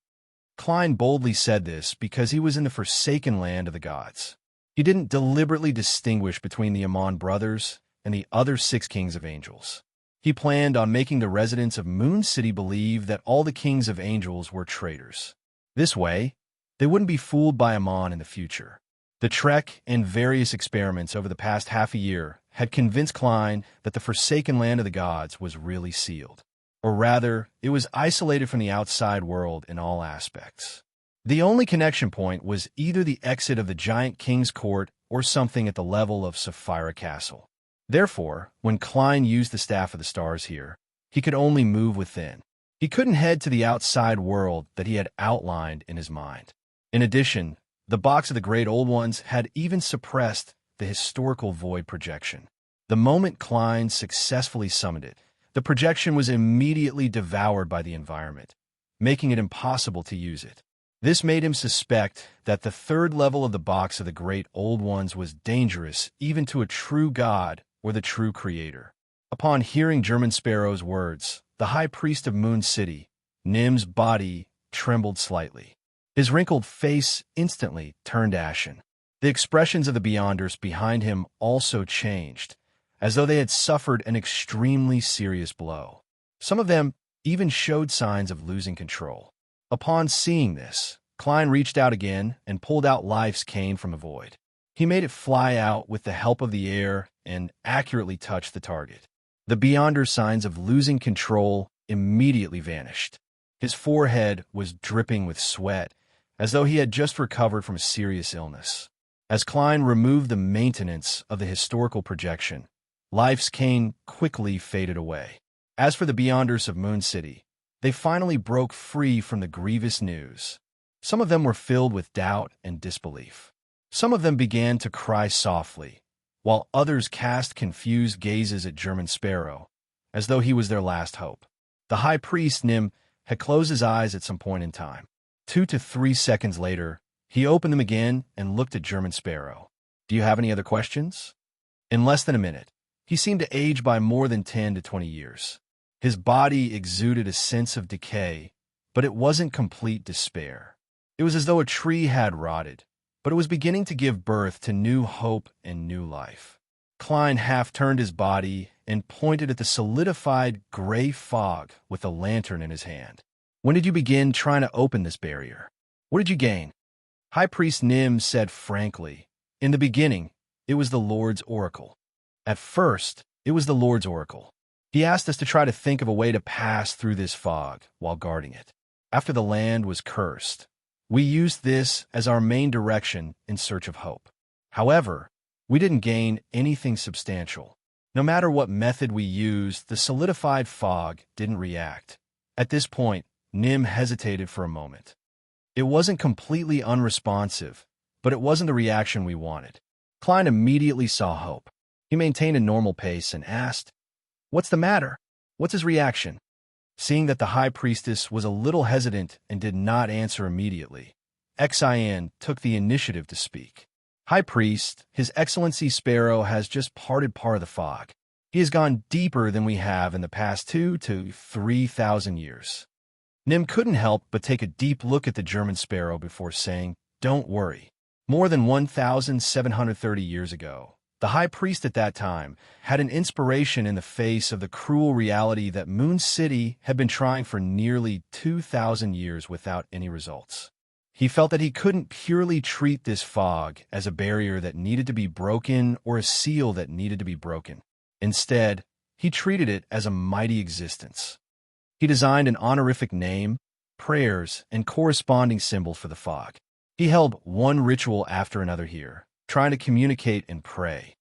Klein boldly said this because he was in the forsaken land of the gods. He didn't deliberately distinguish between the Amon brothers and the other 6 kings of angels. He planned on making the residents of Moon City believe that all the kings of angels were traitors. This way, they wouldn't be fooled by Amon in the future. The trek and various experiments over the past half a year had convinced Klein that the forsaken land of the gods was really sealed. Or rather, it was isolated from the outside world in all aspects. The only connection point was either the exit of the giant king's court or something at the level of Sapphira Castle. Therefore, when Klein used the Staff of the Stars here, he could only move within. He couldn't head to the outside world that he had outlined in his mind. In addition, the box of the Great Old Ones had even suppressed the historical void projection. The moment Klein successfully summoned it, the projection was immediately devoured by the environment, making it impossible to use it. This made him suspect that the third level of the box of the Great Old Ones was dangerous even to a true god or the true creator. Upon hearing German Sparrow's words, the high priest of Moon City, Nim's body trembled slightly. His wrinkled face instantly turned ashen. The expressions of the Beyonders behind him also changed, as though they had suffered an extremely serious blow. Some of them even showed signs of losing control. Upon seeing this, Klein reached out again and pulled out Life's cane from the void. He made it fly out with the help of the air and accurately touched the target. The Beyonder's signs of losing control immediately vanished. His forehead was dripping with sweat, as though he had just recovered from a serious illness. As Klein removed the maintenance of the historical projection, Life's cane quickly faded away. As for the Beyonders of Moon City, they finally broke free from the grievous news. Some of them were filled with doubt and disbelief. Some of them began to cry softly, while others cast confused gazes at German Sparrow, as though he was their last hope. The high priest, Nim, had closed his eyes at some point in time. 2 to 3 seconds later, he opened them again and looked at German Sparrow. "Do you have any other questions?" In less than a minute, he seemed to age by more than 10 to 20 years. His body exuded a sense of decay, but it wasn't complete despair. It was as though a tree had rotted, but it was beginning to give birth to new hope and new life. Klein half-turned his body and pointed at the solidified gray fog with a lantern in his hand. "When did you begin trying to open this barrier? What did you gain?" High Priest Nim said frankly, "In the beginning, it was the Lord's Oracle. At first, it was the Lord's Oracle. He asked us to try to think of a way to pass through this fog while guarding it. After the land was cursed, we used this as our main direction in search of hope. However, we didn't gain anything substantial. No matter what method we used, the solidified fog didn't react." At this point, Nim hesitated for a moment. It wasn't completely unresponsive, but it wasn't the reaction we wanted. Klein immediately saw hope. He maintained a normal pace and asked, "What's the matter? What's his reaction?" Seeing that the High Priestess was a little hesitant and did not answer immediately, Xian took the initiative to speak. "High Priest, His Excellency Sparrow has just parted part of the fog. He has gone deeper than we have in the past 2 to 3,000 years." Nim couldn't help but take a deep look at the German Sparrow before saying, "Don't worry. More than 1,730 years ago, the High Priest at that time had an inspiration in the face of the cruel reality that Moon City had been trying for nearly 2,000 years without any results. He felt that he couldn't purely treat this fog as a barrier that needed to be broken or a seal that needed to be broken. Instead, he treated it as a mighty existence. He designed an honorific name, prayers, and corresponding symbols for the fog. He held one ritual after another here, trying to communicate and pray.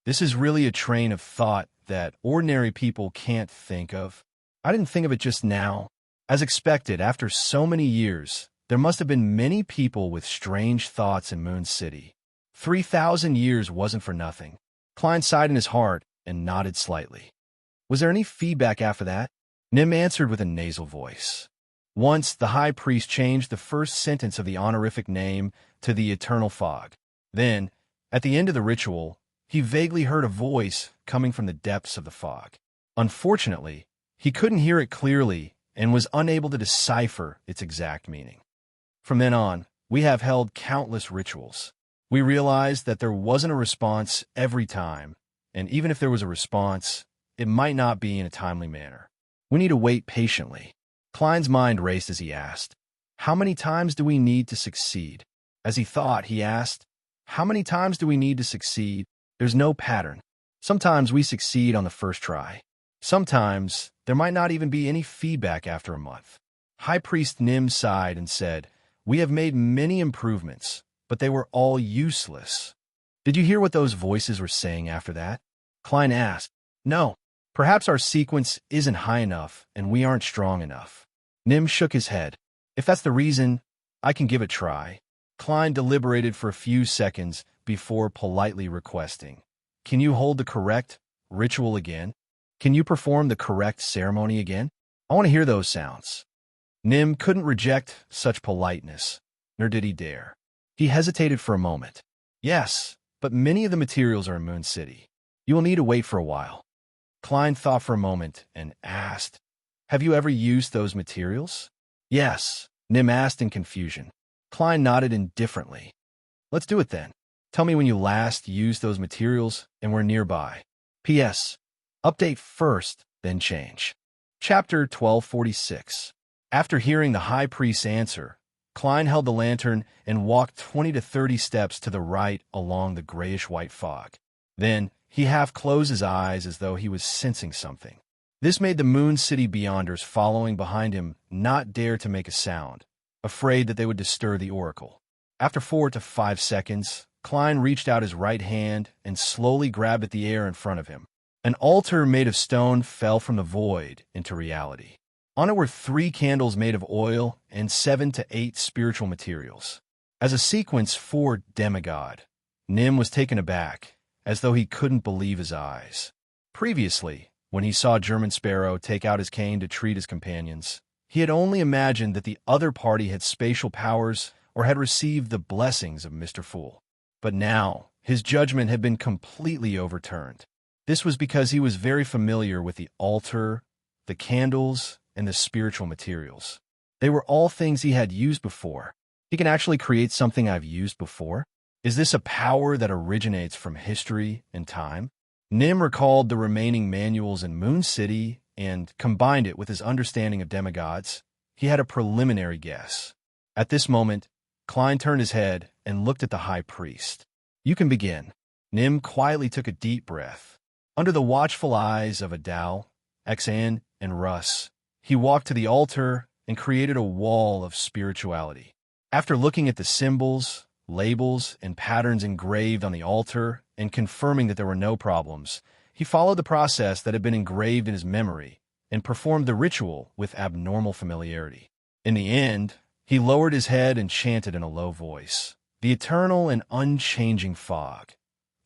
This is really a train of thought that ordinary people can't think of. I didn't think of it just now. As expected, after so many years, there must have been many people with strange thoughts in Moon City. 3,000 years wasn't for nothing." Klein sighed in his heart and nodded slightly. "Was there any feedback after that?" Nim answered with a nasal voice. Once, the High Priest changed the first sentence of the honorific name to the Eternal Fog. Then, at the end of the ritual, he vaguely heard a voice coming from the depths of the fog. Unfortunately, he couldn't hear it clearly and was unable to decipher its exact meaning. From then on, we have held countless rituals. We realized that there wasn't a response every time, and even if there was a response, it might not be in a timely manner. We need to wait patiently. Klein's mind raced as he asked, "How many times do we need to succeed?" As he thought, he asked, "How many times do we need to succeed?" There's no pattern. Sometimes we succeed on the first try. Sometimes there might not even be any feedback after a month. High Priest Nim sighed and said, "We have made many improvements, but they were all useless." "Did you hear what those voices were saying after that?" Klein asked. No, perhaps our sequence isn't high enough and we aren't strong enough. Nim shook his head. If that's the reason, I can give it a try. Klein deliberated for a few seconds before politely requesting, can you hold the correct ritual again? Can you perform the correct ceremony again? I want to hear those sounds. Nim couldn't reject such politeness, nor did he dare. He hesitated for a moment. Yes, but many of the materials are in Moon City. You will need to wait for a while. Klein thought for a moment and asked, have you ever used those materials? Yes, Nim asked in confusion. Klein nodded indifferently. Let's do it then. Tell me when you last used those materials and were nearby. P.S. Update first, then change. Chapter 1246. After hearing the high priest's answer, Klein held the lantern and walked 20 to 30 steps to the right along the grayish-white fog. Then, he half closed his eyes as though he was sensing something. This made the Moon City Beyonders following behind him not dare to make a sound, afraid that they would disturb the oracle. After 4 to 5 seconds, Klein reached out his right hand and slowly grabbed at the air in front of him. An altar made of stone fell from the void into reality. On it were 3 candles made of oil and 7 to 8 spiritual materials. As a sequence for demigod, Nim was taken aback, as though he couldn't believe his eyes. Previously, when he saw German Sparrow take out his cane to treat his companions, he had only imagined that the other party had spatial powers or had received the blessings of Mr. Fool. But now, his judgment had been completely overturned. This was because he was very familiar with the altar, the candles, and the spiritual materials. They were all things he had used before. He can actually create something I've used before? Is this a power that originates from history and time? Nim recalled the remaining manuals in Moon City and combined it with his understanding of demigods. He had a preliminary guess. At this moment, Klein turned his head and looked at the high priest. You can begin. Nim quietly took a deep breath. Under the watchful eyes of Adal, Xan, and Russ, he walked to the altar and created a wall of spirituality. After looking at the symbols, labels, and patterns engraved on the altar and confirming that there were no problems, he followed the process that had been engraved in his memory and performed the ritual with abnormal familiarity. In the end, he lowered his head and chanted in a low voice, the eternal and unchanging fog,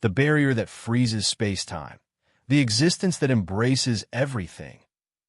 the barrier that freezes space-time, the existence that embraces everything.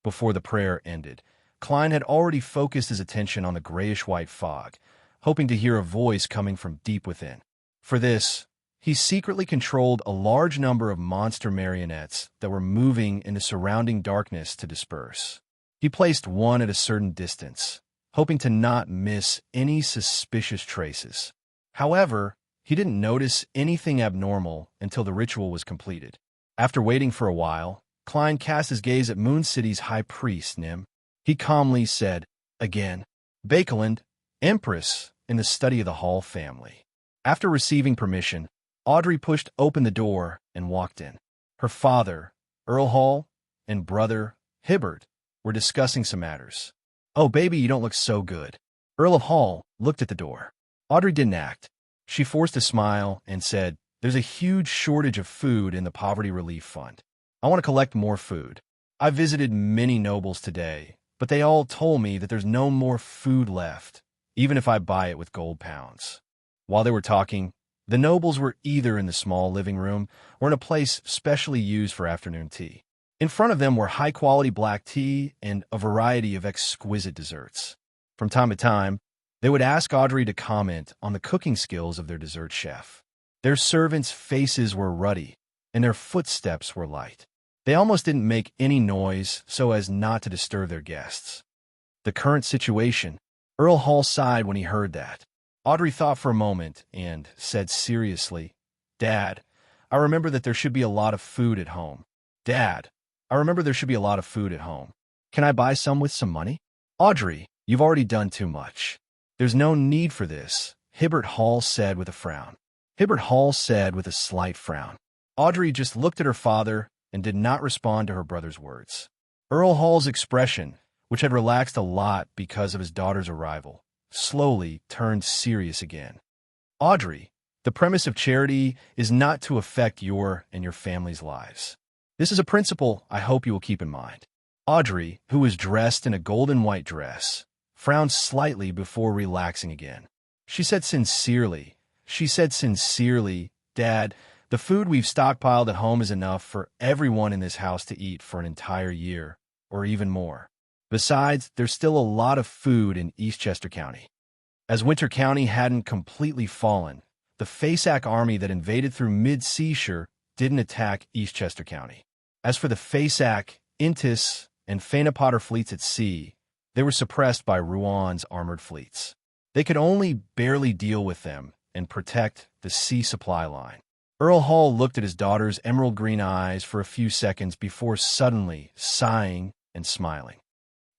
Before the prayer ended, Klein had already focused his attention on the grayish-white fog, hoping to hear a voice coming from deep within. For this, he secretly controlled a large number of monster marionettes that were moving in the surrounding darkness to disperse. He placed one at a certain distance, hoping to not miss any suspicious traces. However, he didn't notice anything abnormal until the ritual was completed. After waiting for a while, Klein cast his gaze at Moon City's high priest, Nim. He calmly said, again, Bakeland, Empress in the study of the Hall family. After receiving permission, Audrey pushed open the door and walked in. Her father, Earl Hall, and brother, Hibbert, were discussing some matters. Oh, baby, you don't look so good. Earl of Hall looked at the door. Audrey didn't act. She forced a smile and said, there's a huge shortage of food in the Poverty Relief Fund. I want to collect more food. I visited many nobles today, but they all told me that there's no more food left, even if I buy it with gold pounds. While they were talking, the nobles were either in the small living room or in a place specially used for afternoon tea. In front of them were high-quality black tea and a variety of exquisite desserts. From time to time, they would ask Audrey to comment on the cooking skills of their dessert chef. Their servants' faces were ruddy, and their footsteps were light. They almost didn't make any noise so as not to disturb their guests. The current situation, Earl Hall sighed when he heard that. Audrey thought for a moment and said seriously, Dad, I remember that there should be a lot of food at home. Dad, I remember there should be a lot of food at home. Can I buy some with some money? Audrey, you've already done too much. There's no need for this, Hibbert Hall said with a frown. Hibbert Hall said with a slight frown. Audrey just looked at her father and did not respond to her brother's words. Earl Hall's expression, which had relaxed a lot because of his daughter's arrival, slowly turned serious again. Audrey, the premise of charity is not to affect your and your family's lives. This is a principle I hope you will keep in mind. Audrey, who was dressed in a golden white dress, frowned slightly before relaxing again. She said sincerely, Dad, the food we've stockpiled at home is enough for everyone in this house to eat for an entire year, or even more. Besides, there's still a lot of food in Eastchester County. As Winter County hadn't completely fallen, the Faceac army that invaded through mid-seashore didn't attack Eastchester County. As for the Faceac, Intis, and Fanapotter fleets at sea, they were suppressed by Rowan's armored fleets. They could only barely deal with them and protect the sea supply line. Earl Hall looked at his daughter's emerald green eyes for a few seconds before suddenly sighing and smiling.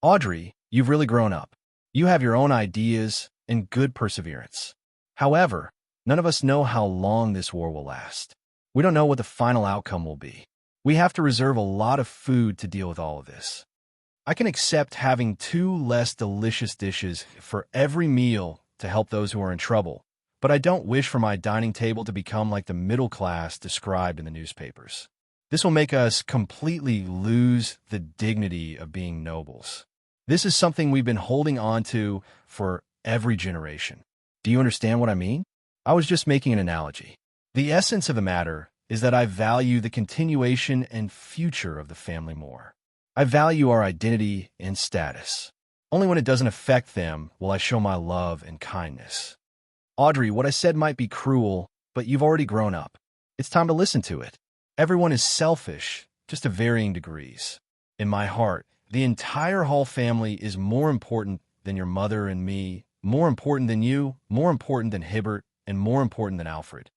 Audrey, you've really grown up. You have your own ideas and good perseverance. However, none of us know how long this war will last. We don't know what the final outcome will be. We have to reserve a lot of food to deal with all of this. I can accept having 2 less delicious dishes for every meal to help those who are in trouble, but I don't wish for my dining table to become like the middle class described in the newspapers. This will make us completely lose the dignity of being nobles. This is something we've been holding on to for every generation. Do you understand what I mean? I was just making an analogy. The essence of the matter is that I value the continuation and future of the family more. I value our identity and status. Only when it doesn't affect them will I show my love and kindness. Audrey, what I said might be cruel, but you've already grown up. It's time to listen to it. Everyone is selfish, just to varying degrees. In my heart, the entire Hall family is more important than your mother and me, more important than you, more important than Hibbert, and more important than Alfred.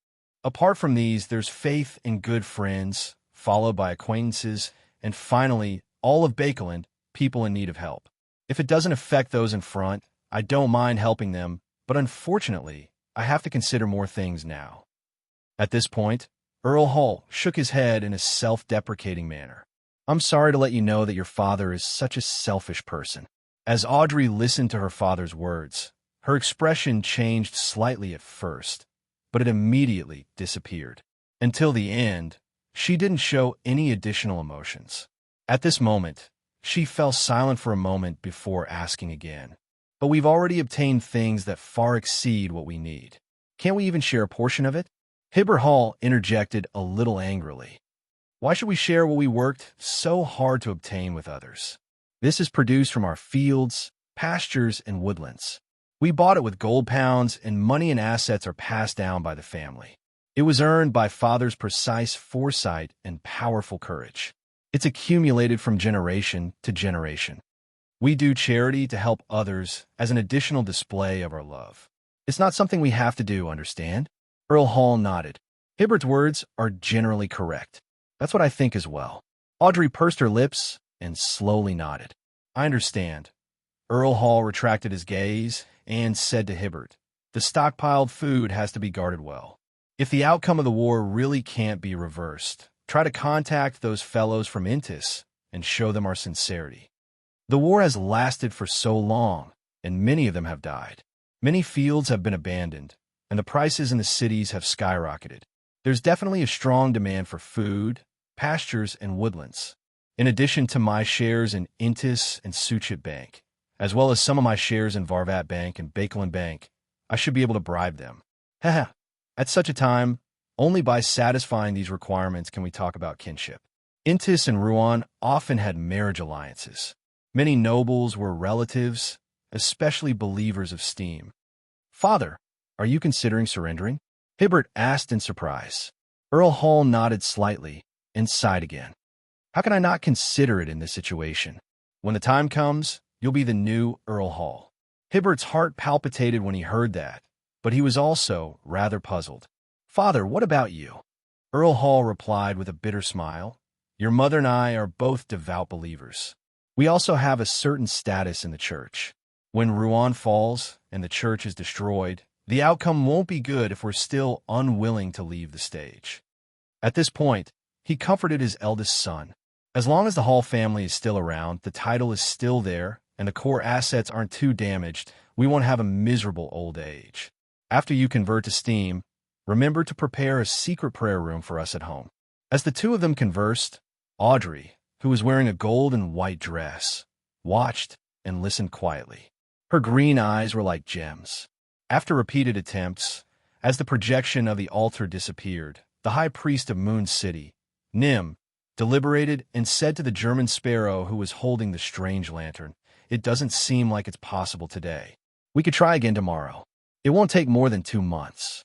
Apart from these, there's faith in good friends, followed by acquaintances, and finally, all of Bakeland, people in need of help. If it doesn't affect those in front, I don't mind helping them, but unfortunately, I have to consider more things now. At this point, Earl Hall shook his head in a self-deprecating manner. I'm sorry to let you know that your father is such a selfish person. As Audrey listened to her father's words, her expression changed slightly at first, but it immediately disappeared. Until the end, she didn't show any additional emotions. At this moment, she fell silent for a moment before asking again. But we've already obtained things that far exceed what we need. Can't we even share a portion of it? Hibbert Hall interjected a little angrily. Why should we share what we worked so hard to obtain with others? This is produced from our fields, pastures, and woodlands. We bought it with gold pounds, and money and assets are passed down by the family. It was earned by Father's precise foresight and powerful courage. It's accumulated from generation to generation. We do charity to help others as an additional display of our love. It's not something we have to do, understand? Earl Hall nodded. Hibbert's words are generally correct. That's what I think as well. Audrey pursed her lips and slowly nodded. I understand. Earl Hall retracted his gaze and said to Hibbert, the stockpiled food has to be guarded well. If the outcome of the war really can't be reversed, try to contact those fellows from Intis and show them our sincerity. The war has lasted for so long, and many of them have died. Many fields have been abandoned, and the prices in the cities have skyrocketed. There's definitely a strong demand for food, pastures, and woodlands. In addition to my shares in Intis and Suchet Bank, as well as some of my shares in Varvat Bank and Bakeland Bank, I should be able to bribe them. Haha. At such a time, only by satisfying these requirements can we talk about kinship. Intis and Rouen often had marriage alliances. Many nobles were relatives, especially believers of steam. Father, are you considering surrendering? Hibbert asked in surprise. Earl Hall nodded slightly and sighed again. How can I not consider it in this situation? When the time comes, you'll be the new Earl Hall. Hibbert's heart palpitated when he heard that, but he was also rather puzzled. Father, what about you? Earl Hall replied with a bitter smile. Your mother and I are both devout believers. We also have a certain status in the church. When Rouen falls and the church is destroyed, the outcome won't be good if we're still unwilling to leave the stage. At this point, he comforted his eldest son. As long as the Hall family is still around, the title is still there, and the core assets aren't too damaged, we won't have a miserable old age. After you convert to steam, remember to prepare a secret prayer room for us at home. As the two of them conversed, Audrey, who was wearing a gold and white dress, watched and listened quietly. Her green eyes were like gems. After repeated attempts, as the projection of the altar disappeared, the high priest of Moon City, Nim, deliberated and said to the German sparrow who was holding the strange lantern, "It doesn't seem like it's possible today. We could try again tomorrow. It won't take more than 2 months."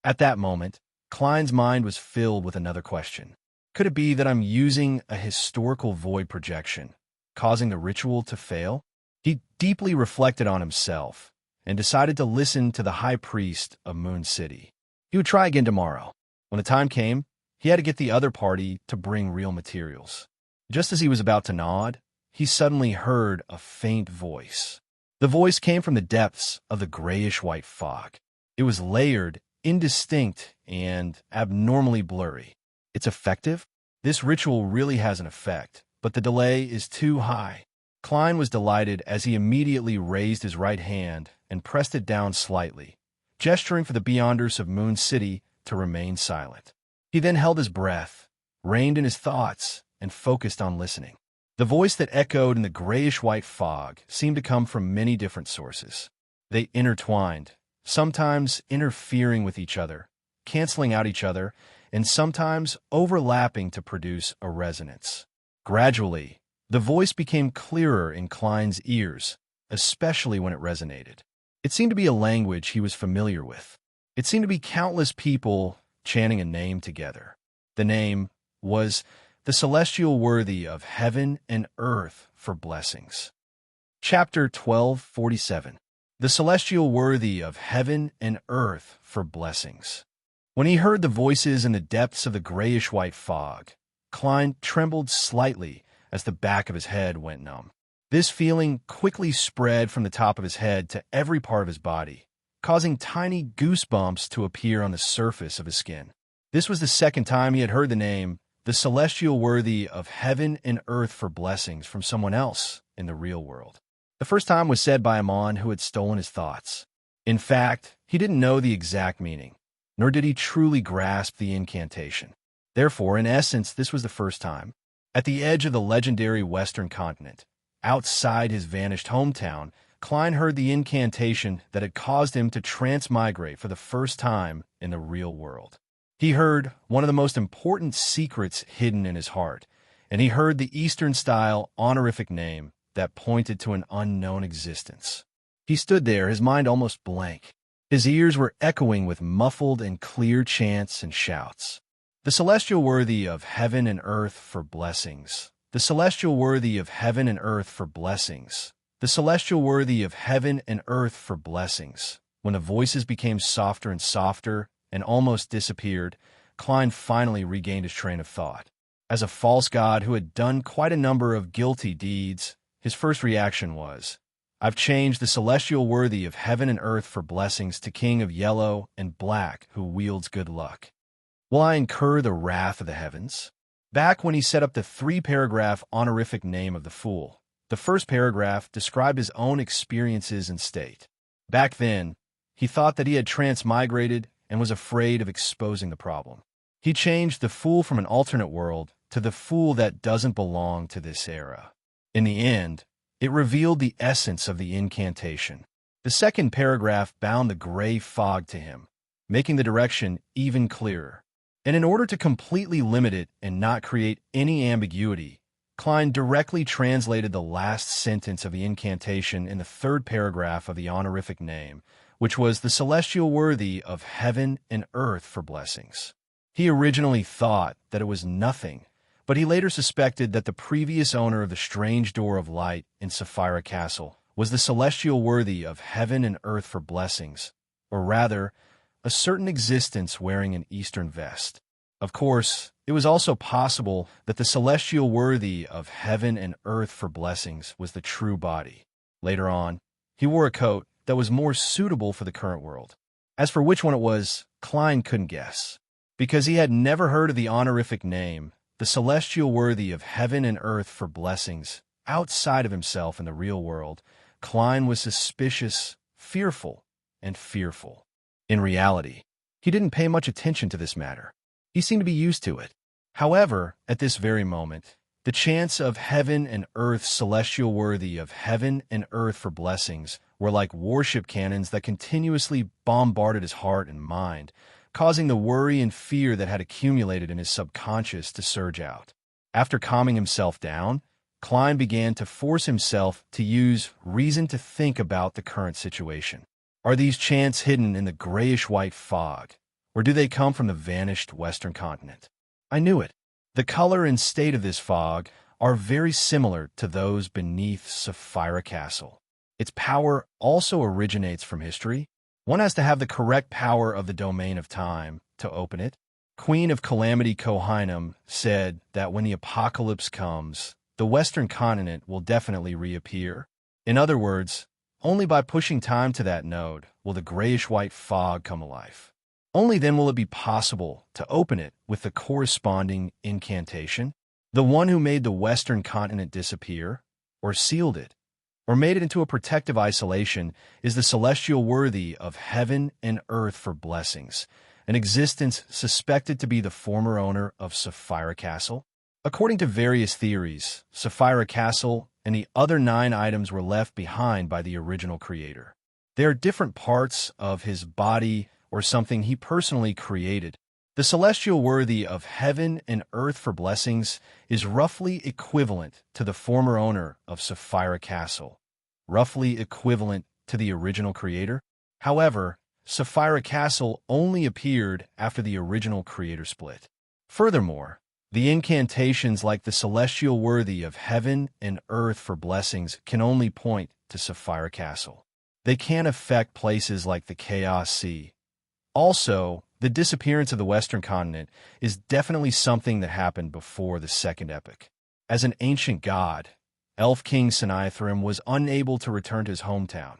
At that moment, Klein's mind was filled with another question. Could it be that I'm using a historical void projection, causing the ritual to fail? He deeply reflected on himself and decided to listen to the high priest of Moon City. He would try again tomorrow. When the time came, he had to get the other party to bring real materials. Just as he was about to nod, he suddenly heard a faint voice. The voice came from the depths of the grayish-white fog. It was layered, indistinct, and abnormally blurry. It's effective? This ritual really has an effect, but the delay is too high. Klein was delighted as he immediately raised his right hand and pressed it down slightly, gesturing for the Beyonders of Moon City to remain silent. He then held his breath, reined in his thoughts, and focused on listening. The voice that echoed in the grayish-white fog seemed to come from many different sources. They intertwined, sometimes interfering with each other, canceling out each other, and sometimes overlapping to produce a resonance. Gradually, the voice became clearer in Klein's ears, especially when it resonated. It seemed to be a language he was familiar with. It seemed to be countless people chanting a name together. The name was the celestial worthy of heaven and earth for blessings. Chapter 1247. The celestial worthy of heaven and earth for blessings. When he heard the voices in the depths of the grayish-white fog, Klein trembled slightly as the back of his head went numb. This feeling quickly spread from the top of his head to every part of his body, causing tiny goosebumps to appear on the surface of his skin. This was the second time he had heard the name, the celestial worthy of heaven and earth for blessings, from someone else in the real world. The first time was said by a mon who had stolen his thoughts. In fact, he didn't know the exact meaning, nor did he truly grasp the incantation. Therefore, in essence, this was the first time. At the edge of the legendary Western continent, outside his vanished hometown, Klein heard the incantation that had caused him to transmigrate for the first time in the real world. He heard one of the most important secrets hidden in his heart, and he heard the Eastern-style honorific name that pointed to an unknown existence. He stood there, his mind almost blank. His ears were echoing with muffled and clear chants and shouts. The celestial worthy of heaven and earth for blessings. The celestial worthy of heaven and earth for blessings. The celestial worthy of heaven and earth for blessings. When the voices became softer and softer and almost disappeared, Klein finally regained his train of thought. As a false god who had done quite a number of guilty deeds, his first reaction was, "I've changed the celestial worthy of heaven and earth for blessings to King of Yellow and Black who wields good luck. Will I incur the wrath of the heavens?" Back when he set up the 3-paragraph honorific name of the fool, the first paragraph described his own experiences and state. Back then, he thought that he had transmigrated and was afraid of exposing the problem. He changed the fool from an alternate world to the fool that doesn't belong to this era. In the end, it revealed the essence of the incantation. The second paragraph bound the gray fog to him, making the direction even clearer. And in order to completely limit it and not create any ambiguity, Klein directly translated the last sentence of the incantation in the third paragraph of the honorific name, which was the celestial worthy of heaven and earth for blessings. He originally thought that it was nothing, but he later suspected that the previous owner of the strange door of light in Sapphira Castle was the celestial worthy of heaven and earth for blessings, or rather, a certain existence wearing an Eastern vest. Of course, it was also possible that the celestial worthy of heaven and earth for blessings was the true body. Later on, he wore a coat that was more suitable for the current world. As for which one it was, Klein couldn't guess. Because he had never heard of the honorific name, the celestial worthy of heaven and earth for blessings, outside of himself in the real world, Klein was suspicious, fearful, and fearful. In reality, he didn't pay much attention to this matter. He seemed to be used to it. However, at this very moment, the chants of heaven and earth celestial worthy of heaven and earth for blessings were like warship cannons that continuously bombarded his heart and mind, causing the worry and fear that had accumulated in his subconscious to surge out. After calming himself down, Klein began to force himself to use reason to think about the current situation. Are these chants hidden in the grayish-white fog, or do they come from the vanished western continent? I knew it. The color and state of this fog are very similar to those beneath Sapphira Castle. Its power also originates from history. One has to have the correct power of the domain of time to open it. Queen of Calamity Kohinum said that when the apocalypse comes, the western continent will definitely reappear. In other words, only by pushing time to that node will the grayish-white fog come alive. Only then will it be possible to open it with the corresponding incantation. The one who made the western continent disappear, or sealed it, or made it into a protective isolation is the celestial worthy of heaven and earth for blessings, an existence suspected to be the former owner of Sapphira Castle. According to various theories, Sapphira Castle and the other 9 items were left behind by the original creator. They are different parts of his body or something he personally created. The celestial worthy of heaven and earth for blessings is roughly equivalent to the former owner of Sapphira Castle, roughly equivalent to the original creator. However, Sapphira Castle only appeared after the original creator split. Furthermore, the incantations like the celestial worthy of heaven and earth for blessings can only point to Sapphira Castle. They can't affect places like the Chaos Sea. Also, the disappearance of the Western continent is definitely something that happened before the Second Epoch. As an ancient god, Elf King Sennaithrim was unable to return to his hometown.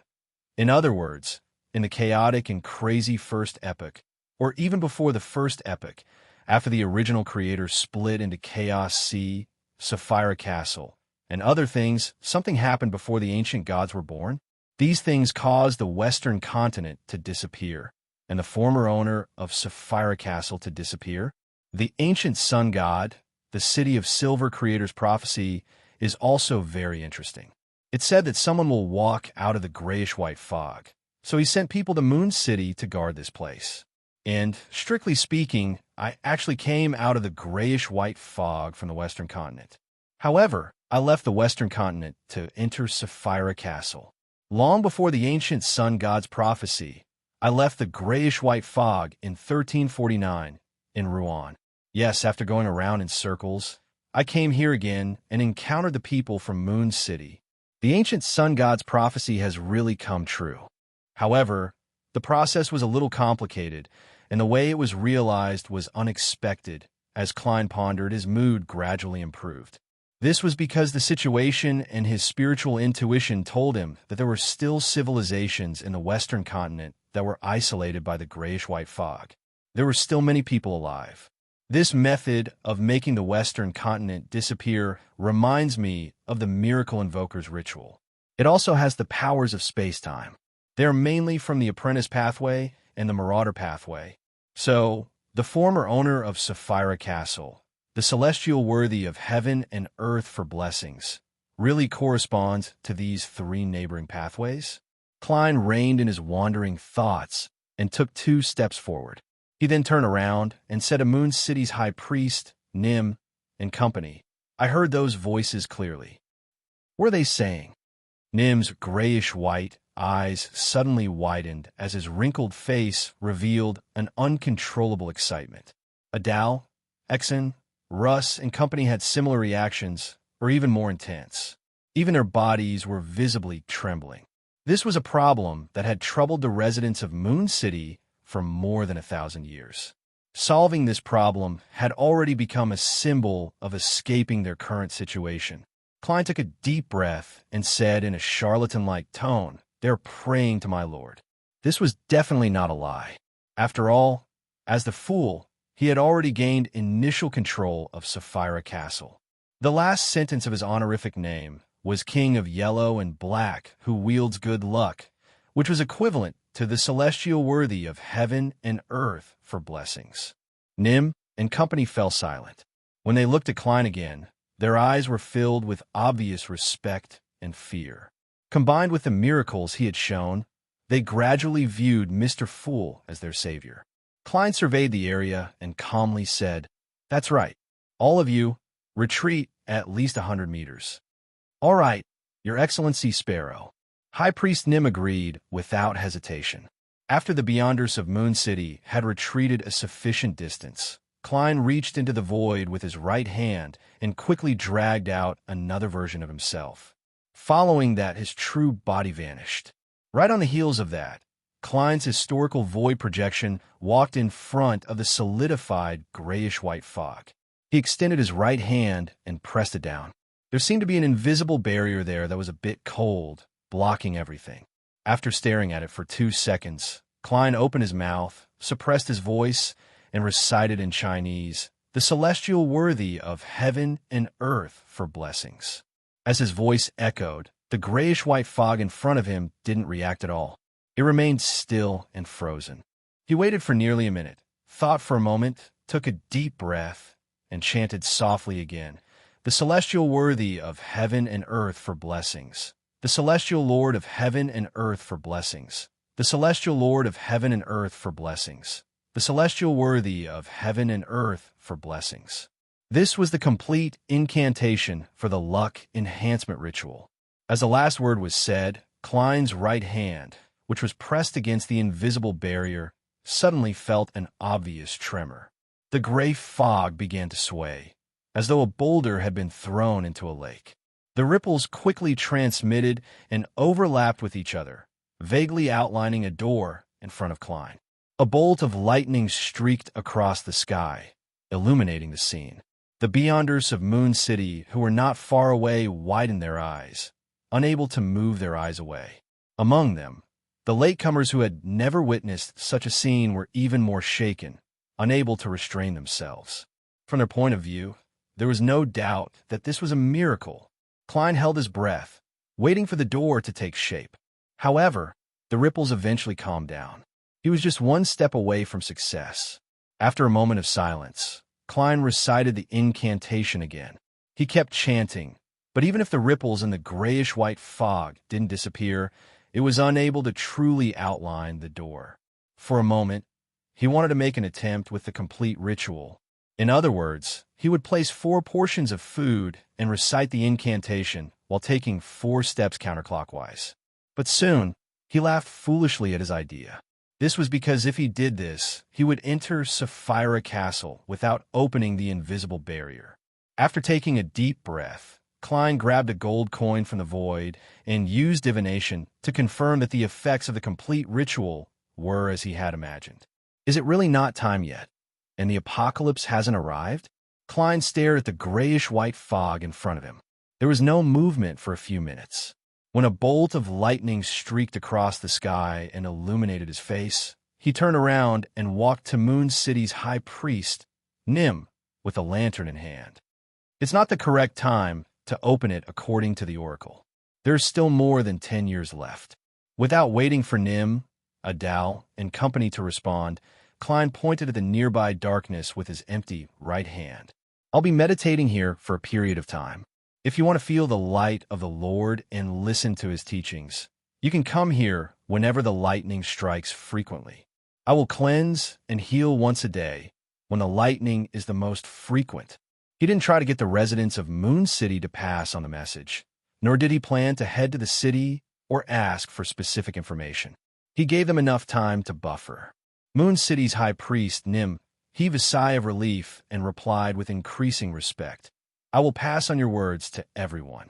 In other words, in the chaotic and crazy First Epoch, or even before the First Epoch, after the original creator split into Chaos Sea, Sapphira Castle, and other things, something happened before the ancient gods were born. These things caused the Western continent to disappear, and the former owner of Sapphira Castle to disappear. The ancient sun god, the City of Silver creator's prophecy, is also very interesting. It said that someone will walk out of the grayish-white fog, so he sent people to Moon City to guard this place. And, strictly speaking, I actually came out of the grayish-white fog from the Western continent. However, I left the Western continent to enter Sapphira Castle. Long before the ancient sun god's prophecy, I left the grayish-white fog in 1349 in Rouen. Yes, after going around in circles, I came here again and encountered the people from Moon City. The ancient sun god's prophecy has really come true. However, the process was a little complicated, and the way it was realized was unexpected. As Klein pondered, his mood gradually improved. This was because the situation and his spiritual intuition told him that there were still civilizations in the Western continent that were isolated by the grayish-white fog. There were still many people alive. This method of making the Western continent disappear reminds me of the Miracle Invoker's ritual. It also has the powers of space-time. They are mainly from the Apprentice pathway and the Marauder pathway. So, the former owner of Sapphira Castle, the celestial worthy of heaven and earth for blessings, really corresponds to these 3 neighboring pathways. Klein reined in his wandering thoughts and took 2 steps forward. He then turned around and said to Moon City's high priest, Nim, and company. I heard those voices clearly. What are they saying? Nim's grayish-white eyes suddenly widened as his wrinkled face revealed an uncontrollable excitement. Adal, Exon, Russ, and company had similar reactions, or even more intense. Even their bodies were visibly trembling. This was a problem that had troubled the residents of Moon City for more than 1,000 years. Solving this problem had already become a symbol of escaping their current situation. Klein took a deep breath and said in a charlatan-like tone, They're praying to my lord. This was definitely not a lie. After all, as the fool, he had already gained initial control of Sapphira Castle. The last sentence of his honorific name was King of Yellow and Black who wields good luck, which was equivalent to the celestial worthy of heaven and earth for blessings. Nim and company fell silent. When they looked at Klein again, their eyes were filled with obvious respect and fear. Combined with the miracles he had shown, they gradually viewed Mr. Fool as their savior. Klein surveyed the area and calmly said, "That's right. All of you, retreat at least 100 meters." "All right, Your Excellency Sparrow." High Priest Nim agreed without hesitation. After the Beyonders of Moon City had retreated a sufficient distance, Klein reached into the void with his right hand and quickly dragged out another version of himself. Following that, his true body vanished. Right on the heels of that, Klein's historical void projection walked in front of the solidified grayish-white fog. He extended his right hand and pressed it down. There seemed to be an invisible barrier there that was a bit cold, blocking everything. After staring at it for 2 seconds, Klein opened his mouth, suppressed his voice, and recited in Chinese, "The celestial worthy of heaven and earth for blessings." As his voice echoed, the grayish-white fog in front of him didn't react at all. It remained still and frozen. He waited for nearly a minute, thought for a moment, took a deep breath, and chanted softly again, "The celestial worthy of heaven and earth for blessings. The celestial Lord of heaven and earth for blessings. The celestial Lord of heaven and earth for blessings. The celestial worthy of heaven and earth for blessings." This was the complete incantation for the luck enhancement ritual. As the last word was said, Klein's right hand, which was pressed against the invisible barrier, suddenly felt an obvious tremor. The gray fog began to sway, as though a boulder had been thrown into a lake. The ripples quickly transmitted and overlapped with each other, vaguely outlining a door in front of Klein. A bolt of lightning streaked across the sky, illuminating the scene. The Beyonders of Moon City, who were not far away, widened their eyes, unable to move their eyes away. Among them, the latecomers who had never witnessed such a scene were even more shaken, unable to restrain themselves. From their point of view, there was no doubt that this was a miracle. Klein held his breath, waiting for the door to take shape. However, the ripples eventually calmed down. He was just one step away from success. After a moment of silence, Klein recited the incantation again. He kept chanting, but even if the ripples in the grayish-white fog didn't disappear, it was unable to truly outline the door. For a moment, he wanted to make an attempt with the complete ritual. In other words, he would place 4 portions of food and recite the incantation while taking 4 steps counterclockwise. But soon, he laughed foolishly at his idea. This was because if he did this, he would enter Sapphira Castle without opening the invisible barrier. After taking a deep breath, Klein grabbed a gold coin from the void and used divination to confirm that the effects of the complete ritual were as he had imagined. Is it really not time yet? And the apocalypse hasn't arrived? Klein stared at the grayish-white fog in front of him. There was no movement for a few minutes. When a bolt of lightning streaked across the sky and illuminated his face, he turned around and walked to Moon City's high priest, Nim, with a lantern in hand. It's not the correct time to open it according to the oracle. There's still more than 10 years left. Without waiting for Nim, Adal, and company to respond, Klein pointed at the nearby darkness with his empty right hand. "I'll be meditating here for a period of time. If you want to feel the light of the Lord and listen to his teachings, you can come here whenever the lightning strikes frequently. I will cleanse and heal once a day when the lightning is the most frequent." He didn't try to get the residents of Moon City to pass on the message, nor did he plan to head to the city or ask for specific information. He gave them enough time to buffer. Moon City's high priest, Nim, heaved a sigh of relief and replied with increasing respect, "I will pass on your words to everyone."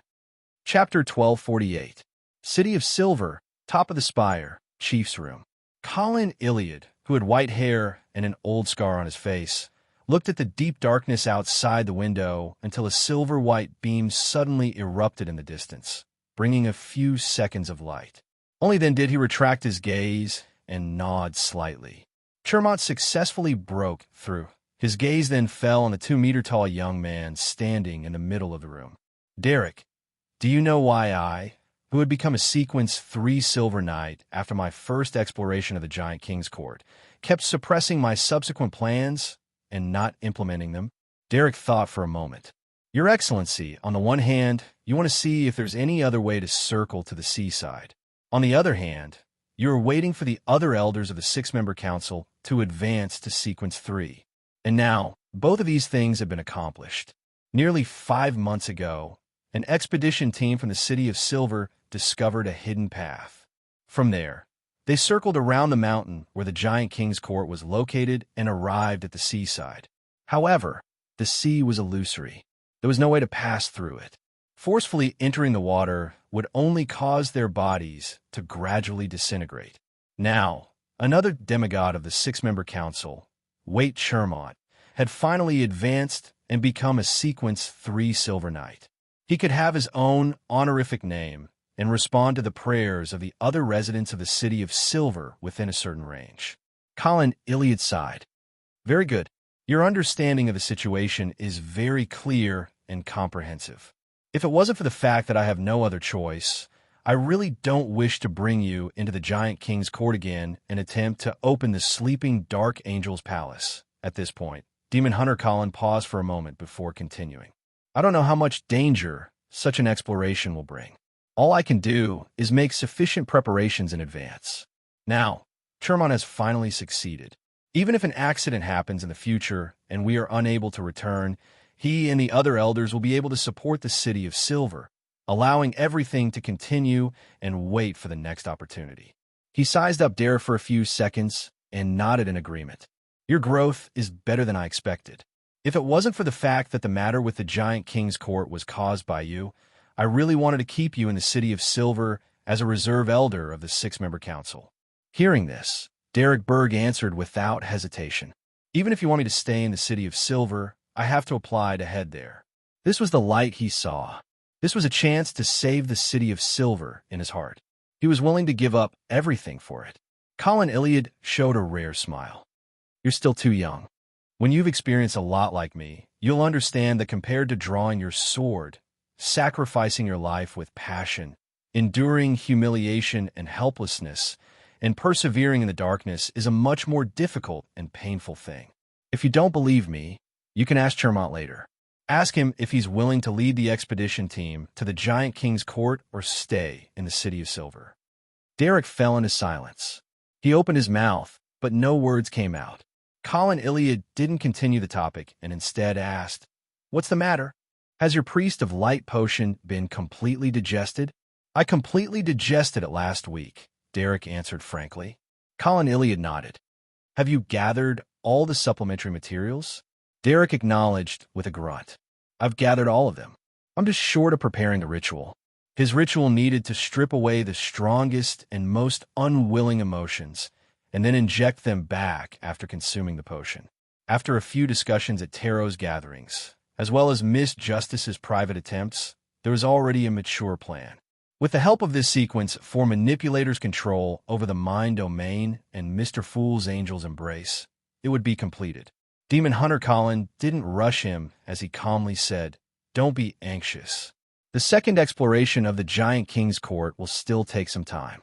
Chapter 1248. City of Silver, Top of the Spire, Chief's Room. Colin Iliad, who had white hair and an old scar on his face, looked at the deep darkness outside the window until a silver-white beam suddenly erupted in the distance, bringing a few seconds of light. Only then did he retract his gaze and nod slightly. Chermont successfully broke through. His gaze then fell on the 2-meter-tall young man standing in the middle of the room. "Derek, do you know why I, who had become a Sequence 3 Silver Knight after my first exploration of the Giant King's Court, kept suppressing my subsequent plans and not implementing them?" Derek thought for a moment. Your Excellency, on the one hand, you want to see if there's any other way to circle to the seaside. On the other hand, you are waiting for the other elders of the six-member council to advance to sequence 3. And now, both of these things have been accomplished. Nearly 5 months ago, an expedition team from the City of Silver discovered a hidden path. From there, they circled around the mountain where the Giant King's court was located and arrived at the seaside. However, the sea was illusory. There was no way to pass through it. Forcefully entering the water would only cause their bodies to gradually disintegrate. Now, another demigod of the six-member council, Waite Chermont, had finally advanced and become a Sequence 3 Silver Knight. He could have his own honorific name and respond to the prayers of the other residents of the City of Silver within a certain range. Colin Iliad sighed. Very good. Your understanding of the situation is very clear and comprehensive. If it wasn't for the fact that I have no other choice, I really don't wish to bring you into the Giant King's court again and attempt to open the sleeping Dark Angel's palace. At this point, Demon Hunter Colin paused for a moment before continuing. I don't know how much danger such an exploration will bring. All I can do is make sufficient preparations in advance. Now, Chermont has finally succeeded. Even if an accident happens in the future and we are unable to return, he and the other elders will be able to support the City of Silver, allowing everything to continue and wait for the next opportunity. He sized up Derek for a few seconds and nodded in agreement. Your growth is better than I expected. If it wasn't for the fact that the matter with the Giant King's court was caused by you, I really wanted to keep you in the City of Silver as a reserve elder of the six-member council. Hearing this, Derek Berg answered without hesitation. Even if you want me to stay in the City of Silver, I have to apply to head there. This was the light he saw. This was a chance to save the City of Silver in his heart. He was willing to give up everything for it. Colin Iliad showed a rare smile. You're still too young. When you've experienced a lot like me, you'll understand that compared to drawing your sword, sacrificing your life with passion, enduring humiliation and helplessness, and persevering in the darkness is a much more difficult and painful thing. If you don't believe me, you can ask Chermont later. Ask him if he's willing to lead the expedition team to the Giant King's court or stay in the City of Silver. Derek fell into silence. He opened his mouth, but no words came out. Colin Iliad didn't continue the topic and instead asked, "What's the matter? Has your priest of light potion been completely digested?" "I completely digested it last week," Derek answered frankly. Colin Iliad nodded. "Have you gathered all the supplementary materials?" Derek acknowledged with a grunt. "I've gathered all of them. I'm just short of preparing the ritual." His ritual needed to strip away the strongest and most unwilling emotions, and then inject them back after consuming the potion. After a few discussions at Tarot's gatherings, as well as Miss Justice's private attempts, there was already a mature plan. With the help of this sequence for Manipulator's control over the mind domain and Mr. Fool's Angel's embrace, it would be completed. Demon Hunter Colin didn't rush him as he calmly said, "Don't be anxious. The second exploration of the Giant King's court will still take some time.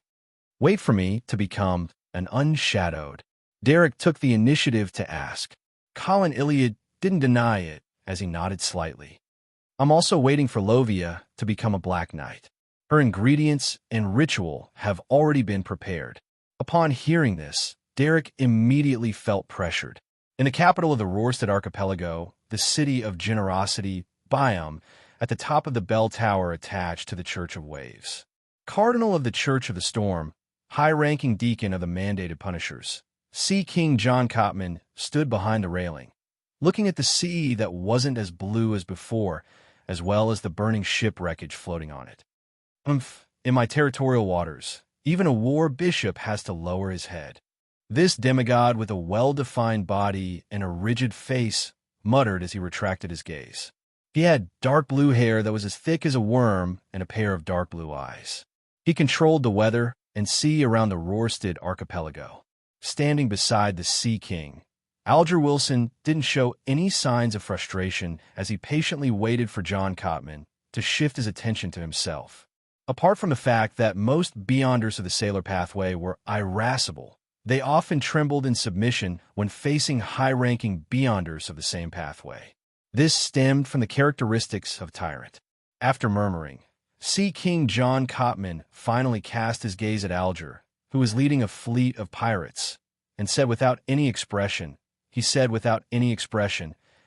Wait for me to become an unshadowed." Derek took the initiative to ask. Colin Iliad didn't deny it as he nodded slightly. "I'm also waiting for Lovia to become a Black Knight. Her ingredients and ritual have already been prepared." Upon hearing this, Derek immediately felt pressured. In the capital of the Rorstad Archipelago, the city of Generosity, Biome, at the top of the bell tower attached to the Church of Waves. Cardinal of the Church of the Storm, high-ranking deacon of the Mandated Punishers, Sea King John Cotman stood behind the railing, looking at the sea that wasn't as blue as before, as well as the burning ship wreckage floating on it. In my territorial waters, even a war bishop has to lower his head." This demigod with a well-defined body and a rigid face muttered as he retracted his gaze. He had dark blue hair that was as thick as a worm and a pair of dark blue eyes. He controlled the weather and sea around the Rorstad Archipelago. Standing beside the Sea King, Alger Wilson didn't show any signs of frustration as he patiently waited for John Cotman to shift his attention to himself. Apart from the fact that most Beyonders of the Sailor Pathway were irascible, they often trembled in submission when facing high-ranking Beyonders of the same pathway. This stemmed from the characteristics of Tyrant. After murmuring, Sea King John Cotman finally cast his gaze at Alger, who was leading a fleet of pirates, and said without any expression,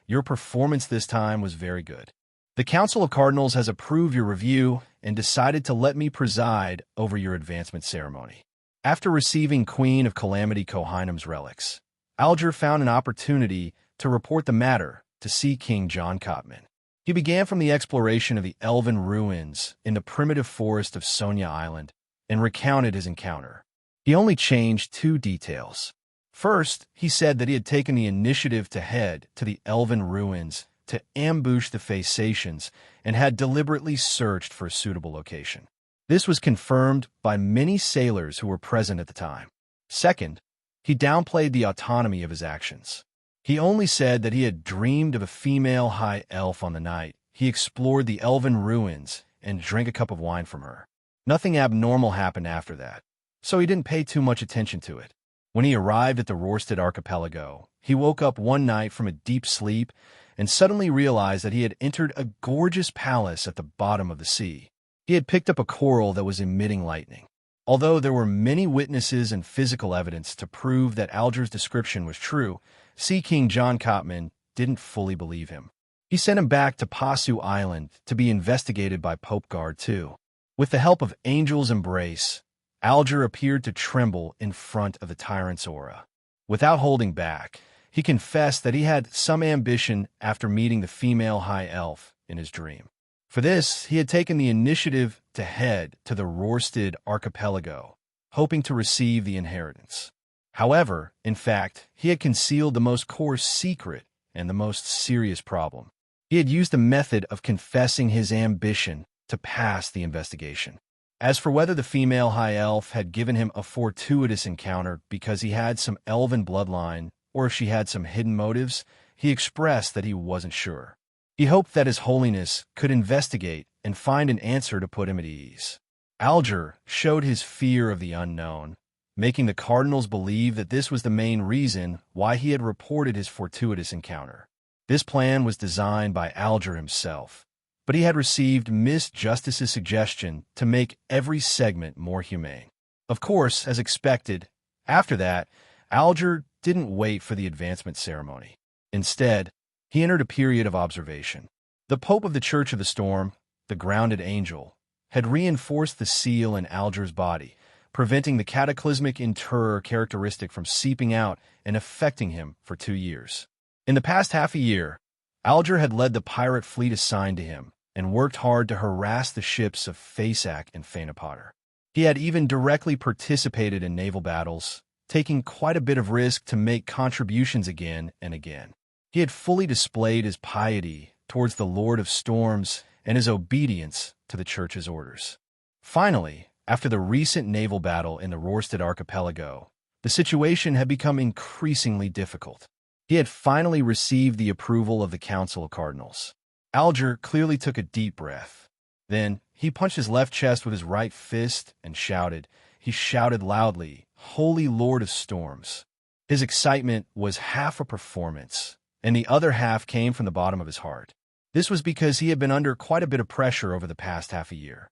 "Your performance this time was very good. The Council of Cardinals has approved your review and decided to let me preside over your advancement ceremony." After receiving Queen of Calamity Kohinum's relics, Alger found an opportunity to report the matter to Sea King John Cotman. He began from the exploration of the elven ruins in the primitive forest of Sonia Island and recounted his encounter. He only changed 2 details. First, he said that he had taken the initiative to head to the elven ruins to ambush the Phasacians and had deliberately searched for a suitable location. This was confirmed by many sailors who were present at the time. Second, he downplayed the autonomy of his actions. He only said that he had dreamed of a female high elf on the night he explored the elven ruins and drank a cup of wine from her. Nothing abnormal happened after that, so he didn't pay too much attention to it. When he arrived at the Rorstad archipelago, he woke up one night from a deep sleep and suddenly realized that he had entered a gorgeous palace at the bottom of the sea. He had picked up a coral that was emitting lightning. Although there were many witnesses and physical evidence to prove that Alger's description was true, Sea King John Cotman didn't fully believe him. He sent him back to Pasu Island to be investigated by Pope Guard II. With the help of Angel's Embrace, Alger appeared to tremble in front of the tyrant's aura. Without holding back, he confessed that he had some ambition after meeting the female high elf in his dream. For this, he had taken the initiative to head to the Rorstad archipelago, hoping to receive the inheritance. However, in fact, he had concealed the most core secret and the most serious problem. He had used the method of confessing his ambition to pass the investigation. As for whether the female high elf had given him a fortuitous encounter because he had some elven bloodline or if she had some hidden motives, he expressed that he wasn't sure. He hoped that His Holiness could investigate and find an answer to put him at ease. Alger showed his fear of the unknown, making the cardinals believe that this was the main reason why he had reported his fortuitous encounter. This plan was designed by Alger himself, but he had received Miss Justice's suggestion to make every segment more humane. Of course, as expected, after that, Alger didn't wait for the advancement ceremony. Instead, he entered a period of observation. The Pope of the Church of the Storm, the grounded angel, had reinforced the seal in Alger's body, preventing the cataclysmic interror characteristic from seeping out and affecting him for 2 years. In the past half a year, Alger had led the pirate fleet assigned to him and worked hard to harass the ships of Phasac and Phaenopotter. He had even directly participated in naval battles, taking quite a bit of risk to make contributions again and again. He had fully displayed his piety towards the Lord of Storms and his obedience to the Church's orders. Finally, after the recent naval battle in the Rorstad archipelago, the situation had become increasingly difficult. He had finally received the approval of the Council of Cardinals. Alger clearly took a deep breath. Then he punched his left chest with his right fist and shouted. He shouted loudly, "Holy Lord of Storms." His excitement was half a performance, and the other half came from the bottom of his heart. This was because he had been under quite a bit of pressure over the past half a year.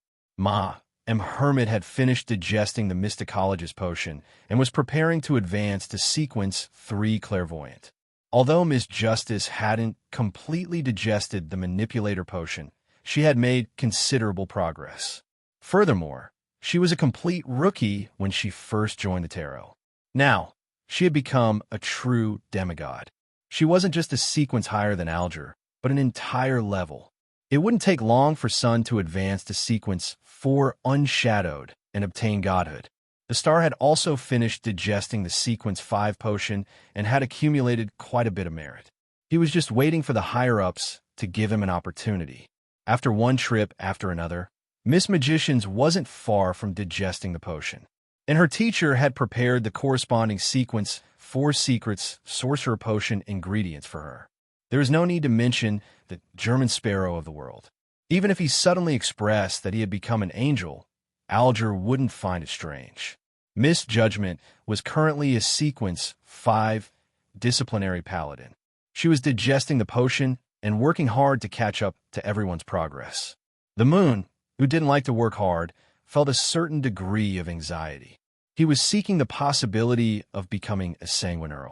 Hermit had finished digesting the Mysticologist potion and was preparing to advance to Sequence 3 Clairvoyant. Although Miss Justice hadn't completely digested the Manipulator potion, she had made considerable progress. Furthermore, she was a complete rookie when she first joined the tarot. Now, she had become a true demigod. She wasn't just a sequence higher than Alger, but an entire level. It wouldn't take long for Sun to advance to Sequence 4 Unshadowed and obtain godhood. The star had also finished digesting the Sequence 5 potion and had accumulated quite a bit of merit. He was just waiting for the higher-ups to give him an opportunity. After one trip after another, Miss Magicians wasn't far from digesting the potion, and her teacher had prepared the corresponding Sequence 4 Secrets Sorcerer Potion ingredients for her. There is no need to mention the German Sparrow of the world. Even if he suddenly expressed that he had become an angel, Alger wouldn't find it strange. Miss Judgment was currently a Sequence 5 Disciplinary Paladin. She was digesting the potion and working hard to catch up to everyone's progress. The moon, who didn't like to work hard, felt a certain degree of anxiety. He was seeking the possibility of becoming a sanguinary.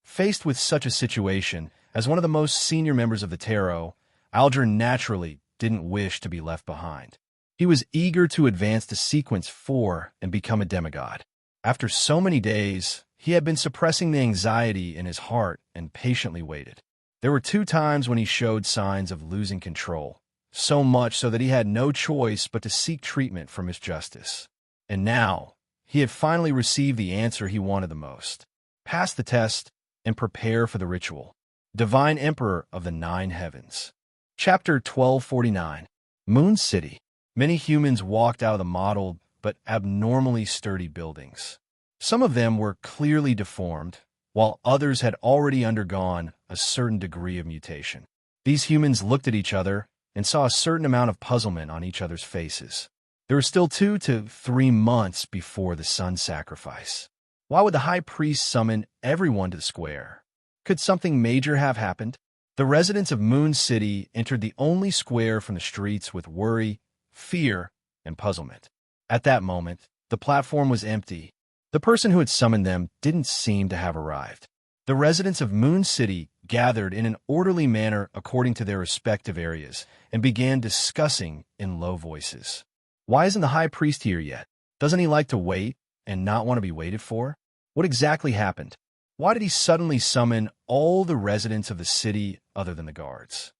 Faced with such a situation, as one of the most senior members of the tarot, Alger naturally didn't wish to be left behind. He was eager to advance to sequence 4 and become a demigod. After so many days, he had been suppressing the anxiety in his heart and patiently waited. There were 2 times when he showed signs of losing control, so much so that he had no choice but to seek treatment for misjustice. And now, he had finally received the answer he wanted the most. Pass the test and prepare for the ritual. Divine Emperor of the 9 Heavens. Chapter 1249. Moon City. Many humans walked out of the modeled but abnormally sturdy buildings. Some of them were clearly deformed, while others had already undergone a certain degree of mutation. These humans looked at each other and saw a certain amount of puzzlement on each other's faces. There were still 2 to 3 months before the sun sacrifice. Why would the high priest summon everyone to the square? Could something major have happened? The residents of Moon City entered the only square from the streets with worry, fear, and puzzlement. At that moment, the platform was empty. The person who had summoned them didn't seem to have arrived. The residents of Moon City gathered in an orderly manner according to their respective areas and began discussing in low voices. Why isn't the high priest here yet? Doesn't he like to wait and not want to be waited for? What exactly happened? Why did he suddenly summon all the residents of the city other than the guards?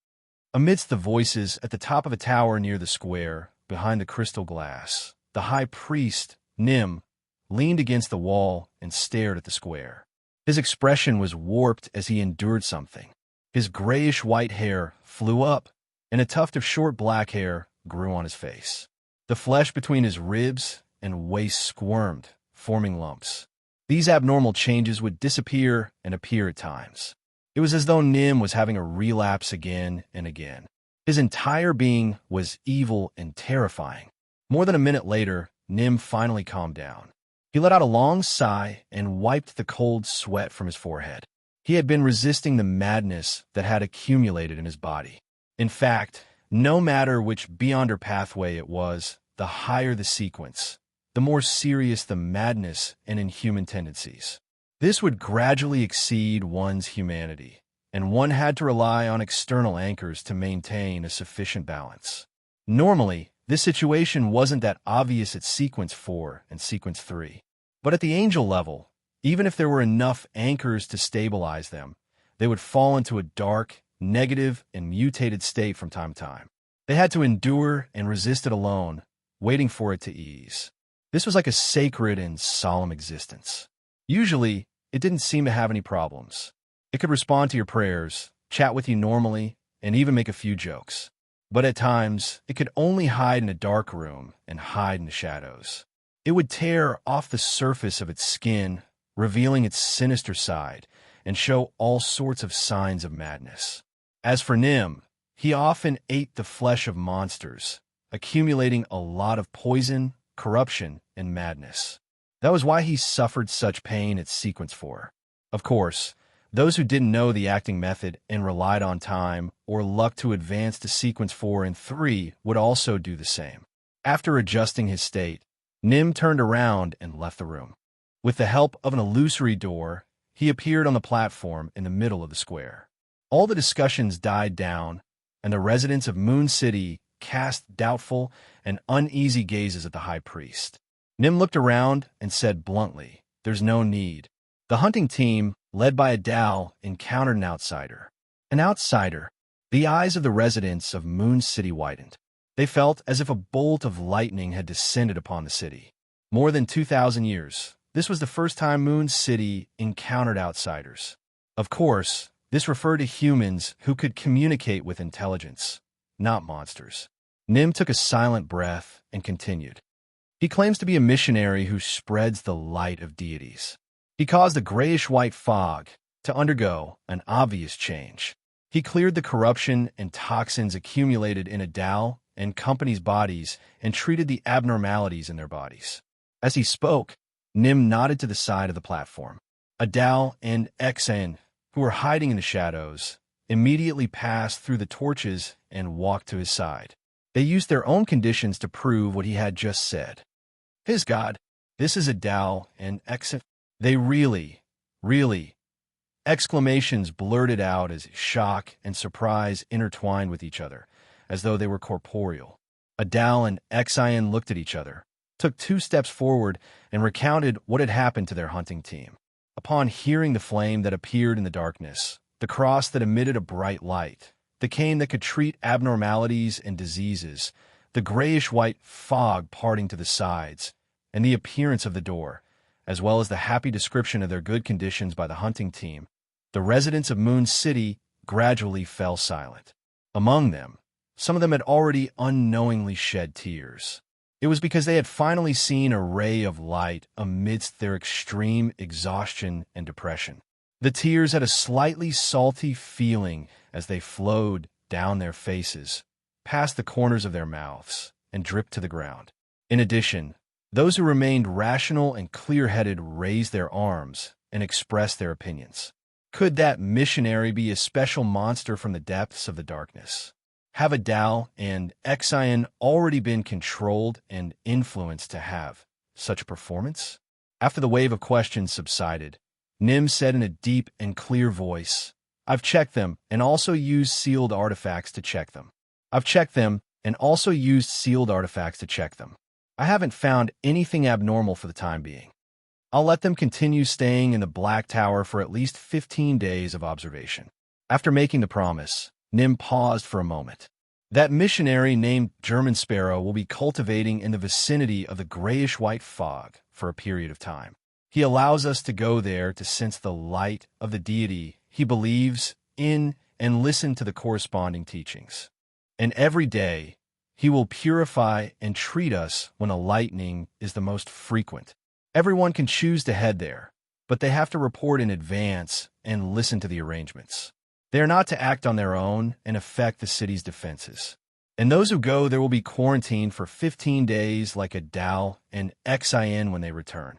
Amidst the voices at the top of a tower near the square, behind the crystal glass, the high priest, Nim, leaned against the wall and stared at the square. His expression was warped as he endured something. His grayish-white hair flew up, and a tuft of short black hair grew on his face. The flesh between his ribs and waist squirmed, forming lumps. These abnormal changes would disappear and appear at times. It was as though Nim was having a relapse again and again. His entire being was evil and terrifying. More than a minute later, Nim finally calmed down. He let out a long sigh and wiped the cold sweat from his forehead. He had been resisting the madness that had accumulated in his body. In fact, no matter which beyonder pathway it was, the higher the sequence, the more serious the madness and inhuman tendencies. This would gradually exceed one's humanity, and one had to rely on external anchors to maintain a sufficient balance. Normally, this situation wasn't that obvious at Sequence 4 and Sequence 3. But at the angel level, even if there were enough anchors to stabilize them, they would fall into a dark, negative, and mutated state from time to time. They had to endure and resist it alone, waiting for it to ease. This was like a sacred and solemn existence. Usually, it didn't seem to have any problems. It could respond to your prayers, chat with you normally, and even make a few jokes. But at times, it could only hide in a dark room and hide in the shadows. It would tear off the surface of its skin, revealing its sinister side, and show all sorts of signs of madness. As for Nim, he often ate the flesh of monsters, accumulating a lot of poison, corruption, and madness. That was why he suffered such pain at Sequence 4. Of course, those who didn't know the acting method and relied on time or luck to advance to Sequence 4 and 3 would also do the same. After adjusting his state, Nim turned around and left the room. With the help of an illusory door, he appeared on the platform in the middle of the square. All the discussions died down, and the residents of Moon City cast doubtful and uneasy gazes at the high priest. Nim looked around and said bluntly, "There's no need." The hunting team, led by Adal, encountered an outsider. An outsider. The eyes of the residents of Moon City widened. They felt as if a bolt of lightning had descended upon the city. More than 2,000 years, this was the first time Moon City encountered outsiders. Of course, this referred to humans who could communicate with intelligence, not monsters. Nim took a silent breath and continued. He claims to be a missionary who spreads the light of deities. He caused the grayish-white fog to undergo an obvious change. He cleared the corruption and toxins accumulated in Adal and company's bodies and treated the abnormalities in their bodies. As he spoke, Nim nodded to the side of the platform. Adal and Xen, who were hiding in the shadows, immediately passed through the torches and walked to his side. They used their own conditions to prove what he had just said. His God, this is a Tao and exit. They really, exclamations blurted out as shock and surprise intertwined with each other, as though they were corporeal. Adal and Xian looked at each other, took 2 steps forward, and recounted what had happened to their hunting team. Upon hearing the flame that appeared in the darkness, the cross that emitted a bright light, the cane that could treat abnormalities and diseases, the grayish-white fog parting to the sides, and the appearance of the door, as well as the happy description of their good conditions by the hunting team, the residents of Moon City gradually fell silent. Among them, some of them had already unknowingly shed tears. It was because they had finally seen a ray of light amidst their extreme exhaustion and depression. The tears had a slightly salty feeling as they flowed down their faces, past the corners of their mouths, and dripped to the ground. In addition, those who remained rational and clear-headed raised their arms and expressed their opinions. Could that missionary be a special monster from the depths of the darkness? Have Adal and Xian already been controlled and influenced to have such a performance? After the wave of questions subsided, Nim said in a deep and clear voice, "I've checked them and also used sealed artifacts to check them. I haven't found anything abnormal for the time being. I'll let them continue staying in the Black Tower for at least 15 days of observation." After making the promise, Nim paused for a moment. That missionary named German Sparrow will be cultivating in the vicinity of the grayish-white fog for a period of time. He allows us to go there to sense the light of the deity he believes in and listen to the corresponding teachings. And every day, he will purify and treat us when a lightning is the most frequent. Everyone can choose to head there, but they have to report in advance and listen to the arrangements. They are not to act on their own and affect the city's defenses. And those who go there will be quarantined for 15 days like Adal and Xian when they return.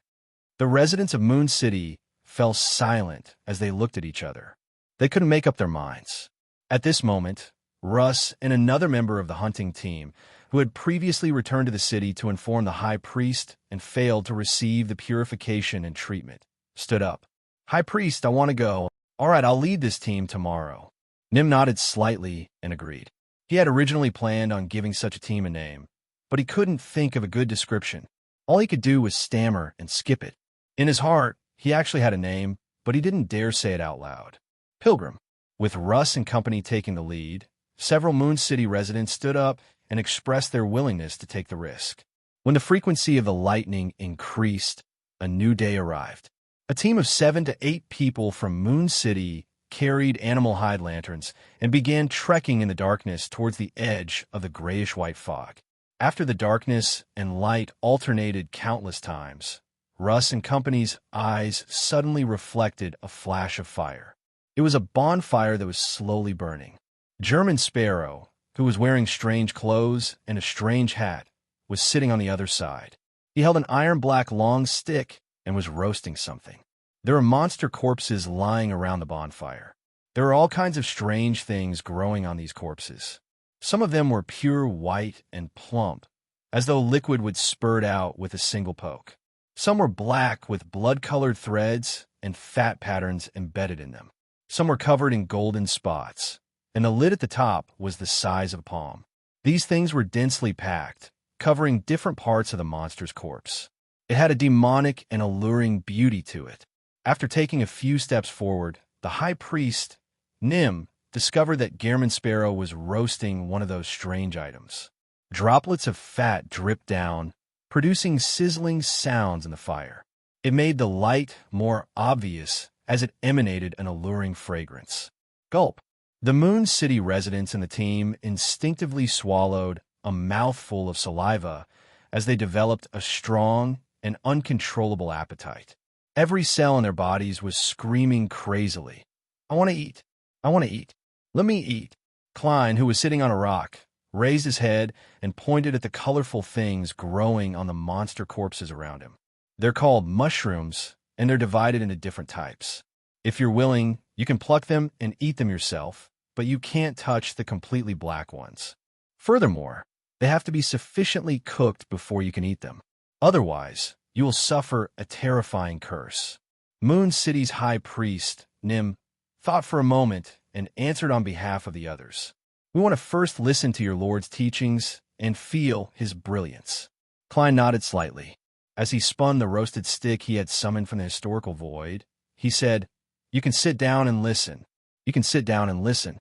The residents of Moon City fell silent as they looked at each other. They couldn't make up their minds. At this moment, Russ and another member of the hunting team, who had previously returned to the city to inform the high priest and failed to receive the purification and treatment, stood up. "High priest, I want to go. All right, I'll lead this team tomorrow." Nim nodded slightly and agreed. He had originally planned on giving such a team a name, but he couldn't think of a good description. All he could do was stammer and skip it. In his heart, he actually had a name, but he didn't dare say it out loud. Pilgrim. With Russ and company taking the lead, several Moon City residents stood up and expressed their willingness to take the risk. When the frequency of the lightning increased, a new day arrived. A team of 7 to 8 people from Moon City carried animal hide lanterns and began trekking in the darkness towards the edge of the grayish-white fog. After the darkness and light alternated countless times, Russ and company's eyes suddenly reflected a flash of fire. It was a bonfire that was slowly burning. German Sparrow, who was wearing strange clothes and a strange hat, was sitting on the other side. He held an iron-black long stick and was roasting something. There were monster corpses lying around the bonfire. There were all kinds of strange things growing on these corpses. Some of them were pure white and plump, as though liquid would spurt out with a single poke. Some were black with blood-colored threads and fat patterns embedded in them. Some were covered in golden spots, and the lid at the top was the size of a palm. These things were densely packed, covering different parts of the monster's corpse. It had a demonic and alluring beauty to it. After taking a few steps forward, the high priest, Nim, discovered that German Sparrow was roasting one of those strange items. Droplets of fat dripped down, producing sizzling sounds in the fire. It made the light more obvious as it emanated an alluring fragrance. Gulp. The Moon City residents and the team instinctively swallowed a mouthful of saliva as they developed a strong and uncontrollable appetite. Every cell in their bodies was screaming crazily, "I want to eat! I want to eat! Let me eat!" Klein, who was sitting on a rock, raised his head and pointed at the colorful things growing on the monster corpses around him. They're called mushrooms, and they're divided into different types. If you're willing, you can pluck them and eat them yourself, but you can't touch the completely black ones. Furthermore, they have to be sufficiently cooked before you can eat them. Otherwise, you will suffer a terrifying curse. Moon City's high priest, Nim, thought for a moment and answered on behalf of the others. We want to first listen to your Lord's teachings and feel his brilliance. Klein nodded slightly. As he spun the roasted stick he had summoned from the historical void, he said, "You can sit down and listen. You can sit down and listen."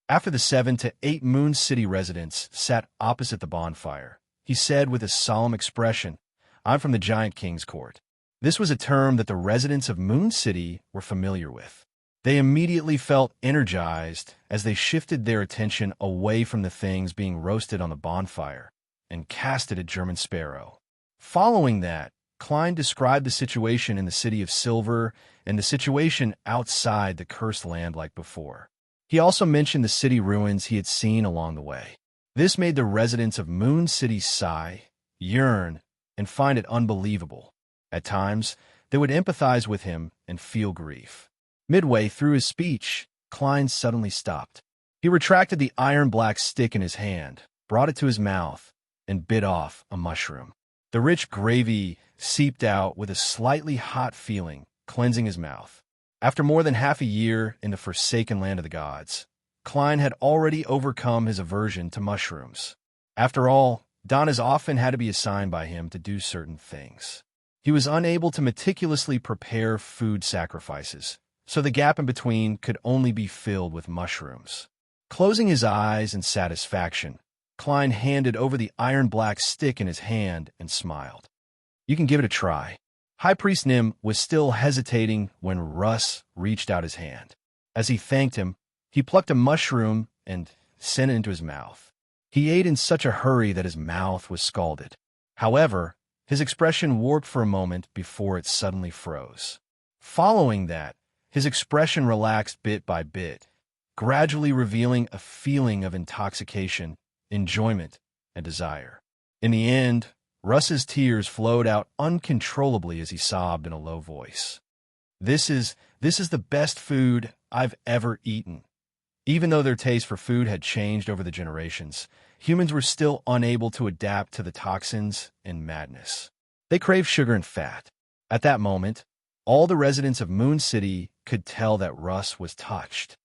After the 7 to 8 Moon City residents sat opposite the bonfire, he said with a solemn expression, "I'm from the Giant King's court." This was a term that the residents of Moon City were familiar with. They immediately felt energized as they shifted their attention away from the things being roasted on the bonfire and cast it at German Sparrow. Following that, Klein described the situation in the City of Silver and the situation outside the Cursed Land like before. He also mentioned the city ruins he had seen along the way. This made the residents of Moon City sigh, yearn, and find it unbelievable. At times, they would empathize with him and feel grief. Midway through his speech, Klein suddenly stopped. He retracted the iron-black stick in his hand, brought it to his mouth, and bit off a mushroom. The rich gravy seeped out with a slightly hot feeling, cleansing his mouth. After more than half a year in the forsaken land of the gods, Klein had already overcome his aversion to mushrooms. After all, Donnas often had to be assigned by him to do certain things. He was unable to meticulously prepare food sacrifices, so the gap in between could only be filled with mushrooms. Closing his eyes in satisfaction, Klein handed over the iron-black stick in his hand and smiled. "You can give it a try." High Priest Nim was still hesitating when Russ reached out his hand. As he thanked him, he plucked a mushroom and sent it into his mouth. He ate in such a hurry that his mouth was scalded. However, his expression warped for a moment before it suddenly froze. Following that, his expression relaxed bit by bit, gradually revealing a feeling of intoxication, enjoyment, and desire. In the end, Russ's tears flowed out uncontrollably as he sobbed in a low voice. This is the best food I've ever eaten." Even though their taste for food had changed over the generations, humans were still unable to adapt to the toxins and madness. They craved sugar and fat. At that moment, all the residents of Moon City could tell that Russ was touched.